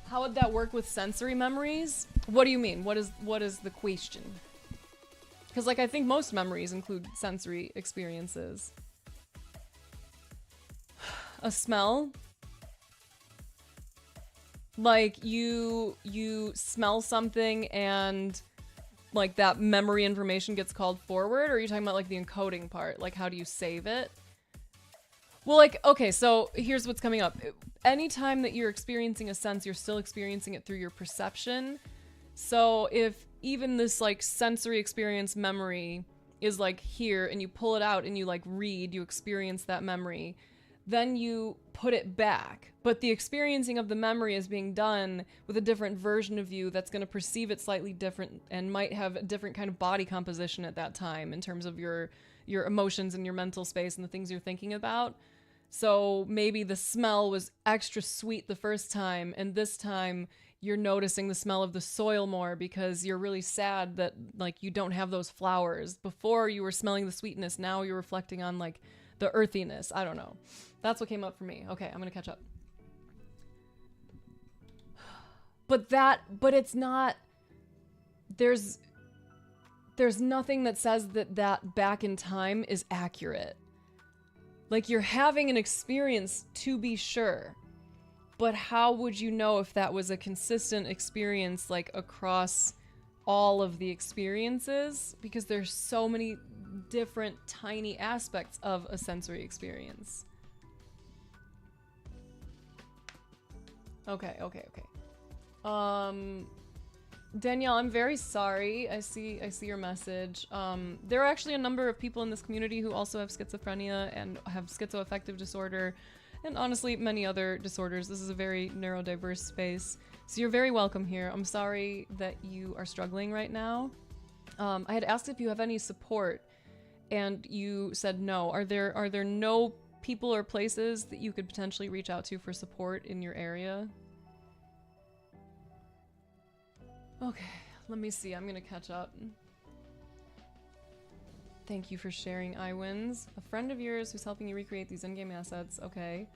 How would that work with sensory memories? What do you mean? What is the question? Because like I think most memories include sensory experiences. A smell? Like you smell something and like that memory information gets called forward, or are you talking about like the encoding part? Like how do you save it? Well, like, okay, so here's what's coming up. Anytime that you're experiencing a sense, you're still experiencing it through your perception. So if even this like sensory experience memory is like here and you pull it out and you like read, you experience that memory, then you put it back. But the experiencing of the memory is being done with a different version of you that's going to perceive it slightly different and might have a different kind of body composition at that time in terms of your emotions and your mental space and the things you're thinking about. So maybe the smell was extra sweet the first time, and this time you're noticing the smell of the soil more because you're really sad that like you don't have those flowers. Before you were smelling the sweetness, now you're reflecting on like the earthiness. I don't know. That's what came up for me. Okay, I'm gonna catch up. But it's not, there's nothing that says that back in time is accurate. Like you're having an experience to be sure, but how would you know if that was a consistent experience like across all of the experiences? Because there's so many different tiny aspects of a sensory experience. Okay. Danielle, I'm very sorry. I see your message. There are actually a number of people in this community who also have schizophrenia and have schizoaffective disorder, and honestly, many other disorders. This is a very neurodiverse space, so you're very welcome here. I'm sorry that you are struggling right now. I had asked if you have any support, and you said no. Are there no people or places that you could potentially reach out to for support in your area? Okay, let me see. I'm gonna catch up. Thank you for sharing, iWins. A friend of yours who's helping you recreate these in-game assets. Okay.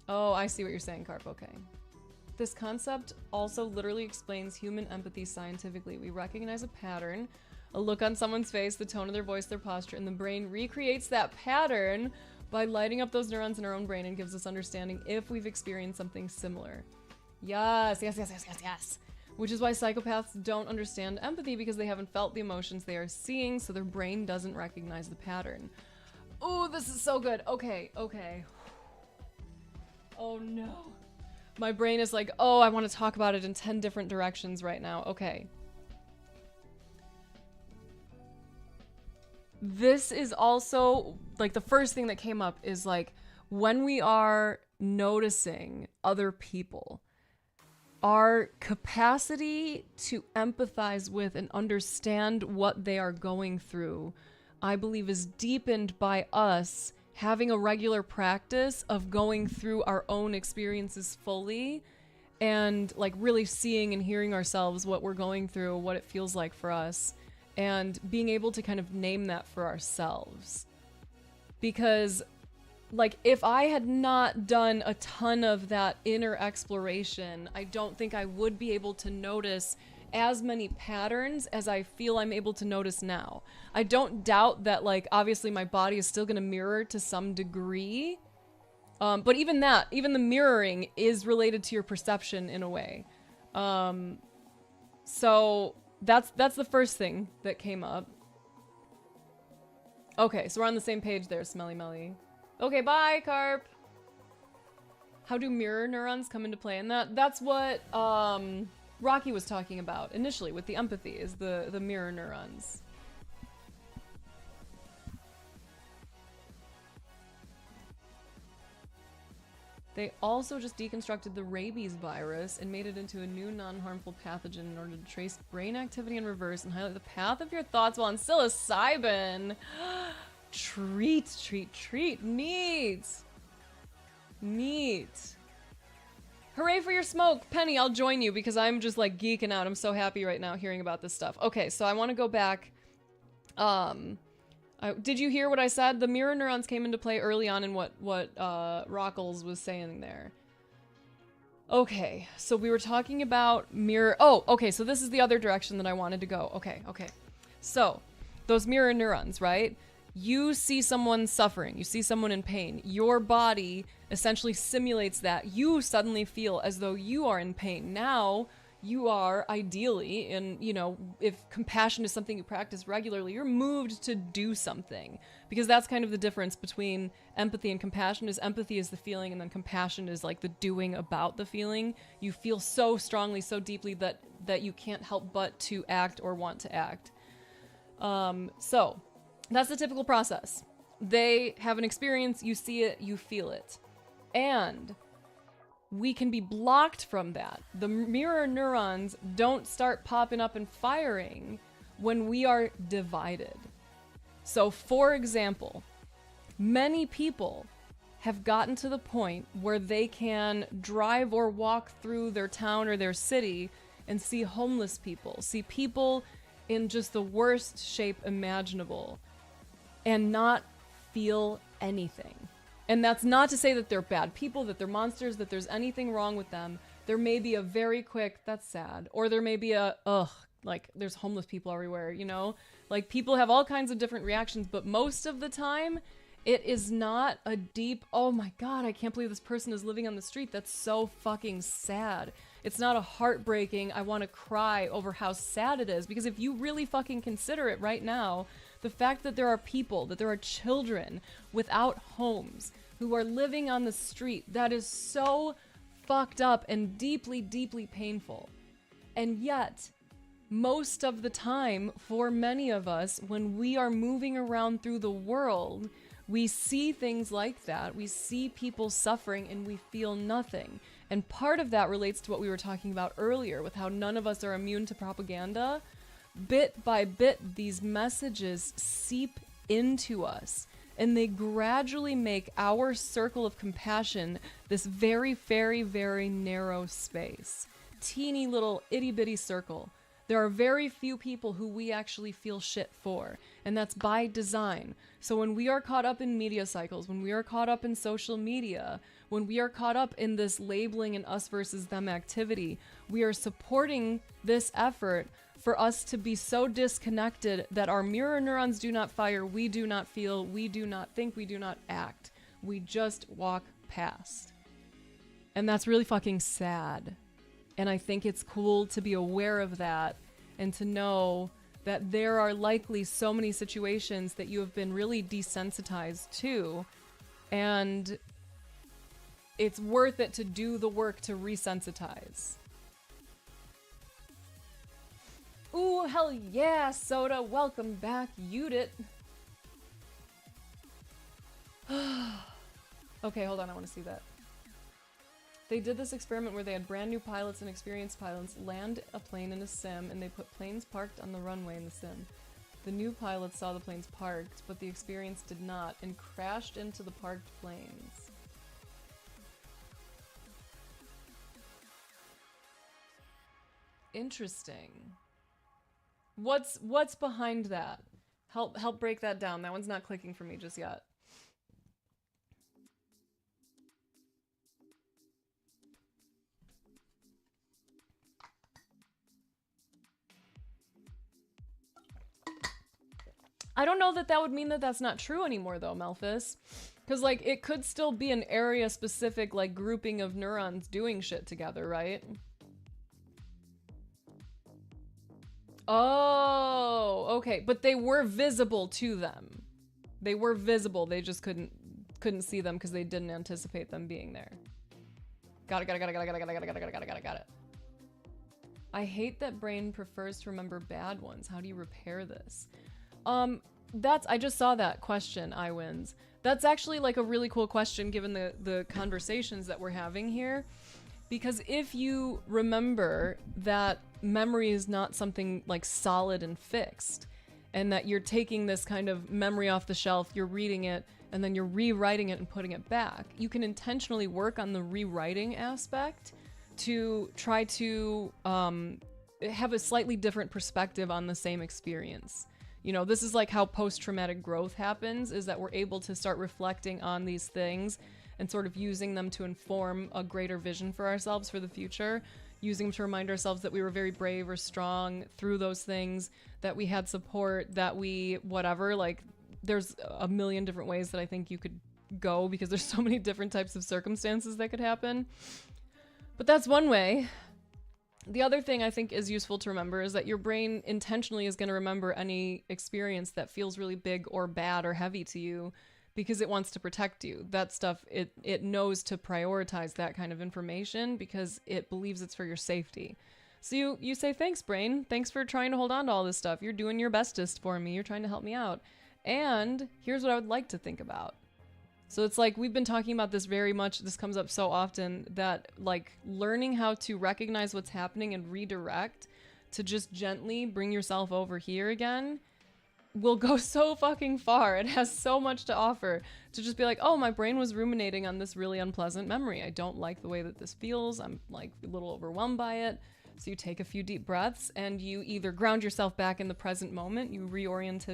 Oh, I see what you're saying, Carp. Okay. This concept also literally explains human empathy scientifically. We recognize a pattern, a look on someone's face, the tone of their voice, their posture, and the brain recreates that pattern by lighting up those neurons in our own brain and gives us understanding if we've experienced something similar. Yes. Which is why psychopaths don't understand empathy, because they haven't felt the emotions they are seeing, so their brain doesn't recognize the pattern. Oh, this is so good. Okay. Oh no. My brain is like, oh, I want to talk about it in 10 different directions right now. Okay. This is also, like, the first thing that came up is, like, when we are noticing other people, our capacity to empathize with and understand what they are going through, I believe, is deepened by us having a regular practice of going through our own experiences fully and, like, really seeing and hearing ourselves, what we're going through, what it feels like for us, and being able to kind of name that for ourselves. Because, like, if I had not done a ton of that inner exploration, I don't think I would be able to notice as many patterns as I feel I'm able to notice now. I don't doubt that, like, obviously my body is still going to mirror to some degree But even that, even the mirroring is related to your perception in a way. So that's the first thing that came up. Okay, so we're on the same page there, Smelly Melly. Okay, bye, Carp. How do mirror neurons come into play? And that's what Rocky was talking about initially with the empathy, is the mirror neurons. They also just deconstructed the rabies virus and made it into a new non-harmful pathogen in order to trace brain activity in reverse and highlight the path of your thoughts while on psilocybin. Treat. Neat. Hooray for your smoke. Penny, I'll join you because I'm just like geeking out. I'm so happy right now hearing about this stuff. Okay, so I want to go back. Did you hear what I said? The mirror neurons came into play early on in what Rockles was saying there. Okay, so we were talking about mirror... Oh, okay, so this is the other direction that I wanted to go. Okay. So, those mirror neurons, right? You see someone suffering. You see someone in pain. Your body essentially simulates that. You suddenly feel as though you are in pain. Now, you are ideally, and if compassion is something you practice regularly, you're moved to do something, because that's kind of the difference between empathy and compassion. Is empathy is the feeling, and then compassion is like the doing about the feeling. You feel so strongly, so deeply that you can't help but to act or want to act. So that's the typical process. They have an experience, you see it, you feel it, and we can be blocked from that. The mirror neurons don't start popping up and firing when we are divided. So, for example, many people have gotten to the point where they can drive or walk through their town or their city and see homeless people, see people in just the worst shape imaginable, and not feel anything. And that's not to say that they're bad people, that they're monsters, that there's anything wrong with them. There may be a very quick, that's sad. Or there may be a, ugh, like there's homeless people everywhere, Like people have all kinds of different reactions, but most of the time, it is not a deep, oh my God, I can't believe this person is living on the street. That's so fucking sad. It's not a heartbreaking, I want to cry over how sad it is. Because if you really fucking consider it right now, the fact that there are people, that there are children without homes who are living on the street, that is so fucked up and deeply, deeply painful. And yet, most of the time, for many of us, when we are moving around through the world, we see things like that. We see people suffering and we feel nothing. And part of that relates to what we were talking about earlier with how none of us are immune to propaganda. Bit by bit, these messages seep into us, and they gradually make our circle of compassion this very, very, very narrow space. Teeny little itty-bitty circle. There are very few people who we actually feel shit for, and that's by design. So when we are caught up in media cycles, when we are caught up in social media, when we are caught up in this labeling and us versus them activity, we are supporting this effort for us to be so disconnected that our mirror neurons do not fire, we do not feel, we do not think, we do not act. We just walk past. And that's really fucking sad. And I think it's cool to be aware of that and to know that there are likely so many situations that you have been really desensitized to, and it's worth it to do the work to resensitize. Ooh, hell yeah, Soda. Welcome back, Udit. Okay, hold on, I want to see that. They did this experiment where they had brand new pilots and experienced pilots land a plane in a sim, and they put planes parked on the runway in the sim. The new pilots saw the planes parked, but the experienced did not, and crashed into the parked planes. Interesting. What's behind that? Help break that down. That one's not clicking for me just yet. I don't know that that would mean that that's not true anymore, though, Melphis. Because, like, it could still be an area-specific, like, grouping of neurons doing shit together, right? Oh, okay. But they were visible to them. They were visible. They just couldn't see them because they didn't anticipate them being there. Got it. I hate that brain prefers to remember bad ones. How do you repair this? I just saw that question, iWins. That's actually like a really cool question given the conversations that we're having here. Because if you remember that memory is not something like solid and fixed, and that you're taking this kind of memory off the shelf, you're reading it, and then you're rewriting it and putting it back, you can intentionally work on the rewriting aspect to try to have a slightly different perspective on the same experience. You know, this is like how post-traumatic growth happens, is that we're able to start reflecting on these things and sort of using them to inform a greater vision for ourselves for the future, using them to remind ourselves that we were very brave or strong through those things, that we had support, that we whatever. Like, there's a million different ways that I think you could go because there's so many different types of circumstances that could happen. But that's one way. The other thing I think is useful to remember is that your brain intentionally is going to remember any experience that feels really big or bad or heavy to you because it wants to protect you. That stuff, it knows to prioritize that kind of information because it believes it's for your safety. So you say, thanks, brain. Thanks for trying to hold on to all this stuff. You're doing your bestest for me. You're trying to help me out. And here's what I would like to think about. So it's like, we've been talking about this very much. This comes up so often that, like, learning how to recognize what's happening and redirect to just gently bring yourself over here again will go so fucking far. It has so much to offer to just be like, oh, my brain was ruminating on this really unpleasant memory. I don't like the way that this feels. I'm like a little overwhelmed by it. So you take a few deep breaths and you either ground yourself back in the present moment, you reorient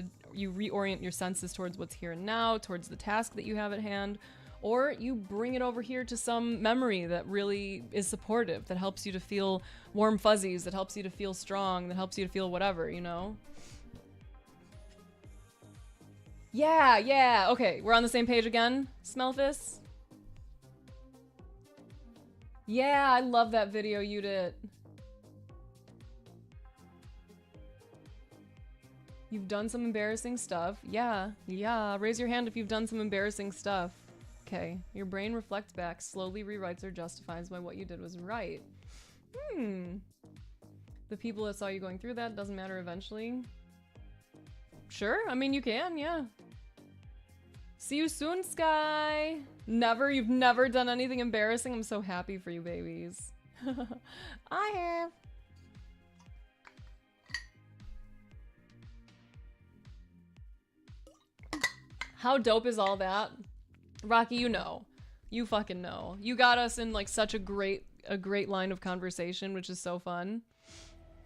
your senses towards what's here and now, towards the task that you have at hand, or you bring it over here to some memory that really is supportive, that helps you to feel warm fuzzies, that helps you to feel strong, that helps you to feel whatever, you know? Yeah, okay, we're on the same page again, Smelfis? Yeah, I love that video you did. You've done some embarrassing stuff. Yeah. Raise your hand if you've done some embarrassing stuff. Okay. Your brain reflects back, slowly rewrites or justifies why what you did was right. The people that saw you going through that doesn't matter eventually. Sure. I mean, you can, yeah. See you soon, Sky. You've never done anything embarrassing. I'm so happy for you, babies. I have. How dope is all that? Rocky, you know. You fucking know. You got us in like such a great line of conversation, which is so fun.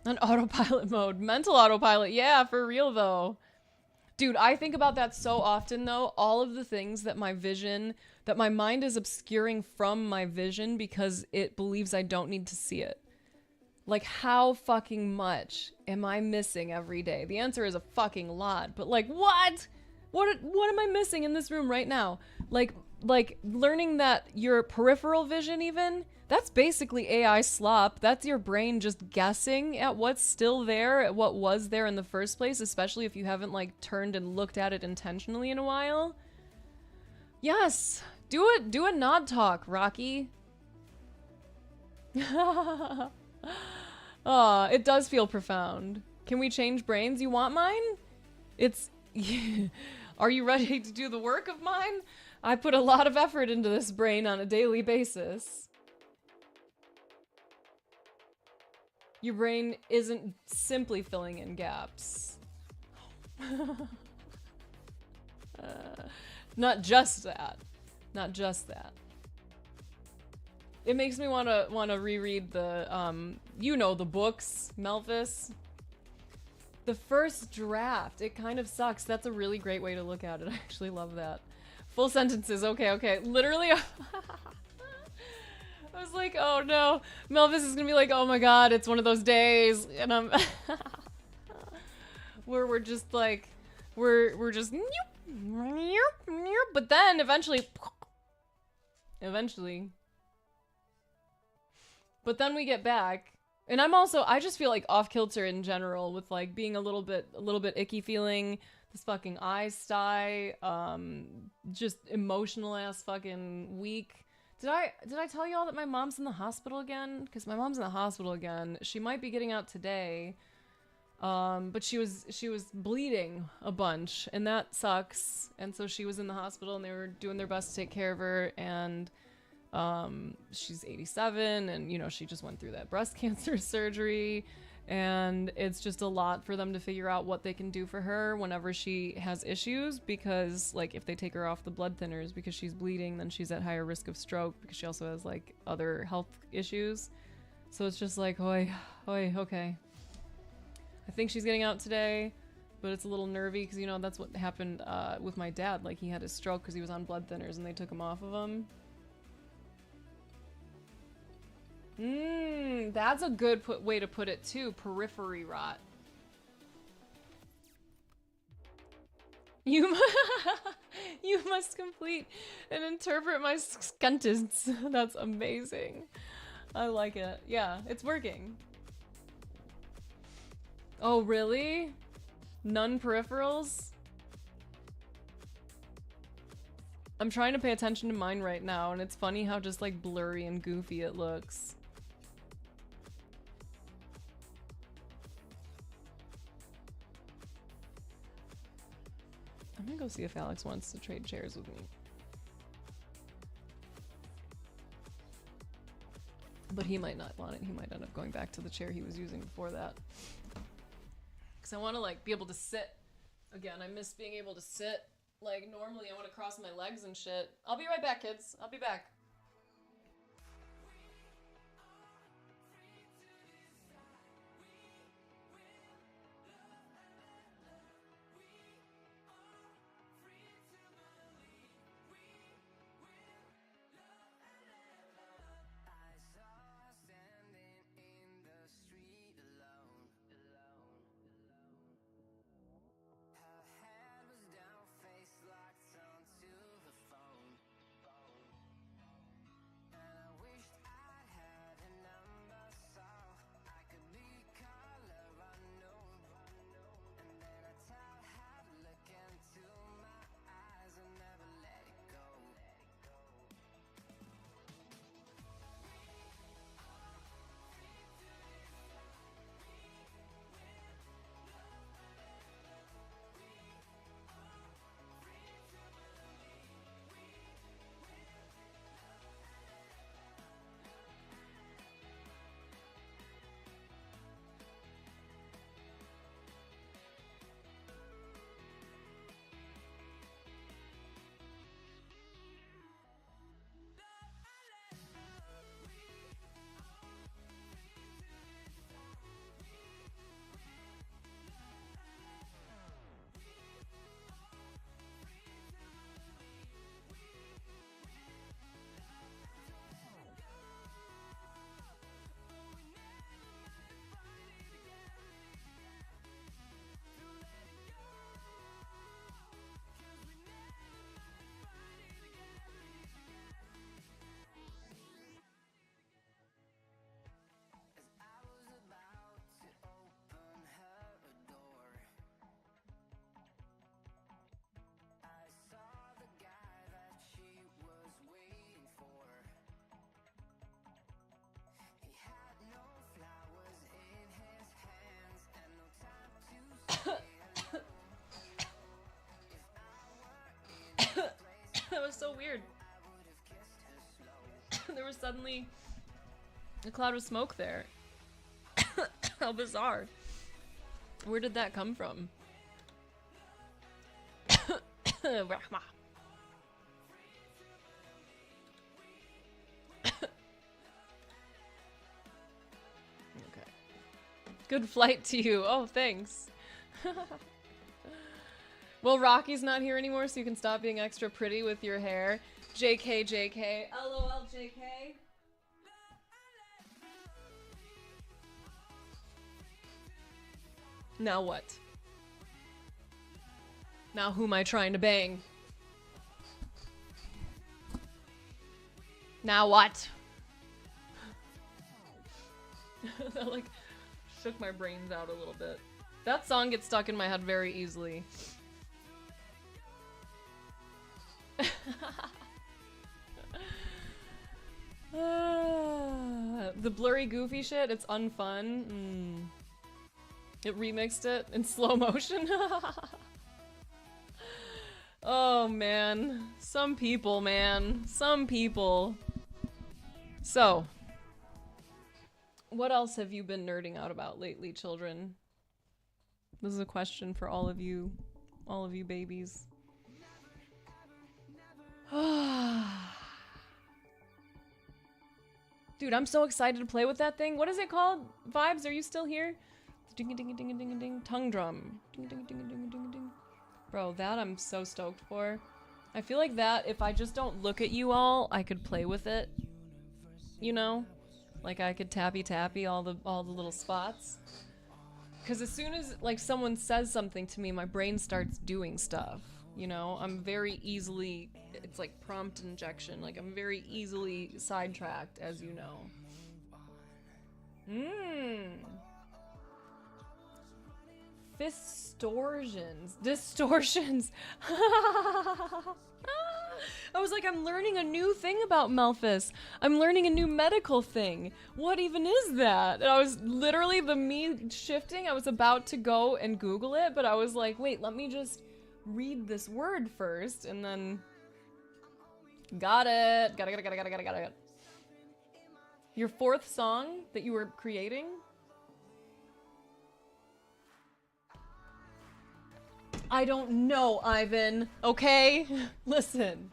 On autopilot mode. Mental autopilot. Yeah, for real though. Dude, I think about that so often though. All of the things that my mind is obscuring from my vision because it believes I don't need to see it. Like, how fucking much am I missing every day? The answer is a fucking lot, but like, what? What am I missing in this room right now? Like learning that your peripheral vision even, that's basically AI slop. That's your brain just guessing at what's still there, at what was there in the first place, especially if you haven't like turned and looked at it intentionally in a while. Yes, do a nod talk, Rocky. Aw, it does feel profound. Can we change brains? You want mine? It's... Are you ready to do the work of mine? I put a lot of effort into this brain on a daily basis. Your brain isn't simply filling in gaps. Not just that. Not just that. It makes me wanna reread the you know, the books, Melphis. The first draft, it kind of sucks. That's a really great way to look at it. I actually love that. Full sentences, okay. Literally, I was like, oh no. Melvis is gonna be like, oh my god, it's one of those days. And I'm, where we're just like we're just but then eventually but then we get back, and I just feel like off kilter in general with like being a little bit icky feeling, this fucking eye sty, just emotional ass fucking week. Did I tell y'all that my mom's in the hospital again? Because my mom's in the hospital again. She might be getting out today. But she was bleeding a bunch, and that sucks. And so she was in the hospital, and they were doing their best to take care of her. And she's 87, and you know, she just went through that breast cancer surgery, and it's just a lot for them to figure out what they can do for her whenever she has issues, because like if they take her off the blood thinners because she's bleeding, then she's at higher risk of stroke because she also has like other health issues. So it's just like, oi, okay. I think she's getting out today, but it's a little nervy because, you know, that's what happened with my dad. Like, he had his stroke because he was on blood thinners and they took him off of them. That's a good way to put it, too. Periphery rot. You must complete and interpret my sentence. That's amazing. I like it. Yeah, it's working. Oh, really? None peripherals? I'm trying to pay attention to mine right now, and it's funny how just like blurry and goofy it looks. I'm gonna go see if Alex wants to trade chairs with me. But he might not want it. He might end up going back to the chair he was using before that. Because I want to like be able to sit again. I miss being able to sit. Like normally I want to cross my legs and shit. I'll be right back, kids. I'll be back. That was so weird. There was suddenly a cloud of smoke there. How bizarre. Where did that come from? Rahma. Okay. Good flight to you. Oh, thanks. Well, Rocky's not here anymore, so you can stop being extra pretty with your hair. JK, JK. LOL, JK. Now what? Now who am I trying to bang? Now what? That like shook my brains out a little bit. That song gets stuck in my head very easily. The blurry goofy shit, it's unfun. It remixed it in slow motion. Oh man. Some people, man. Some people. So, what else have you been nerding out about lately, children? This is a question for all of you babies. Dude, I'm so excited to play with that thing. What is it called? Vibes, are you still here? Ding a ding a ding a ding a ding. Tongue drum. Ding a ding a ding a ding a ding a ding. Bro, that I'm so stoked for. I feel like that, if I just don't look at you all, I could play with it. You know? Like I could tappy all the little spots. Cause as soon as like someone says something to me, my brain starts doing stuff. You know? I'm very easily, it's like prompt injection. Like I'm very easily sidetracked, as you know. Distortions. I was like, I'm learning a new thing about Melphis. I'm learning a new medical thing. What even is that? And I was literally me shifting. I was about to go and Google it, but I was like, wait, let me just read this word first, and then got it. Got it. Your fourth song that you were creating? I don't know, Ivan, okay? Listen,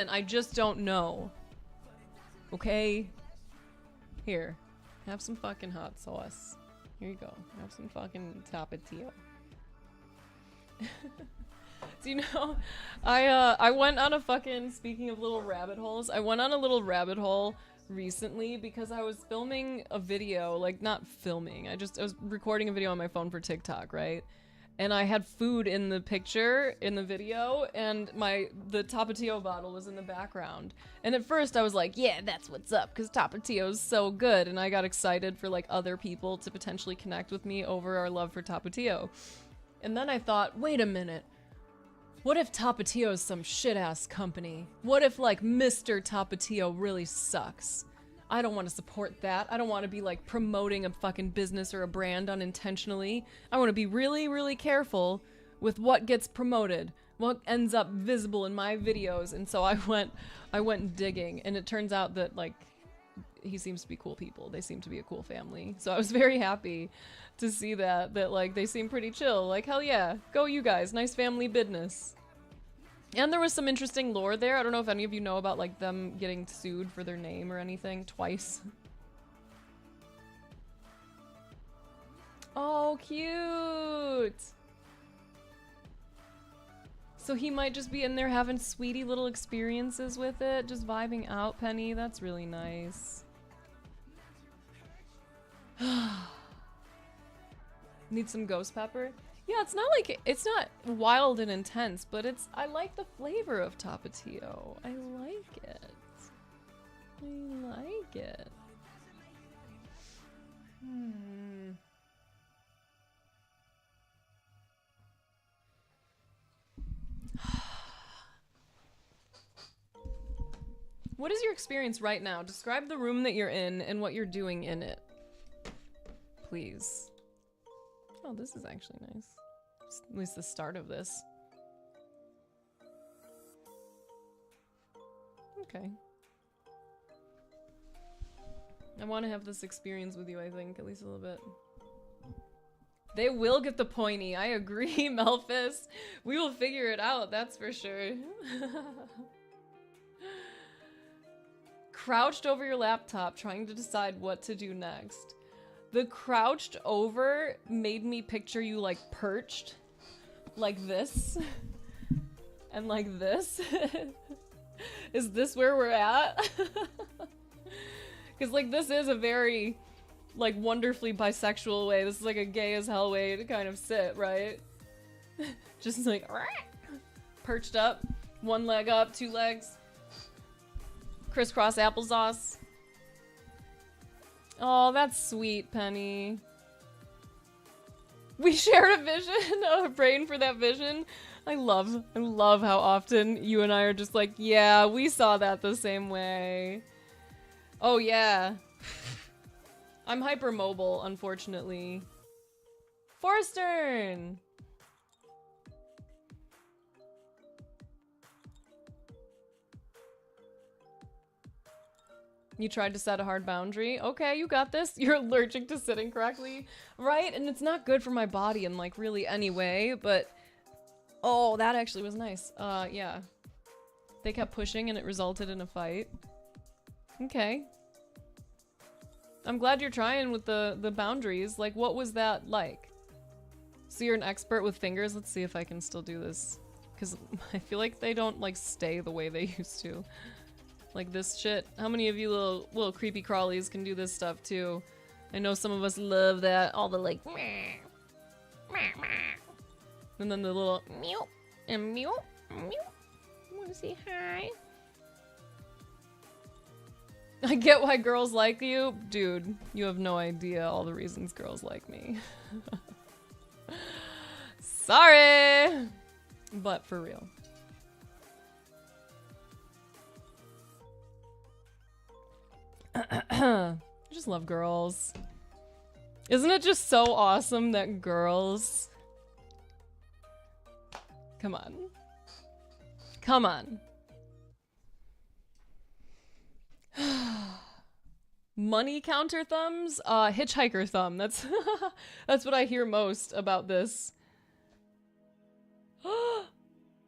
I just don't know. Okay? Here, have some fucking hot sauce. Here you go, have some fucking tapatio. So, you know, I went on a fucking, speaking of little rabbit holes, I went on a little rabbit hole recently because I was filming a video, like not filming, I was recording a video on my phone for TikTok, right? And I had food in the picture, in the video, and the Tapatio bottle was in the background. And at first I was like, yeah, that's what's up, because Tapatio's so good. And I got excited for like other people to potentially connect with me over our love for Tapatio. And then I thought, wait a minute. What if Tapatio's some shit-ass company? What if like Mr. Tapatio really sucks? I don't want to support that. I don't want to be like promoting a fucking business or a brand unintentionally. I want to be really, really careful with what gets promoted, what ends up visible in my videos. And so I went digging, and it turns out that like he seems to be cool people. They seem to be a cool family. So I was very happy to see that like they seem pretty chill. Like, hell yeah, go you guys. Nice family business. And there was some interesting lore there. I don't know if any of you know about like them getting sued for their name or anything twice. Oh, cute. So he might just be in there having sweetie little experiences with it, just vibing out, Penny. That's really nice. Need some ghost pepper? Yeah, it's not wild and intense, but I like the flavor of Tapatio. I like it. What is your experience right now? Describe the room that you're in and what you're doing in it. Please. Oh, this is actually nice. At least the start of this. Okay. I want to have this experience with you, I think, at least a little bit. They will get the pointy. I agree, Melphis. We will figure it out, that's for sure. Crouched over your laptop, trying to decide what to do next. The crouched over made me picture you like perched. Like this. And like this. Is this where we're at? Because like this is a very like wonderfully bisexual way. This is like a gay as hell way to kind of sit, right? Just like perched up, one leg up, two legs, crisscross applesauce. Oh, that's sweet, Penny. We shared a vision, a brain for that vision. I love how often you and I are just like, yeah, we saw that the same way. Oh yeah. I'm hypermobile, unfortunately. Forstern! You tried to set a hard boundary. Okay, you got this. You're allergic to sitting correctly, right? And it's not good for my body in like really any way, but oh, that actually was nice. Yeah. They kept pushing and it resulted in a fight. Okay. I'm glad you're trying with the boundaries. Like, what was that like? So you're an expert with fingers? Let's see if I can still do this. Because I feel like they don't like stay the way they used to. Like this shit. How many of you little creepy crawlies can do this stuff too? I know some of us love that. All the like and then the little meow and meow meow. Wanna say hi? I get why girls like you. Dude, you have no idea all the reasons girls like me. Sorry! But for real. I just love girls. Isn't it just so awesome that girls... Come on. Come on. Money counter thumbs? Hitchhiker thumb. That's that's what I hear most about this. Oh,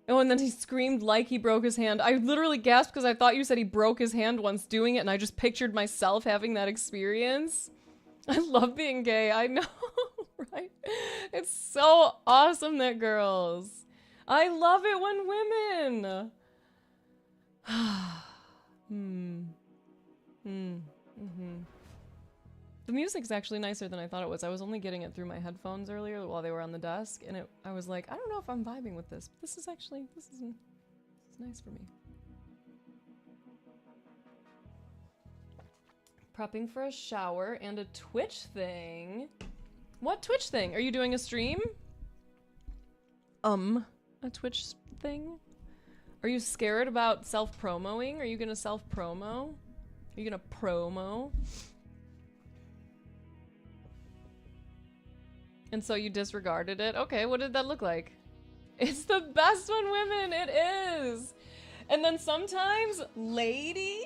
and then he screamed like he broke his hand. I literally gasped because I thought you said he broke his hand once doing it, and I just pictured myself having that experience. I love being gay. I know, right? It's so awesome that girls. I love it when women. The music's actually nicer than I thought it was. I was only getting it through my headphones earlier while they were on the desk, and I was like, I don't know if I'm vibing with this, but this is nice for me. Prepping for a shower and a Twitch thing. What Twitch thing? Are you doing a stream? A Twitch thing? Are you scared about self-promoing? Are you gonna self-promo? Are you gonna promo? And so you disregarded it? Okay, what did that look like? It's the best when women, it is! And then sometimes, ladies?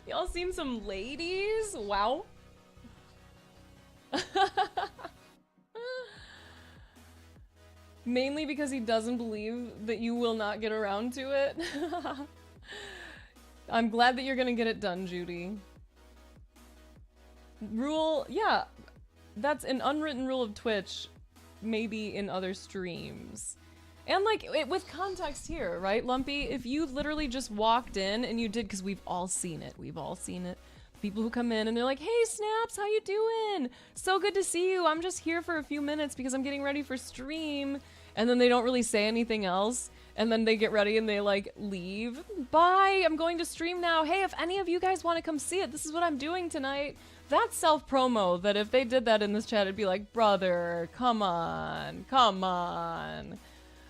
Y'all seen some ladies? Wow. Mainly because he doesn't believe that you will not get around to it. I'm glad that you're gonna get it done, Judy. Rule, yeah, that's an unwritten rule of Twitch, maybe in other streams. And like, with context here, right, Lumpy? If you literally just walked in and you did, because we've all seen it, people who come in and they're like, hey Snaps, how you doing? So good to see you. I'm just here for a few minutes because I'm getting ready for stream. And then they don't really say anything else. And then they get ready and they like leave. Bye, I'm going to stream now. Hey, if any of you guys want to come see it, this is what I'm doing tonight. That's self-promo, that if they did that in this chat, it'd be like, brother, come on, come on.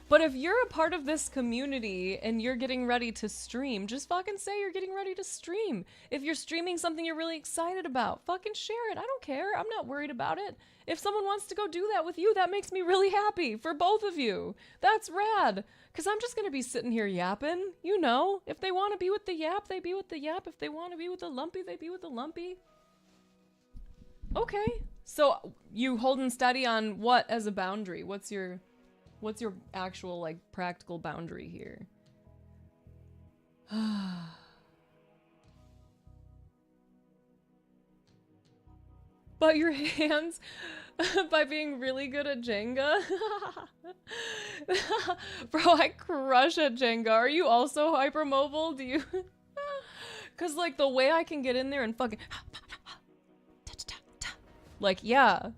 But if you're a part of this community and you're getting ready to stream, just fucking say you're getting ready to stream. If you're streaming something you're really excited about, fucking share it. I don't care. I'm not worried about it. If someone wants to go do that with you, that makes me really happy for both of you. That's rad. Because I'm just going to be sitting here yapping. You know, if they want to be with the yap, they be with the yap. If they want to be with the lumpy, they be with the lumpy. Okay. So you holding steady on what as a boundary? What's your actual like practical boundary here? But your hands by being really good at Jenga? Bro, I crush at Jenga. Are you also hypermobile? Do you? Cause like the way I can get in there and fucking like, yeah.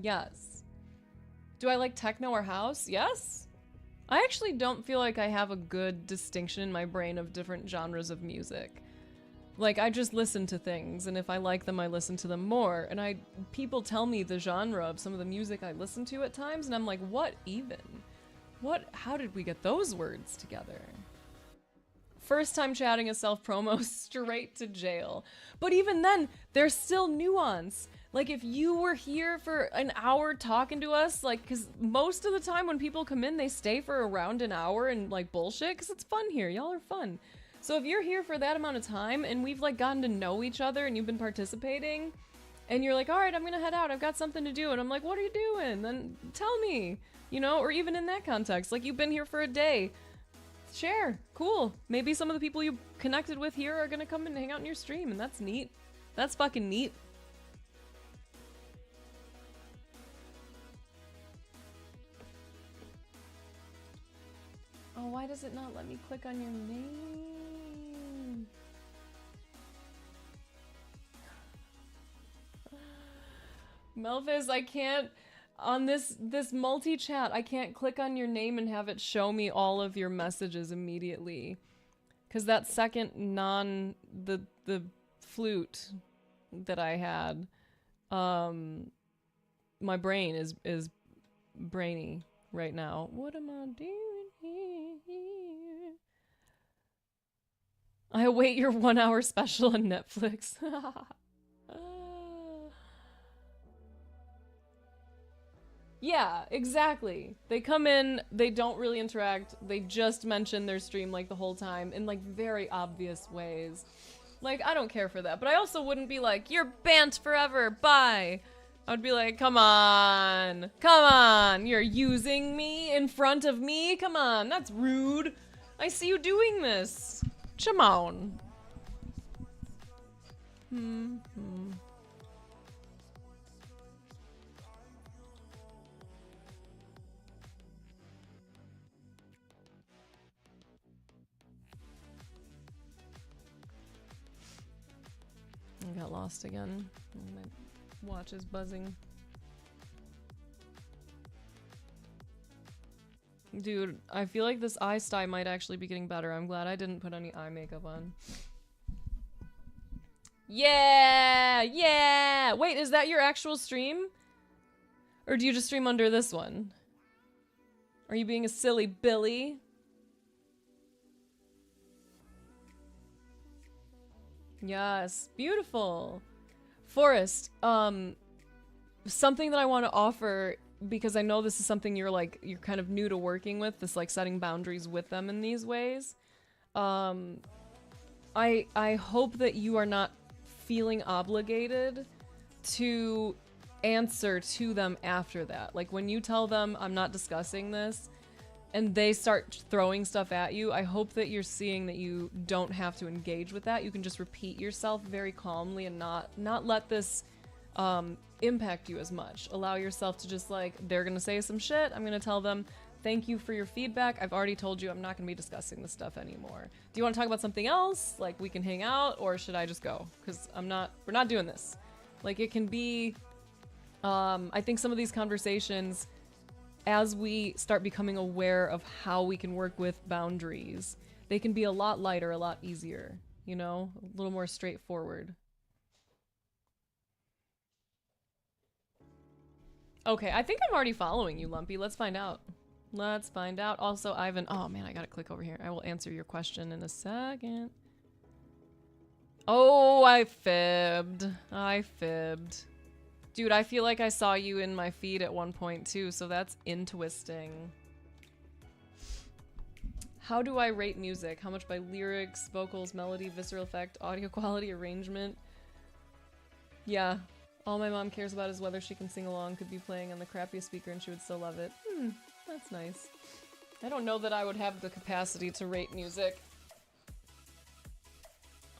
Yes. Do I like techno or house? Yes. I actually don't feel like I have a good distinction in my brain of different genres of music. Like, I just listen to things, and if I like them, I listen to them more. And people tell me the genre of some of the music I listen to at times, and I'm like, what even? How did we get those words together? First time chatting a self-promo, straight to jail. But even then, there's still nuance. Like, if you were here for an hour talking to us, like, because most of the time when people come in, they stay for around an hour and, like, bullshit, because it's fun here. Y'all are fun. So if you're here for that amount of time, and we've, like, gotten to know each other, and you've been participating, and you're like, all right, I'm gonna head out. I've got something to do. And I'm like, what are you doing? Then tell me, you know? Or even in that context, like, you've been here for a day. Share. Cool. Maybe some of the people you connected with here are gonna come and hang out in your stream, and that's neat. That's fucking neat. Oh, why does it not let me click on your name? Melvis, I can't, on this multi-chat, I can't click on your name and have it show me all of your messages immediately. Because that second the flute that I had, my brain is brainy right now. What am I doing here? I await your 1 hour special on Netflix. Yeah, exactly. They come in, they don't really interact, they just mention their stream like the whole time in like very obvious ways. Like, I don't care for that, but I also wouldn't be like, you're banned forever, bye! I would be like, come on, you're using me in front of me? Come on, that's rude. I see you doing this. Come on. I got lost again. My watch is buzzing. Dude, I feel like this eye sty might actually be getting better. I'm glad I didn't put any eye makeup on. Yeah! Yeah! Wait, is that your actual stream? Or do you just stream under this one? Are you being a silly Billy? Yes, beautiful. Forrest, something that I want to offer, because I know this is something you're kind of new to working with, this like setting boundaries with them in these ways. I hope that you are not feeling obligated to answer to them after that. Like when you tell them I'm not discussing this and they start throwing stuff at you, I hope that you're seeing that you don't have to engage with that. You can just repeat yourself very calmly and not let this impact you as much. Allow yourself to just like, they're gonna say some shit, I'm gonna tell them, thank you for your feedback. I've already told you I'm not gonna be discussing this stuff anymore. Do you wanna talk about something else? Like we can hang out, or should I just go? Because we're not doing this. Like it can be, I think some of these conversations, as we start becoming aware of how we can work with boundaries, they can be a lot lighter, a lot easier, you know? A little more straightforward. Okay, I think I'm already following you, Lumpy. Let's find out. Let's find out. Also, Ivan, oh man, I gotta click over here. I will answer your question in a second. Oh, I fibbed. Dude, I feel like I saw you in my feed at one point too, so that's intwisting. How do I rate music? How much by lyrics, vocals, melody, visceral effect, audio quality, arrangement? Yeah. All my mom cares about is whether she can sing along, could be playing on the crappiest speaker and she would still love it. That's nice. I don't know that I would have the capacity to rate music.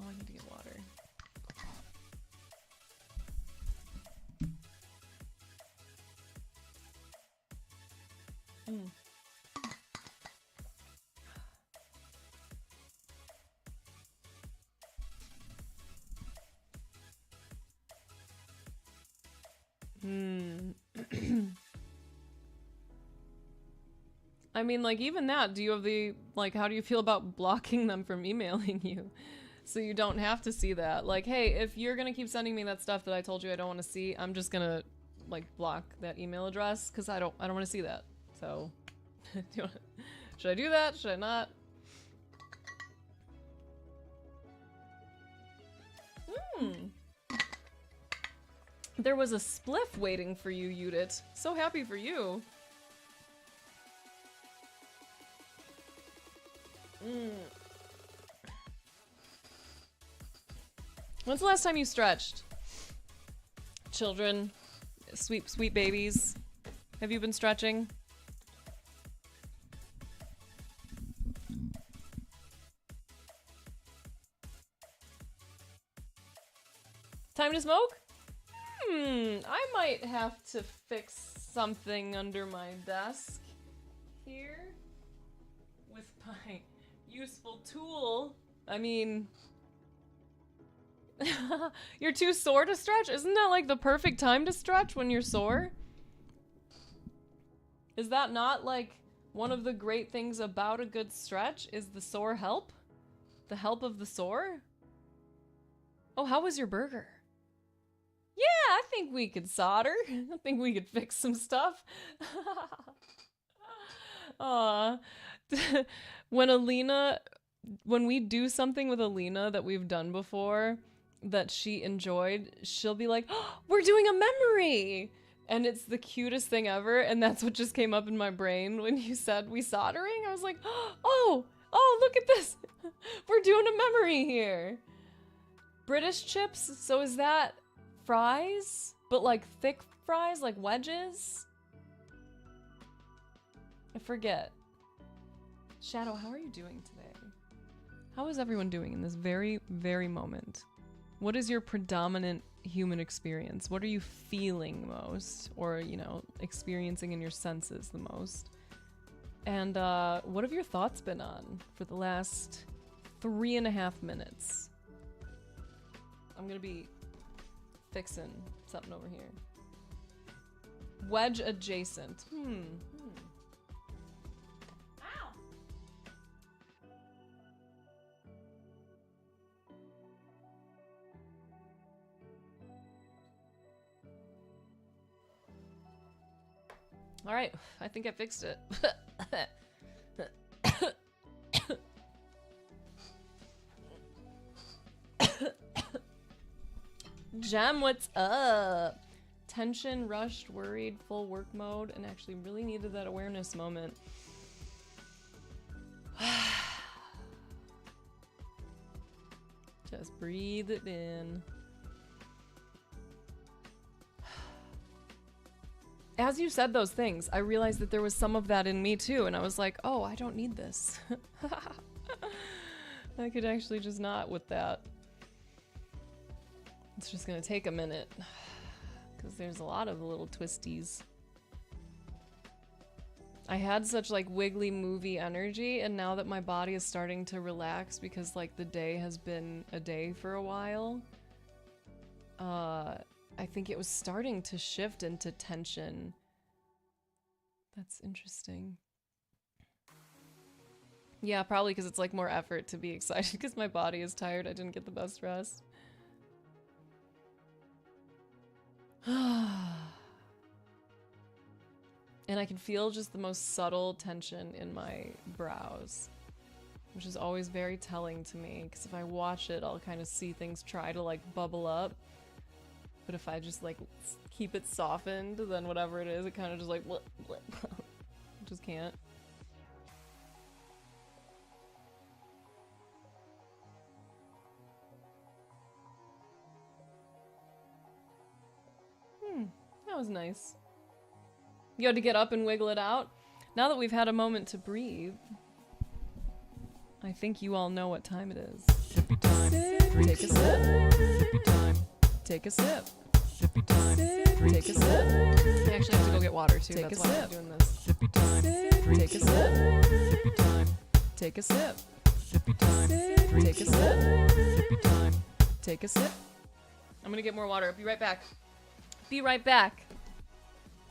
Oh, I need to get water. I mean, like, even that, do you have the, like, how do you feel about blocking them from emailing you? So you don't have to see that. Like, hey, if you're gonna keep sending me that stuff that I told you I don't want to see, I'm just gonna, like, block that email address, because I don't want to see that. So, should I do that? Should I not? There was a spliff waiting for you, Judith. So happy for you. When's the last time you stretched? Children, sweet, sweet babies. Have you been stretching? Time to smoke? I might have to fix something under my desk here with my useful tool. I mean, you're too sore to stretch? Isn't that like the perfect time to stretch, when you're sore? Is that not like one of the great things about a good stretch is the sore help? The help of the sore? Oh, how was your burger? Yeah, I think we could solder. I think we could fix some stuff. Aw. When we do something with Alina that we've done before that she enjoyed, she'll be like, oh, we're doing a memory! And it's the cutest thing ever, and that's what just came up in my brain when you said we soldering. I was like, oh, look at this! We're doing a memory here! British chips? So is that fries? But like thick fries? Like wedges? I forget. Shadow, how are you doing today? How is everyone doing in this very, very moment? What is your predominant human experience? What are you feeling most? Or, you know, experiencing in your senses the most? And what have your thoughts been on for the last 3.5 minutes? I'm gonna be fixing something over here. Wedge adjacent. Ow! All right, I think I fixed it. Gem, what's up? Tension, rushed, worried, full work mode, and actually really needed that awareness moment. Just breathe it in. As you said those things, I realized that there was some of that in me too, and I was like, oh, I don't need this. I could actually just not with that. It's just gonna take a minute, because there's a lot of little twisties. I had such like wiggly movie energy, and now that my body is starting to relax because like the day has been a day for a while, I think it was starting to shift into tension. That's interesting. Yeah, probably because it's like more effort to be excited because my body is tired. I didn't get the best rest. And I can feel just the most subtle tension in my brows, which is always very telling to me, because if I watch it, I'll kind of see things try to like bubble up. But if I just like keep it softened, then whatever it is, it kind of just like just can't. That was nice. You had to get up and wiggle it out. Now that we've had a moment to breathe, I think you all know what time it is. Sippy time. Take a sip. Sippy time. Take a sip. Sippy time. Take a sip. I actually have to go get water too. Take That's a why sip. I'm doing this. Sippy time. Take a sip. Sippy time. Take a sip. Sippy time. Take a sip. Sippy time. Take a sip. I'm gonna get more water. Be right back. Be right back.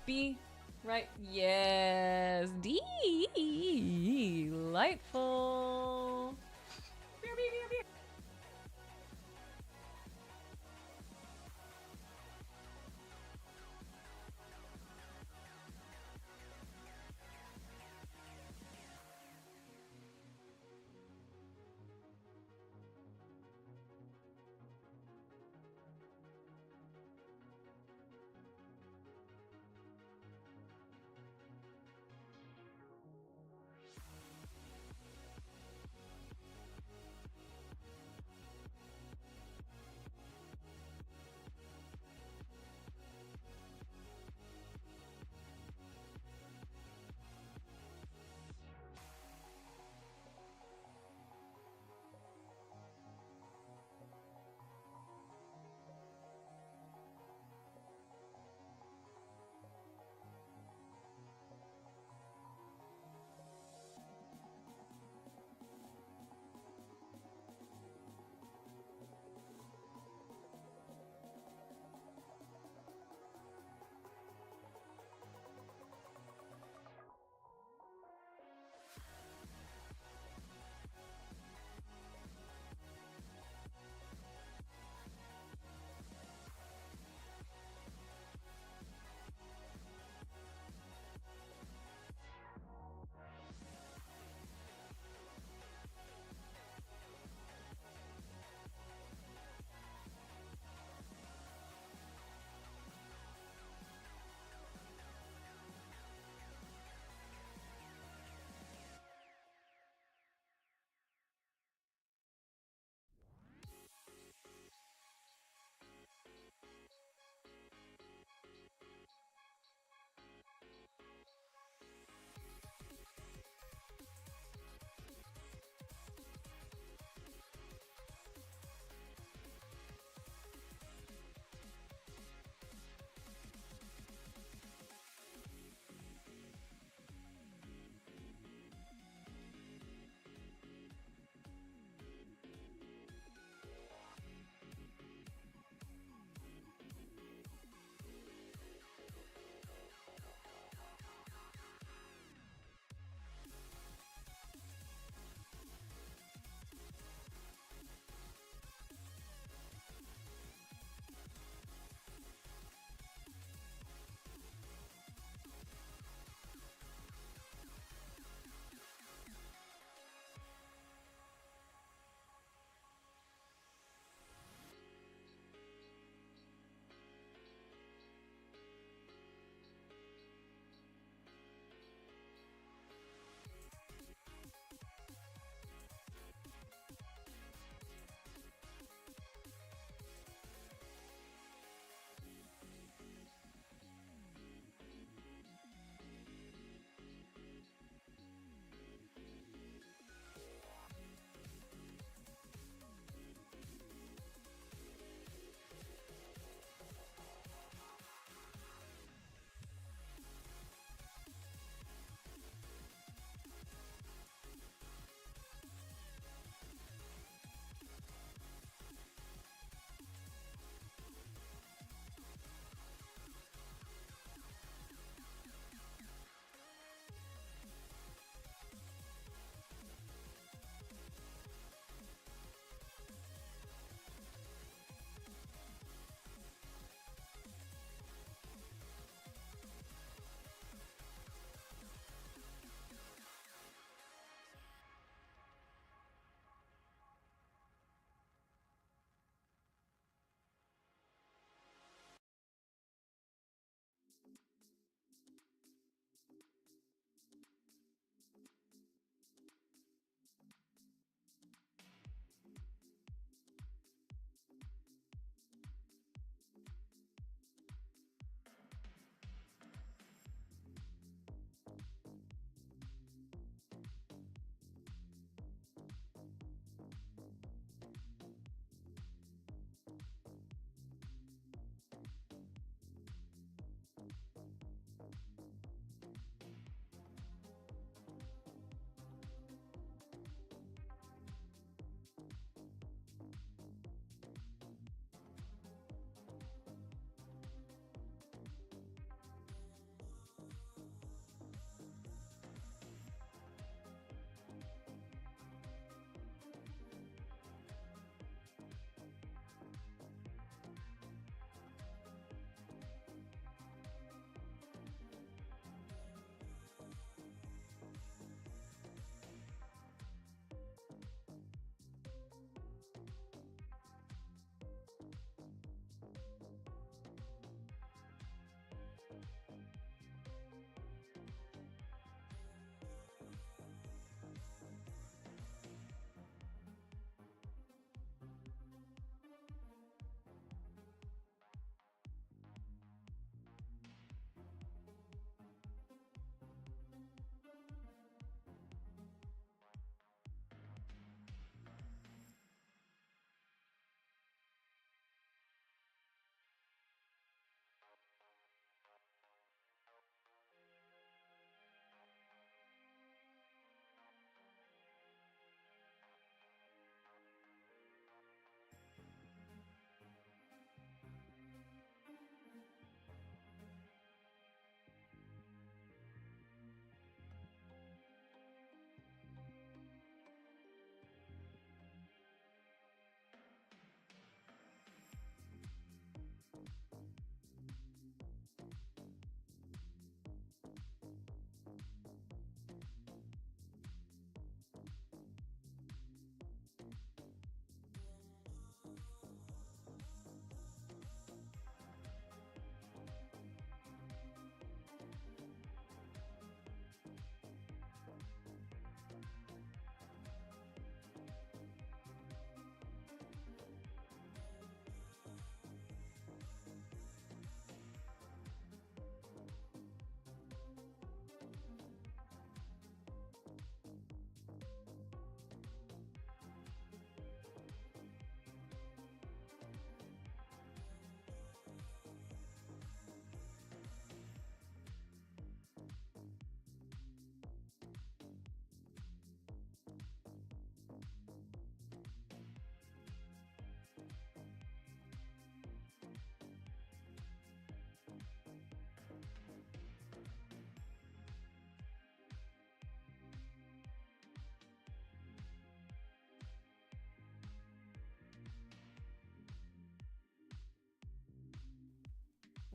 Be Right? Yes. Delightful.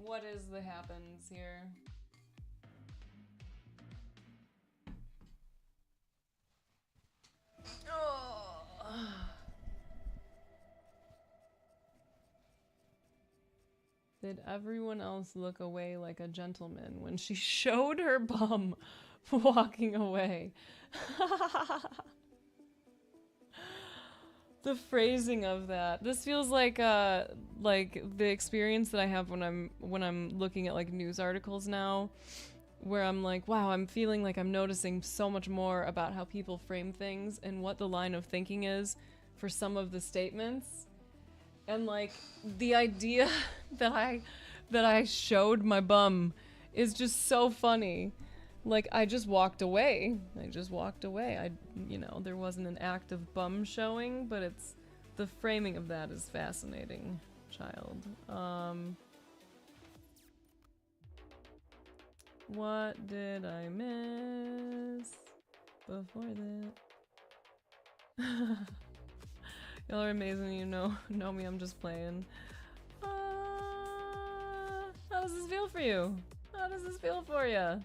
What is the happens here? Oh. Did everyone else look away like a gentleman when she showed her bum walking away? The phrasing of that. This feels like the experience that I have when I'm looking at like news articles now, where I'm like, wow, I'm feeling like I'm noticing so much more about how people frame things and what the line of thinking is for some of the statements. And like the idea that I showed my bum is just so funny. Like I just walked away. There wasn't an act of bum showing, but it's the framing of that is fascinating, child. What did I miss before that? Y'all are amazing. You know me. I'm just playing. How does this feel for you? How does this feel for you?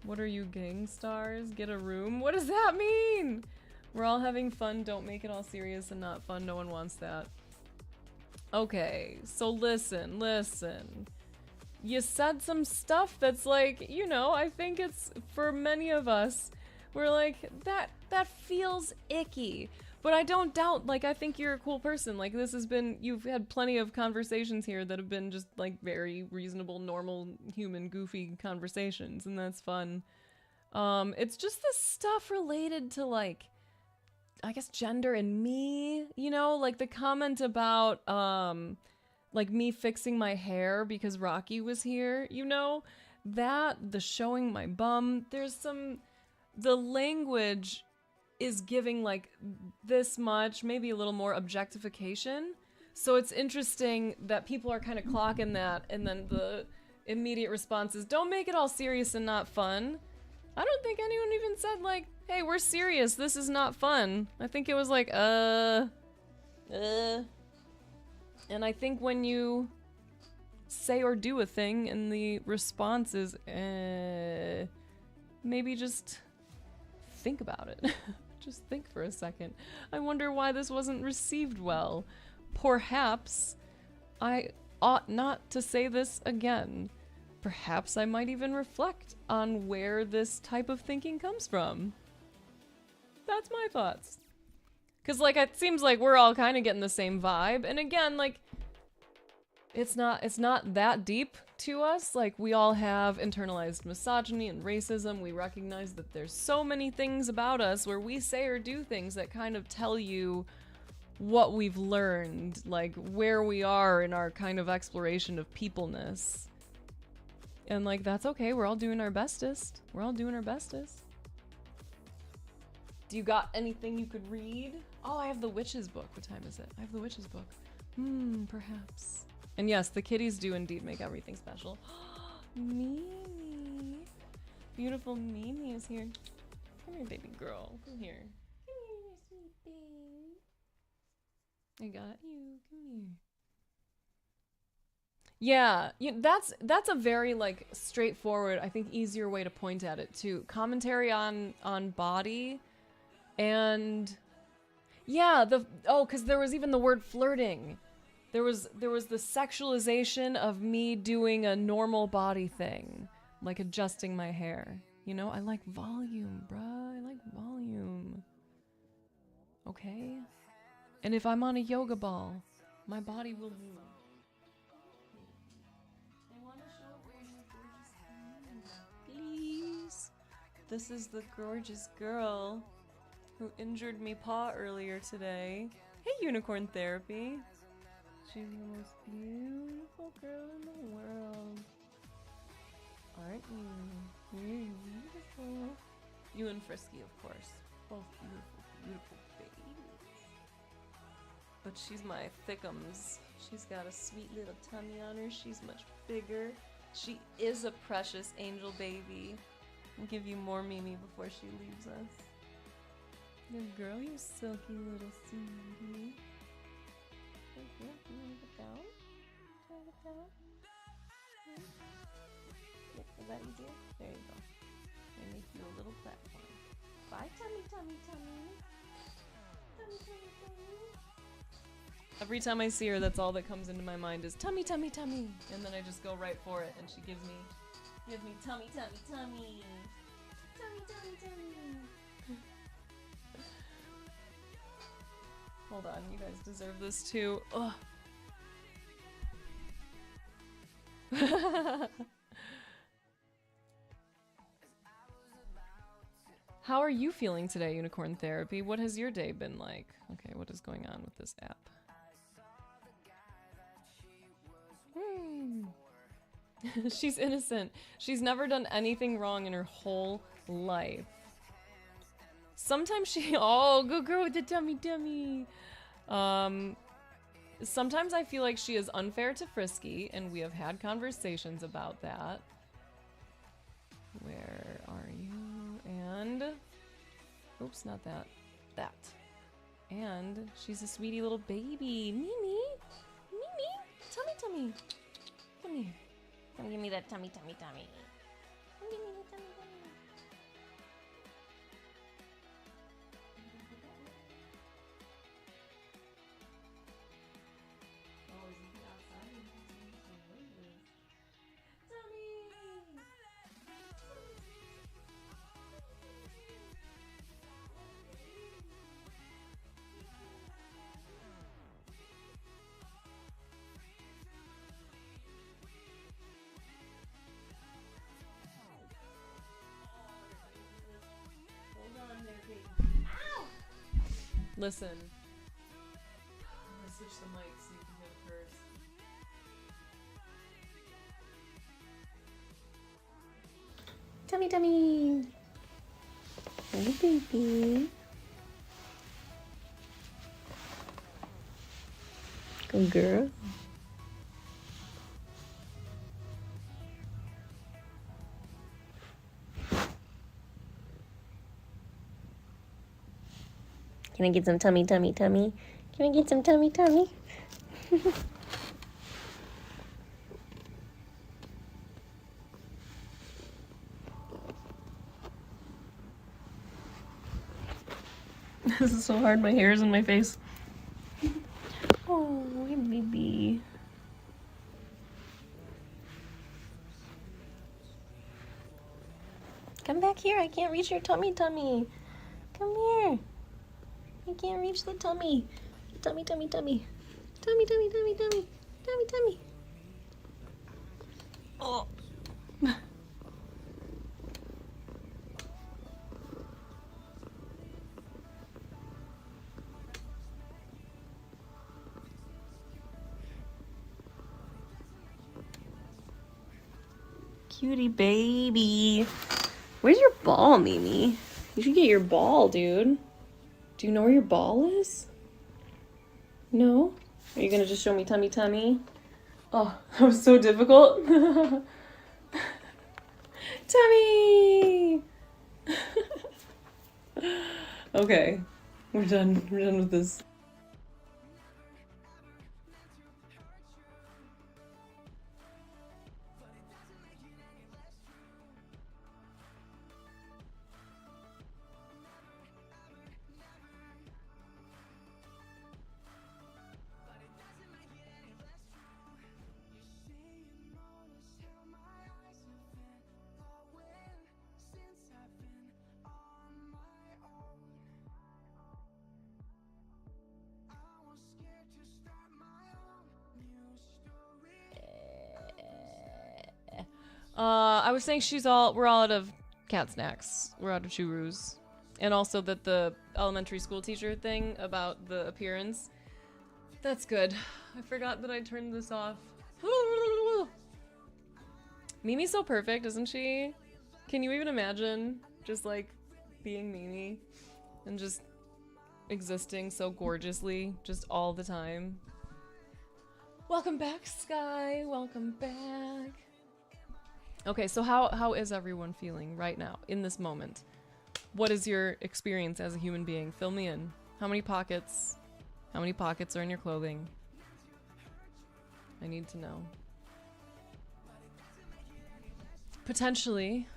What are you, gang stars? Get a room? What does that mean? We're all having fun. Don't make it all serious and not fun. No one wants that. Okay, so listen. You said some stuff that's like, I think it's for many of us. We're like, that feels icky. But I don't doubt, like, I think you're a cool person. Like, you've had plenty of conversations here that have been just, like, very reasonable, normal, human, goofy conversations, and that's fun. It's just the stuff related to, like, I guess gender and me, like the comment about, like, me fixing my hair because Rocky was here, the showing my bum, the language is giving like this much, maybe a little more objectification. So it's interesting that people are kind of clocking that, and then the immediate response is, don't make it all serious and not fun. I don't think anyone even said like, hey, we're serious, this is not fun. I think it was like, And I think when you say or do a thing and the response is, maybe just think about it. Just think for a second. I wonder why this wasn't received well. Perhaps I ought not to say this again. Perhaps I might even reflect on where this type of thinking comes from. That's my thoughts. Because, like, it seems like we're all kind of getting the same vibe. And again, like, it's not that deep to us. Like, we all have internalized misogyny and racism. We recognize that there's so many things about us where we say or do things that kind of tell you what we've learned, like where we are in our kind of exploration of peopleness. And like, that's okay. We're all doing our bestest. Do you got anything you could read? Oh, I have the witch's book. What time is it? I have the witch's book. Perhaps. And yes, the kitties do indeed make everything special. Mimi. Beautiful Mimi is here. Come here, baby girl. Come here. Come here, sweet babe. I got you. Come here. Yeah, that's a very like straightforward, I think easier way to point at it too. Commentary on body, and yeah, because there was even the word flirting. There was the sexualization of me doing a normal body thing, like adjusting my hair. I like volume, bruh. I like volume. Okay? And if I'm on a yoga ball, my body will move. I want to show you, please. This is the gorgeous girl who injured me paw earlier today. Hey, Unicorn Therapy. She's the most beautiful girl in the world. Aren't you? You're beautiful. You and Frisky, of course. Both beautiful, beautiful babies. But she's my thickums. She's got a sweet little tummy on her. She's much bigger. She is a precious angel baby. I'll give you more Mimi before she leaves us. Good girl, you silky little sweetie. Here, can you get down? Can I get down? Is that easier? There you go. I make you a little platform. Bye, tummy, tummy, tummy. Tummy, tummy, tummy. Every time I see her, that's all that comes into my mind is tummy, tummy, tummy. And then I just go right for it, and she gives me tummy, tummy, tummy. Tummy, tummy, tummy. Hold on, you guys deserve this too. Ugh. How are you feeling today, Unicorn Therapy? What has your day been like? Okay, what is going on with this app? She's innocent. She's never done anything wrong in her whole life. Sometimes she... Oh, good girl with the tummy. Sometimes I feel like she is unfair to Frisky, and we have had conversations about that. Where are you? And... Oops, not that. That. And she's a sweetie little baby. Mimi! Tummy. Come here. Come give me that tummy. Come give me that tummy. Listen. I'm gonna switch the mic so you can hear the purrs. Tummy. Hey, baby. Good girl. Can I get some tummy? Can I get some tummy? This is so hard, my hair is in my face. Oh, hey, baby. Come back here, I can't reach your tummy. Come here. I can't reach the tummy. Tummy. Oh. Cutie baby. Where's your ball, Mimi? You should get your ball, dude. Do you know where your ball is? No? Are you gonna just show me tummy? Oh, that was so difficult. Tummy! Okay, we're done with this. I was saying we're all out of cat snacks. We're out of churros. And also that the elementary school teacher thing about the appearance. That's good. I forgot that I turned this off. Mimi's so perfect, isn't she? Can you even imagine just like being Mimi and just existing so gorgeously just all the time? Welcome back, Sky. Welcome back. Okay, so how is everyone feeling right now, in this moment? What is your experience as a human being? Fill me in. How many pockets are in your clothing? I need to know. Potentially.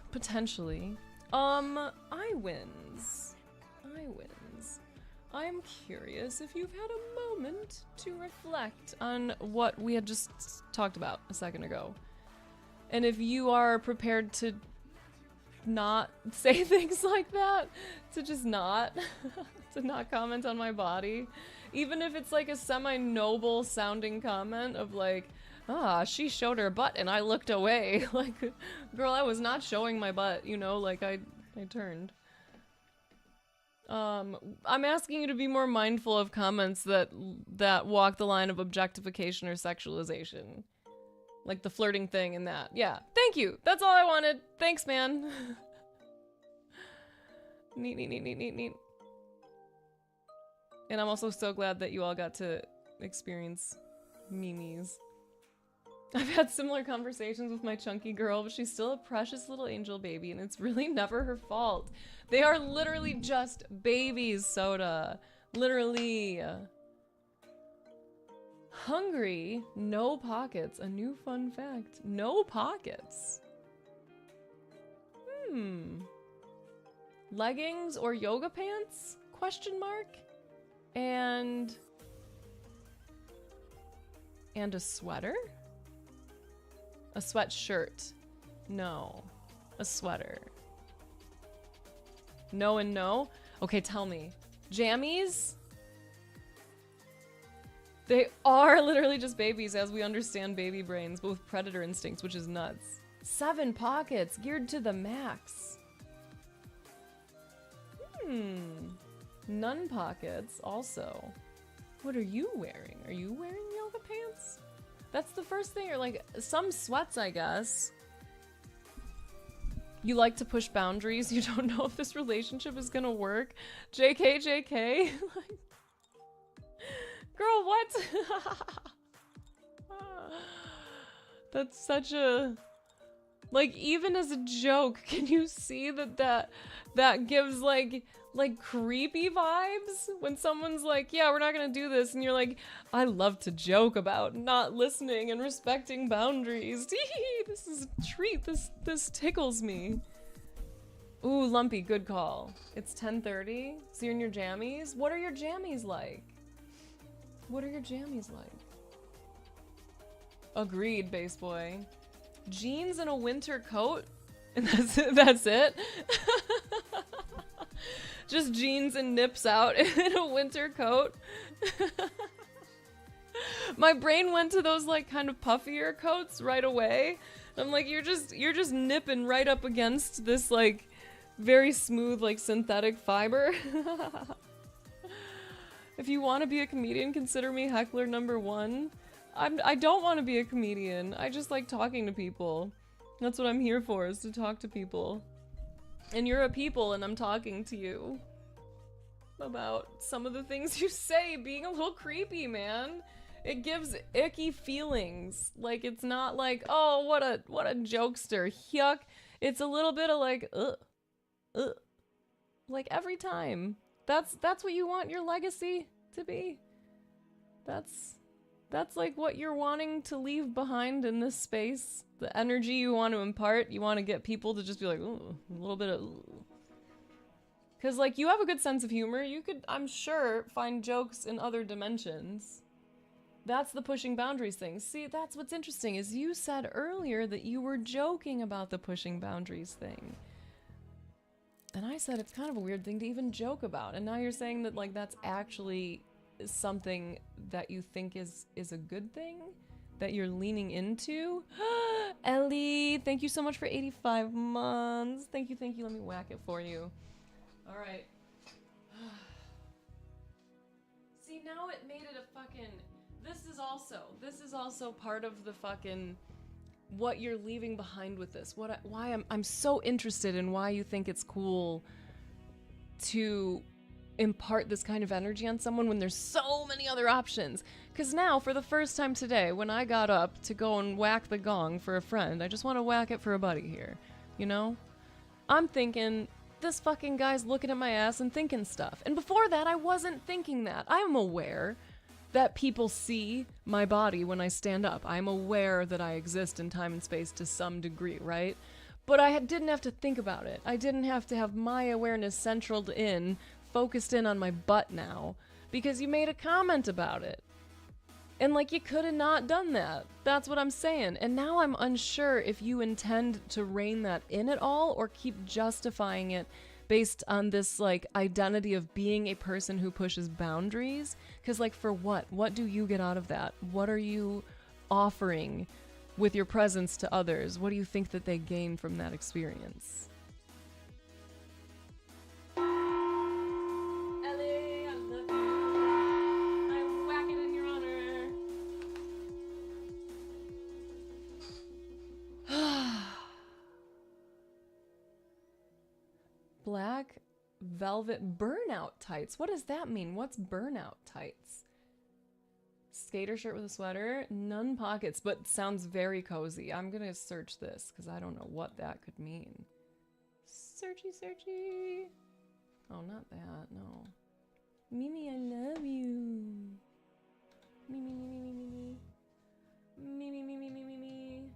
I wins. I'm curious if you've had a moment to reflect on what we had just talked about a second ago. And if you are prepared to not say things like that, to just not, to not comment on my body. Even if it's like a semi-noble sounding comment of like, ah, she showed her butt and I looked away. Like, girl, I was not showing my butt, you know, like I turned. I'm asking you to be more mindful of comments that walk the line of objectification or sexualization. Like the flirting thing and that. Yeah, thank you. That's all I wanted. Thanks, man. Neat. And I'm also so glad that you all got to experience Mimi's. I've had similar conversations with my chunky girl, but she's still a precious little angel baby, and it's really never her fault. They are literally just babies, Soda. Literally. Hungry, no pockets. A new fun fact. No pockets. Leggings or yoga pants? Question mark? And a sweater? A sweatshirt. No. A sweater. No and no? Okay, tell me. Jammies? They are literally just babies as we understand baby brains, but with predator instincts, which is nuts. 7 pockets, geared to the max. None pockets, also. What are you wearing? Are you wearing yoga pants? That's the first thing, or like, some sweats, I guess. You like to push boundaries, you don't know if this relationship is gonna work. JK. Girl, what? That's such a... Like, even as a joke, can you see that gives, like creepy vibes? When someone's like, yeah, we're not gonna do this, and you're like, I love to joke about not listening and respecting boundaries. This is a treat. This tickles me. Ooh, Lumpy, good call. It's 10:30, so you're in your jammies? What are your jammies like? What are your jammies like? Agreed, bass boy. Jeans and a winter coat? And that's it? Just jeans and nips out in a winter coat? My brain went to those like kind of puffier coats right away. I'm like, you're just nipping right up against this like very smooth like synthetic fiber. If you want to be a comedian, consider me heckler number 1. I don't want to be a comedian. I just like talking to people. That's what I'm here for, is to talk to people. And you're a people, and I'm talking to you about some of the things you say being a little creepy, man. It gives icky feelings. Like, it's not like, oh, what a jokester, yuck. It's a little bit of like, ugh. Like every time. That's what you want your legacy to be. That's like what you're wanting to leave behind in this space. The energy you want to impart, you want to get people to just be like, ooh, a little bit of ooh. Because, like, you have a good sense of humor. You could, I'm sure, find jokes in other dimensions. That's the pushing boundaries thing. See, that's what's interesting, is you said earlier that you were joking about the pushing boundaries thing. And I said it's kind of a weird thing to even joke about. And now you're saying that, like, that's actually something that you think is a good thing? That you're leaning into? Ellie, thank you so much for 85 months. Thank you. Let me whack it for you. All right. See, now it made it a fucking... This is also part of the fucking... what you're leaving behind with this. Why I'm so interested in why you think it's cool to impart this kind of energy on someone when there's so many other options. Because now, for the first time today, when I got up to go and whack the gong for a friend, I just want to whack it for a buddy here, you know? I'm thinking, this fucking guy's looking at my ass and thinking stuff. And before that, I wasn't thinking that. I'm aware. that people see my body when I stand up. I'm aware that I exist in time and space to some degree, right? But I didn't have to think about it. I didn't have to have my awareness focused in on my butt now, because you made a comment about it. And like, you could have not done that. That's what I'm saying. And now I'm unsure if you intend to rein that in at all or keep justifying it based on this like identity of being a person who pushes boundaries. Because like, for what? What do you get out of that? What are you offering with your presence to others? What do you think that they gain from that experience? Ellie, I love you. I whack it in your honor. Black velvet burnout tights. What does that mean? What's burnout tights? Skater shirt with a sweater, none pockets, but sounds very cozy. I'm gonna search this because I don't know what that could mean. Searchy, searchy. Oh, not that, no. Mimi, I love you. Mimi, Mimi, Mimi, Mimi. Mimi, Mimi, Mimi, Mimi.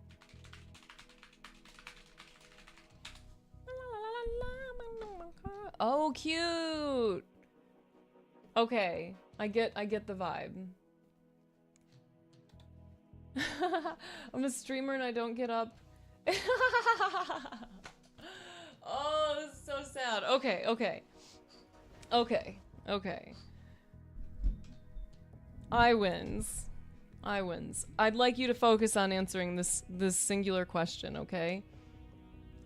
Oh, cute. Okay, I get the vibe. I'm a streamer and I don't get up. Oh, this is so sad. Okay. I wins. I'd like you to focus on answering this singular question, okay?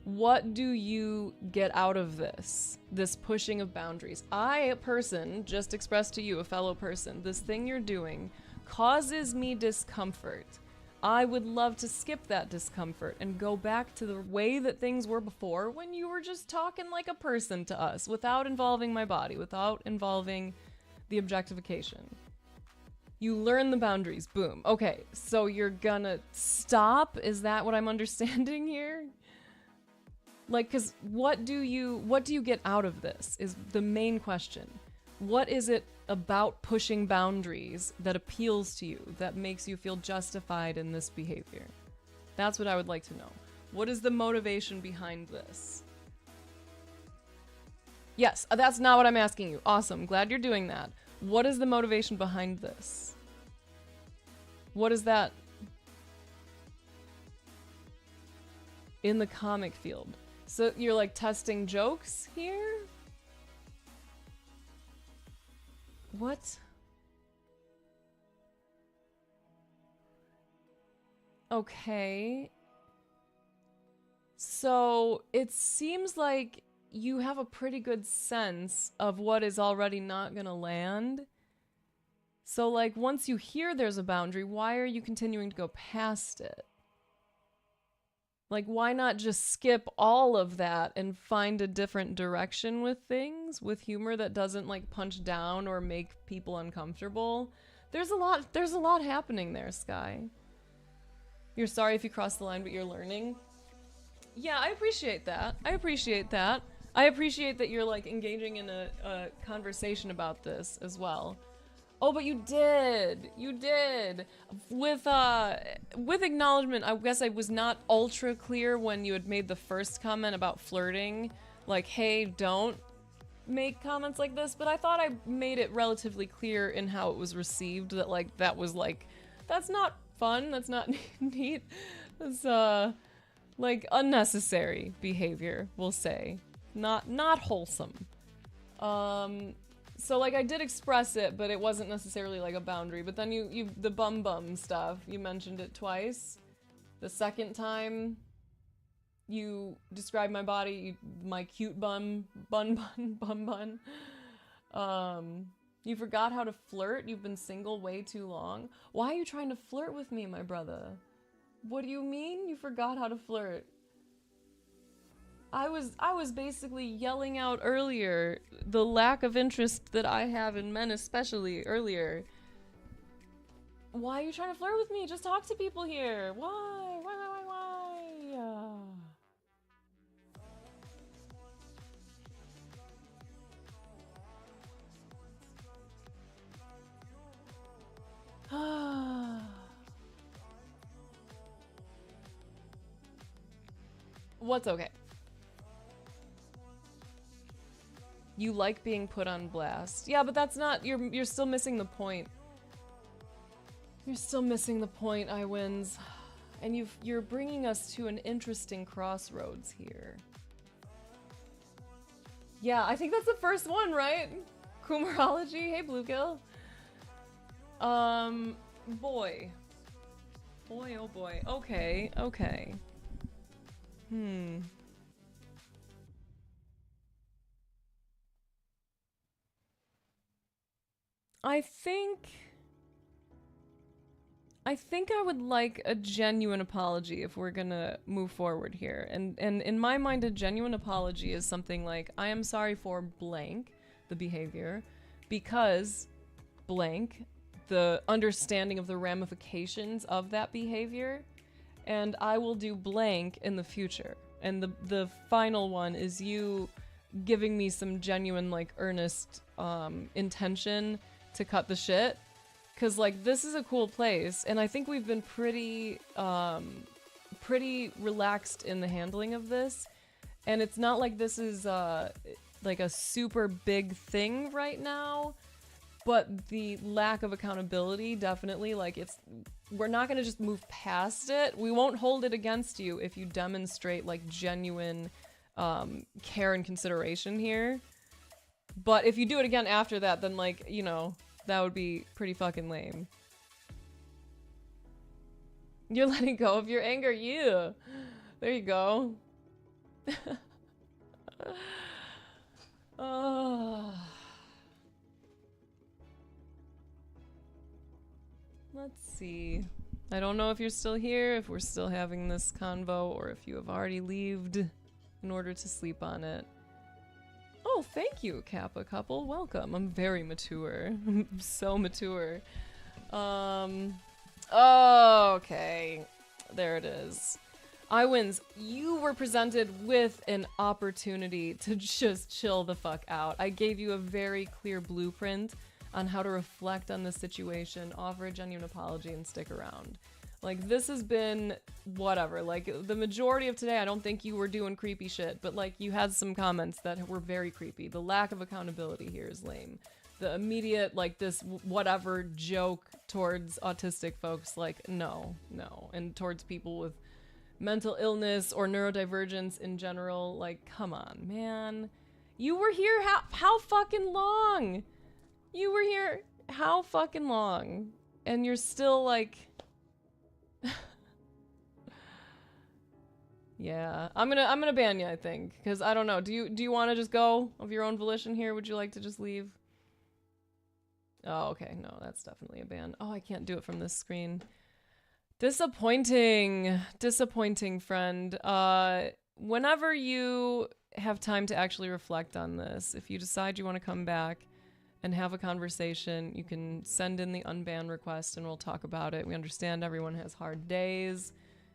What do you get out of this pushing of boundaries? I, a person, just expressed to you, a fellow person, this thing you're doing causes me discomfort. I would love to skip that discomfort and go back to the way that things were before, when you were just talking like a person to us, without involving my body, without involving the objectification. You learn the boundaries, boom. Okay, so you're gonna stop? Is that what I'm understanding here? Like, cause what do you get out of this is the main question. What is it about pushing boundaries that appeals to you, that makes you feel justified in this behavior? That's what I would like to know. What is the motivation behind this? Yes, that's not what I'm asking you. Awesome, glad you're doing that. What is the motivation behind this? What is that in the comic field? So you're like testing jokes here? What? Okay. So it seems like you have a pretty good sense of what is already not gonna land. So like, once you hear there's a boundary, why are you continuing to go past it? Like, why not just skip all of that and find a different direction with things, with humor that doesn't like punch down or make people uncomfortable? There's a lot happening there, Sky. You're sorry if you cross the line, but you're learning. Yeah, I appreciate that. I appreciate that you're like engaging in a conversation about this as well. Oh, but you did. With acknowledgement, I guess I was not ultra clear when you had made the first comment about flirting. Like, hey, don't make comments like this, but I thought I made it relatively clear in how it was received, that like, that was like, that's not fun, that's not neat. That's like unnecessary behavior, we'll say. Not wholesome. So like, I did express it, but it wasn't necessarily like a boundary. But then you the bum stuff, you mentioned it twice. The second time you described my body, my cute bun. You forgot how to flirt. You've been single way too long. Why are you trying to flirt with me, my brother? What do you mean you forgot how to flirt? I was basically yelling out earlier the lack of interest that I have in men, especially earlier. Why are you trying to flirt with me? Just talk to people here. Why? What's okay? You like being put on blast. Yeah, but that's not, you're still missing the point. You're still missing the point, I wins. And you're bringing us to an interesting crossroads here. Yeah, I think that's the first one, right? Kumarology. Hey, Bluegill. Boy. Boy, oh boy. Okay, okay. I think I would like a genuine apology if we're gonna move forward here. And in my mind, a genuine apology is something like, I am sorry for blank, the behavior, because blank, the understanding of the ramifications of that behavior, and I will do blank in the future. And the final one is you giving me some genuine, like, earnest intention to cut the shit. Cause like this is a cool place, and I think we've been pretty relaxed in the handling of this, and it's not like this is like a super big thing right now, but the lack of accountability definitely, like, we're not gonna just move past it. We won't hold it against you if you demonstrate like genuine care and consideration here. But if you do it again after that, then, like, you know, that would be pretty fucking lame. You're letting go of your anger, yeah. There you go. Oh. Let's see. I don't know if you're still here, if we're still having this convo, or if you have already left in order to sleep on it. Oh, thank you, Kappa couple. Welcome. I'm very mature. I'm so mature. Okay. There it is. Iwins, you were presented with an opportunity to just chill the fuck out. I gave you a very clear blueprint on how to reflect on the situation, offer a genuine apology, and stick around. Like, this has been whatever. Like, the majority of today, I don't think you were doing creepy shit, but, like, you had some comments that were very creepy. The lack of accountability here is lame. The immediate, like, this whatever joke towards autistic folks, like, no. And towards people with mental illness or neurodivergence in general, like, come on, man. You were here how fucking long? You were here how fucking long? And you're still, like... Yeah, I'm gonna ban you, I think, because I don't know. Do you want to just go of your own volition here? Would you like to just leave? Oh, okay. No, that's definitely a ban. Oh, I can't do it from this screen. Disappointing, friend. Whenever you have time to actually reflect on this, if you decide you want to come back and have a conversation, you can send in the unban request and we'll talk about it. We understand everyone has hard days.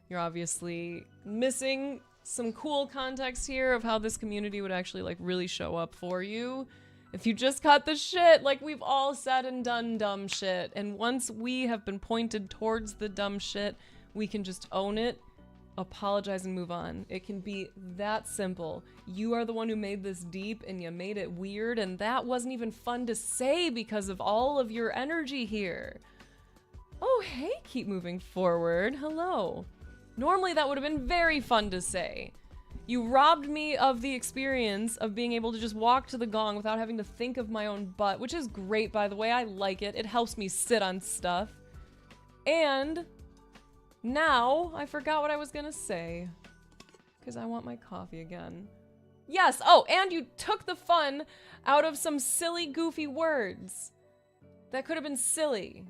You're obviously missing some cool context here of how this community would actually, like, really show up for you. If you just cut the shit, like, we've all said and done dumb shit. And once we have been pointed towards the dumb shit, we can just own it, apologize, and move on. It can be that simple. You are the one who made this deep, and you made it weird, and that wasn't even fun to say because of all of your energy here. Oh, hey, keep moving forward. Hello. Normally that would have been very fun to say. You robbed me of the experience of being able to just walk to the gong without having to think of my own butt, which is great, by the way. I like it. It helps me sit on stuff. And now I forgot what I was gonna say because I want my coffee again. Yes. Oh, and you took the fun out of some silly, goofy words that could have been silly.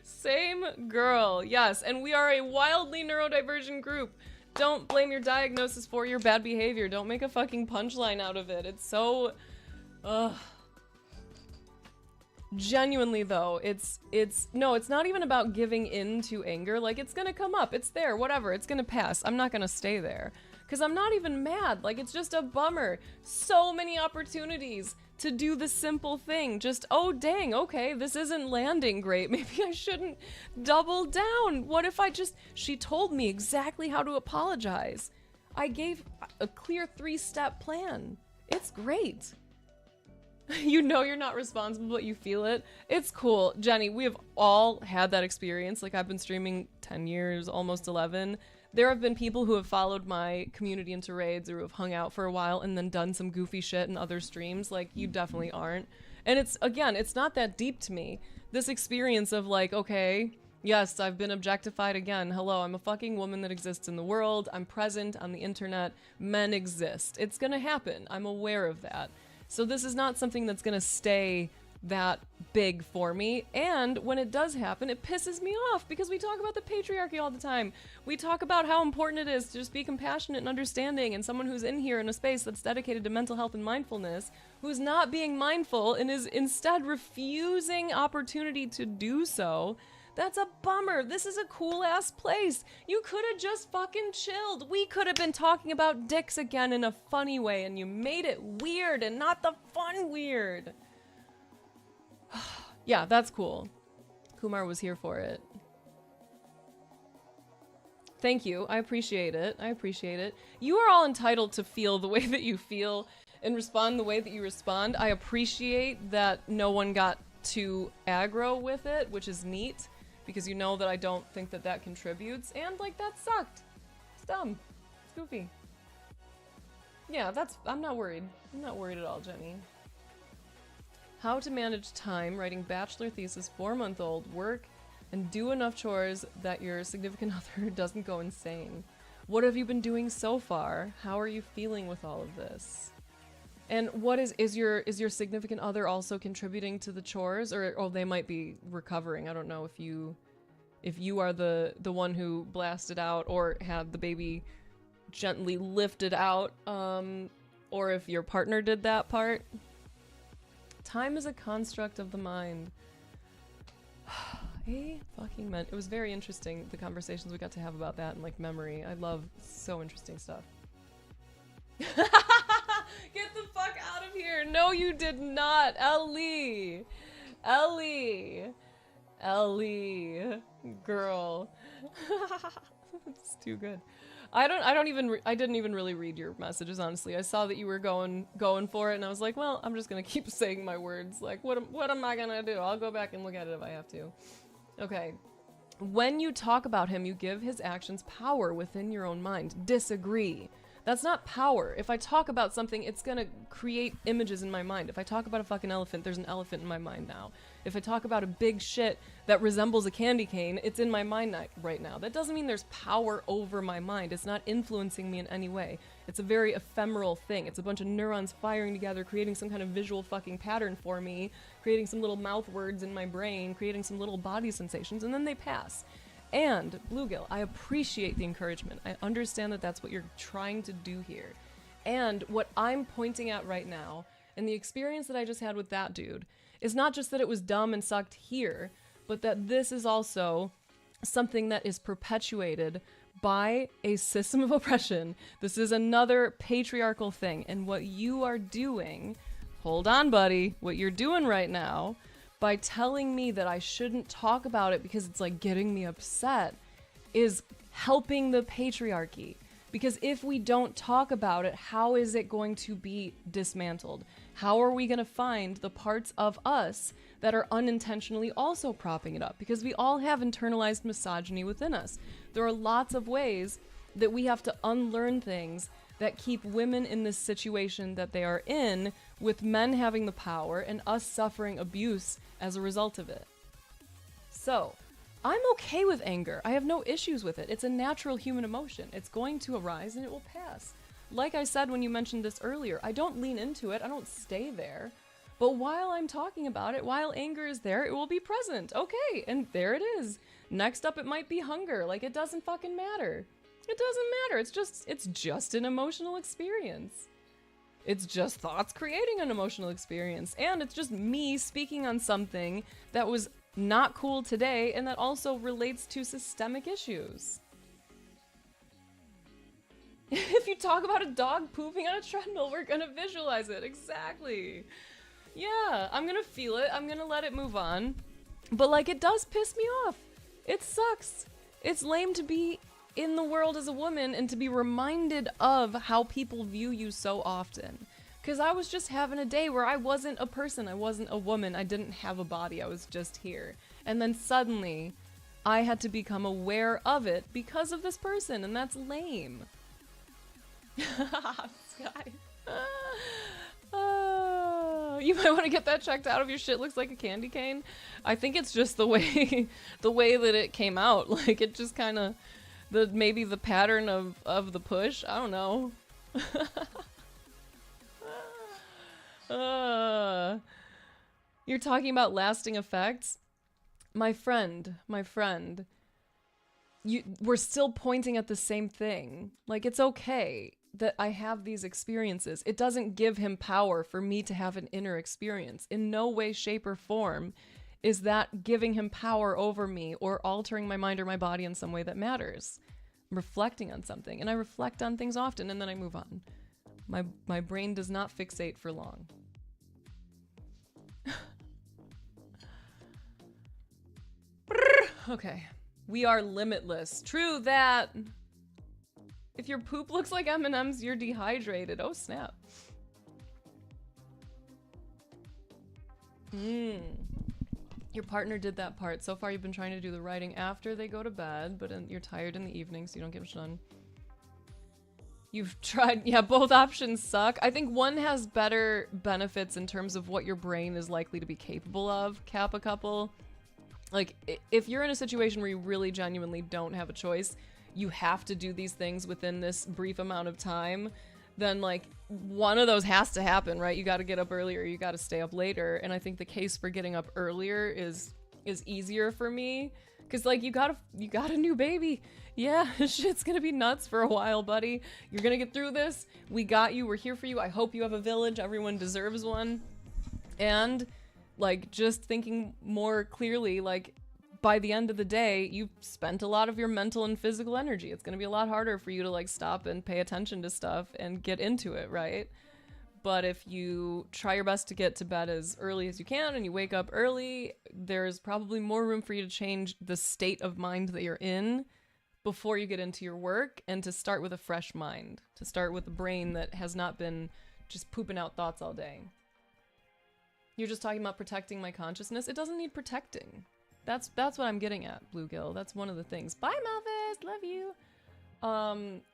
Same girl, yes, and we are a wildly neurodivergent group. Don't blame your diagnosis for your bad behavior. Don't make a fucking punchline out of it. It's so... Genuinely, though, it's not even about giving in to anger. Like, it's gonna come up. It's there. Whatever. It's gonna pass. I'm not gonna stay there. Because I'm not even mad. Like, it's just a bummer. So many opportunities to do the simple thing. Just, oh dang, okay, this isn't landing great. Maybe I shouldn't double down. What if she told me exactly how to apologize. I gave a clear 3-step plan. It's great. You know you're not responsible, but you feel it. It's cool. Jenny, we have all had that experience. Like, I've been streaming 10 years, almost 11. There have been people who have followed my community into raids or who have hung out for a while and then done some goofy shit in other streams. Like, you definitely aren't. And it's not that deep to me. This experience of like, okay, yes, I've been objectified again. Hello, I'm a fucking woman that exists in the world. I'm present on the internet. Men exist. It's gonna happen. I'm aware of that. So this is not something that's gonna stay that big for me. And when it does happen, it pisses me off because we talk about the patriarchy all the time. We talk about how important it is to just be compassionate and understanding, and someone who's in here in a space that's dedicated to mental health and mindfulness, who's not being mindful and is instead refusing opportunity to do so. That's a bummer. This is a cool ass place. You could have just fucking chilled. We could have been talking about dicks again in a funny way, and you made it weird and not the fun weird. Yeah, that's cool. Kumar was here for it. Thank you. I appreciate it. I appreciate it. You are all entitled to feel the way that you feel and respond the way that you respond. I appreciate that no one got too aggro with it, which is neat. Because you know that I don't think that that contributes, and like that sucked. It's dumb. It's goofy. Yeah, I'm not worried. I'm not worried at all, Jenny. How to manage time writing bachelor thesis, 4-month-old, work, and do enough chores that your significant other doesn't go insane. What have you been doing so far? How are you feeling with all of this? And what is your significant other also contributing to the chores, or they might be recovering? I don't know if you are the one who blasted out or had the baby gently lifted out, or if your partner did that part. Time is a construct of the mind. A fucking man. It was very interesting, the conversations we got to have about that and like memory. I love so interesting stuff. Get the fuck out of here. No, you did not. Ellie. Girl. It's too good. I didn't even really read your messages, honestly. I saw that you were going for it, and I was like, well, I'm just gonna keep saying my words. Like, what am I gonna do? I'll go back and look at it if I have to. Okay. When you talk about him, you give his actions power within your own mind. Disagree. That's not power. If I talk about something, it's gonna create images in my mind. If I talk about a fucking elephant, there's an elephant in my mind now. If I talk about a big shit that resembles a candy cane, it's in my mind right now. That doesn't mean there's power over my mind. It's not influencing me in any way. It's a very ephemeral thing. It's a bunch of neurons firing together, creating some kind of visual fucking pattern for me, creating some little mouth words in my brain, creating some little body sensations, and then they pass. And, Bluegill, I appreciate the encouragement. I understand that that's what you're trying to do here. And what I'm pointing at right now, and the experience that I just had with that dude, is not just that it was dumb and sucked here, but that this is also something that is perpetuated by a system of oppression. This is another patriarchal thing. And what you are doing, hold on, buddy, what you're doing right now, by telling me that I shouldn't talk about it because it's like getting me upset, is helping the patriarchy. Because if we don't talk about it, how is it going to be dismantled? How are we going to find the parts of us that are unintentionally also propping it up? Because we all have internalized misogyny within us. There are lots of ways that we have to unlearn things that keep women in this situation that they are in, with men having the power and us suffering abuse as a result of it. So, I'm okay with anger. I have no issues with it. It's a natural human emotion. It's going to arise and it will pass. Like I said when you mentioned this earlier, I don't lean into it. I don't stay there. But while I'm talking about it, while anger is there, it will be present. Okay, and there it is. Next up, it might be hunger. Like, it doesn't fucking matter. It doesn't matter. It's just an emotional experience. It's just thoughts creating an emotional experience. And it's just me speaking on something that was not cool today and that also relates to systemic issues. If you talk about a dog pooping on a treadmill, we're gonna visualize it. Exactly. Yeah, I'm gonna feel it. I'm gonna let it move on. But like, it does piss me off. It sucks. It's lame to be in the world as a woman and to be reminded of how people view you so often. Because I was just having a day where I wasn't a person. I wasn't a woman. I didn't have a body. I was just here. And then suddenly, I had to become aware of it because of this person. And that's lame. Sky. You might want to get that checked out if your shit looks like a candy cane. I think it's just the way that it came out. Like, it just kind of, maybe the pattern of the push. I don't know. You're talking about lasting effects? My friend, we're still pointing at the same thing. Like, it's okay that I have these experiences. It doesn't give him power for me to have an inner experience. In no way, shape, or form is that giving him power over me or altering my mind or my body in some way that matters. I'm reflecting on something, and I reflect on things often, and then I move on. My brain does not fixate for long. Okay. We are limitless. True that. If your poop looks like M&M's, you're dehydrated. Oh, snap. Your partner did that part. So far, you've been trying to do the writing after they go to bed, but you're tired in the evening, so you don't get much done. You've tried, yeah, both options suck. I think one has better benefits in terms of what your brain is likely to be capable of, Kappa couple. Like, if you're in a situation where you really genuinely don't have a choice, you have to do these things within this brief amount of time, then like one of those has to happen, right? You got to get up earlier, you got to stay up later. And I think the case for getting up earlier is easier for me because like you got a new baby. Yeah, shit's gonna be nuts for a while, buddy. You're gonna get through this. We got you. We're here for you. I hope you have a village. Everyone deserves one. And like just thinking more clearly, like by the end of the day, you've spent a lot of your mental and physical energy. It's going to be a lot harder for you to like stop and pay attention to stuff and get into it, right? But if you try your best to get to bed as early as you can and you wake up early, there's probably more room for you to change the state of mind that you're in before you get into your work and to start with a fresh mind, to start with a brain that has not been just pooping out thoughts all day. You're just talking about protecting my consciousness. It doesn't need protecting. That's what I'm getting at, Bluegill. That's one of the things. Bye, Melvis. Love you.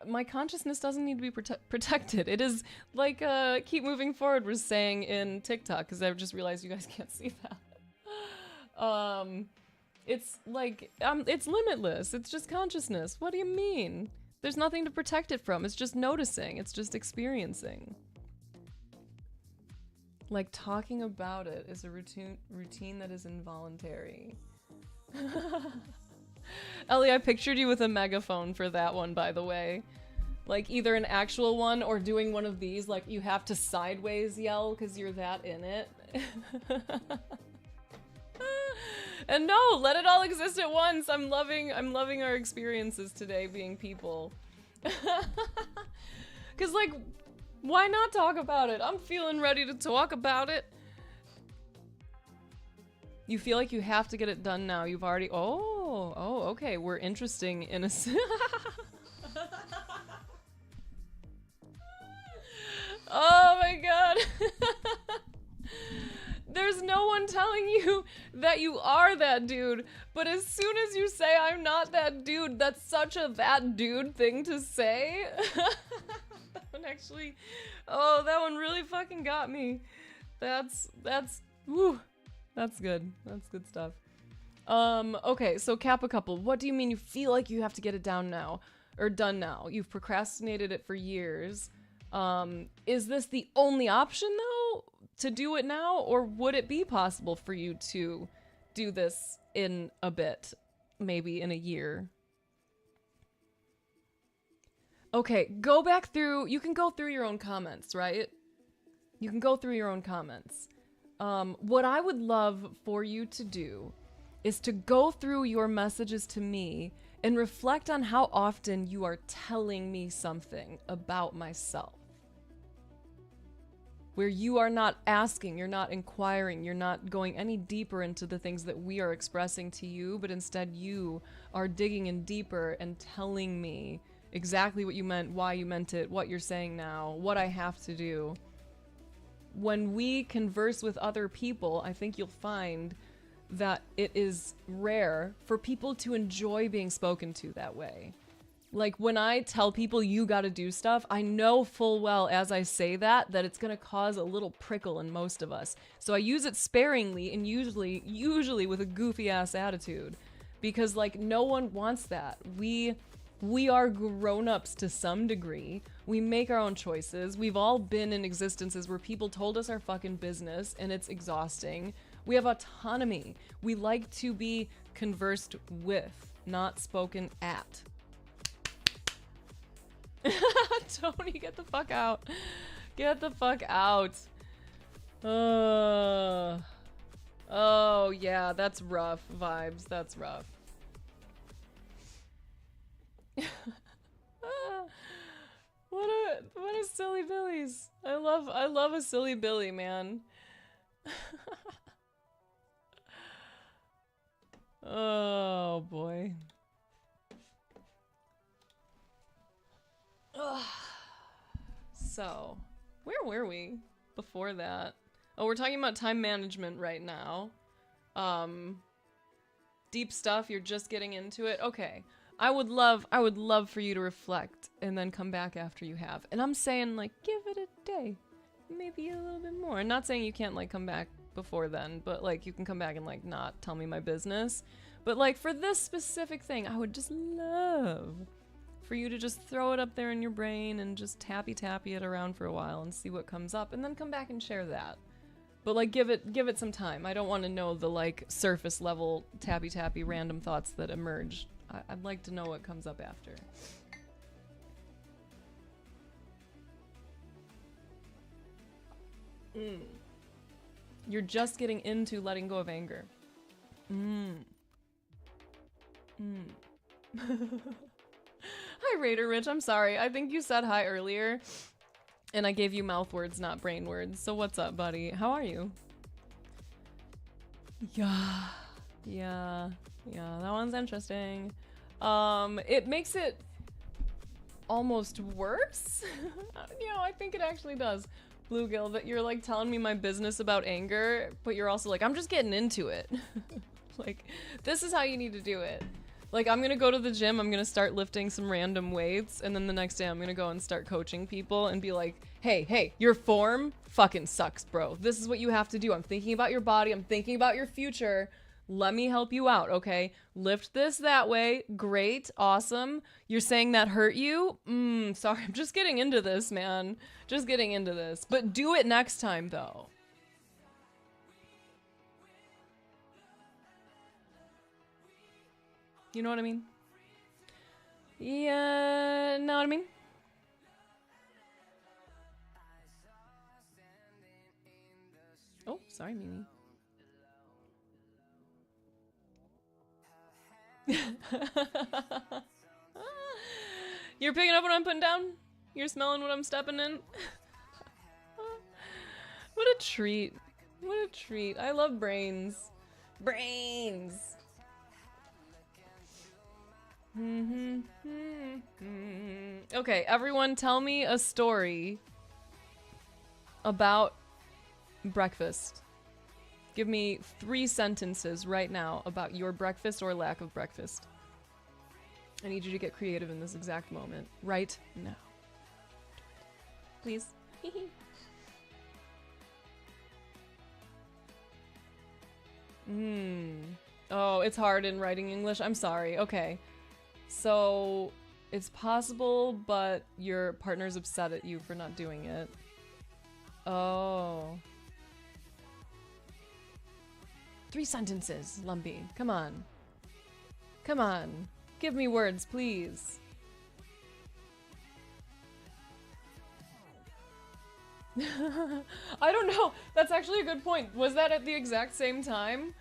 My consciousness doesn't need to be protected. It is like Keep Moving Forward was saying in TikTok, because I just realized you guys can't see that. It's like, it's limitless. It's just consciousness. What do you mean? There's nothing to protect it from. It's just noticing. It's just experiencing. Like, talking about it is a routine that is involuntary. Ellie, I pictured you with a megaphone for that one, by the way. Like, either an actual one or doing one of these, like, you have to sideways yell because you're that in it. And no, let it all exist at once. I'm loving our experiences today being people. Because, like, why not talk about it? I'm feeling ready to talk about it. You feel like you have to get it done now. You've already... Oh, okay. We're interesting in a... Oh my god. There's no one telling you that you are that dude. But as soon as you say, I'm not that dude, that's such a that dude thing to say. That one actually... Oh, that one really fucking got me. That's... Woo. That's good. That's good stuff. Okay, so Kappa couple, what do you mean you feel like you have to get it down now? Or done now? You've procrastinated it for years. Is this the only option, though, to do it now? Or would it be possible for you to do this in a bit? Maybe in a year? Okay, go back through... You can go through your own comments, right? You can go through your own comments. What I would love for you to do is to go through your messages to me and reflect on how often you are telling me something about myself. where you are not asking, you're not inquiring, you're not going any deeper into the things that we are expressing to you, but instead you are digging in deeper and telling me exactly what you meant, why you meant it, what you're saying now, what I have to do. When we converse with other people, I think you'll find that it is rare for people to enjoy being spoken to that way. Like, when I tell people you gotta do stuff, I know full well as I say that it's gonna cause a little prickle in most of us. So I use it sparingly and usually with a goofy ass attitude. Because, like, no one wants that. We are grown-ups to some degree. We make our own choices. We've all been in existences where people told us our fucking business and it's exhausting. We have autonomy. We like to be conversed with, not spoken at. Tony, get the fuck out. Get the fuck out. Oh, yeah, that's rough vibes. That's rough. What a silly billies. I love a silly billy, man. Oh boy. Ugh. So, where were we before that? Oh, we're talking about time management right now. Deep stuff, you're just getting into it. Okay. I would love for you to reflect and then come back after you have. And I'm saying, like, give it a day. Maybe a little bit more. I'm not saying you can't, like, come back before then, but, like, you can come back and, like, not tell me my business. But, like, for this specific thing, I would just love for you to just throw it up there in your brain and just tappy it around for a while and see what comes up, and then come back and share that. But, like, give it some time. I don't want to know the, like, surface level tappy random thoughts that emerge. I'd like to know what comes up after. You're just getting into letting go of anger. Hi, Raider Rich. I'm sorry. I think you said hi earlier, and I gave you mouth words, not brain words. So what's up, buddy? How are you? Yeah, that one's interesting. It makes it almost worse. I think it actually does. Bluegill, that you're like telling me my business about anger, but you're also like, I'm just getting into it. Like, this is how you need to do it. Like, I'm gonna go to the gym, I'm gonna start lifting some random weights, and then the next day I'm gonna go and start coaching people and be like, hey, your form fucking sucks, bro. This is what you have to do. I'm thinking about your body, I'm thinking about your future. Let me help you out, okay? Lift this that way. Great, awesome. You're saying that hurt you? Sorry, I'm just getting into this, man. Just getting into this. But do it next time, though. You know what I mean? Yeah, know what I mean? Oh, sorry, Mimi. You're picking up what I'm putting down? You're smelling what I'm stepping in? What a treat. What a treat. I love brains. Brains! Okay, everyone tell me a story about breakfast. Give me 3 sentences right now about your breakfast or lack of breakfast. I need you to get creative in this exact moment. Right now. Please. Oh, it's hard in writing English. I'm sorry. Okay. So, it's possible, but your partner's upset at you for not doing it. Oh. 3 sentences, Lumpy. Come on. Come on. Give me words, please. I don't know. That's actually a good point. Was that at the exact same time?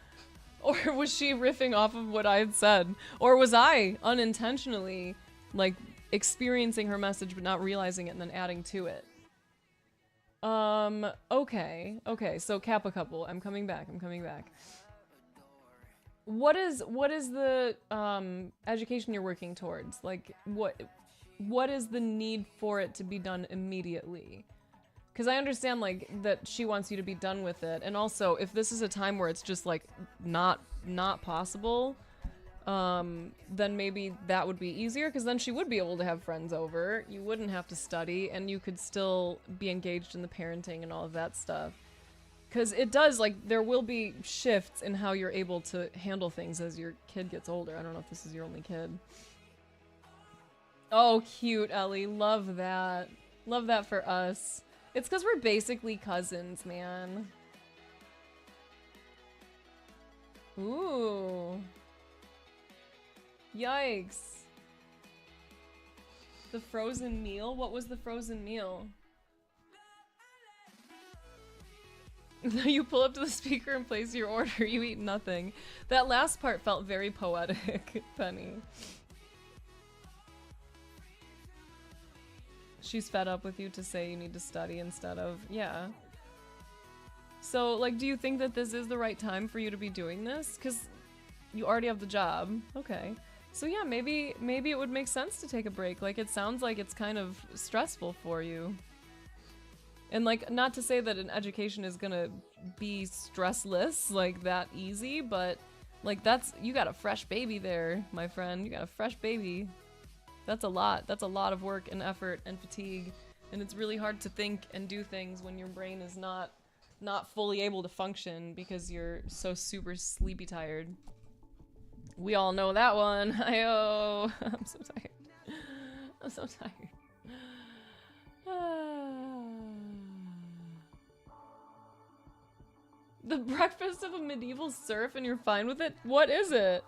Or was she riffing off of what I had said? Or was I unintentionally, like, experiencing her message but not realizing it and then adding to it? Okay. Okay, so Kappa couple. I'm coming back. I'm coming back. What is the education you're working towards? Like what is the need for it to be done immediately? Because I understand like that she wants you to be done with it, and also if this is a time where it's just like not possible, then maybe that would be easier, because then she would be able to have friends over. You wouldn't have to study, and you could still be engaged in the parenting and all of that stuff. Because it does, like, there will be shifts in how you're able to handle things as your kid gets older. I don't know if this is your only kid. Oh, cute, Ellie. Love that. Love that for us. It's because we're basically cousins, man. Ooh. Yikes. The frozen meal? What was the frozen meal? You pull up to the speaker and place your order. You eat nothing. That last part felt very poetic, Penny. She's fed up with you to say you need to study instead of, yeah. So, like, do you think that this is the right time for you to be doing this? Because you already have the job. Okay. So yeah, maybe it would make sense to take a break. Like, it sounds like it's kind of stressful for you. And like, not to say that an education is gonna be stressless, like that easy, but like you got a fresh baby there, my friend. You got a fresh baby. That's a lot. That's a lot of work and effort and fatigue. And it's really hard to think and do things when your brain is not fully able to function because you're so super sleepy tired. We all know that one. Ayo. I'm so tired. I'm so tired. The breakfast of a medieval serf and you're fine with it? What is it?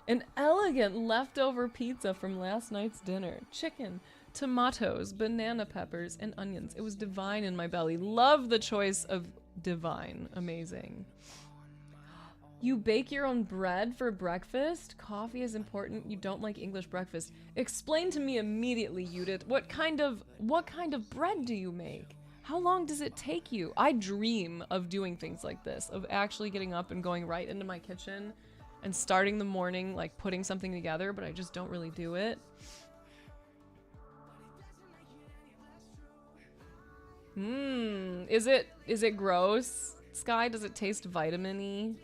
An elegant leftover pizza from last night's dinner. Chicken, tomatoes, banana peppers, and onions. It was divine in my belly. Love the choice of divine. Amazing. You bake your own bread for breakfast? Coffee is important. You don't like English breakfast. Explain to me immediately, Judith. What kind of bread do you make? How long does it take you? I dream of doing things like this, of actually getting up and going right into my kitchen and starting the morning, like putting something together, but I just don't really do it. Is it gross? Sky, does it taste vitamin-y?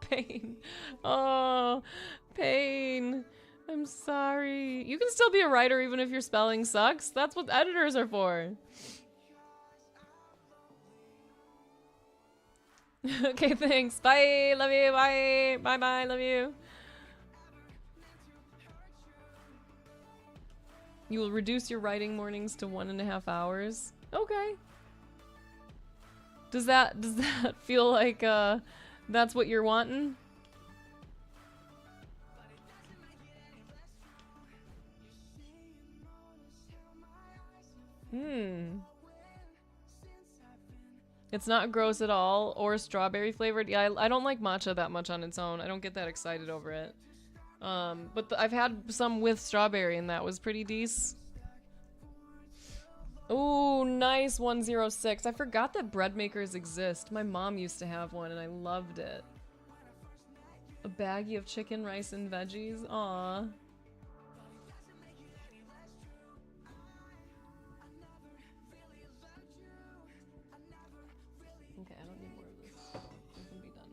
Pain. Oh, pain. I'm sorry. You can still be a writer even if your spelling sucks. That's what editors are for. Okay, thanks. Bye. Love you. Bye. Bye-bye. Love you. You will reduce your writing mornings to 1.5 hours. Okay. Does that feel like that's what you're wanting? It's not gross at all, or strawberry flavored. Yeah, I don't like matcha that much on its own. I don't get that excited over it. But I've had some with strawberry and that was pretty decent. Ooh, nice 106. I forgot that bread makers exist. My mom used to have one and I loved it. A baggie of chicken, rice, and veggies. Aw. Okay, I don't need more of this. It can be done.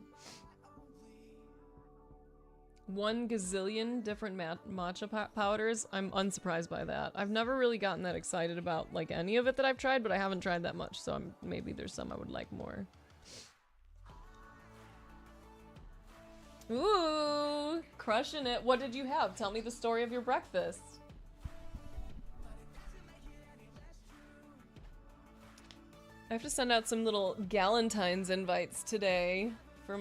1 gazillion different matcha powders. I'm unsurprised by that. I've never really gotten that excited about like any of it that I've tried, but I haven't tried that much, so maybe there's some I would like more. Ooh, crushing it. What did you have? Tell me the story of your breakfast. I have to send out some little Galentine's invites today for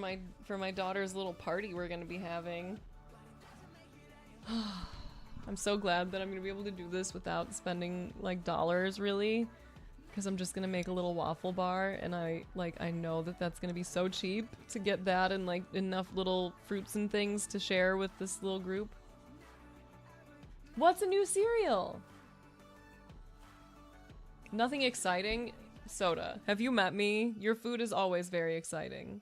my daughter's little party we're gonna be having. I'm so glad that I'm gonna be able to do this without spending like dollars, really, because I'm just gonna make a little waffle bar, and I know that that's gonna be so cheap to get that and like enough little fruits and things to share with this little group. What's a new cereal? Nothing exciting. Soda. Have you met me? Your food is always very exciting.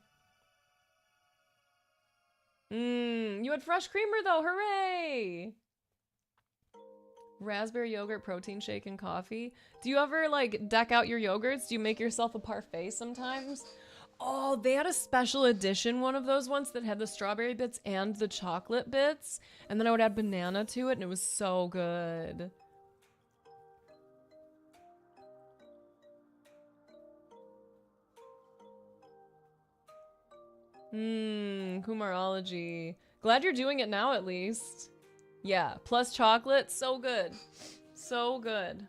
You had fresh creamer though. Hooray! Raspberry yogurt, protein shake, and coffee. Do you ever like deck out your yogurts? Do you make yourself a parfait sometimes? Oh, they had a special edition one of those ones that had the strawberry bits and the chocolate bits. And then I would add banana to it and it was so good. Kumarology. Glad you're doing it now at least. Yeah, plus chocolate, so good. So good.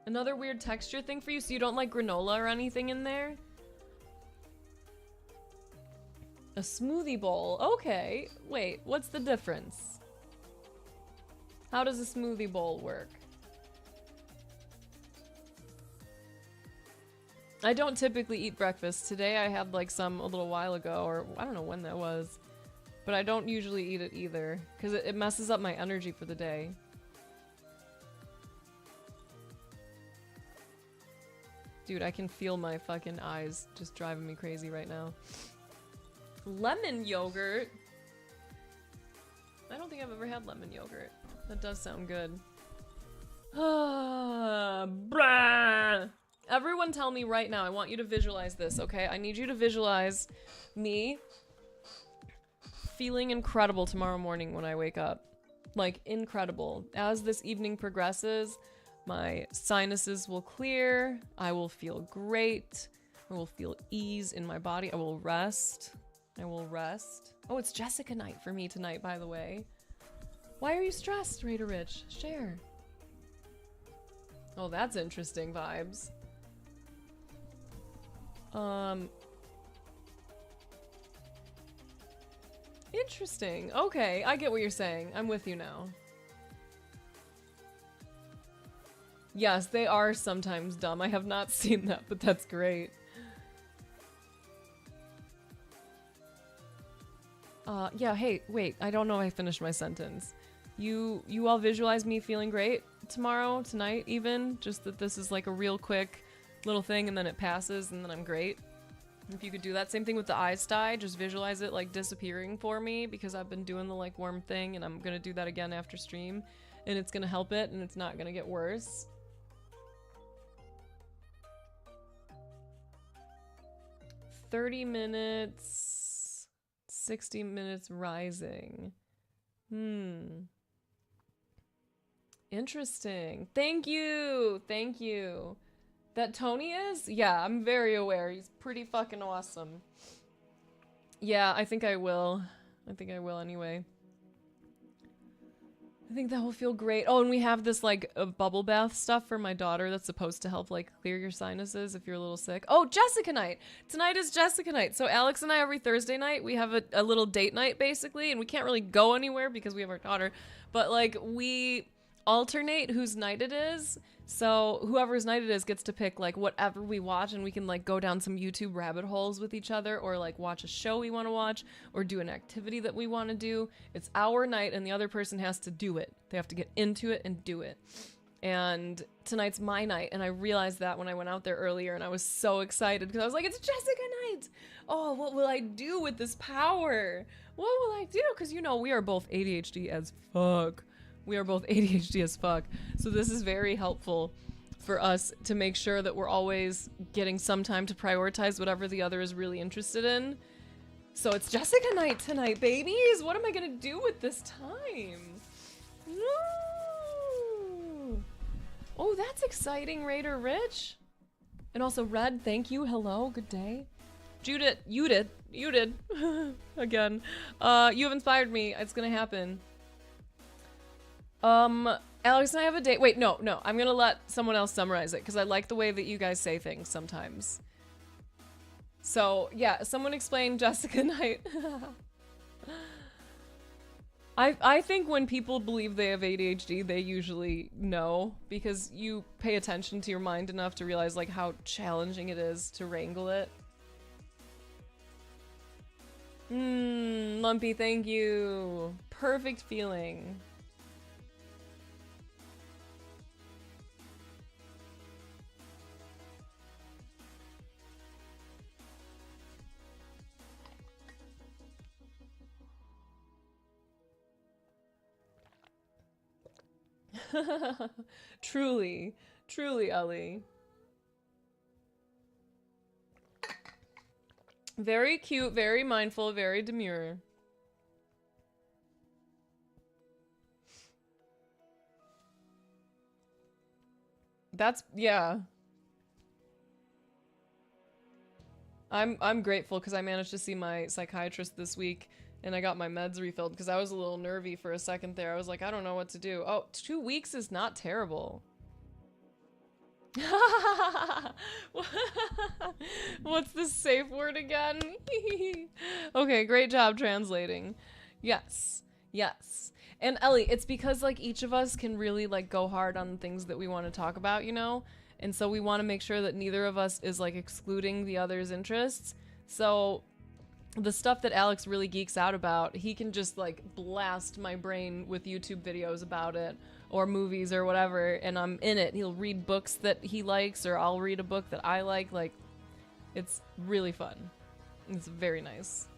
Another weird texture thing for you, so you don't like granola or anything in there? A smoothie bowl, okay. Wait, what's the difference? How does a smoothie bowl work? I don't typically eat breakfast. Today I had like some a little while ago, or I don't know when that was. But I don't usually eat it either, because it messes up my energy for the day. Dude, I can feel my fucking eyes just driving me crazy right now. Lemon yogurt? I don't think I've ever had lemon yogurt. That does sound good. Brah. Everyone tell me right now, I want you to visualize this, okay? I need you to visualize me feeling incredible tomorrow morning when I wake up. Like, incredible. As this evening progresses, my sinuses will clear, I will feel great, I will feel ease in my body, I will rest. I will rest. Oh, it's Jessica night for me tonight, by the way. Why are you stressed, Raider Rich? Share. Oh, that's interesting vibes. Interesting. Okay, I get what you're saying. I'm with you now. Yes, they are sometimes dumb. I have not seen that, but that's great. Yeah, hey, wait, I don't know if I finished my sentence. You all visualize me feeling great tomorrow, tonight even? Just that this is like a real quick little thing and then it passes and then I'm great? If you could do that. Same thing with the eyes sty, just visualize it like disappearing for me because I've been doing the like warm thing and I'm gonna do that again after stream and it's gonna help it and it's not gonna get worse. "30 minutes, 60 minutes rising." Interesting. Thank you. Thank you. That Tony is? Yeah, I'm very aware. He's pretty fucking awesome. Yeah, I think I will. I think I will anyway. I think that will feel great. Oh, and we have this like bubble bath stuff for my daughter that's supposed to help like clear your sinuses if you're a little sick. Oh, Jessica night. Tonight is Jessica night. So Alex and I every Thursday night, we have a little date night basically, and we can't really go anywhere because we have our daughter, but like we alternate whose night it is. So whoever's night it is gets to pick like whatever we watch, and we can like go down some YouTube rabbit holes with each other, or like watch a show we want to watch, or do an activity that we want to do. It's our night and the other person has to do it. They have to get into it and do it. And tonight's my night, and I realized that when I went out there earlier, and I was so excited because I was like, it's Jessica night! Oh, what will I do with this power? What will I do? Because you know, we are both ADHD as fuck. We are both ADHD as fuck. So this is very helpful for us to make sure that we're always getting some time to prioritize whatever the other is really interested in. So it's Jessica night tonight, babies. What am I gonna do with this time? No. Oh, that's exciting, Raider Rich. And also Red, thank you. Hello, good day. Judith, you did. Again. You have inspired me. It's gonna happen. Alex and I have a date. Wait, no. I'm gonna let someone else summarize it because I like the way that you guys say things sometimes. So, yeah, someone explain Jessica night. I think when people believe they have ADHD, they usually know because you pay attention to your mind enough to realize like how challenging it is to wrangle it. Lumpy, thank you. Perfect feeling. Truly, truly, Ellie. Very cute, very mindful, very demure. That's, yeah. I'm grateful because I managed to see my psychiatrist this week and I got my meds refilled because I was a little nervy for a second there. I was like, I don't know what to do. Oh, 2 weeks is not terrible. What's the safe word again? Okay, great job translating. Yes, yes. And Ellie, it's because like each of us can really like go hard on the things that we want to talk about, you know? And so we want to make sure that neither of us is like excluding the other's interests. So the stuff that Alex really geeks out about, he can just like blast my brain with YouTube videos about it or movies or whatever, and I'm in it. He'll read books that he likes or I'll read a book that I like. Like, it's really fun. It's very nice.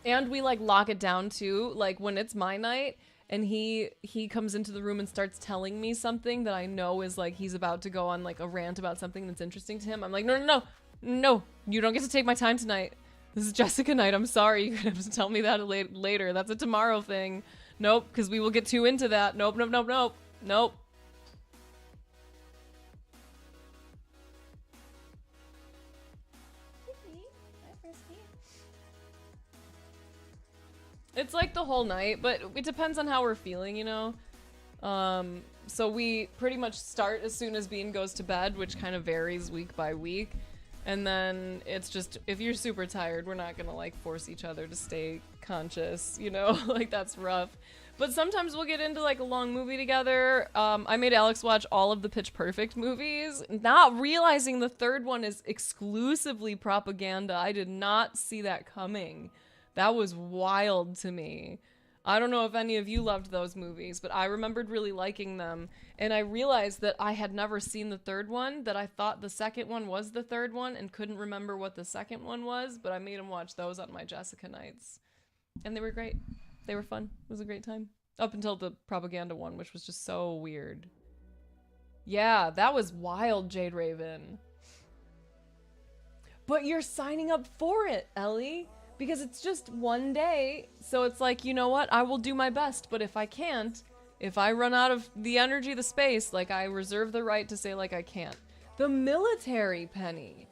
And we like lock it down too. Like when it's my night and he comes into the room and starts telling me something that I know is like he's about to go on like a rant about something that's interesting to him. I'm like, no, you don't get to take my time tonight. This is Jessica night. I'm sorry. You're gonna have to tell me that later. That's a tomorrow thing. Nope, because we will get too into that. Nope. It's like the whole night, but it depends on how we're feeling, you know? So we pretty much start as soon as Bean goes to bed, which kind of varies week by week. And then it's just, if you're super tired, we're not gonna like force each other to stay conscious, you know? Like that's rough. But sometimes we'll get into like a long movie together. I made Alex watch all of the Pitch Perfect movies, not realizing the third one is exclusively propaganda. I did not see that coming. That was wild to me. I don't know if any of you loved those movies, but I remembered really liking them. And I realized that I had never seen the third one, that I thought the second one was the third one and couldn't remember what the second one was, but I made him watch those on my Jessica nights. And they were great. They were fun. It was a great time. Up until the propaganda one, which was just so weird. Yeah, that was wild, Jade Raven. But you're signing up for it, Ellie. Because it's just one day, so it's like, you know what, I will do my best, but if I can't, if I run out of the energy, the space, like I reserve the right to say like I can't. The military, Penny.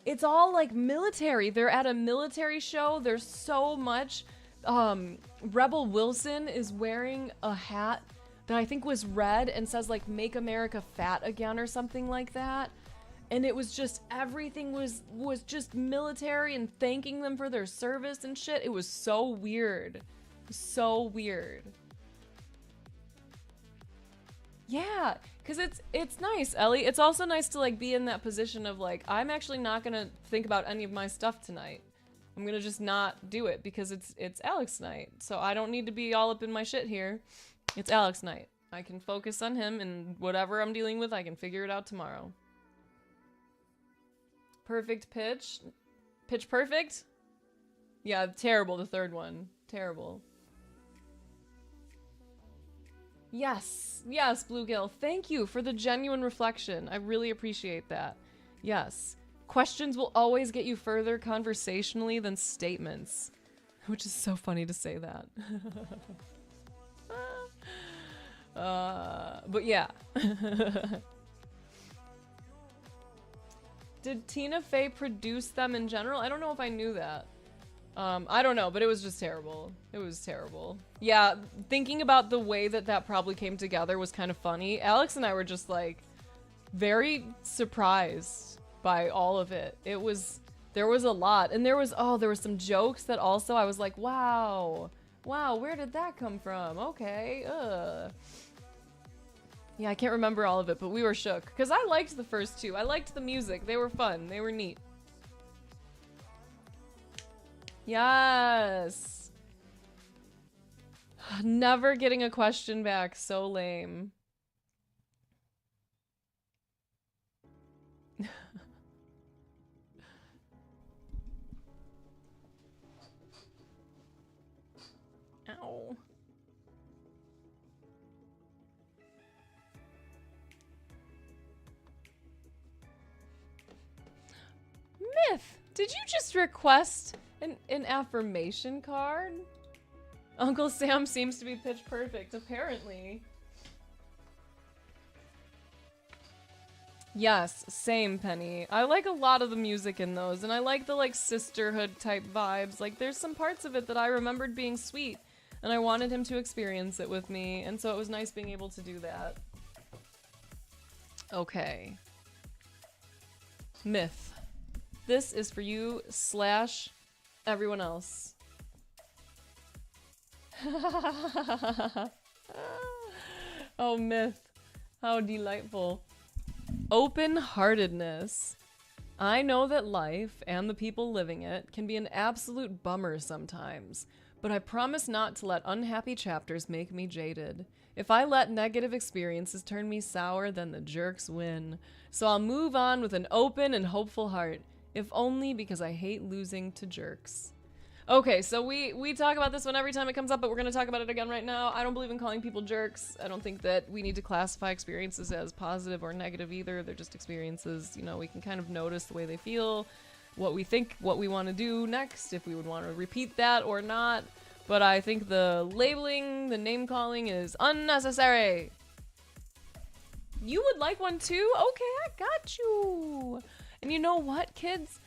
It's all like military. They're at a military show. There's so much. Rebel Wilson is wearing a hat that I think was red and says like "Make America Fat Again" or something like that. And it was just, everything was just military and thanking them for their service and shit. It was so weird. So weird. Yeah, because it's nice, Ellie. It's also nice to like be in that position of like, I'm actually not gonna think about any of my stuff tonight. I'm gonna just not do it because it's Alex night. So I don't need to be all up in my shit here. It's Alex night. I can focus on him and whatever I'm dealing with, I can figure it out tomorrow. Perfect pitch. Pitch Perfect? Yeah, terrible, the third one. Terrible. Yes, yes, Bluegill. Thank you for the genuine reflection. I really appreciate that. Yes. Questions will always get you further conversationally than statements. Which is so funny to say that. But yeah. Did Tina Fey produce them in general? I don't know if I knew that. I don't know, but it was just terrible. It was terrible. Yeah, thinking about the way that that probably came together was kind of funny. Alex and I were just like very surprised by all of it. There was a lot, and there was some jokes that also I was like, wow, where did that come from? Okay, Yeah, I can't remember all of it, but we were shook. Because I liked the first two. I liked the music. They were fun. They were neat. Yes. Never getting a question back. So lame. Ow. Myth, did you just request an affirmation card? Uncle Sam seems to be pitch perfect, apparently. Yes, same, Penny. I like a lot of the music in those, and I like the like sisterhood type vibes. Like there's some parts of it that I remembered being sweet, and I wanted him to experience it with me, and so it was nice being able to do that. Okay. Myth. This is for you / everyone else. Oh, Myth. How delightful. Open-heartedness. I know that life, and the people living it, can be an absolute bummer sometimes, but I promise not to let unhappy chapters make me jaded. If I let negative experiences turn me sour, then the jerks win. So I'll move on with an open and hopeful heart, if only because I hate losing to jerks. Okay, so we talk about this one every time it comes up, but we're going to talk about it again right now. I don't believe in calling people jerks. I don't think that we need to classify experiences as positive or negative either. They're just experiences. You know, we can kind of notice the way they feel, what we think, what we want to do next, if we would want to repeat that or not. But I think the labeling, the name calling is unnecessary. You would like one too? Okay, I got you. And you know what, kids?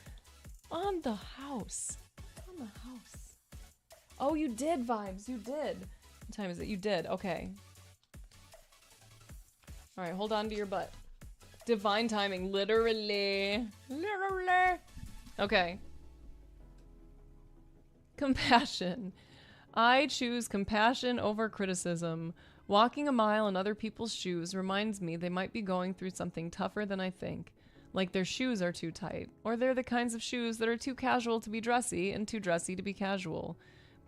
On the house. On the house. Oh, you did, Vibes. You did. What time is it? You did. Okay. All right, hold on to your butt. Divine timing. Literally. Literally. Okay. Compassion. I choose compassion over criticism. Walking a mile in other people's shoes reminds me they might be going through something tougher than I think. Like their shoes are too tight, or they're the kinds of shoes that are too casual to be dressy and too dressy to be casual.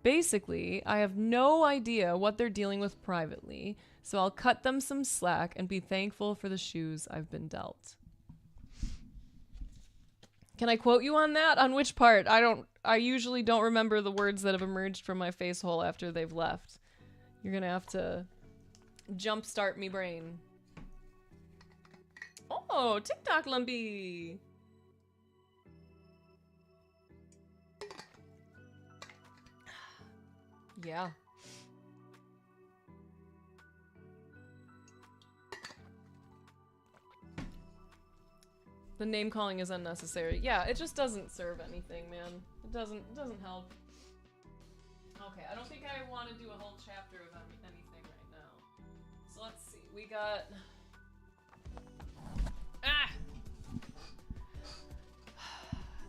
Basically, I have no idea what they're dealing with privately, so I'll cut them some slack and be thankful for the shoes I've been dealt. Can I quote you on that? On which part? I usually don't remember the words that have emerged from my face hole after they've left. You're gonna have to jumpstart me brain. Oh, TikTok Lumpy! Yeah. The name calling is unnecessary. Yeah, it just doesn't serve anything, man. It doesn't help. Okay, I don't think I want to do a whole chapter of anything right now. So let's see. We got... Ah!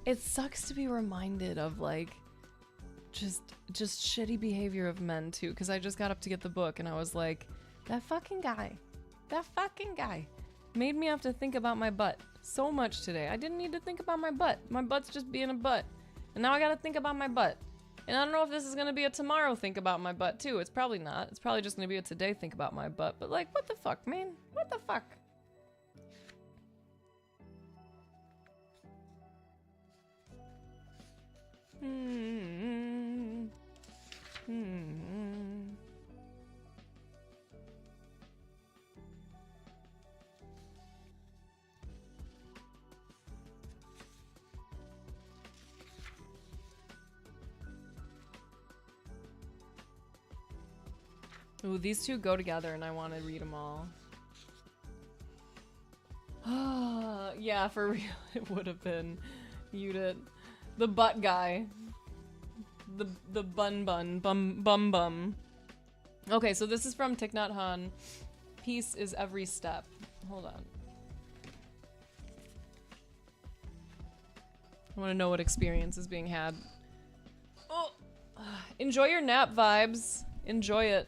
It sucks to be reminded of, like, just shitty behavior of men, too, because I just got up to get the book, and I was like, that fucking guy made me have to think about my butt so much today. I didn't need to think about my butt. My butt's just being a butt. And now I gotta think about my butt. And I don't know if this is gonna be a tomorrow think about my butt, too. It's probably not. It's probably just gonna be a today think about my butt. But, like, what the fuck, man? What the fuck? Ooh, these two go together and I want to read them all. Yeah, for real, it would have been. You did. The butt guy. The bum. Okay, so this is from Thich Nhat Hanh. Peace is every step. Hold on. I want to know what experience is being had. Oh, enjoy your nap, Vibes. Enjoy it.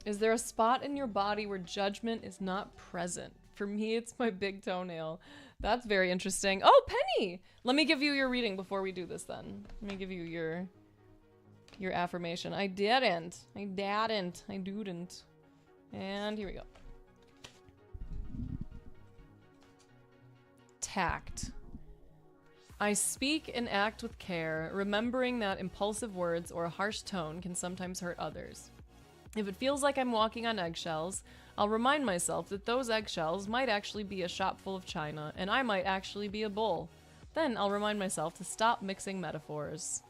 Is there a spot in your body where judgment is not present? For me, it's my big toenail. That's very interesting. Oh, Penny! Let me give you your reading before we do this then. Let me give you your affirmation. I didn't. I didn't. And here we go. Tact. I speak and act with care, remembering that impulsive words or a harsh tone can sometimes hurt others. If it feels like I'm walking on eggshells, I'll remind myself that those eggshells might actually be a shop full of china, and I might actually be a bull. Then I'll remind myself to stop mixing metaphors.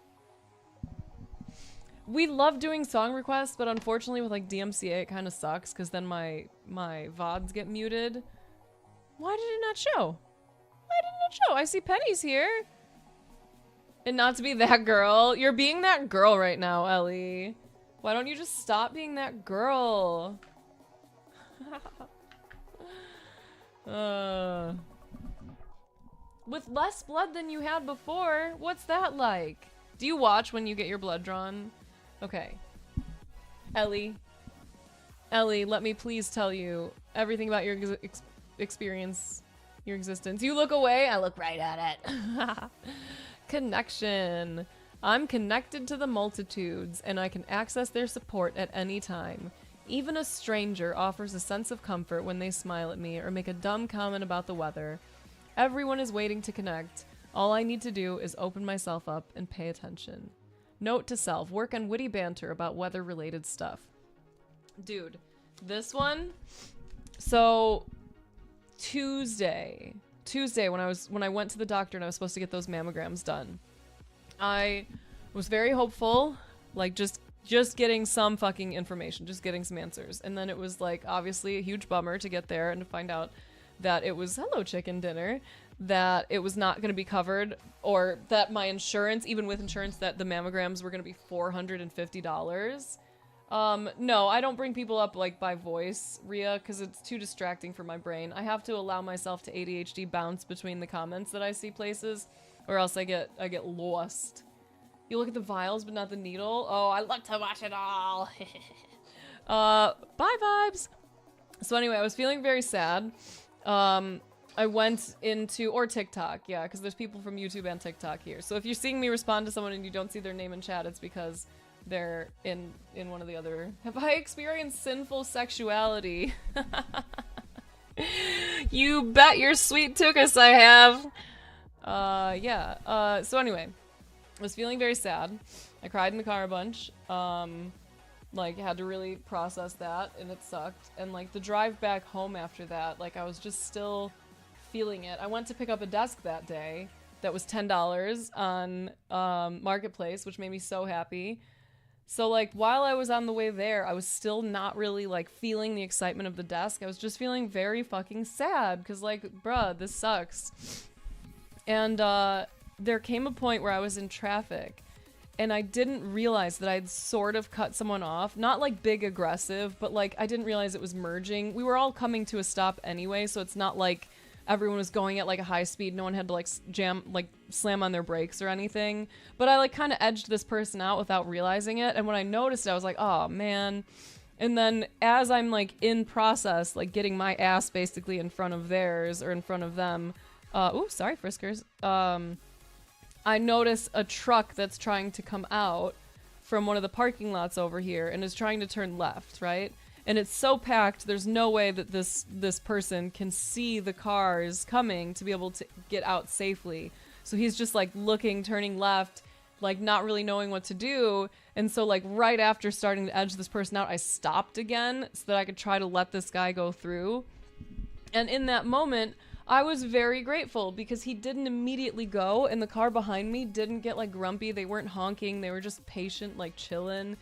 We love doing song requests, but unfortunately with like DMCA it kind of sucks, because then my VODs get muted. Why did it not show? Why didn't it show? I see Penny's here. And not to be that girl. You're being that girl right now, Ellie. Why don't you just stop being that girl? With less blood than you had before, what's that like? Do you watch when you get your blood drawn? Okay. Ellie, let me please tell you everything about your experience, your existence. You look away, I look right at it. Connection. I'm connected to the multitudes, and I can access their support at any time. Even a stranger offers a sense of comfort when they smile at me or make a dumb comment about the weather. Everyone is waiting to connect. All I need to do is open myself up and pay attention. Note to self, work on witty banter about weather-related stuff. Dude, this one, so Tuesday when I went to the doctor and I was supposed to get those mammograms done, I was very hopeful, like just getting some fucking information, just getting some answers. And then it was like obviously a huge bummer to get there and to find out that it was, hello chicken dinner, that it was not going to be covered, or that my insurance, even with insurance, that the mammograms were going to be $450. No, I don't bring people up like by voice, Rhea, because it's too distracting for my brain. I have to allow myself to ADHD bounce between the comments that I see places, or else I get lost. You look at the vials but not the needle? Oh, I love to watch it all. Bye vibes. So anyway, I was feeling very sad. I went into, or TikTok, yeah, because there's people from YouTube and TikTok here. So if you're seeing me respond to someone and you don't see their name in chat, it's because they're in one of the other. Have I experienced sinful sexuality? You bet your sweet tuchus I have. Yeah. So anyway, I was feeling very sad. I cried in the car a bunch. Like, had to really process that, and it sucked. And like the drive back home after that, like I was just still feeling it. I went to pick up a desk that day that was $10 on Marketplace, which made me so happy. So like while I was on the way there, I was still not really like feeling the excitement of the desk. I was just feeling very fucking sad because like, bruh, this sucks. And there came a point where I was in traffic and I didn't realize that I'd sort of cut someone off. Not like big aggressive, but like I didn't realize it was merging. We were all coming to a stop anyway, so it's not like everyone was going at like a high speed. No one had to like slam on their brakes or anything. But I like kind of edged this person out without realizing it. And when I noticed it, I was like, oh man. And then as I'm like in process, like getting my ass basically in front of theirs or in front of them. Ooh, sorry, Friskers. I notice a truck that's trying to come out from one of the parking lots over here and is trying to turn left, right? And it's so packed, there's no way that this person can see the cars coming to be able to get out safely. So he's just like looking, turning left, like not really knowing what to do. And so like right after starting to edge this person out, I stopped again so that I could try to let this guy go through. And in that moment, I was very grateful because he didn't immediately go and the car behind me didn't get like grumpy. They weren't honking. They were just patient, like chilling.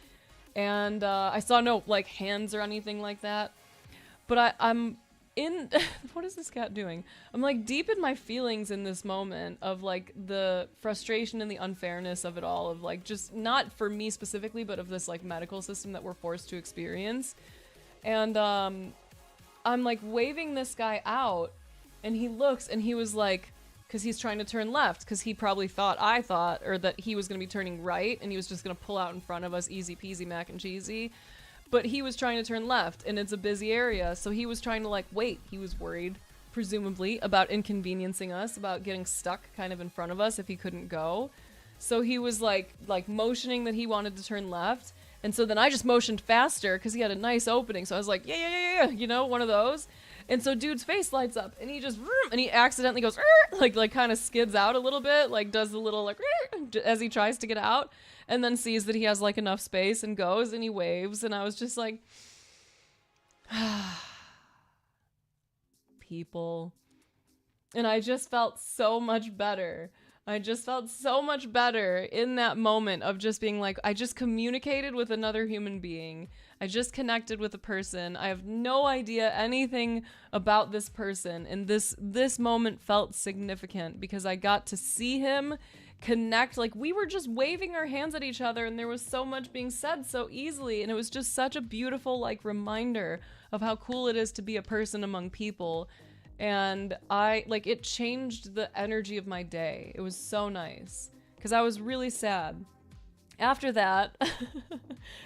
And I saw no like hands or anything like that. But I'm in, what is this cat doing? I'm like deep in my feelings in this moment of like the frustration and the unfairness of it all, of like just not for me specifically, but of this like medical system that we're forced to experience. And I'm like waving this guy out and he looks and he was like, because he's trying to turn left, because he probably thought or that he was going to be turning right and he was just going to pull out in front of us, easy peasy mac and cheesy. but he was trying to turn left and it's a busy area, so he was trying to like wait. He was worried, presumably, about inconveniencing us, about getting stuck kind of in front of us if he couldn't go. So he was like motioning that he wanted to turn left, and so then I just motioned faster because he had a nice opening. So I was like, yeah, you know, one of those. And so dude's face lights up, and he just and he accidentally goes like kind of skids out a little bit, like does the little like as he tries to get out, and then sees that he has like enough space and goes and he waves, and I was just like, people. And I just felt so much better. I just felt so much better in that moment of just being like, I just communicated with another human being. I just connected with a person. I have no idea anything about this person. And this moment felt significant because I got to see him connect. Like, we were just waving our hands at each other and there was so much being said so easily. And it was just such a beautiful, like, reminder of how cool it is to be a person among people. And it changed the energy of my day. It was so nice because I was really sad. After that,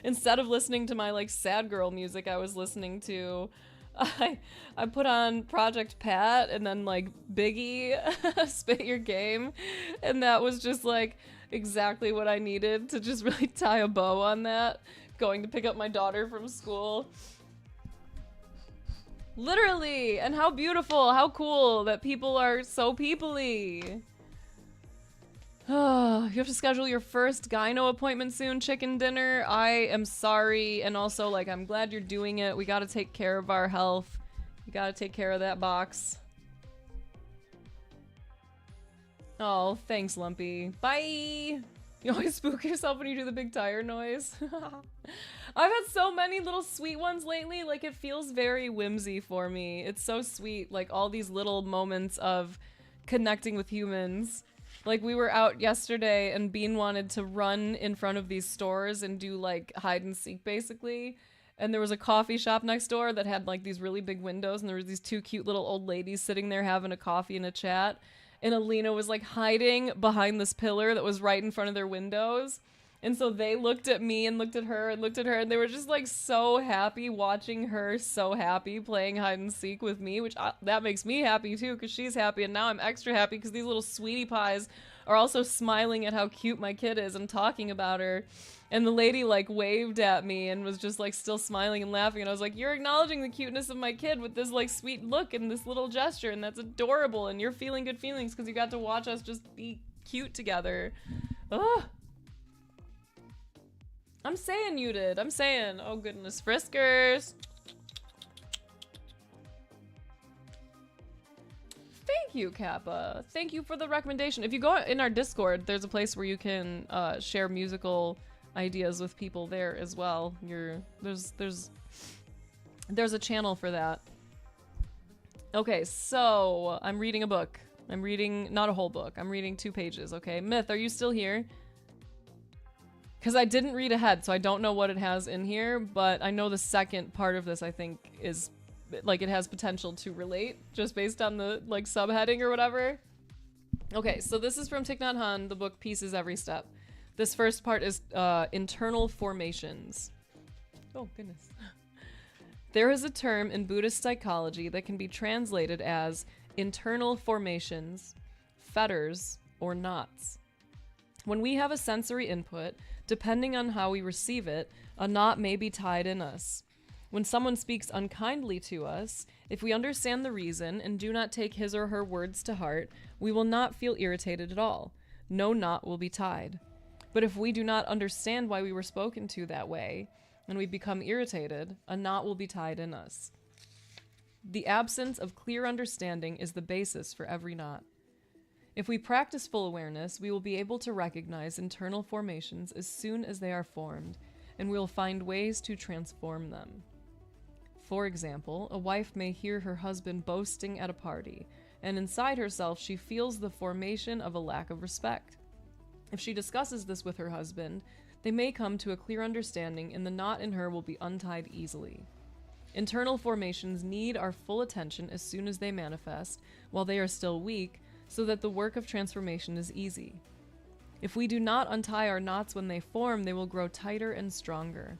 instead of listening to my like sad girl music, I was listening to, I put on Project Pat and then like Biggie, Spit Your Game. And that was just like exactly what I needed to just really tie a bow on that. Going to pick up my daughter from school. Literally, and how beautiful, how cool that people are so people-y. You have to schedule your first gyno appointment soon, chicken dinner. I am sorry, and also, like, I'm glad you're doing it. We gotta take care of our health. We gotta take care of that box. Oh, thanks, Lumpy. Bye! You always spook yourself when you do the big tire noise. I've had so many little sweet ones lately, like it feels very whimsy for me. It's so sweet, like all these little moments of connecting with humans. Like we were out yesterday and Bean wanted to run in front of these stores and do like hide and seek basically. And there was a coffee shop next door that had like these really big windows and there was these two cute little old ladies sitting there having a coffee and a chat. And Alina was like hiding behind this pillar that was right in front of their windows. And so they looked at me and looked at her and looked at her and they were just like so happy watching her so happy playing hide and seek with me, which that makes me happy too because she's happy. And now I'm extra happy because these little sweetie pies are also smiling at how cute my kid is and talking about her. And the lady like waved at me and was just like still smiling and laughing. And I was like, you're acknowledging the cuteness of my kid with this like sweet look and this little gesture. And that's adorable. And you're feeling good feelings because you got to watch us just be cute together. Ugh. I'm saying you did. I'm saying. Oh goodness. Friskers. Thank you, Kappa. Thank you for the recommendation. If you go in our Discord, there's a place where you can share musical ideas with people there as well. There's a channel for that. Okay, so I'm reading a book. I'm reading not a whole book. I'm reading 2 pages, okay? Myth, are you still here? Because I didn't read ahead, so I don't know what it has in here, but I know the second part of this I think is like it has potential to relate just based on the like subheading or whatever. Okay, so this is from Thich Nhat Hanh, the book Pieces Every Step. This first part is internal formations. Oh, goodness. There is a term in Buddhist psychology that can be translated as internal formations, fetters, or knots. When we have a sensory input, depending on how we receive it, a knot may be tied in us. When someone speaks unkindly to us, if we understand the reason and do not take his or her words to heart, we will not feel irritated at all. No knot will be tied. But if we do not understand why we were spoken to that way, and we become irritated, a knot will be tied in us. The absence of clear understanding is the basis for every knot. If we practice full awareness, we will be able to recognize internal formations as soon as they are formed, and we will find ways to transform them. For example, a wife may hear her husband boasting at a party, and inside herself she feels the formation of a lack of respect. If she discusses this with her husband, they may come to a clear understanding and the knot in her will be untied easily. Internal formations need our full attention as soon as they manifest, while they are still weak, so that the work of transformation is easy. If we do not untie our knots when they form, they will grow tighter and stronger.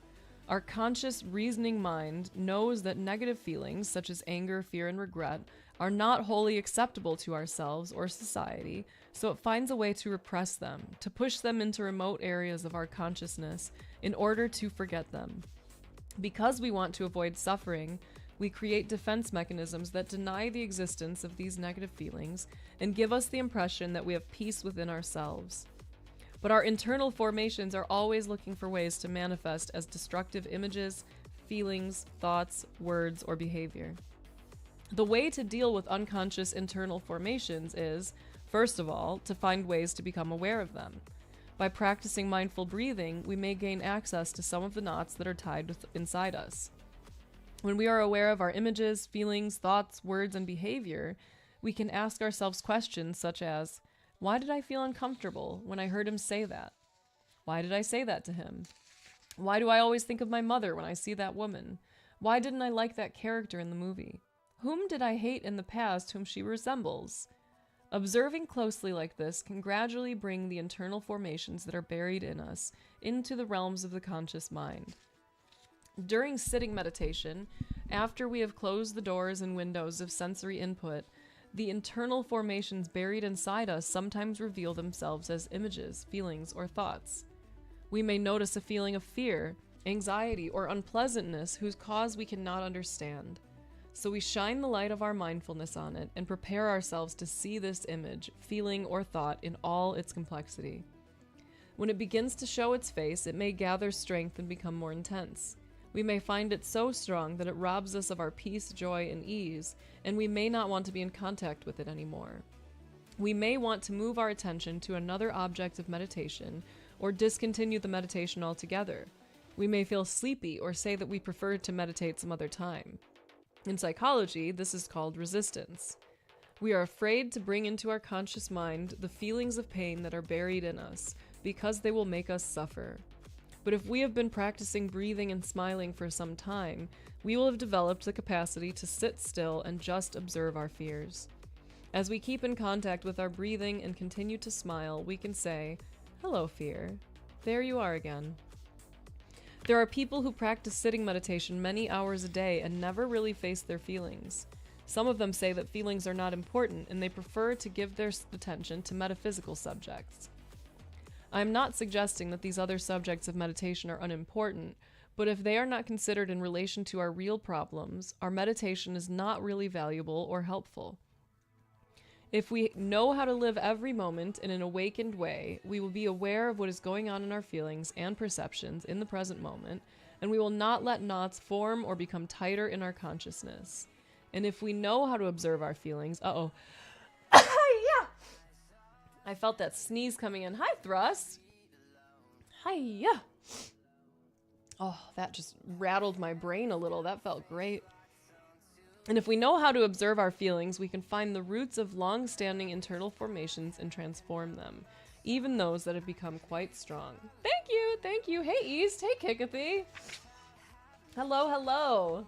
Our conscious reasoning mind knows that negative feelings, such as anger, fear, and regret, are not wholly acceptable to ourselves or society, so it finds a way to repress them, to push them into remote areas of our consciousness in order to forget them. Because we want to avoid suffering, we create defense mechanisms that deny the existence of these negative feelings and give us the impression that we have peace within ourselves. But our internal formations are always looking for ways to manifest as destructive images, feelings, thoughts, words, or behavior. The way to deal with unconscious internal formations is, first of all, to find ways to become aware of them. By practicing mindful breathing, we may gain access to some of the knots that are tied inside us. When we are aware of our images, feelings, thoughts, words, and behavior, we can ask ourselves questions such as, why did I feel uncomfortable when I heard him say that? Why did I say that to him? Why do I always think of my mother when I see that woman? Why didn't I like that character in the movie? Whom did I hate in the past whom she resembles? Observing closely like this can gradually bring the internal formations that are buried in us into the realms of the conscious mind. During sitting meditation, after we have closed the doors and windows of sensory input, the internal formations buried inside us sometimes reveal themselves as images, feelings, or thoughts. We may notice a feeling of fear, anxiety, or unpleasantness whose cause we cannot understand. So we shine the light of our mindfulness on it and prepare ourselves to see this image, feeling, or thought in all its complexity. When it begins to show its face, it may gather strength and become more intense. We may find it so strong that it robs us of our peace, joy, and ease, and we may not want to be in contact with it anymore. We may want to move our attention to another object of meditation or discontinue the meditation altogether. We may feel sleepy or say that we prefer to meditate some other time. In psychology, this is called resistance. We are afraid to bring into our conscious mind the feelings of pain that are buried in us because they will make us suffer. But if we have been practicing breathing and smiling for some time, we will have developed the capacity to sit still and just observe our fears. As we keep in contact with our breathing and continue to smile, we can say, "Hello, fear. There you are again." There are people who practice sitting meditation many hours a day and never really face their feelings. Some of them say that feelings are not important and they prefer to give their attention to metaphysical subjects. I am not suggesting that these other subjects of meditation are unimportant, but if they are not considered in relation to our real problems, our meditation is not really valuable or helpful. If we know how to live every moment in an awakened way, we will be aware of what is going on in our feelings and perceptions in the present moment, and we will not let knots form or become tighter in our consciousness. And if we know how to observe our feelings, yeah! I felt that sneeze coming in. Hi, Thrust. Hi-ya. Oh, that just rattled my brain a little. That felt great. And if we know how to observe our feelings, we can find the roots of long-standing internal formations and transform them, even those that have become quite strong. Thank you. Hey, East. Hey, Kikathy. Hello.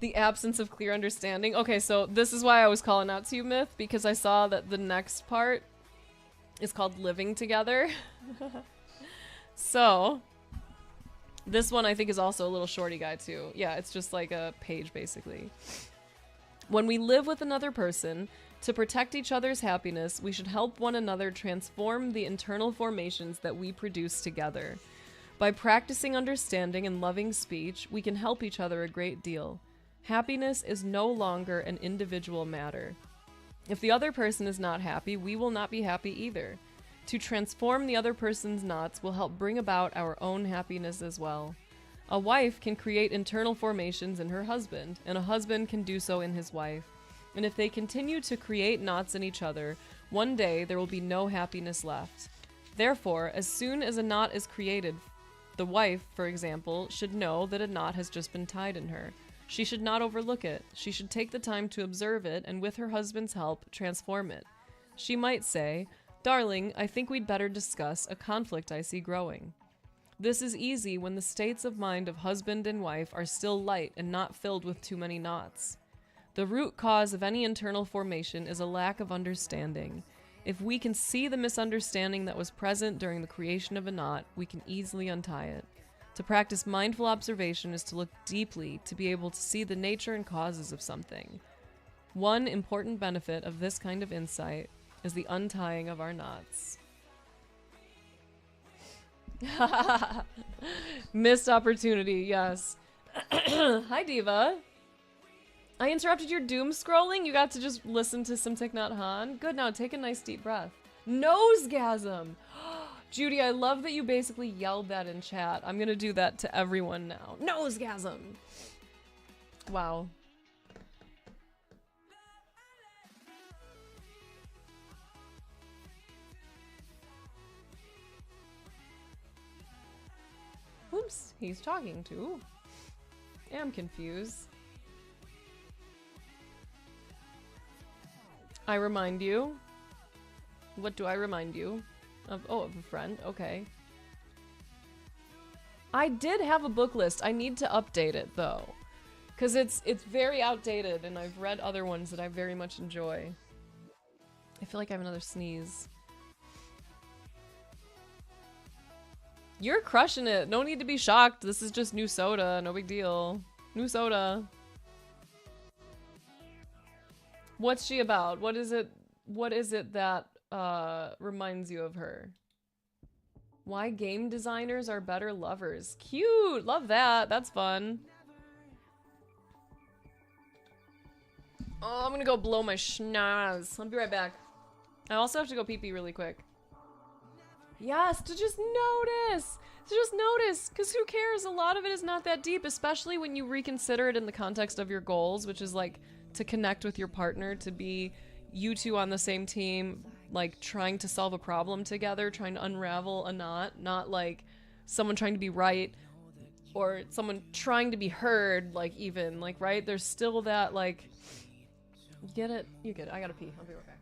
The absence of clear understanding. Okay, so this is why I was calling out to you, Myth, because I saw that the next part is called Living Together. So, this one I think is also a little shorty guide too. Yeah, it's just like a page basically. When we live with another person, to protect each other's happiness, we should help one another transform the internal formations that we produce together. By practicing understanding and loving speech, we can help each other a great deal. Happiness is no longer an individual matter. If the other person is not happy, we will not be happy either. To transform the other person's knots will help bring about our own happiness as well. A wife can create internal formations in her husband, and a husband can do so in his wife. And if they continue to create knots in each other, one day there will be no happiness left. Therefore, as soon as a knot is created, the wife, for example, should know that a knot has just been tied in her. She should not overlook it. She should take the time to observe it and, with her husband's help, transform it. She might say, "Darling, I think we'd better discuss a conflict I see growing." This is easy when the states of mind of husband and wife are still light and not filled with too many knots. The root cause of any internal formation is a lack of understanding. If we can see the misunderstanding that was present during the creation of a knot, we can easily untie it. To practice mindful observation is to look deeply to be able to see the nature and causes of something. One important benefit of this kind of insight is the untying of our knots. Missed opportunity, yes. Hi, Diva. I interrupted your doom scrolling? You got to just listen to some Thich Nhat Hanh? Good, now take a nice deep breath. Nosegasm! Judy, I love that you basically yelled that in chat. I'm gonna do that to everyone now. Nosegasm! Wow. Oops, he's talking to. I'm confused. I remind you. What do I remind you? Of a friend. Okay. I did have a book list. I need to update it though. Cause it's very outdated and I've read other ones that I very much enjoy. I feel like I have another sneeze. You're crushing it. No need to be shocked. This is just new soda. No big deal. New soda. What's she about? What is it that reminds you of her? Why game designers are better lovers. Cute! Love that. That's fun. Oh, I'm gonna go blow my schnoz. I'll be right back. I also have to go pee-pee really quick. Yes, to just notice! To just notice! Because who cares? A lot of it is not that deep, especially when you reconsider it in the context of your goals, which is like to connect with your partner, to be you two on the same team, like trying to solve a problem together, trying to unravel a knot, not like someone trying to be right or someone trying to be heard, like even, like, right? There's still that, like, you get it? You get it. I gotta pee. I'll be right back.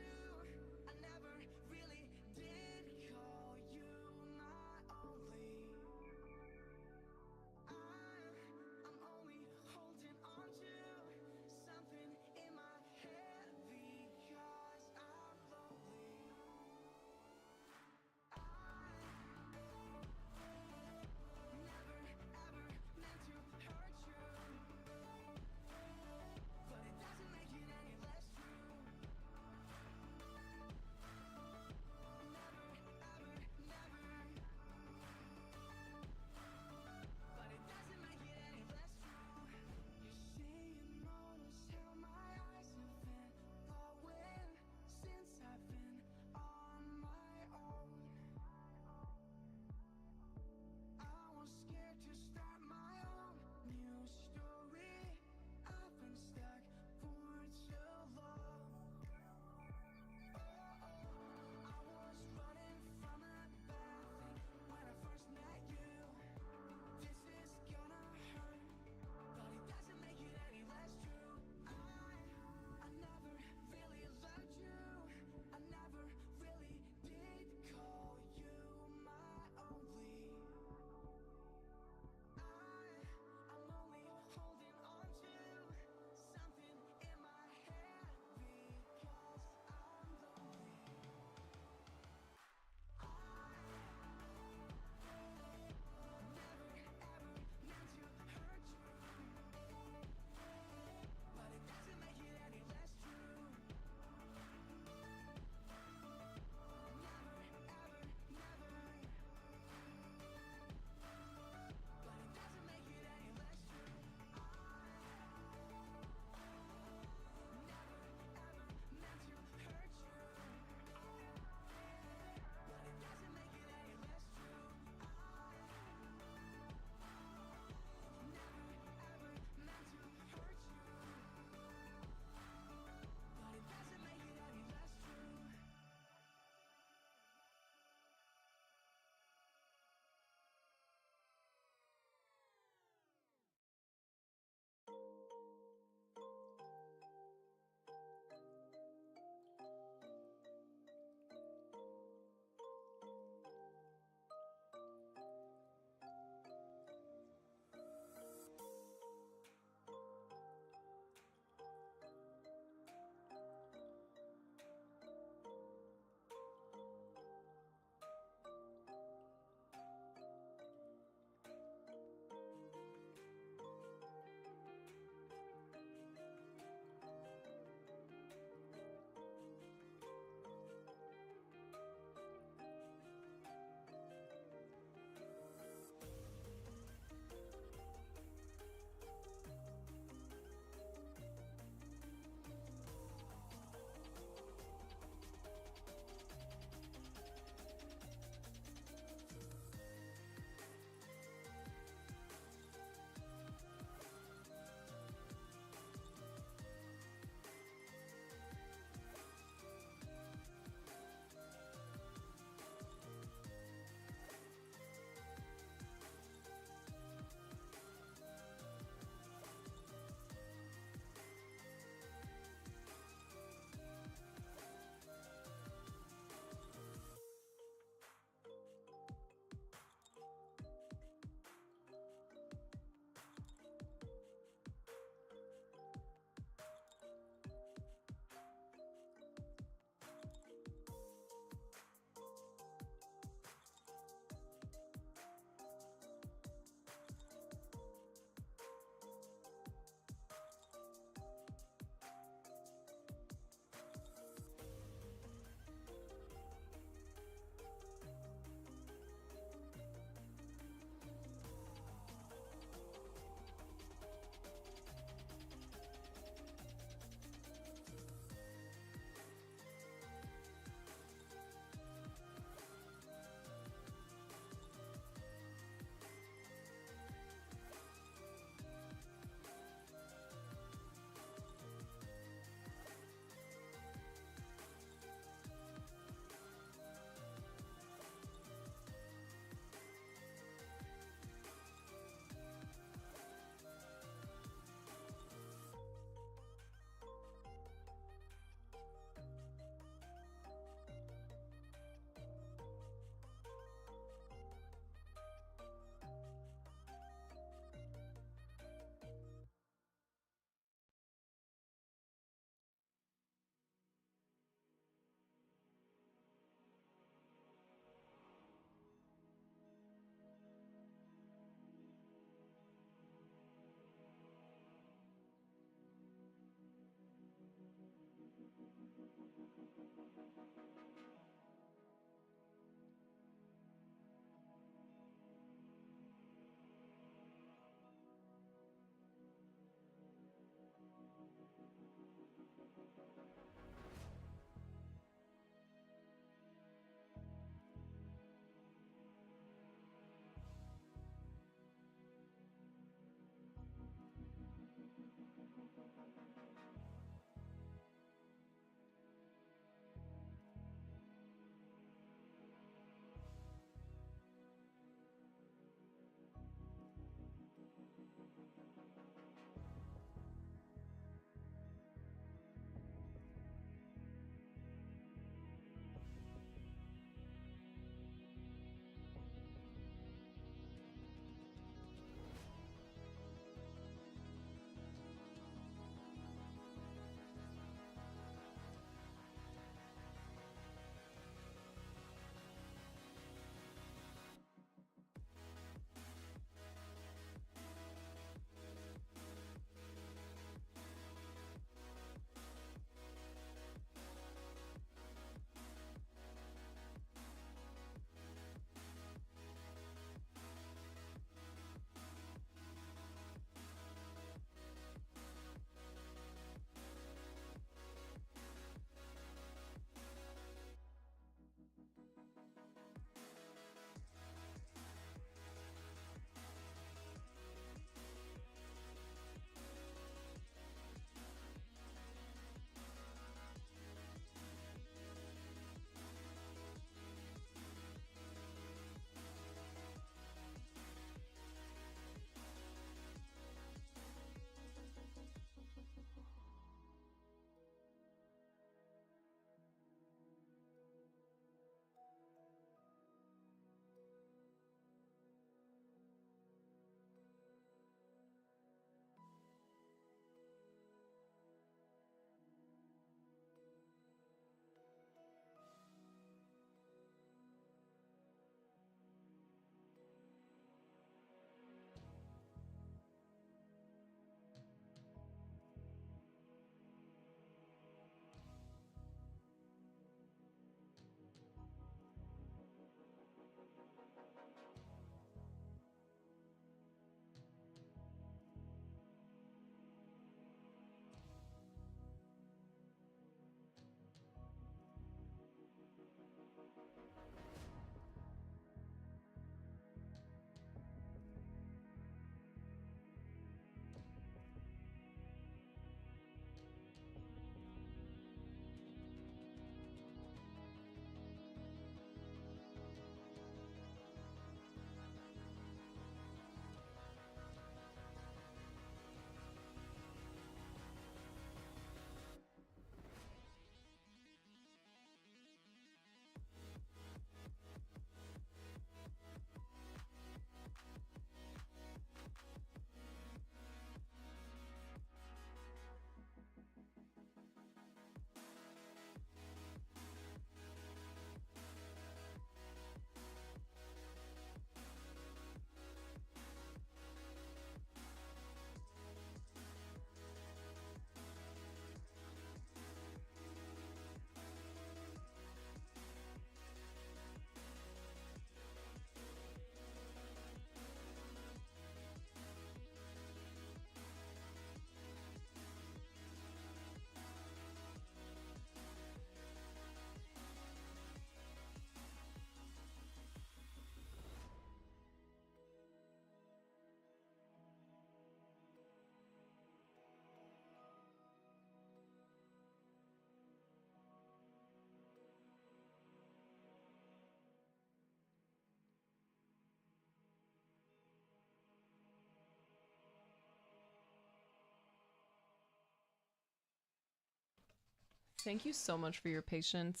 Thank you so much for your patience.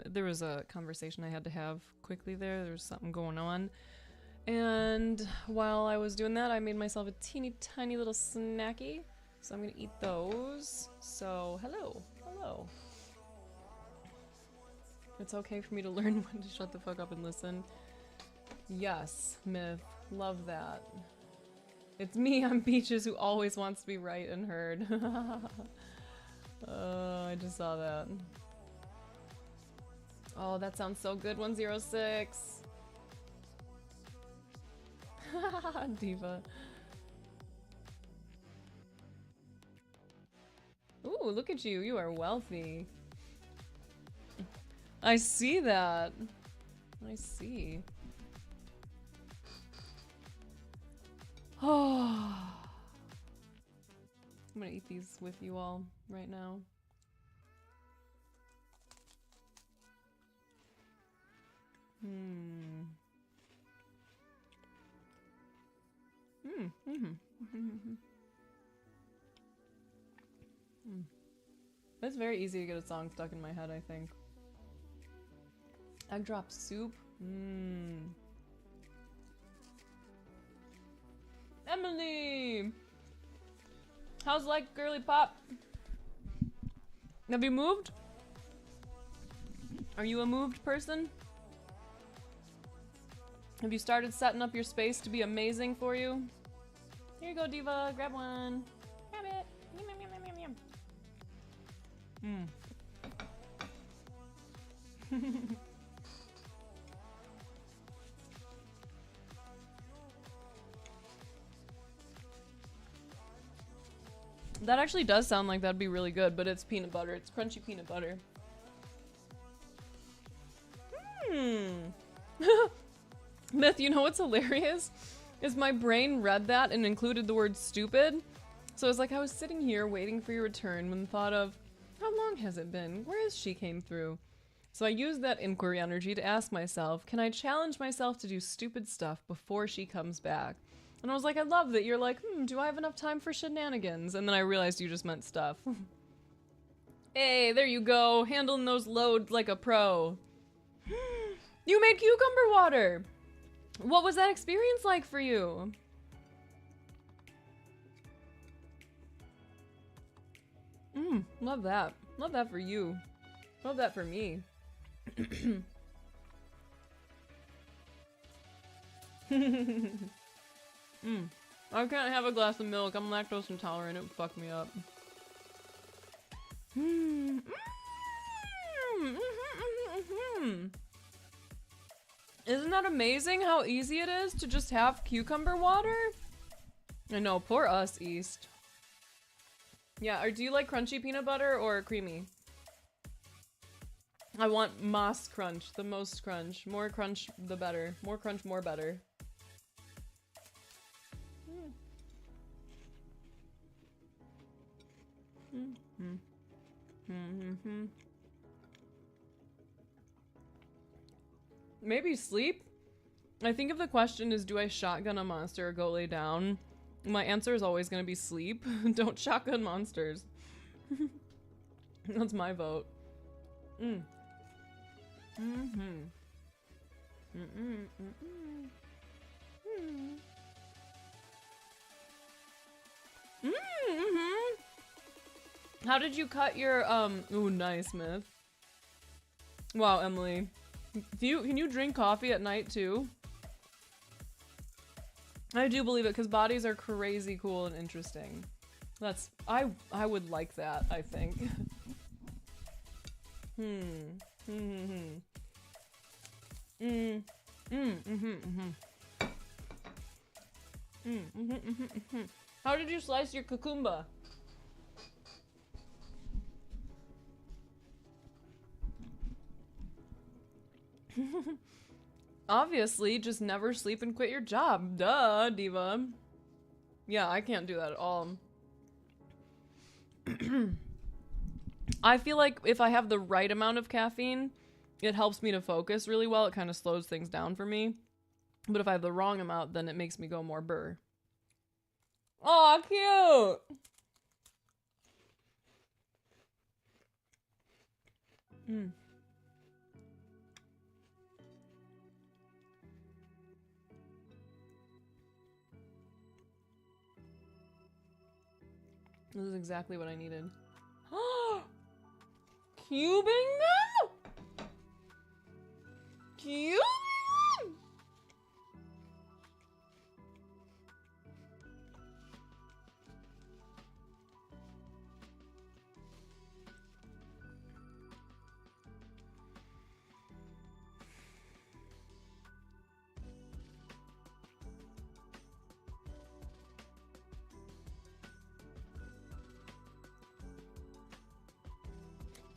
There was a conversation I had to have quickly there. There was something going on. And while I was doing that, I made myself a teeny tiny little snacky. So I'm gonna eat those. So, hello. Hello. It's okay for me to learn when to shut the fuck up and listen. Yes, Myth. Love that. It's me, I'm Peaches, who always wants to be right and heard. I just saw that. Oh, that sounds so good. 106. Diva. Ooh, look at you. You are wealthy. I see that. I see. Oh. I'm gonna eat these with you all right now. It's very easy to get a song stuck in my head, I think. Egg drop soup. Emily! How's like girly pop? Have you moved? Are you a moved person? Have you started setting up your space to be amazing for you? Here you go, Diva. Grab one. Grab it. Yum, yum, yum, yum, yum. That actually does sound like that'd be really good, but it's peanut butter. It's crunchy peanut butter. Myth, you know what's hilarious? Is my brain read that and included the word stupid. So it's like I was sitting here waiting for your return when the thought of, how long has it been? Where has she came through? So I used that inquiry energy to ask myself, can I challenge myself to do stupid stuff before she comes back? And I was like, I love that you're like, do I have enough time for shenanigans? And then I realized you just meant stuff. Hey, there you go, handling those loads like a pro. You made cucumber water! What was that experience like for you? Love that. Love that for you. Love that for me. I can't have a glass of milk. I'm lactose intolerant. It would fuck me up. Isn't that amazing how easy it is to just have cucumber water? I know, poor us, East. Yeah, or do you like crunchy peanut butter or creamy? I want most crunch, the most crunch. More crunch, the better. More crunch, more better. Maybe sleep? I think if the question is, do I shotgun a monster or go lay down? My answer is always gonna be sleep. Don't shotgun monsters. That's my vote. How did you cut your, ooh, nice, Myth. Wow, Emily. Can you drink coffee at night too? I do believe it, because bodies are crazy cool and interesting. I would like that, I think. How did you slice your cucumber? Obviously, just never sleep and quit your job. Duh, Diva. Yeah, I can't do that at all. I feel like if I have the right amount of caffeine, it helps me to focus really well. It kind of slows things down for me. But if I have the wrong amount, then it makes me go more burr. Aw, cute! This is exactly what I needed. Cubing them? Cubing them?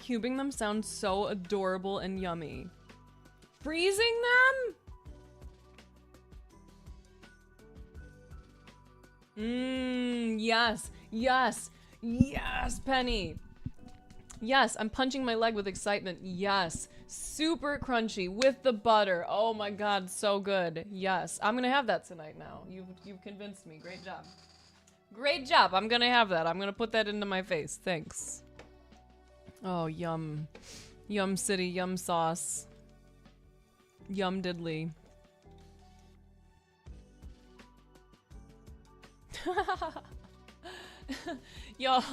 cubing them sounds so adorable and yummy. Freezing them? Yes, yes, yes, Penny. Yes, I'm punching my leg with excitement. Yes, super crunchy with the butter. Oh my god, so good. Yes, I'm gonna have that tonight now. You've convinced me. Great job. Great job. I'm gonna have that. I'm gonna put that into my face. Thanks. Oh, yum. Yum city, yum sauce. Yum diddly. Y'all.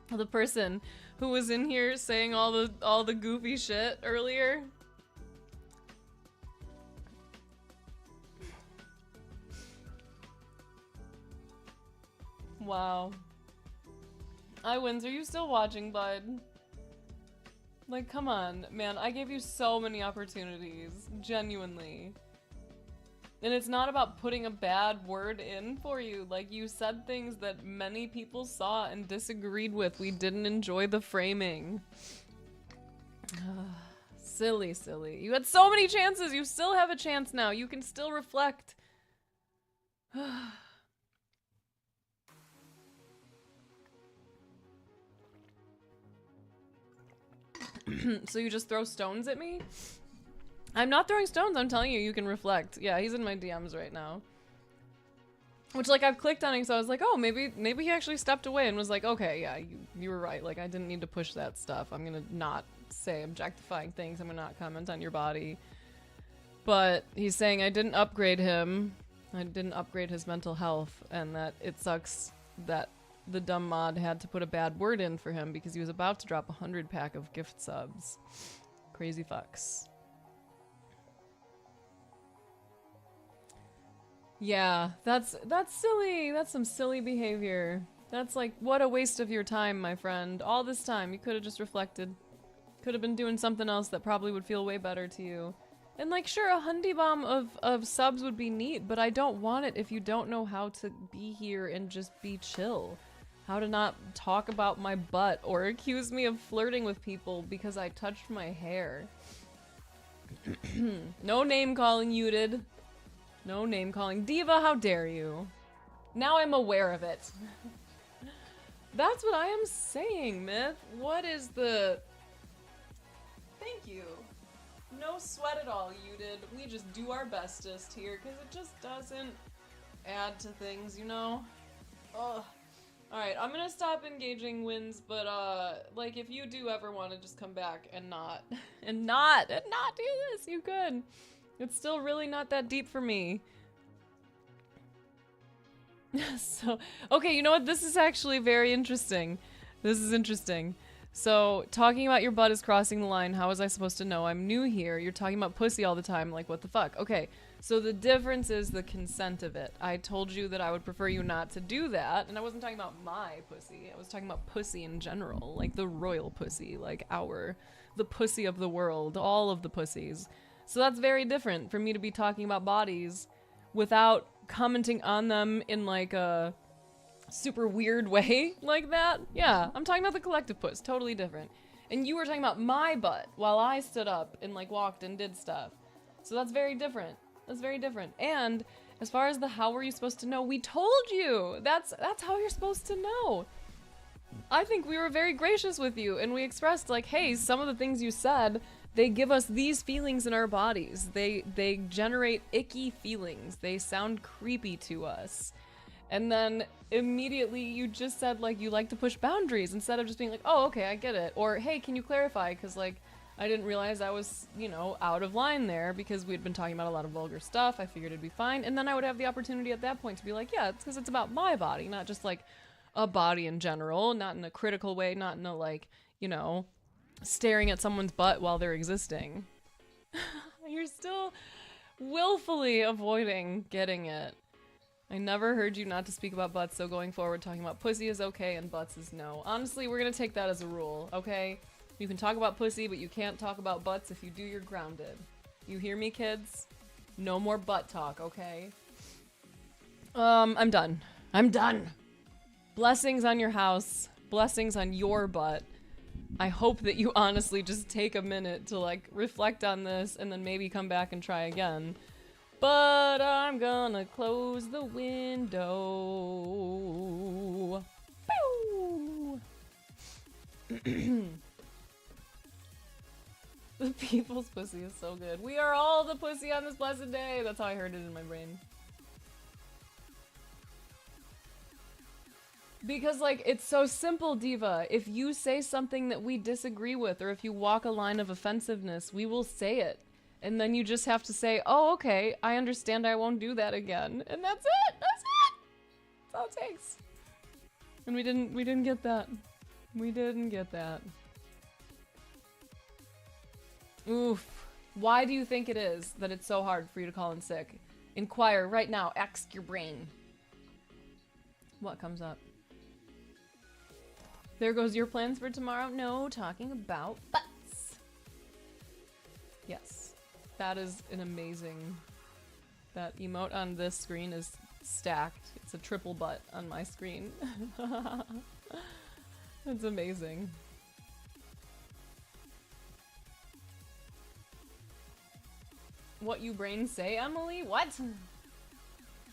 The person who was in here saying all the goofy shit earlier. Wow. Iwins, are you still watching, bud? Like, come on, man. I gave you so many opportunities. Genuinely. And it's not about putting a bad word in for you. Like, you said things that many people saw and disagreed with. We didn't enjoy the framing. Silly, silly. You had so many chances. You still have a chance now. You can still reflect. So you just throw stones at me? I'm not throwing stones, I'm telling you, you can reflect. Yeah, he's in my DMs right now. Which, like, I've clicked on it, so I was like, oh, maybe he actually stepped away and was like, okay, yeah, you were right. Like, I didn't need to push that stuff. I'm gonna not say objectifying things. I'm gonna not comment on your body. But he's saying I didn't upgrade him. I didn't upgrade his mental health, and that it sucks that the dumb mod had to put a bad word in for him because he was about to drop 100 pack of gift subs. Crazy fucks. Yeah, that's silly. That's some silly behavior. That's like, what a waste of your time, my friend. All this time, you could have just reflected. Could have been doing something else that probably would feel way better to you. And like, sure, a hundy bomb of subs would be neat, but I don't want it if you don't know how to be here and just be chill. How to not talk about my butt or accuse me of flirting with people because I touched my hair. No name calling, you did. No name calling. Diva, how dare you? Now I'm aware of it. That's what I am saying, Myth. What is the... Thank you. No sweat at all, you did. We just do our bestest here, because it just doesn't add to things, you know? Ugh. Alright, I'm gonna stop engaging wins, but, like, if you do ever want to just come back and not do this, you could. It's still really not that deep for me. So, okay, you know what? This is actually very interesting. This is interesting. So, talking about your butt is crossing the line. How was I supposed to know? I'm new here. You're talking about pussy all the time. Like, what the fuck? Okay, so the difference is the consent of it. I told you that I would prefer you not to do that, and I wasn't talking about my pussy. I was talking about pussy in general. Like, the royal pussy. Like, the pussy of the world. All of the pussies. So that's very different for me to be talking about bodies without commenting on them in like a super weird way like that. Yeah, I'm talking about the collective puss, totally different. And you were talking about my butt while I stood up and like walked and did stuff. So that's very different. That's very different. And as far as the how were you supposed to know, we told you. That's how you're supposed to know. I think we were very gracious with you and we expressed like, hey, some of the things you said, they give us these feelings in our bodies. They generate icky feelings. They sound creepy to us. And then immediately you just said like you like to push boundaries instead of just being like, oh, okay, I get it. Or, hey, can you clarify? Because like, I didn't realize I was, you know, out of line there because we'd been talking about a lot of vulgar stuff. I figured it'd be fine. And then I would have the opportunity at that point to be like, yeah, it's because it's about my body, not just like a body in general, not in a critical way, not in a like, you know, staring at someone's butt while they're existing. You're still willfully avoiding getting it. I never heard you not to speak about butts, so going forward talking about pussy is okay and butts is no. Honestly, we're gonna take that as a rule, okay? You can talk about pussy, but you can't talk about butts. If you do, you're grounded. You hear me, kids? No more butt talk, okay? I'm done. I'm done! Blessings on your house. blessings on your butt. I hope that you honestly just take a minute to like reflect on this and then maybe come back and try again. But I'm gonna close the window. Pew! The people's pussy is so good. We are all the pussy on this blessed day. That's how I heard it in my brain. Because, like, it's so simple, Diva. If you say something that we disagree with, or if you walk a line of offensiveness, we will say it. And then you just have to say, oh, okay, I understand, I won't do that again. And that's it! That's it! That's all it takes. And we didn't get that. We didn't get that. Oof. Why do you think it is that it's so hard for you to call in sick? Inquire right now. Ask your brain. What comes up? There goes your plans for tomorrow. No, talking about butts. Yes. That is an amazing... That emote on this screen is stacked. It's a triple butt on my screen. It's amazing. What you brain say, Emily? What?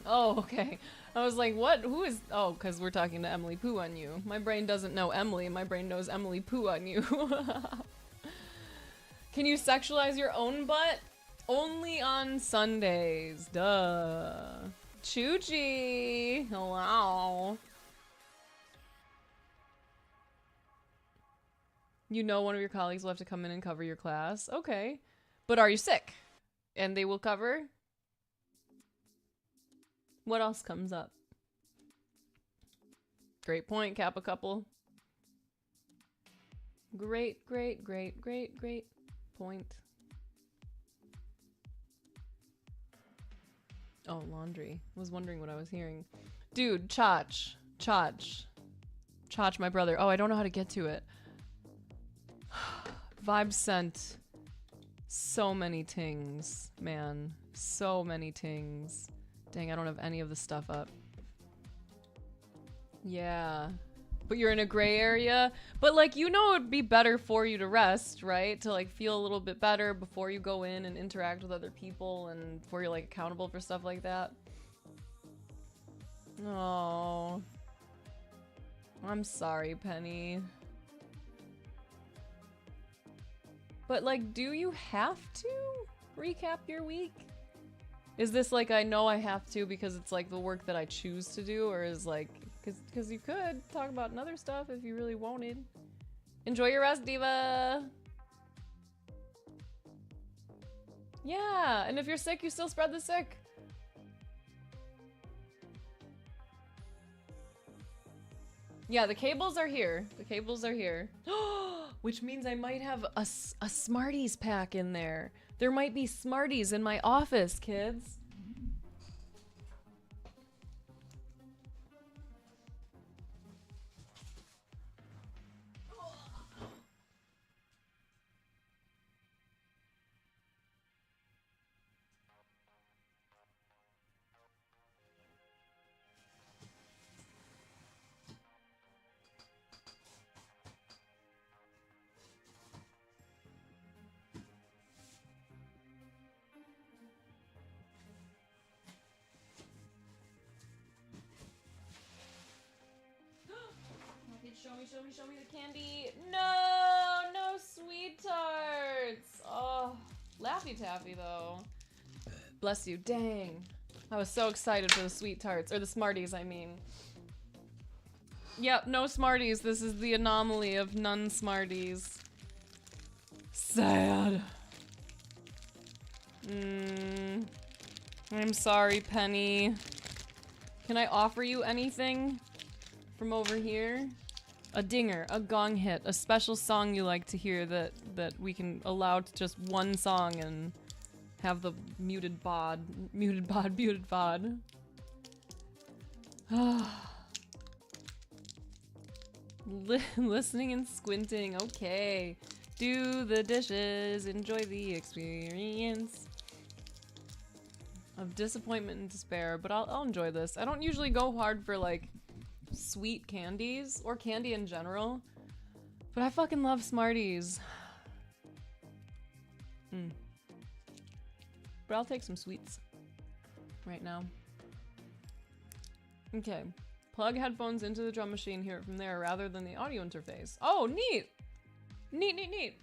Oh, okay. I was like, what? Who is... Oh, because we're talking to Emily Poo on you. My brain doesn't know Emily. My brain knows Emily Poo on you. Can you sexualize your own butt? Only on Sundays. Duh. Choochie. Hello. You know one of your colleagues will have to come in and cover your class. Okay. But are you sick? And they will cover? What else comes up? Great point, Kappa couple. Great point. Oh, laundry. Was wondering what I was hearing. Dude, Chach, my brother. Oh, I don't know how to get to it. Vibe sent so many things, man. So many things. Dang, I don't have any of the stuff up. Yeah. But you're in a gray area? But, like, you know it would be better for you to rest, right? To, like, feel a little bit better before you go in and interact with other people and before you're, like, accountable for stuff like that. Oh. I'm sorry, Penny. But, like, do you have to recap your week? Is this like, I know I have to because it's like the work that I choose to do, or is like, because you could talk about another stuff if you really wanted. Enjoy your rest, Diva! Yeah, and if you're sick, you still spread the sick. Yeah, the cables are here. The cables are here. Which means I might have a Smarties pack in there. There might be Smarties in my office, kids. Show me the candy. No sweet tarts. Oh, Laffy Taffy though. Bless you. Dang. I was so excited for the sweet tarts, or the Smarties, I mean. Yep, no Smarties. This is the anomaly of none Smarties. Sad. I'm sorry, Penny. Can I offer you anything from over here? A dinger, a gong hit, a special song you like to hear that we can allow to just one song and have the muted bod. Listening and squinting, okay. Do the dishes, enjoy the experience of disappointment and despair, but I'll enjoy this. I don't usually go hard for like sweet candies or candy in general. But I fucking love Smarties. But I'll take some sweets right now. Okay. Plug headphones into the drum machine, hear it from there rather than the audio interface. Oh, neat! Neat, neat, neat.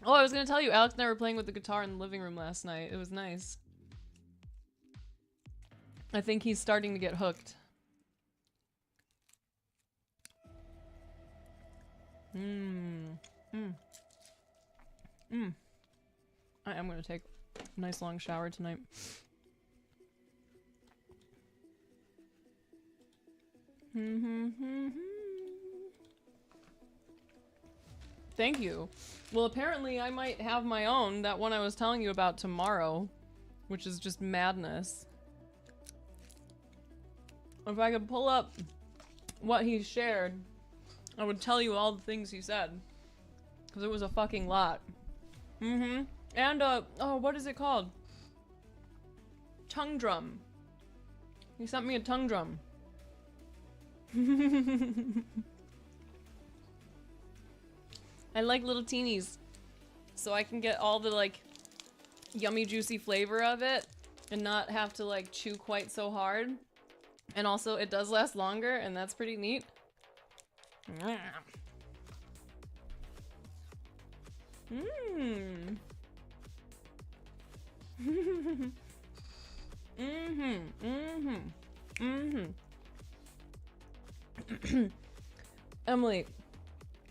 Oh, I was gonna tell you, Alex and I were playing with the guitar in the living room last night. It was nice. I think he's starting to get hooked. I am gonna take a nice long shower tonight. Thank you. Well, apparently I might have my own, that one I was telling you about tomorrow, which is just madness. If I could pull up what he shared, I would tell you all the things he said. Because it was a fucking lot. And, oh, what is it called? Tongue drum. He sent me a tongue drum. I like little teenies. So I can get all the, like, yummy juicy flavor of it and not have to, like, chew quite so hard. And also, it does last longer, and that's pretty neat. Emily,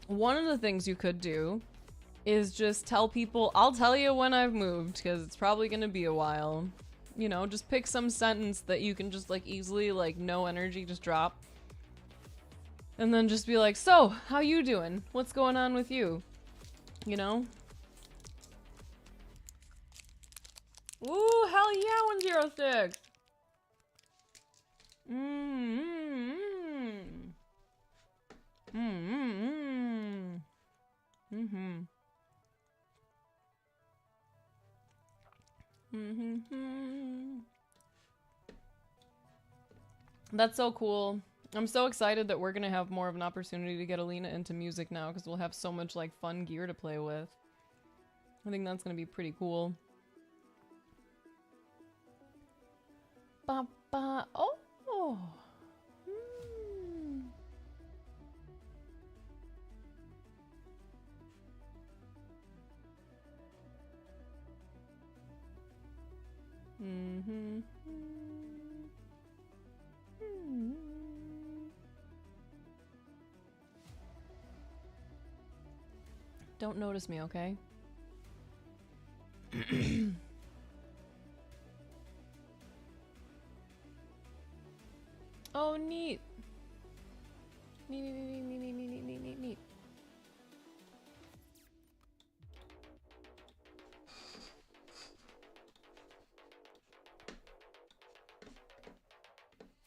one of the things you could do is just tell people, I'll tell you when I've moved, because it's probably gonna be a while. You know, just pick some sentence that you can just, like, easily, like, no energy, just drop. And then just be like, so, how you doing? What's going on with you? You know? Ooh, hell yeah, 106! That's so cool. I'm so excited that we're gonna have more of an opportunity to get Alina into music now, because we'll have so much, like, fun gear to play with. I think that's gonna be pretty cool. Ba ba. Oh. Don't notice me, okay? Oh, neat. Neat.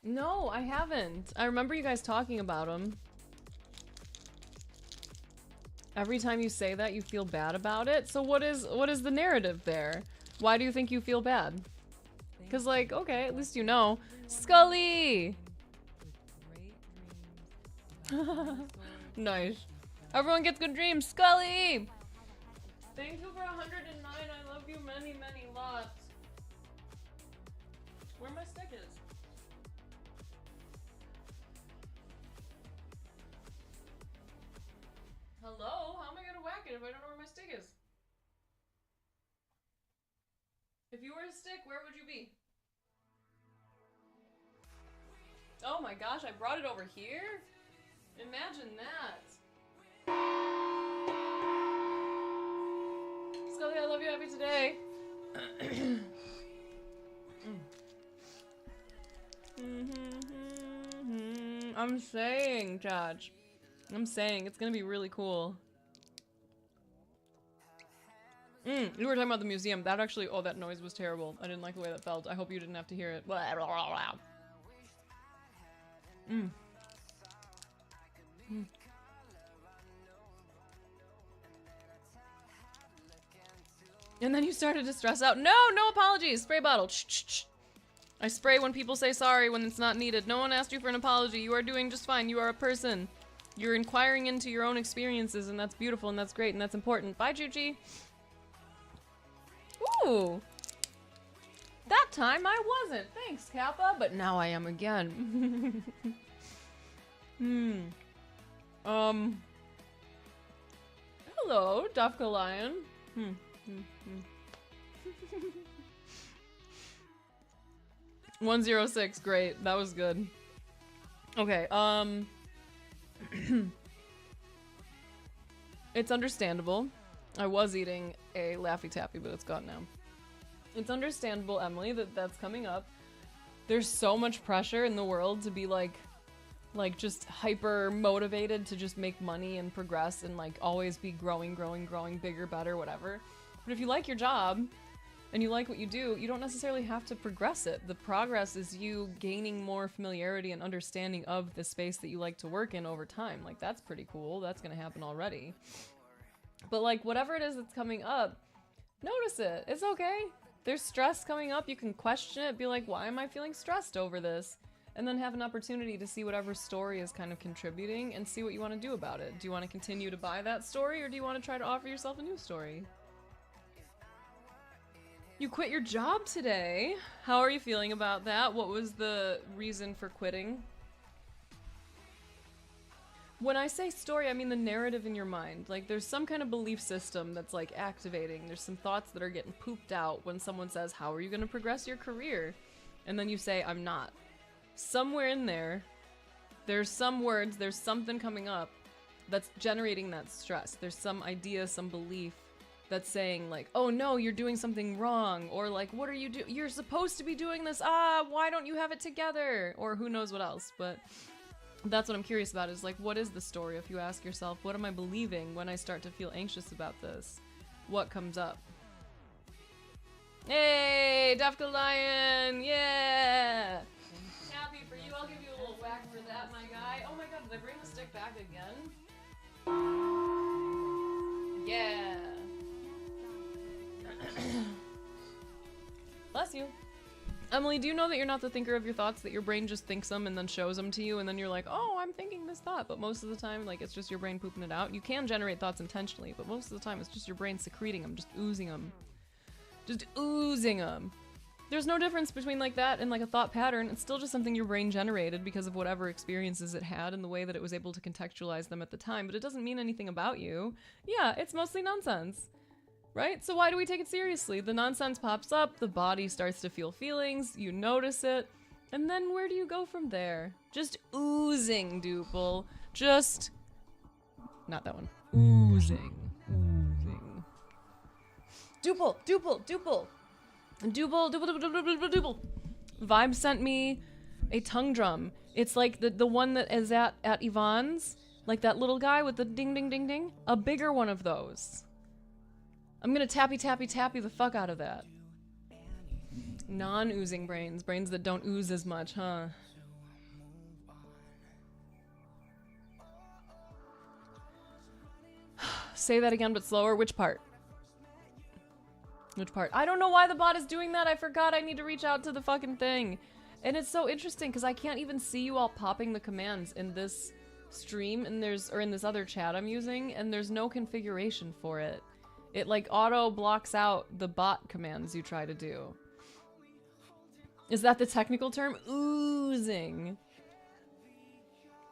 No, I haven't. I remember you guys talking about him. Every time you say that, you feel bad about it. So what is the narrative there? Why do you think you feel bad? Because, like, okay, at least you know. Scully! Nice. Everyone gets good dreams. Scully! Thank you for 109. I love you many, many lots. Where my stick is? Hello? How am I gonna whack it if I don't know where my stick is? If you were a stick, where would you be? Oh my gosh, I brought it over here? Imagine that. Scully, I love you, happy today. I'm saying, Judge. I'm saying, it's gonna be really cool. You were talking about the museum. That actually, oh, that noise was terrible. I didn't like the way that felt. I hope you didn't have to hear it. And then you started to stress out. No, no apologies. Spray bottle. Shh, shh, shh. I spray when people say sorry when it's not needed. No one asked you for an apology. You are doing just fine. You are a person. You're inquiring into your own experiences, and that's beautiful, and that's great, and that's important. Bye, Juji. Ooh. That time I wasn't. Thanks, Kappa. But now I am again. Hello, Dufka Lion. 106, great. That was good. Okay, it's understandable. I was eating a Laffy Taffy, but it's gone now. It's understandable, Emily, that that's coming up. There's so much pressure in the world to be like just hyper motivated to just make money and progress and like always be growing, bigger, better, whatever. But if you like your job and you like what you do, you don't necessarily have to progress it. The progress is you gaining more familiarity and understanding of the space that you like to work in over time. Like, that's pretty cool. That's gonna happen already. But like, whatever it is that's coming up, notice it. It's okay. There's stress coming up. You can question it, be like, why am I feeling stressed over this? And then have an opportunity to see whatever story is kind of contributing and see what you want to do about it. Do you want to continue to buy that story, or do you want to try to offer yourself a new story? You quit your job today. How are you feeling about that? What was the reason for quitting? When I say story, I mean the narrative in your mind. Like, there's some kind of belief system that's like activating. There's some thoughts that are getting pooped out when someone says, how are you going to progress your career? And then you say, I'm not. Somewhere in there, there's some words, there's something coming up that's generating that stress. There's some idea, some belief that's saying like, oh no, you're doing something wrong. Or like, what are you doing? You're supposed to be doing this. Why don't you have it together? Or who knows what else. But that's what I'm curious about, is like, what is the story? If you ask yourself, what am I believing when I start to feel anxious about this? What comes up? Hey, Dafka Lion, yeah! Happy for you, I'll give you a little whack for that, my guy. Oh my god, did I bring the stick back again? Yeah! Bless you. Emily, do you know that you're not the thinker of your thoughts, that your brain just thinks them and then shows them to you, and then you're like, oh, I'm thinking this thought, but most of the time, like, it's just your brain pooping it out. You can generate thoughts intentionally, but most of the time it's just your brain secreting them, just oozing them. Just oozing them. There's no difference between like that and like a thought pattern. It's still just something your brain generated because of whatever experiences it had and the way that it was able to contextualize them at the time, but it doesn't mean anything about you. Yeah, it's mostly nonsense. Right? So why do we take it seriously? The nonsense pops up, the body starts to feel feelings, you notice it, and then where do you go from there? Just oozing, Duple. Just... not that one. Oozing. Oozing. Duple! Duple! Duple! Duple! Duple! Duple! Duple! Duple! Vibe sent me a tongue drum. It's like the one that is at Yvonne's, like that little guy with the ding ding ding ding. A bigger one of those. I'm gonna tappy the fuck out of that. Non-oozing brains. Brains that don't ooze as much, huh? Say that again, but slower. Which part? Which part? I don't know why the bot is doing that. I forgot I need to reach out to the fucking thing. And it's so interesting because I can't even see you all popping the commands in this stream, and or in this other chat I'm using, and there's no configuration for it. It like auto blocks out the bot commands you try to do. Is that the technical term? Oozing.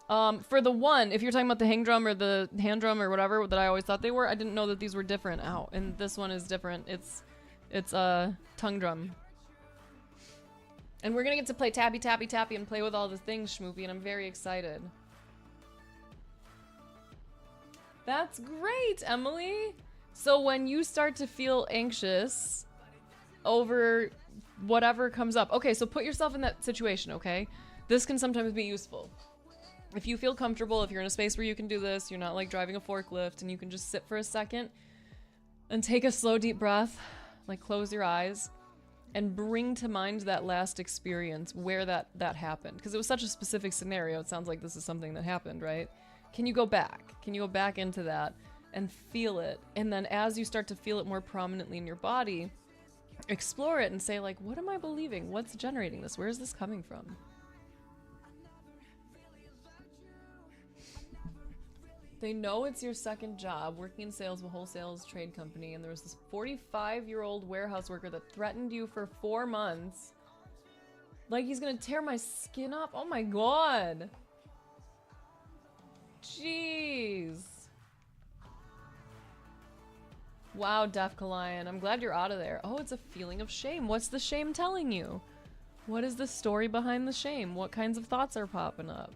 For the one, if you're talking about the hang drum or the hand drum or whatever that I always thought they were, I didn't know that these were different. Ow. And this one is different. It's a tongue drum. And we're gonna get to play tappy and play with all the things, Schmoopy, and I'm very excited. That's great, Emily! So when you start to feel anxious over whatever comes up, okay, so put yourself in that situation, okay? This can sometimes be useful. If you feel comfortable, if you're in a space where you can do this, you're not like driving a forklift, and you can just sit for a second and take a slow, deep breath, like close your eyes, and bring to mind that last experience where that happened. Because it was such a specific scenario, it sounds like this is something that happened, right? Can you go back? Can you go back into that? And feel it, and then as you start to feel it more prominently in your body, explore it and say like, what am I believing? What's generating this? Where is this coming from? They know it's your second job, working in sales of a wholesale trade company, and there was this 45-year-old warehouse worker that threatened you for 4 months. Like he's gonna tear my skin up? Oh my god. Jeez. Wow, Defka Lion. I'm glad you're out of there. Oh, it's a feeling of shame. What's the shame telling you? What is the story behind the shame? What kinds of thoughts are popping up?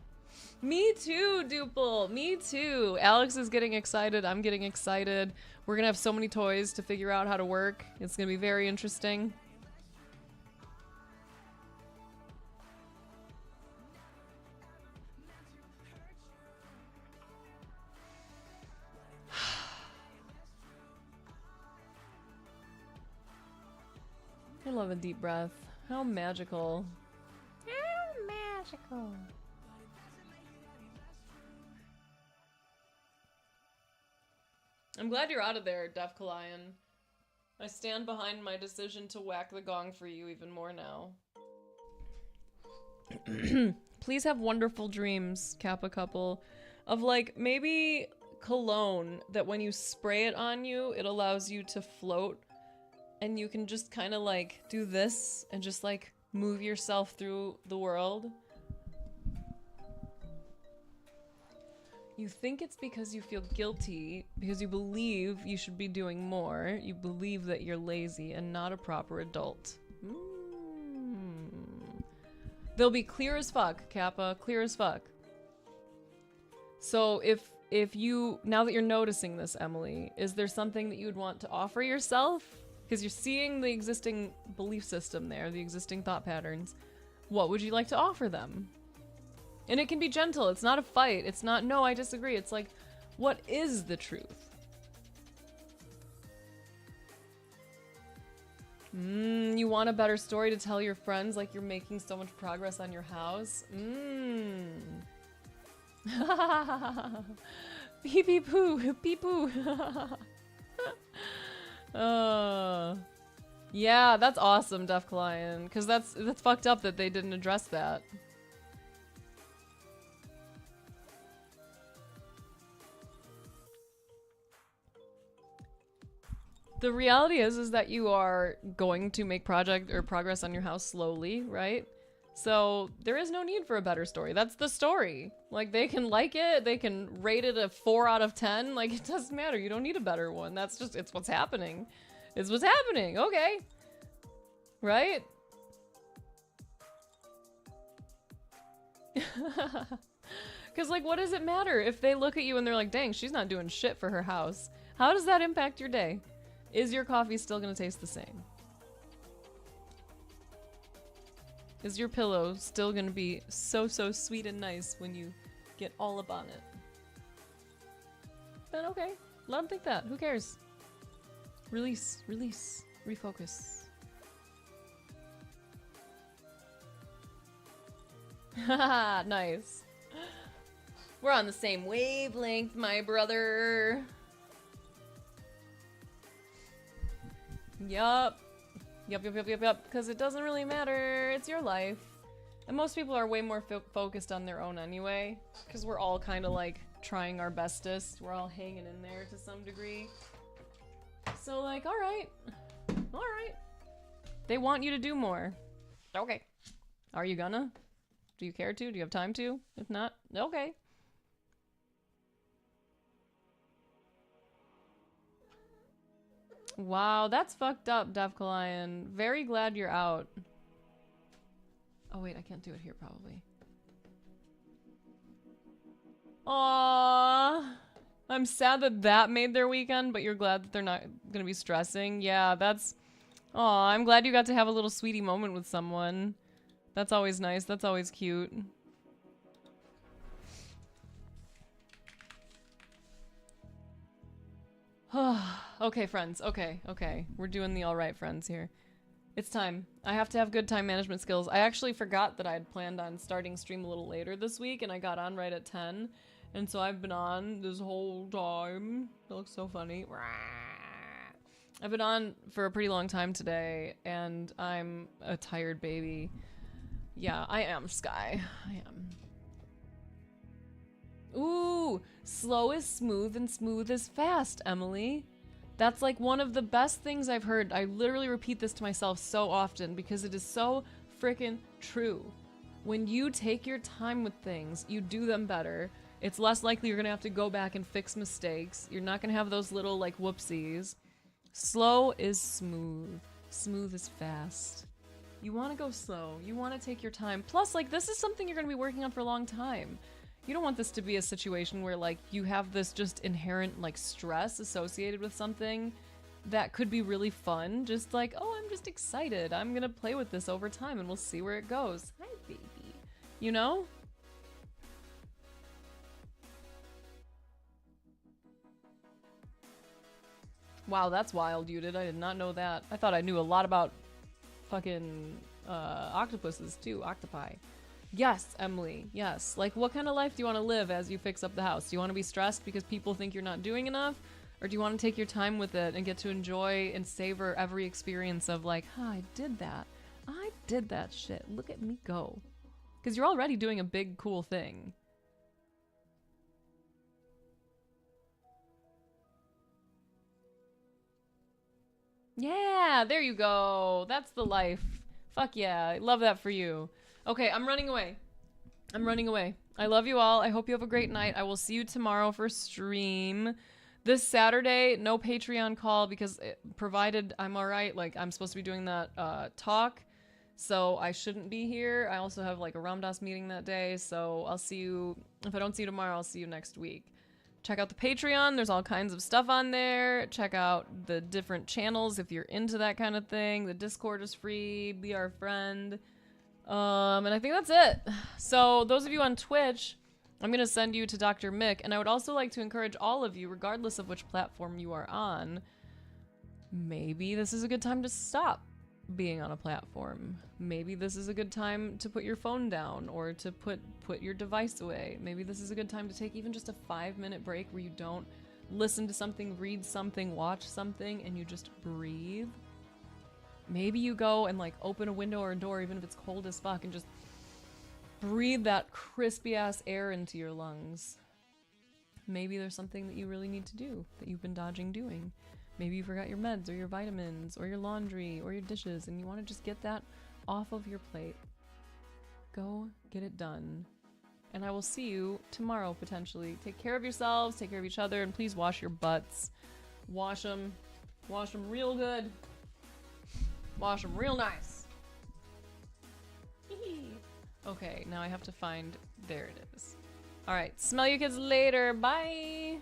Me too, Duple. Me too. Alex is getting excited. I'm getting excited. We're gonna have so many toys to figure out how to work. It's gonna be very interesting. I love a deep breath. How magical. How magical. I'm glad you're out of there, Defka Lion. I stand behind my decision to whack the gong for you even more now. Please have wonderful dreams, Kappa couple. Of like, maybe cologne that when you spray it on you, it allows you to float. And you can just kind of like do this and just like move yourself through the world. You think it's because you feel guilty, because you believe you should be doing more. You believe that you're lazy and not a proper adult. They'll be clear as fuck, Kappa, clear as fuck. So if you, now that you're noticing this, Emily, is there something that you would want to offer yourself? Because you're seeing the existing belief system there, the existing thought patterns. What would you like to offer them? And it can be gentle. It's not a fight. It's not, no, I disagree. It's like, what is the truth? You want a better story to tell your friends, like you're making so much progress on your house? Beep beep poo, beep poo. Yeah, that's awesome, Defka Lion. Because that's fucked up that they didn't address that. The reality is that you are going to make progress on your house slowly, right? So there is no need for a better story. That's the story. Like, they can like it, they can rate it a 4 out of 10. Like, it doesn't matter. You don't need a better one. That's just, it's what's happening. It's what's happening. Okay. Right? Because, like, what does it matter if they look at you and they're like, dang, she's not doing shit for her house? How does that impact your day? Is your coffee still gonna taste the same? Is your pillow still gonna be so sweet and nice when you get all up on it? Then okay, let them think that. Who cares? Release, refocus. Haha, nice. We're on the same wavelength, my brother. Yup. Yup. Because it doesn't really matter. It's your life. And most people are way more focused on their own anyway. Because we're all kind of like trying our bestest. We're all hanging in there to some degree. So like, alright. Alright. They want you to do more. Okay. Are you gonna? Do you care to? Do you have time to? If not, okay. Wow, that's fucked up, Defka Lion. Very glad you're out. Oh wait, I can't do it here probably. Aww. I'm sad that that made their weekend, but you're glad that they're not gonna be stressing. Yeah, that's... Aw, I'm glad you got to have a little sweetie moment with someone. That's always nice. That's always cute. Okay, friends. Okay. We're doing the alright friends here. It's time. I have to have good time management skills. I actually forgot that I had planned on starting stream a little later this week, and I got on right at 10. And so I've been on this whole time. It looks so funny. I've been on for a pretty long time today, and I'm a tired baby. Yeah, I am, Sky. I am. Ooh, slow is smooth and smooth is fast, Emily. That's like one of the best things I've heard. I literally repeat this to myself so often because it is so freaking true. When you take your time with things, you do them better. It's less likely you're gonna have to go back and fix mistakes. You're not gonna have those little like whoopsies. Slow is smooth. Smooth is fast. You wanna go slow. You wanna take your time. Plus, like, this is something you're gonna be working on for a long time. You don't want this to be a situation where like you have this just inherent like stress associated with something that could be really fun. Just like, oh, I'm just excited. I'm gonna play with this over time and we'll see where it goes. Hi, baby. You know? Wow, that's wild, you did. I did not know that. I thought I knew a lot about fucking octopuses too, octopi. Yes, Emily, yes. Like, what kind of life do you want to live as you fix up the house? Do you want to be stressed because people think you're not doing enough? Or do you want to take your time with it and get to enjoy and savor every experience of like, huh, I did that. I did that shit. Look at me go. Because you're already doing a big, cool thing. Yeah, there you go. That's the life. Fuck yeah, I love that for you. Okay, I'm running away. I'm running away. I love you all. I hope you have a great night. I will see you tomorrow for stream. This Saturday, no Patreon call because provided I'm all right, like I'm supposed to be doing that talk, so I shouldn't be here. I also have like a Ramdas meeting that day, so I'll see you. If I don't see you tomorrow, I'll see you next week. Check out the Patreon. There's all kinds of stuff on there. Check out the different channels if you're into that kind of thing. The Discord is free. Be our friend. And I think that's it. So those of you on Twitch, I'm going to send you to Dr. Mick. And I would also like to encourage all of you, regardless of which platform you are on, maybe this is a good time to stop being on a platform. Maybe this is a good time to put your phone down or to put your device away. Maybe this is a good time to take even just a 5-minute break where you don't listen to something, read something, watch something, and you just breathe. Maybe you go and like open a window or a door even if it's cold as fuck and just breathe that crispy ass air into your lungs. Maybe there's something that you really need to do that you've been dodging doing. Maybe you forgot your meds or your vitamins or your laundry or your dishes and you want to just get that off of your plate. Go get it done. And I will see you tomorrow potentially. Take care of yourselves, take care of each other, and please wash your butts. Wash them. Wash them real good. Wash them real nice. Okay, now I have to find... There it is. Alright, smell you kids later. Bye!